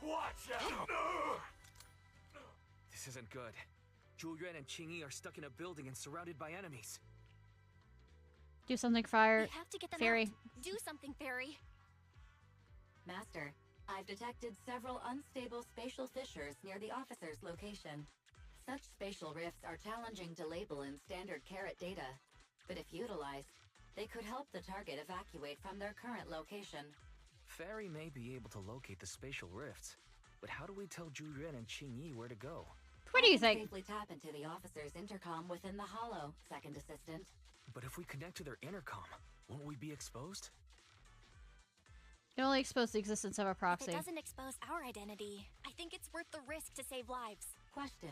Watch out! This isn't good. Yuan and Qingyi are stuck in a building and surrounded by enemies. Do something, Fire. We have to get them Fairy. out. Do something, Fairy. Master, I've detected several unstable spatial fissures near the officer's location. Such spatial rifts are challenging to label in standard carat data, but if utilized, they could help the target evacuate from their current location. Fairy may be able to locate the spatial rifts, but how do we tell Yuan and Qingyi where to go? What do you think? Safely tap into the officer's intercom within the hollow, second assistant. But if we connect to their intercom, won't we be exposed? It only exposes the existence of a proxy. If it doesn't expose our identity, I think it's worth the risk to save lives. Question.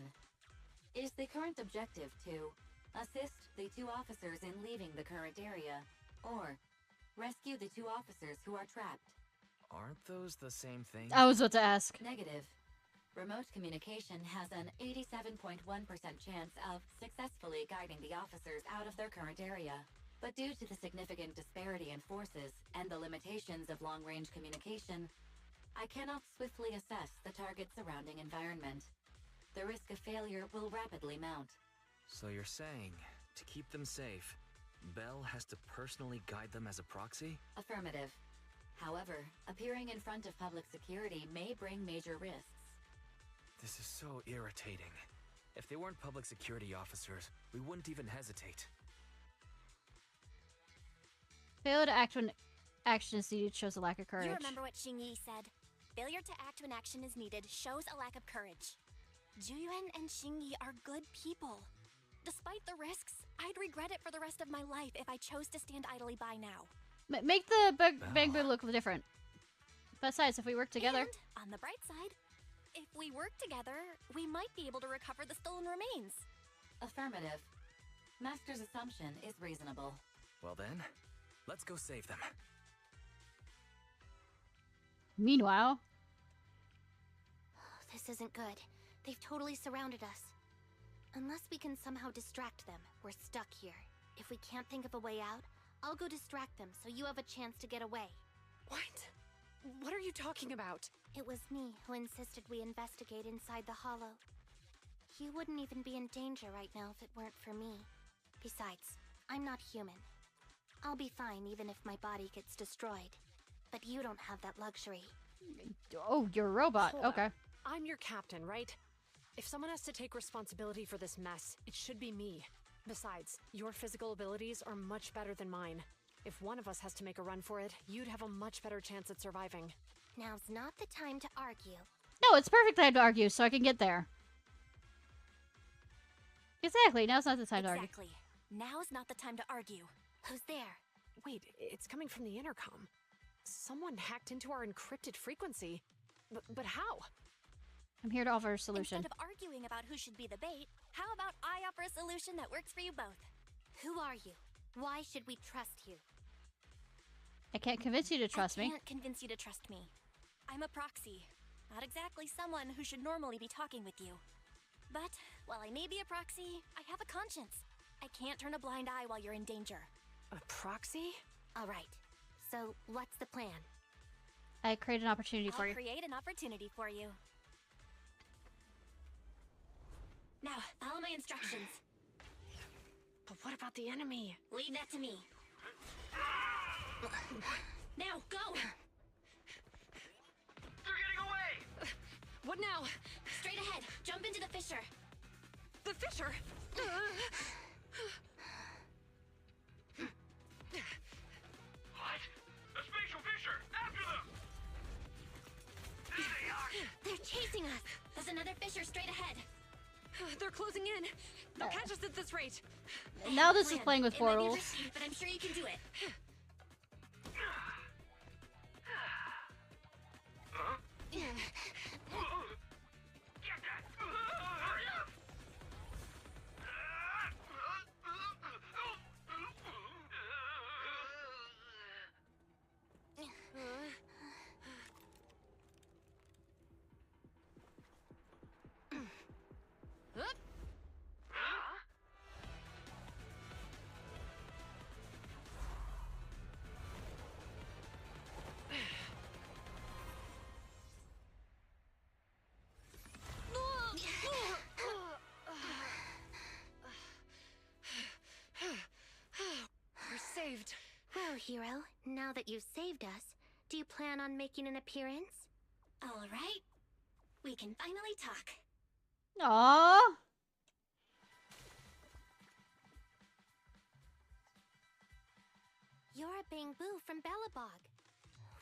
Is the current objective to assist the 2 officers in leaving the current area, or rescue the 2 officers who are trapped? Aren't those the same thing? I was about to ask. Negative. Remote communication has an 87.1% chance of successfully guiding the officers out of their current area. But due to the significant disparity in forces and the limitations of long-range communication, I cannot swiftly assess the target's surrounding environment. The risk of failure will rapidly mount. So you're saying, to keep them safe, Belle has to personally guide them as a proxy? Affirmative. However, appearing in front of public security may bring major risks. This is so irritating. If they weren't public security officers, we wouldn't even hesitate. Failure to act when action is needed shows a lack of courage. You remember what Qingyi said? Failure to act when action is needed shows a lack of courage. Yuan and Qingyi are good people. Despite the risks, I'd regret it for the rest of my life if I chose to stand idly by now. Make the Bangbu look different. Besides, if we work together... And, on the bright side, if we work together, we might be able to recover the stolen remains. Affirmative. Master's assumption is reasonable. Well then, let's go save them. Meanwhile... This isn't good. They've totally surrounded us. Unless we can somehow distract them, we're stuck here. If we can't think of a way out, I'll go distract them so you have a chance to get away. What? What are you talking about? It was me who insisted we investigate inside the hollow. You wouldn't even be in danger right now if it weren't for me. Besides, I'm not human. I'll be fine even if my body gets destroyed. But you don't have that luxury. Oh, you're a robot. Hold Okay. up. I'm your captain, right? If someone has to take responsibility for this mess, it should be me. Besides, your physical abilities are much better than mine. If one of us has to make a run for it, you'd have a much better chance at surviving. Now's not the time to argue. No, it's perfect time to argue so I can get there. Exactly, now's not the time to argue. Exactly. Now's not the time to argue. Who's there? Wait, it's coming from the intercom. Someone hacked into our encrypted frequency. But how? I'm here to offer a solution. Instead of arguing about who should be the bait, how about I offer a solution that works for you both? Who are you? Why should we trust you? I can't convince you to trust me. I can't convince you to trust me. I'm a proxy. Not exactly someone who should normally be talking with you. But, while I may be a proxy, I have a conscience. I can't turn a blind eye while you're in danger. A proxy? All right. So, what's the plan? I create an opportunity for you. I'll create an opportunity for you. Now, follow my instructions. But what about the enemy? Leave that to me. Now, go! They're getting away! What now? Straight ahead. Jump into the fissure. The fissure? What? A spatial fissure! After them! There they are! They're chasing us! There's another fissure straight ahead. They're closing in. They'll catch us at this rate. Now this is playing with It might be portals. risky, but I'm sure you can do it. Huh? Get that! Hurry up! Now that you've saved us, do you plan on making an appearance? All right. We can finally talk. Aww. You're a Bangbu from Belobog.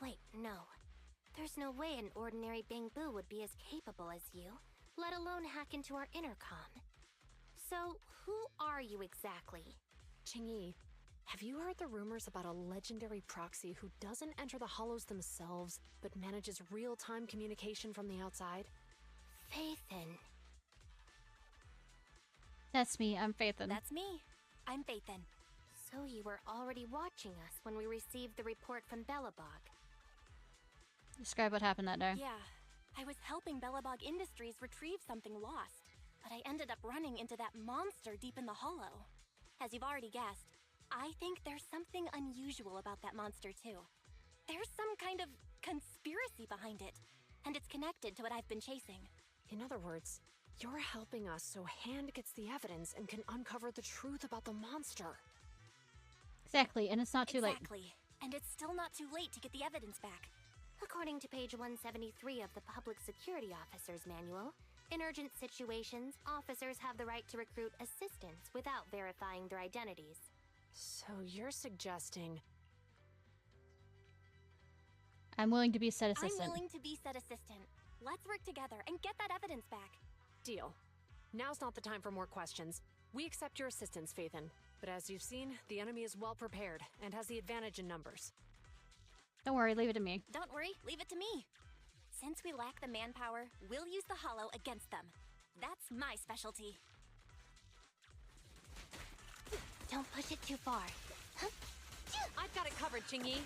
Wait, no. There's no way an ordinary Bangbu would be as capable as you, let alone hack into our intercom. So, who are you exactly? Qingyi, have you heard the rumors about a legendary proxy who doesn't enter the hollows themselves, but manages real-time communication from the outside? Phaethon. That's me, I'm Phaethon. That's me. I'm Phaethon. So you were already watching us when we received the report from Belobog. Describe what happened that day. Yeah. I was helping Belobog Industries retrieve something lost, but I ended up running into that monster deep in the hollow. As you've already guessed, I think there's something unusual about that monster too. There's some kind of conspiracy behind it, and it's connected to what I've been chasing. In other words, you're helping us so Hand gets the evidence and can uncover the truth about the monster. Exactly, and it's not too late. Exactly, and it's still not too late to get the evidence back. According to page 173 of the Public Security Officer's Manual, in urgent situations, officers have the right to recruit assistants without verifying their identities. So you're suggesting... I'm willing to be said assistant. I'm willing to be said assistant. Let's work together and get that evidence back. Deal. Now's not the time for more questions. We accept your assistance, Phaethon. But as you've seen, the enemy is well prepared and has the advantage in numbers. Don't worry, leave it to me. Don't worry, leave it to me. Since we lack the manpower, we'll use the hollow against them. That's my specialty. Don't push it too far. I've got it covered, Qingyi.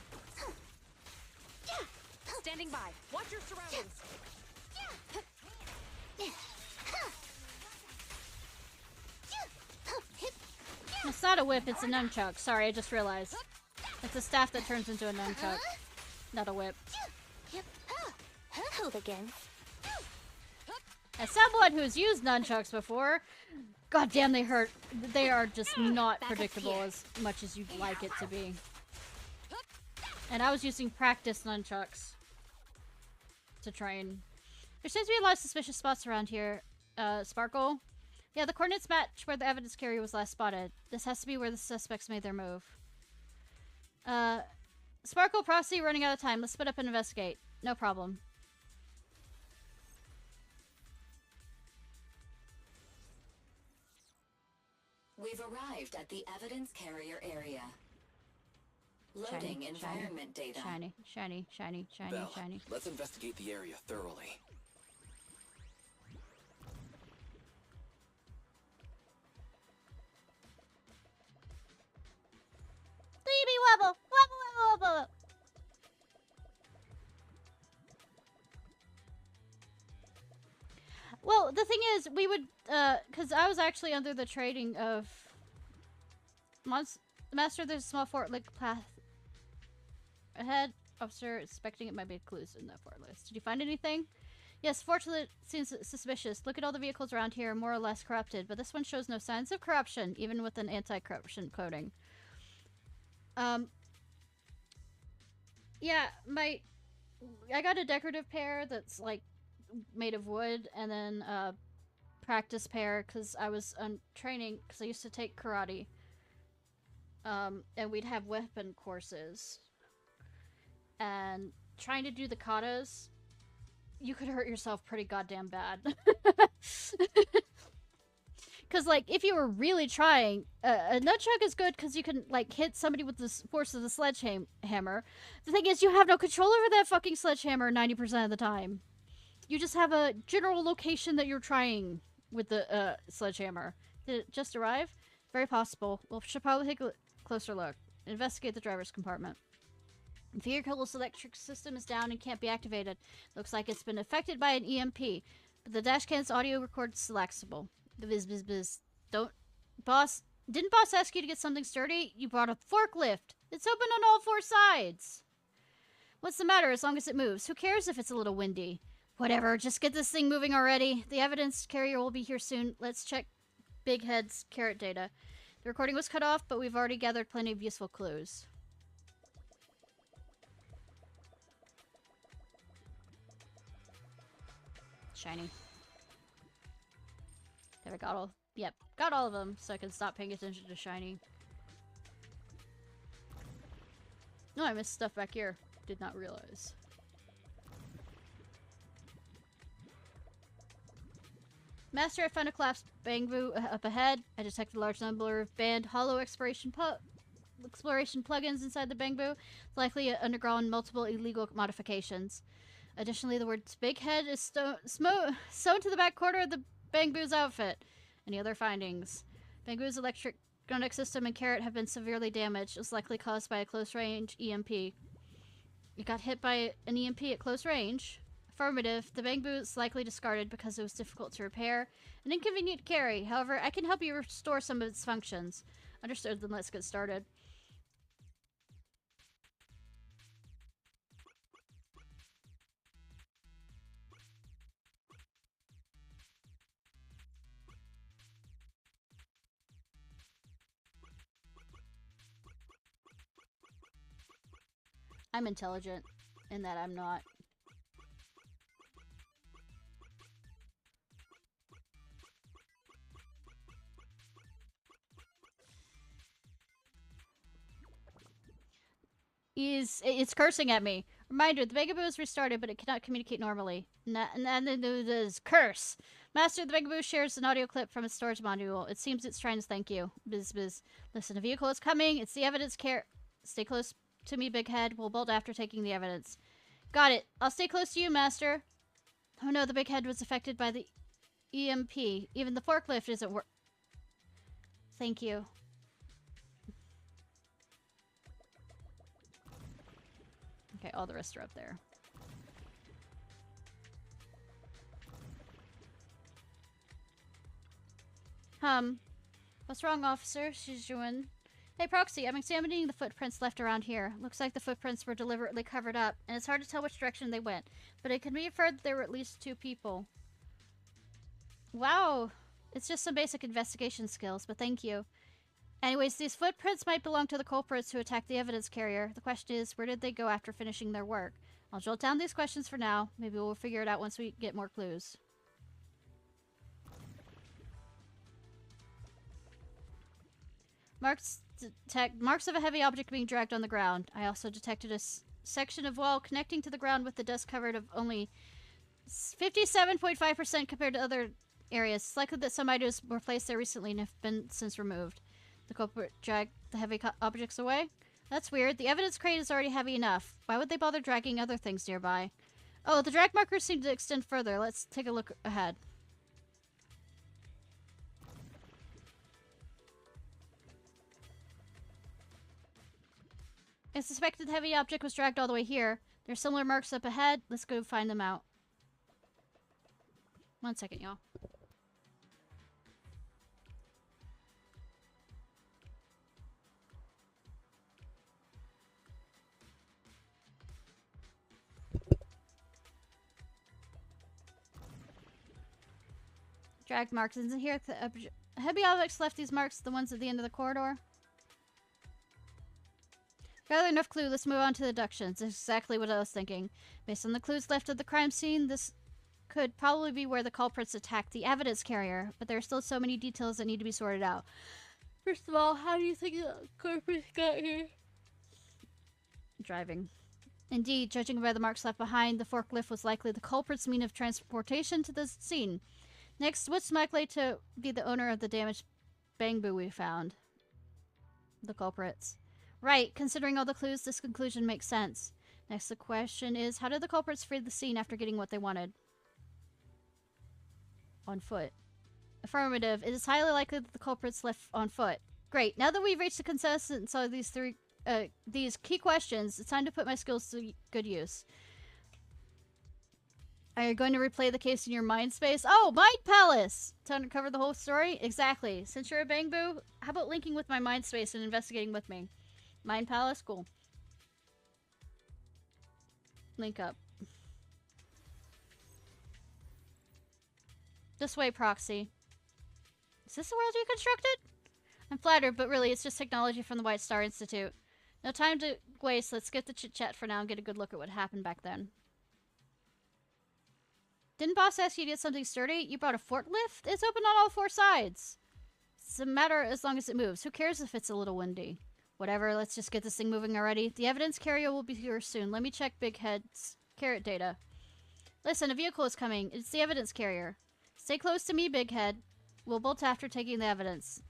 Standing by. Watch your surroundings. It's not a whip, it's a nunchuck. Sorry, I just realized. It's a staff that turns into a nunchuck. Not a whip. Hold again. As someone who's used nunchucks before, goddamn they hurt. They are just not predictable as much as you'd like it to be. And I was using practice nunchucks to train. There seems to be a lot of suspicious spots around here. Sparkle? Yeah, the coordinates match where the evidence carrier was last spotted. This has to be where the suspects made their move. Sparkle, Prosty, running out of time. Let's split up and investigate. No problem. We've arrived at the evidence carrier area. Loading environment data. Shiny, shiny, shiny, shiny, Belle, shiny. let's investigate the area thoroughly. Baby wobble! Wobble, wobble, wobble! Well, the thing is, we would, because I was actually under the trading of Master, there's a small fort like path ahead. Officer expecting it might be clues in that fort list. Did you find anything? Yes, fortunately, it seems suspicious. Look at all the vehicles around here, more or less corrupted, but this one shows no signs of corruption, even with an anti-corruption coating. Yeah, I got a decorative pair that's like made of wood, and then a practice pair because I was training because I used to take karate. And we'd have weapon courses. And trying to do the katas, you could hurt yourself pretty goddamn bad. Because, like, if you were really trying, a nunchuck is good because you can, like, hit somebody with the force of the sledgehammer. The thing is, you have no control over that fucking sledgehammer 90% of the time. You just have a general location that you're trying with the sledgehammer. Did it just arrive? Very possible. We'll should probably take a closer look. Investigate the driver's compartment. The vehicle's electric system is down and can't be activated. Looks like it's been affected by an EMP. But the dashcam's audio record is selectivable. The biz. Didn't boss ask you to get something sturdy? You brought a forklift. It's open on all four sides. What's the matter as long as it moves? Who cares if it's a little windy? Whatever, just get this thing moving already. The evidence carrier will be here soon. Let's check Big Head's carrot data. The recording was cut off, but we've already gathered plenty of useful clues. Shiny. Have I got all? Yep, got all of them, so I can stop paying attention to shiny. No, I missed stuff back here. Did not realize. Master, I found a collapsed Bangbu up ahead. I detected a large number of banned hollow exploration plugins inside the Bangbu, likely undergone multiple illegal modifications. Additionally, the word Big Head is sewn to the back corner of the Bangbu's outfit. Any other findings? Bangbu's electronic system and carrot have been severely damaged. It was likely caused by a close-range EMP. It got hit by an EMP at close range. Affirmative. The Bangbu is likely discarded because it was difficult to repair and inconvenient to carry. However, I can help you restore some of its functions. Understood, then let's get started. I'm intelligent, in that I'm not. It's cursing at me. Reminder, the Bangbu is restarted, but it cannot communicate normally. Curse! Master, the Bangbu shares an audio clip from its storage module. It seems it's trying to thank you. Biz. Listen, a vehicle is coming. It's the evidence Stay close to me, Big Head. We'll bolt after taking the evidence. Got it. I'll stay close to you, Master. Oh no, the Big Head was affected by the EMP. Even the forklift isn't Thank you. Okay, all the rest are up there. What's wrong, officer? She's Yuan. Hey, Proxy, I'm examining the footprints left around here. Looks like the footprints were deliberately covered up, and it's hard to tell which direction they went. But it can be inferred that there were at least 2 people. Wow! It's just some basic investigation skills, but thank you. Anyways, these footprints might belong to the culprits who attacked the evidence carrier. The question is, where did they go after finishing their work? I'll jot down these questions for now. Maybe we'll figure it out once we get more clues. Marks of a heavy object being dragged on the ground. I also detected a section of wall connecting to the ground with the dust covered of only 57.5% compared to other areas. It's likely that some items were placed there recently and have been since removed. The culprit dragged the heavy objects away? That's weird. The evidence crate is already heavy enough. Why would they bother dragging other things nearby? Oh, the drag markers seem to extend further. Let's take a look ahead. I suspected the heavy object was dragged all the way here. There's similar marks up ahead. Let's go find them out. 1 second, y'all. Drag marks. Isn't here the heavy objects left these marks, the ones at the end of the corridor? Gather enough clue, let's move on to the deductions. That's exactly what I was thinking. Based on the clues left at the crime scene, this could probably be where the culprits attacked the evidence carrier, but there are still so many details that need to be sorted out. First of all, how do you think the culprits got here? Driving. Indeed, judging by the marks left behind, the forklift was likely the culprit's means of transportation to the scene. Next, what's likely to be the owner of the damaged Bangbu we found? The culprits. Right, considering all the clues, this conclusion makes sense. Next, the question is, how did the culprits flee the scene after getting what they wanted? On foot. Affirmative. It is highly likely that the culprits left on foot. Great. Now that we've reached a consensus on these key questions, it's time to put my skills to good use. Are you going to replay the case in your mind space? Oh, Mind Palace! To uncover the whole story? Exactly. Since you're a Bangbu, how about linking with my mind space and investigating with me? Mind Palace? Cool. Link up. This way, Proxy. Is this the world you constructed? I'm flattered, but really, it's just technology from the White Star Institute. No time to waste. Let's skip the chit-chat for now and get a good look at what happened back then. Didn't boss ask you to get something sturdy? You brought a forklift? It's open on all 4 sides. It's a matter as long as it moves. Who cares if it's a little windy? Whatever, let's just get this thing moving already. The evidence carrier will be here soon. Let me check Big Head's carrot data. Listen, a vehicle is coming. It's the evidence carrier. Stay close to me, Big Head. We'll bolt after taking the evidence.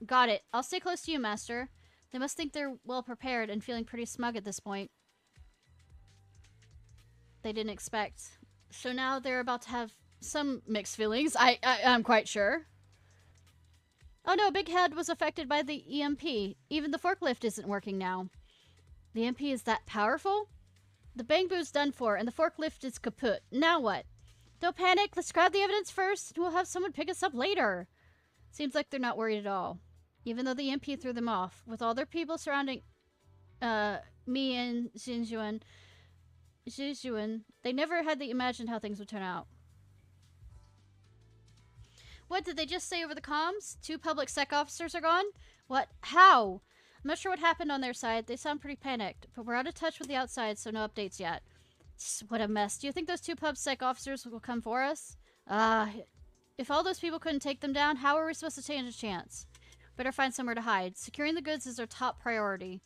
Got it. I'll stay close to you, Master. They must think they're well prepared and feeling pretty smug at this point. They didn't expect. So now they're about to have some mixed feelings. I'm quite sure. Oh no, Big Head was affected by the EMP. Even the forklift isn't working now. The EMP is that powerful? The Bangbu's done for, and the forklift is kaput. Now what? Don't panic. Let's grab the evidence first, and we'll have someone pick us up later. Seems like they're not worried at all. Even though the EMP threw them off. With all their people surrounding me and Xinjuan, they never had imagined how things would turn out. What, did they just say over the comms? 2 public sec officers are gone? What? How? I'm not sure what happened on their side. They sound pretty panicked, but we're out of touch with the outside, so no updates yet. What a mess. Do you think those 2 pub sec officers will come for us? If all those people couldn't take them down, how are we supposed to stand a chance? Better find somewhere to hide. Securing the goods is our top priority.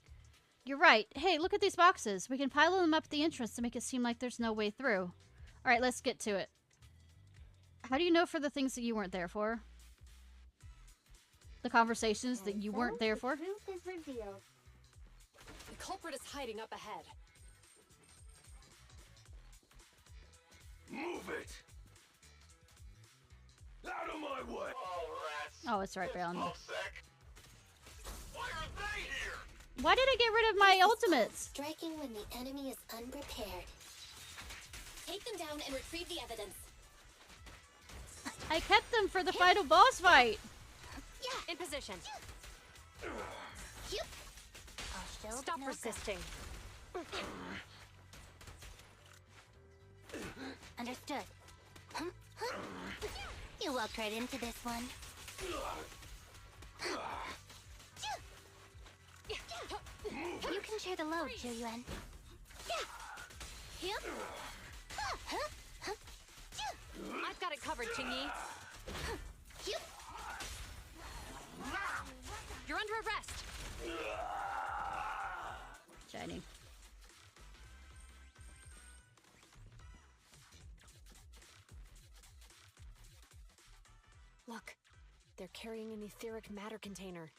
You're right. Hey, look at these boxes. We can pile them up at the entrance to make it seem like there's no way through. Alright, let's get to it. How do you know for the things that you weren't there for? The conversations that you weren't there for? The truth is revealed. The culprit is hiding up ahead. Move it! Out of my way! Oh, it's right beyond. Why are they here? Why did I get rid of my ultimates? Striking when the enemy is unprepared. Take them down and retrieve the evidence. I kept them for the final boss fight. In position. Stop resisting. Understood. You walked right into this one. You can share the load, Yuan. I've got it covered, Qingyi. You're under arrest. Shiny. Look, they're carrying an etheric matter container.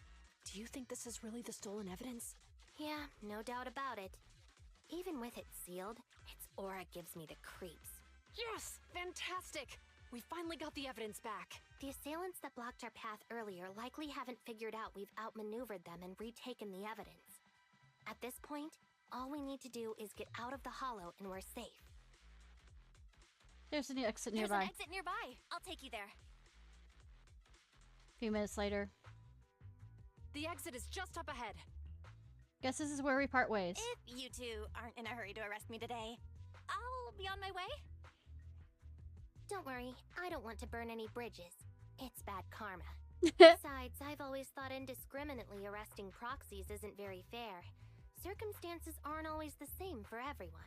Do you think this is really the stolen evidence? Yeah, no doubt about it. Even with it sealed, its aura gives me the creeps. Yes! Fantastic! We finally got the evidence back. The assailants that blocked our path earlier likely haven't figured out we've outmaneuvered them and retaken the evidence. At this point, all we need to do is get out of the hollow and we're safe. There's an exit nearby. There's an exit nearby. I'll take you there. A few minutes later. The exit is just up ahead. Guess this is where we part ways. If you two aren't in a hurry to arrest me today, I'll be on my way. Don't worry, I don't want to burn any bridges. It's bad karma. Besides, I've always thought indiscriminately arresting proxies isn't very fair. Circumstances aren't always the same for everyone.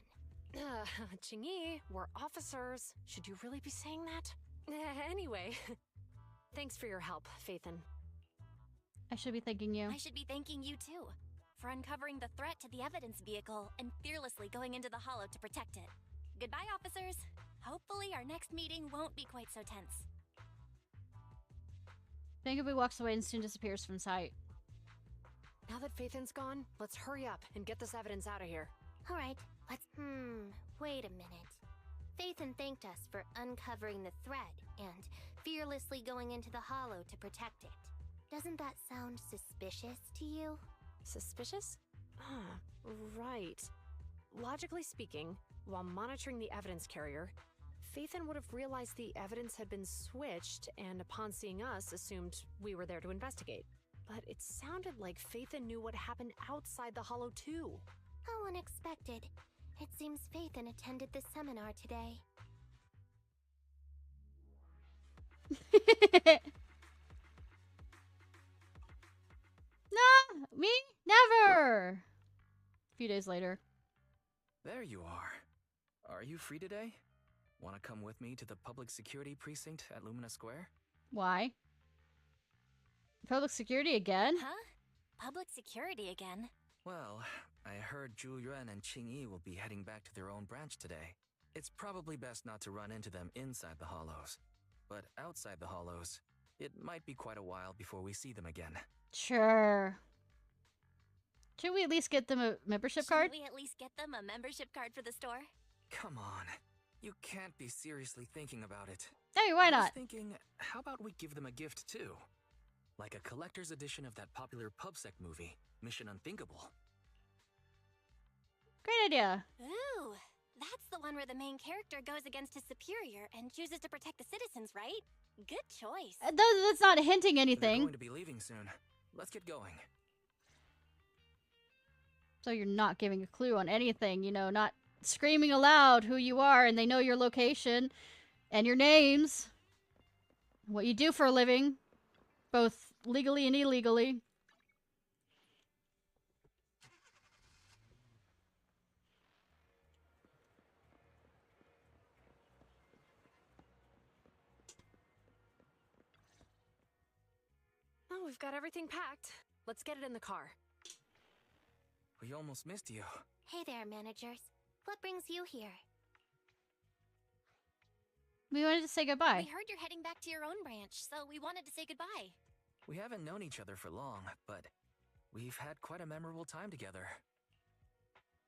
Qingyi, we're officers. Should you really be saying that? Anyway, thanks for your help, Phaethon. I should be thanking you. I should be thanking you too, for uncovering the threat to the evidence vehicle and fearlessly going into the hollow to protect it. Goodbye, officers. Hopefully our next meeting won't be quite so tense. Bangabu walks away and soon disappears from sight. Now that Phaethon's gone, let's hurry up and get this evidence out of here. Alright, let's... wait a minute. Phaethon thanked us for uncovering the threat and fearlessly going into the hollow to protect it. Doesn't that sound suspicious to you? Suspicious? Right. Logically speaking, while monitoring the evidence carrier, Phaethon would have realized the evidence had been switched and upon seeing us assumed we were there to investigate. But it sounded like Phaethon knew what happened outside the hollow too. How unexpected. It seems Phaethon attended the seminar today. No, me? Never! A few days later. There you are. Are you free today? Want to come with me to the public security precinct at Lumina Square? Why? Public security again? Huh? Public security again? Well, I heard Yuan and Qingyi will be heading back to their own branch today. It's probably best not to run into them inside the hollows. But outside the hollows, it might be quite a while before we see them again. Sure. Should we at least get them a membership card? Should we at least get them a membership card for the store? Come on. You can't be seriously thinking about it. Hey, why I not? was thinking, how about we give them a gift too? Like a collector's edition of that popular PubSec movie, Mission Unthinkable. Great idea. Ooh, that's the one where the main character goes against his superior and chooses to protect the citizens, right? Good choice. That's not hinting anything. They're going to be leaving soon. Let's get going. So you're not giving a clue on anything, you know, not screaming aloud who you are and they know your location and your names. What you do for a living, both legally and illegally. Oh, we've got everything packed. Let's get it in the car. We almost missed you. Hey there, managers. What brings you here? We wanted to say goodbye. We heard you're heading back to your own branch, so we wanted to say goodbye. We haven't known each other for long, but we've had quite a memorable time together.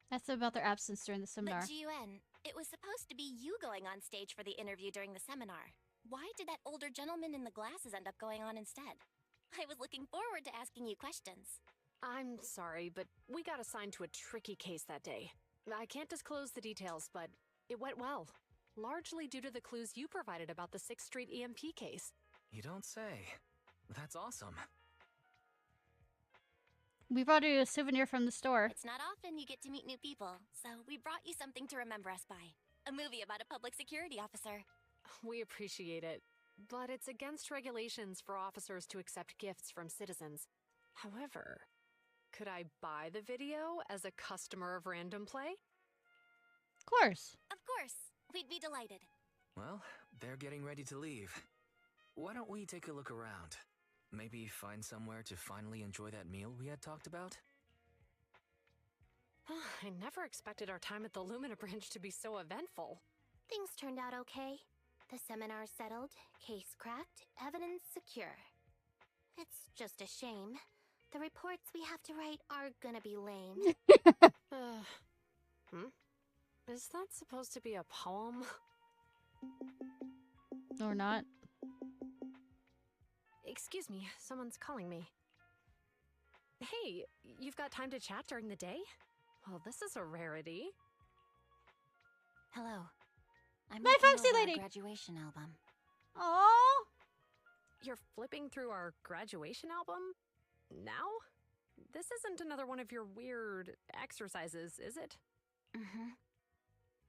That's about their absence during the seminar. But Yuan, it was supposed to be you going on stage for the interview during the seminar. Why did that older gentleman in the glasses end up going on instead? I was looking forward to asking you questions. I'm sorry, but we got assigned to a tricky case that day. I can't disclose the details, but it went well. Largely due to the clues you provided about the 6th Street EMP case. You don't say. That's awesome. We brought you a souvenir from the store. It's not often you get to meet new people, so we brought you something to remember us by. A movie about a public security officer. We appreciate it, but it's against regulations for officers to accept gifts from citizens. However, could I buy the video as a customer of Random Play? Of course. Of course. We'd be delighted. Well, they're getting ready to leave. Why don't we take a look around? Maybe find somewhere to finally enjoy that meal we had talked about? I never expected our time at the Lumina branch to be so eventful. Things turned out okay. The seminar settled, case cracked, evidence secure. It's just a shame. The reports we have to write are gonna be lame. Is that supposed to be a poem? Or not? Excuse me, someone's calling me. Hey, you've got time to chat during the day? Well, this is a rarity. Hello. I'm My looking Foxy over our lady! graduation album. Aww! You're flipping through our graduation album? Now? This isn't another one of your weird exercises, is it? Mm-hmm.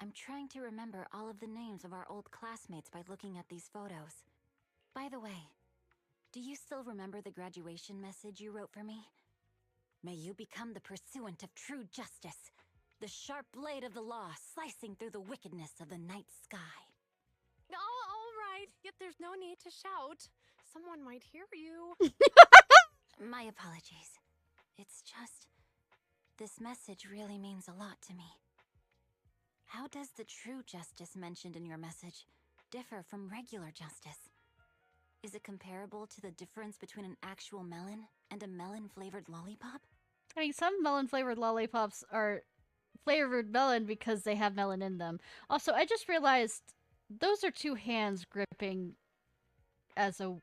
I'm trying to remember all of the names of our old classmates by looking at these photos. By the way, do you still remember the graduation message you wrote for me? May you become the pursuant of true justice, the sharp blade of the law slicing through the wickedness of the night sky. Oh, all right. Yet there's no need to shout. Someone might hear you. My apologies. It's just, this message really means a lot to me. How does the true justice mentioned in your message differ from regular justice? Is it comparable to the difference between an actual melon and a melon-flavored lollipop? I mean, some melon-flavored lollipops are flavored melon because they have melon in them. Also, I just realized those are two hands gripping as a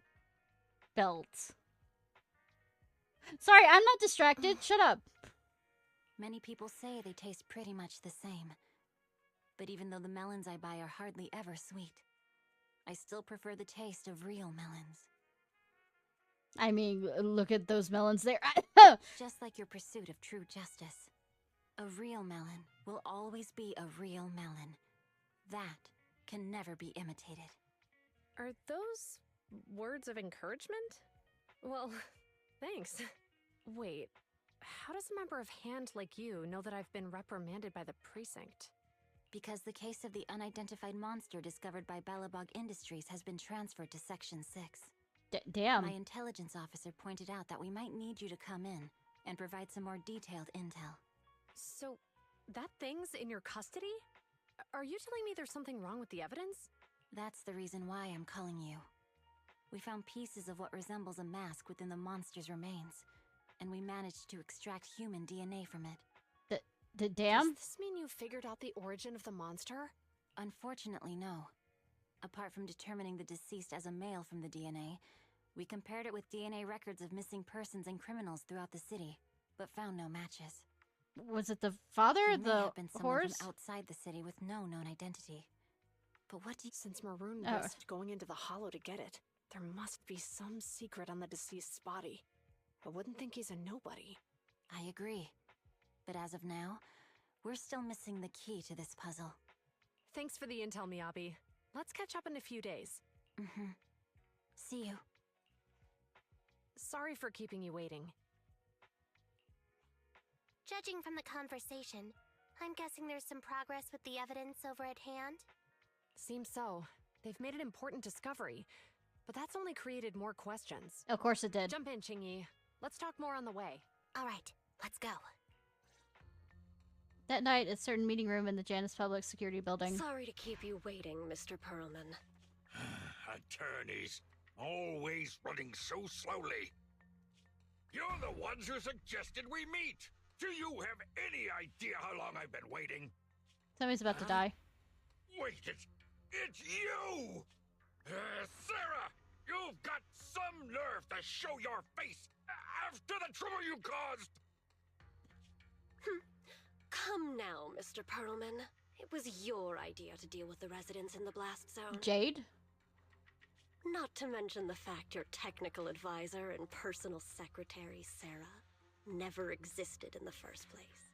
belt. Sorry, I'm not distracted. Shut up. Many people say they taste pretty much the same. But even though the melons I buy are hardly ever sweet, I still prefer the taste of real melons. I mean, look at those melons there. Just like your pursuit of true justice. A real melon will always be a real melon. That can never be imitated. Are those words of encouragement? Well, thanks. Wait, how does a member of Hand like you know that I've been reprimanded by the precinct? Because the case of the unidentified monster discovered by Belobog Industries has been transferred to Section 6. Damn. My intelligence officer pointed out that we might need you to come in and provide some more detailed intel. So, that thing's in your custody? Are you telling me there's something wrong with the evidence? That's the reason why I'm calling you. We found pieces of what resembles a mask within the monster's remains, and we managed to extract human DNA from it. Damn? Does this mean you figured out the origin of the monster? Unfortunately, no. Apart from determining the deceased as a male from the DNA, we compared it with DNA records of missing persons and criminals throughout the city, but found no matches. Was it the father or the horse? From outside the city with no known identity. But what do you... Since Maroon risked going into the hollow to get it, there must be some secret on the deceased's body. I wouldn't think he's a nobody. I agree. But as of now, we're still missing the key to this puzzle. Thanks for the intel, Miyabi. Let's catch up in a few days. Mm-hmm. See you. Sorry for keeping you waiting. Judging from the conversation, I'm guessing there's some progress with the evidence over at hand? Seems so. They've made an important discovery, but that's only created more questions. Of course it did. Jump in, Qingyi. Let's talk more on the way. All right, let's go. That night, at a certain meeting room in the Janus Public Security Building. Sorry to keep you waiting, Mr. Perlman. Attorneys, always running so slowly. You're the ones who suggested we meet. Do you have any idea how long I've been waiting? Somebody's about to die. Wait, it's you! Sarah! You've got some nerve to show your face after the trouble you caused! Come now, Mr. Perlman. It was your idea to deal with the residents in the blast zone. Jade? Not to mention the fact your technical advisor and personal secretary, Sarah, never existed in the first place.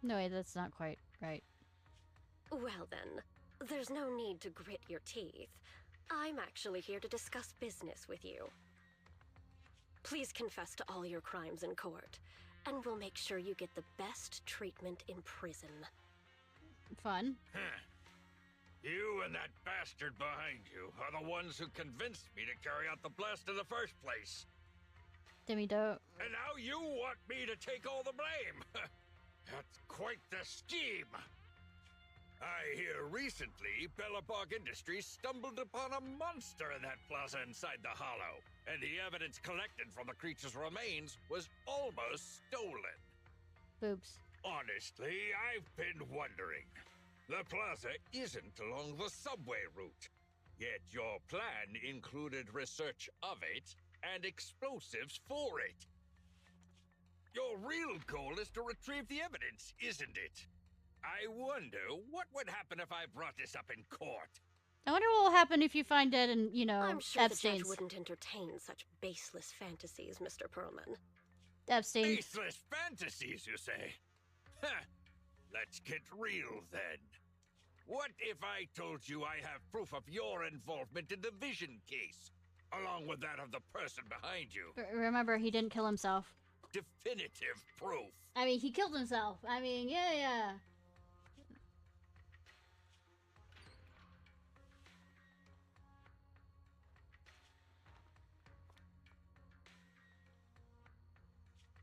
No, wait, that's not quite right. Well then, there's no need to grit your teeth. I'm actually here to discuss business with you. Please confess to all your crimes in court, and we'll make sure you get the best treatment in prison. Fun. You and that bastard behind you are the ones who convinced me to carry out the blast in the first place. Demi-dope. And now you want me to take all the blame. That's quite the scheme. I hear recently Belobog Industries stumbled upon a monster in that plaza inside the hollow, and the evidence collected from the creature's remains was almost stolen. Boobs. Honestly, I've been wondering. The plaza isn't along the subway route, yet your plan included research of it and explosives for it. Your real goal is to retrieve the evidence, isn't it? I wonder what would happen if I brought this up in court. I wonder what will happen if you find dead and, you know, I'm sure abstains. the judge wouldn't entertain such baseless fantasies, Mr. Perlman. Abstain. Baseless fantasies, you say? Huh. Let's get real then. What if I told you I have proof of your involvement in the Vision case, along with that of the person behind you? Remember, he didn't kill himself. Definitive proof. I mean, he killed himself. I mean, yeah.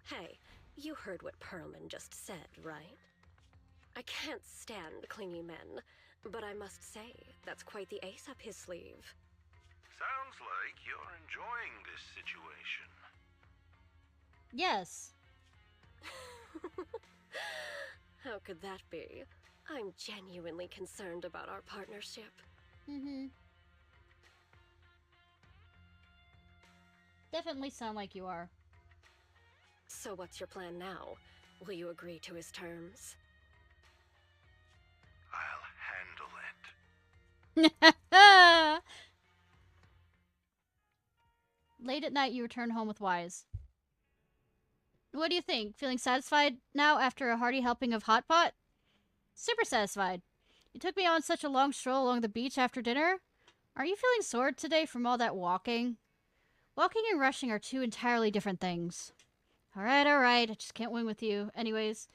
Hey, you heard what Perlman just said, right? I can't stand clingy men, but I must say, that's quite the ace up his sleeve. Sounds like you're enjoying this situation. Yes. How could that be? I'm genuinely concerned about our partnership. Mm-hmm. Definitely sound like you are. So what's your plan now? Will you agree to his terms? I'll handle it. Late at night, you return home with Wise. What do you think? Feeling satisfied now after a hearty helping of hot pot? Super satisfied. You took me on such a long stroll along the beach after dinner. Are you feeling sore today from all that walking? Walking and rushing are two entirely different things. Alright. I just can't win with you. Anyways,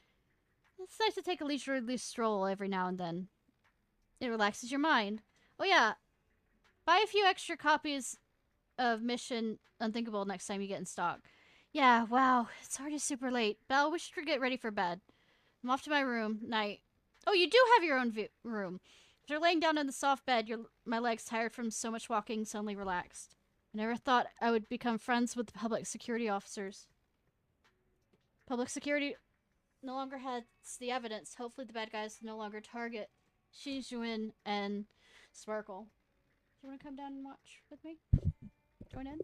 it's nice to take a leisurely stroll every now and then. It relaxes your mind. Oh yeah, buy a few extra copies of Mission Unthinkable next time you get in stock. Yeah, wow, it's already super late. Belle, we should get ready for bed. I'm off to my room. Night. Oh, you do have your own room. After laying down in the soft bed, my legs, tired from so much walking, suddenly relaxed. I never thought I would become friends with the public security officers. Public security no longer has the evidence. Hopefully the bad guys no longer target Yuan and Sparkle. Do you want to come down and watch with me? Join in?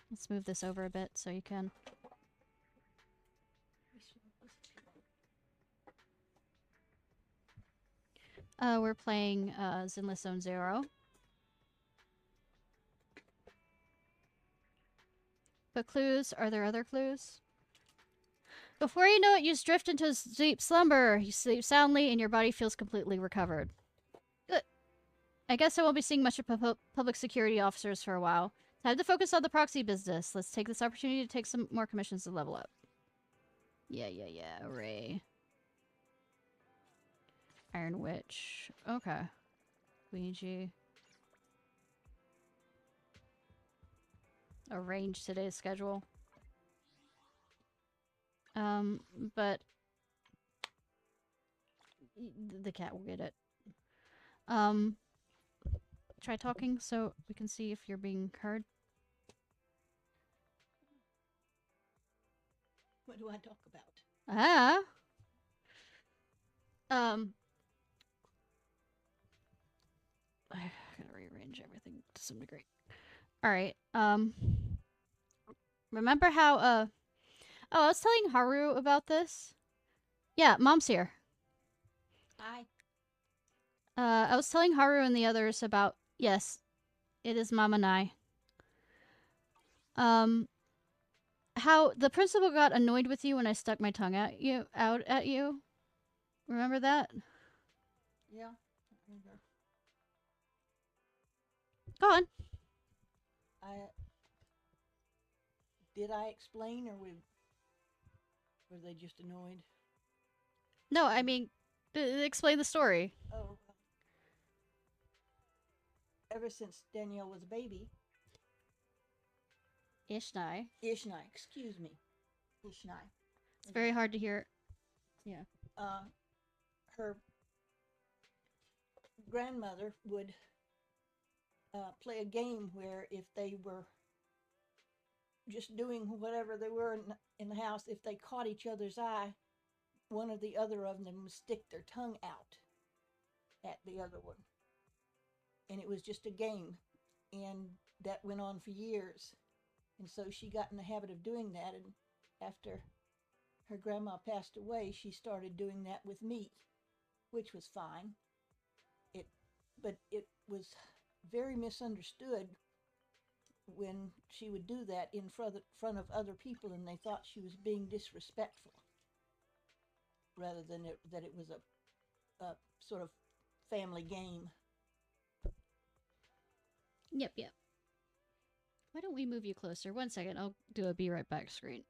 Let's move this over a bit so you can. We're playing ZZZero. But clues? Are there other clues? Before you know it, you drift into a deep slumber. You sleep soundly and your body feels completely recovered. Good. I guess I won't be seeing much of public security officers for a while. Time to focus on the proxy business. Let's take this opportunity to take some more commissions to level up. Yeah. Ray. Iron Witch. Okay. Qingyi. Arrange today's schedule. But the cat will get it. Try talking so we can see if you're being heard. What do I talk about? I gotta rearrange everything to some degree. Alright, remember how, oh, I was telling Haru about this? Yeah, Mom's here. Hi. I was telling Haru and the others about, yes, it is Mom and I. How the principal got annoyed with you when I stuck my tongue out at you. Remember that? Yeah. Go on. Did I explain, or were they just annoyed? No, I mean, explain the story. Oh. Ever since Danielle was a baby. Ishnai, excuse me. Ishnai. It's very hard to hear. Yeah. Her grandmother would play a game where if they were just doing whatever they were in the house, if they caught each other's eye, one or the other of them would stick their tongue out at the other one. And it was just a game. And that went on for years. And so she got in the habit of doing that. And after her grandma passed away, she started doing that with me, which was fine. But it was very misunderstood when she would do that in front of other people, and they thought she was being disrespectful, rather than that it was a sort of family game. Yep. Why don't we move you closer? 1 second, I'll do a be right back screen.